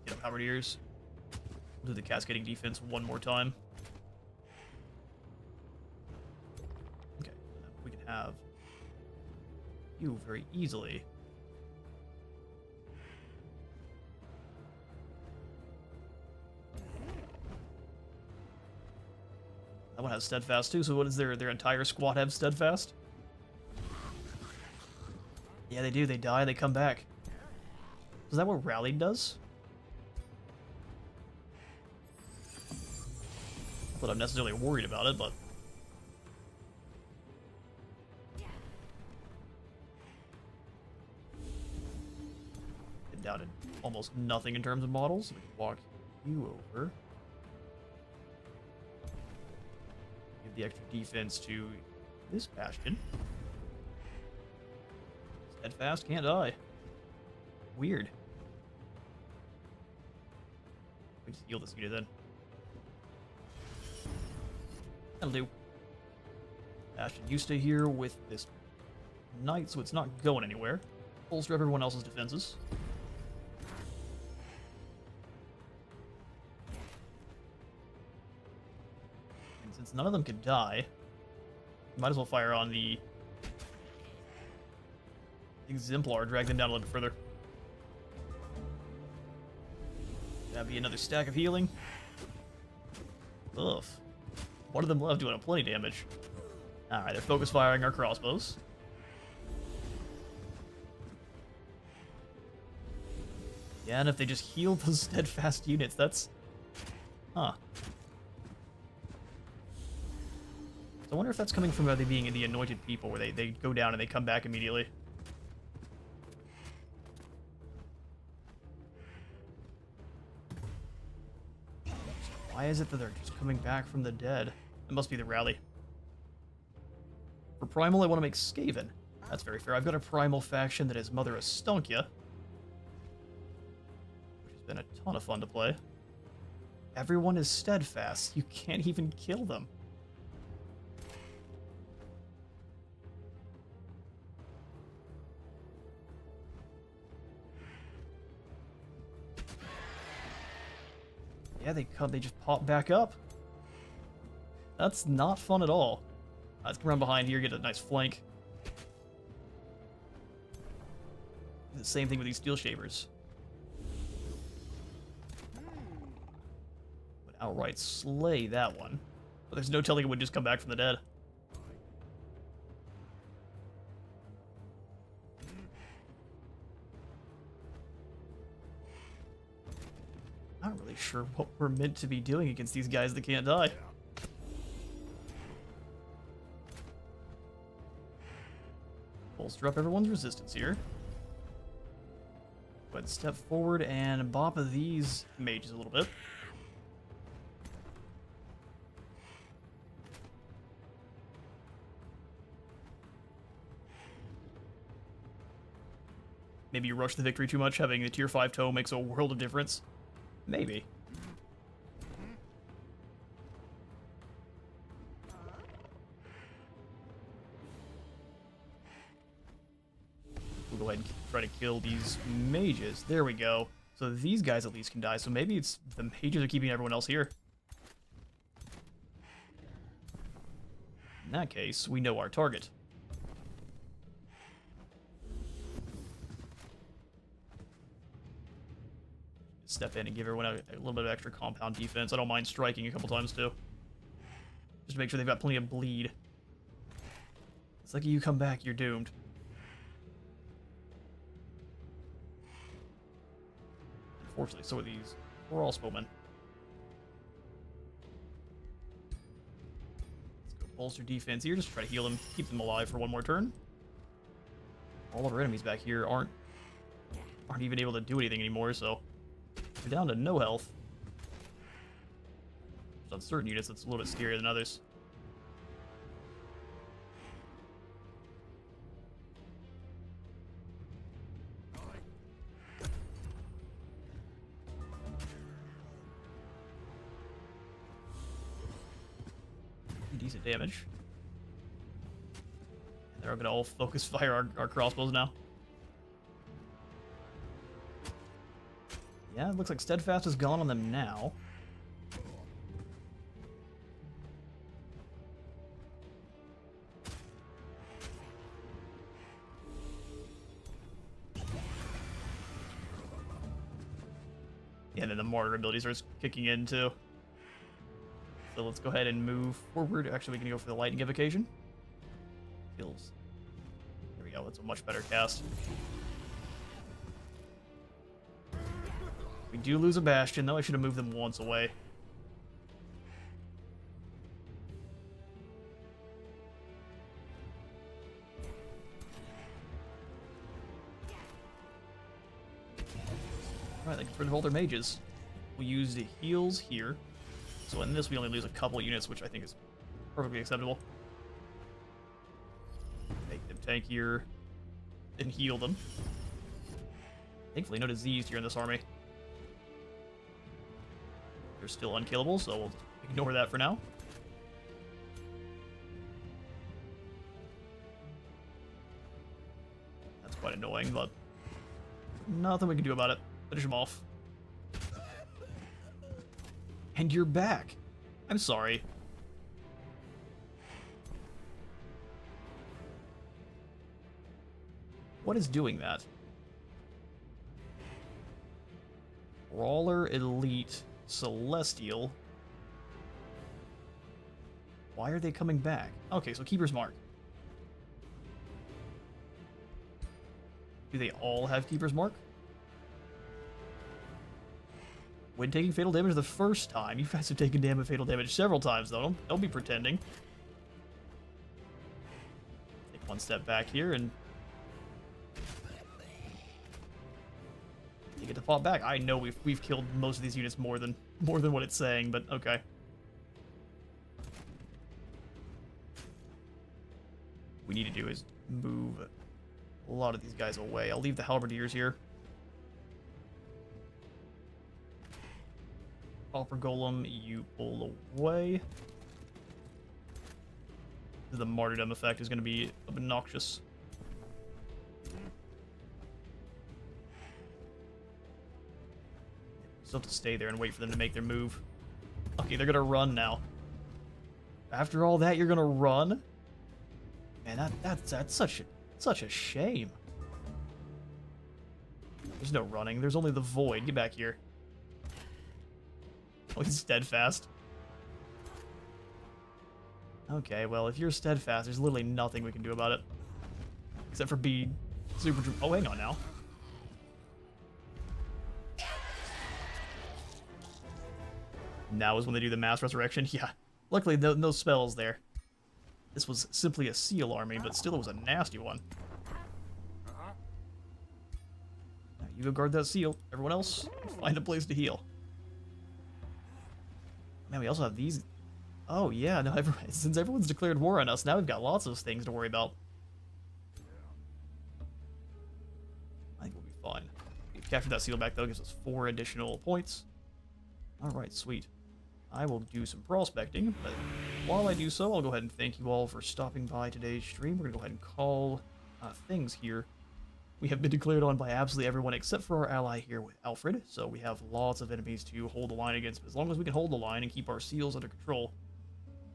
Get up, Howard Ears. We'll do the cascading defense one more time. Okay, we can have you very easily. That one has Steadfast too, so what does their entire squad have Steadfast? Yeah, they do. They die, they come back. Is that what Rallied does? Not that I'm necessarily worried about it, but... Get down to almost nothing in terms of models. We can walk you over. Give the extra defense to this Bastion. Steadfast, can't die. Weird. We just heal this unit then. That'll do. Ashton, you stay here with this knight, so it's not going anywhere. Bolster everyone else's defenses. And since none of them could die, might as well fire on the Exemplar, drag them down a little bit further. That'd be another stack of healing. Ugh. One of them left doing plenty damage. Alright, they're focus firing our crossbows. Yeah, and if they just heal those steadfast units, that's... Huh. So I wonder if that's coming from they being the anointed people, where they go down and they come back immediately. Why is it that they're just coming back from the dead? It must be the rally. For Primal, I want to make Skaven. That's very fair. I've got a Primal faction that is Mother Astonkia, which has been a ton of fun to play. Everyone is steadfast. You can't even kill them. Yeah, they just pop back up. That's not fun at all. Let's come around behind here, get a nice flank. The same thing with these steel shavers. Would outright slay that one. But there's no telling it would just come back from the dead. Not really sure what we're meant to be doing against these guys that can't die. Bolster up everyone's resistance here. Go ahead and step forward and bop these mages a little bit. Maybe you rush the victory too much, having the tier 5 toe makes a world of difference. Maybe. We'll go ahead and try to kill these mages. There we go. So these guys at least can die. So maybe it's the mages are keeping everyone else here. In that case, we know our target. Step in and give everyone a little bit of extra compound defense. I don't mind striking a couple times too. Just to make sure they've got plenty of bleed. It's like you come back, you're doomed. Unfortunately, so are these crossbowmen. Let's go bolster defense here, just try to heal them, keep them alive for one more turn. All of our enemies back here aren't even able to do anything anymore, so we're down to no health. On certain units, it's a little bit scarier than others. Decent damage. And they're gonna all focus fire our crossbows now. Yeah, it looks like Steadfast is gone on them now. Yeah, and then the mortar ability starts kicking in too. So let's go ahead and move forward. Actually, we can go for the lightning evocation. Kills. There we go. That's a much better cast. We do lose a bastion, though. I should have moved them once away. Alright, they get rid of all their mages. We'll use the heals here. So in this, we only lose a couple units, which I think is perfectly acceptable. Make them tankier. and heal them. Thankfully, no disease here in this army. They're still unkillable, so we'll ignore that for now. That's quite annoying, but nothing we can do about it. Finish him off. And you're back. I'm sorry. What is doing that? Brawler, Elite, Celestial. Why are they coming back? Okay, so Keeper's Mark. Do they all have Keeper's Mark? When taking fatal damage the first time, you guys have taken fatal damage several times, though. Don't be pretending. Take one step back here and you get to pop back. I know we've killed most of these units more than what it's saying, but okay. What we need to do is move a lot of these guys away. I'll leave the halberdiers here. Copper Golem, you pull away. The martyrdom effect is going to be obnoxious. Still have to stay there and wait for them to make their move. Okay, they're going to run now. After all that, you're going to run? Man, that's such a shame. There's no running. There's only the void. Get back here. Oh, he's steadfast. Okay, well, if you're steadfast, there's literally nothing we can do about it. Except for be super... Oh, hang on now. Now is when they do the mass resurrection. Yeah, luckily no spells there. This was simply a seal army, but still it was a nasty one. Now you go guard that seal. Everyone else, find a place to heal. Man, we also have these. Oh yeah, no. Since everyone's declared war on us, now we've got lots of things to worry about. I think we'll be fine. We captured that seal back though, gives us 4 additional points. All right, sweet. I will do some prospecting, but while I do so, I'll go ahead and thank you all for stopping by today's stream. We're gonna go ahead and call things here. We have been declared on by absolutely everyone except for our ally here with Alfred, so we have lots of enemies to hold the line against. But as long as we can hold the line and keep our seals under control,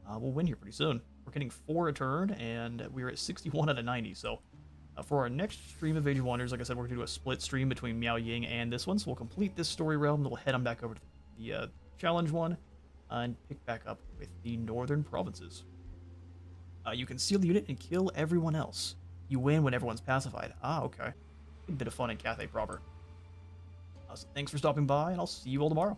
we'll win here pretty soon. We're getting 4 a turn, and we're at 61 out of 90, so for our next stream of Age of Wonders, like I said, we're going to do a split stream between Miao Ying and this one, so we'll complete this story realm, then we'll head on back over to the challenge one, and pick back up with the northern provinces. You can seal the unit and kill everyone else. You win when everyone's pacified. Ah, okay. A bit of fun in Cathay proper. So thanks for stopping by, and I'll see you all tomorrow.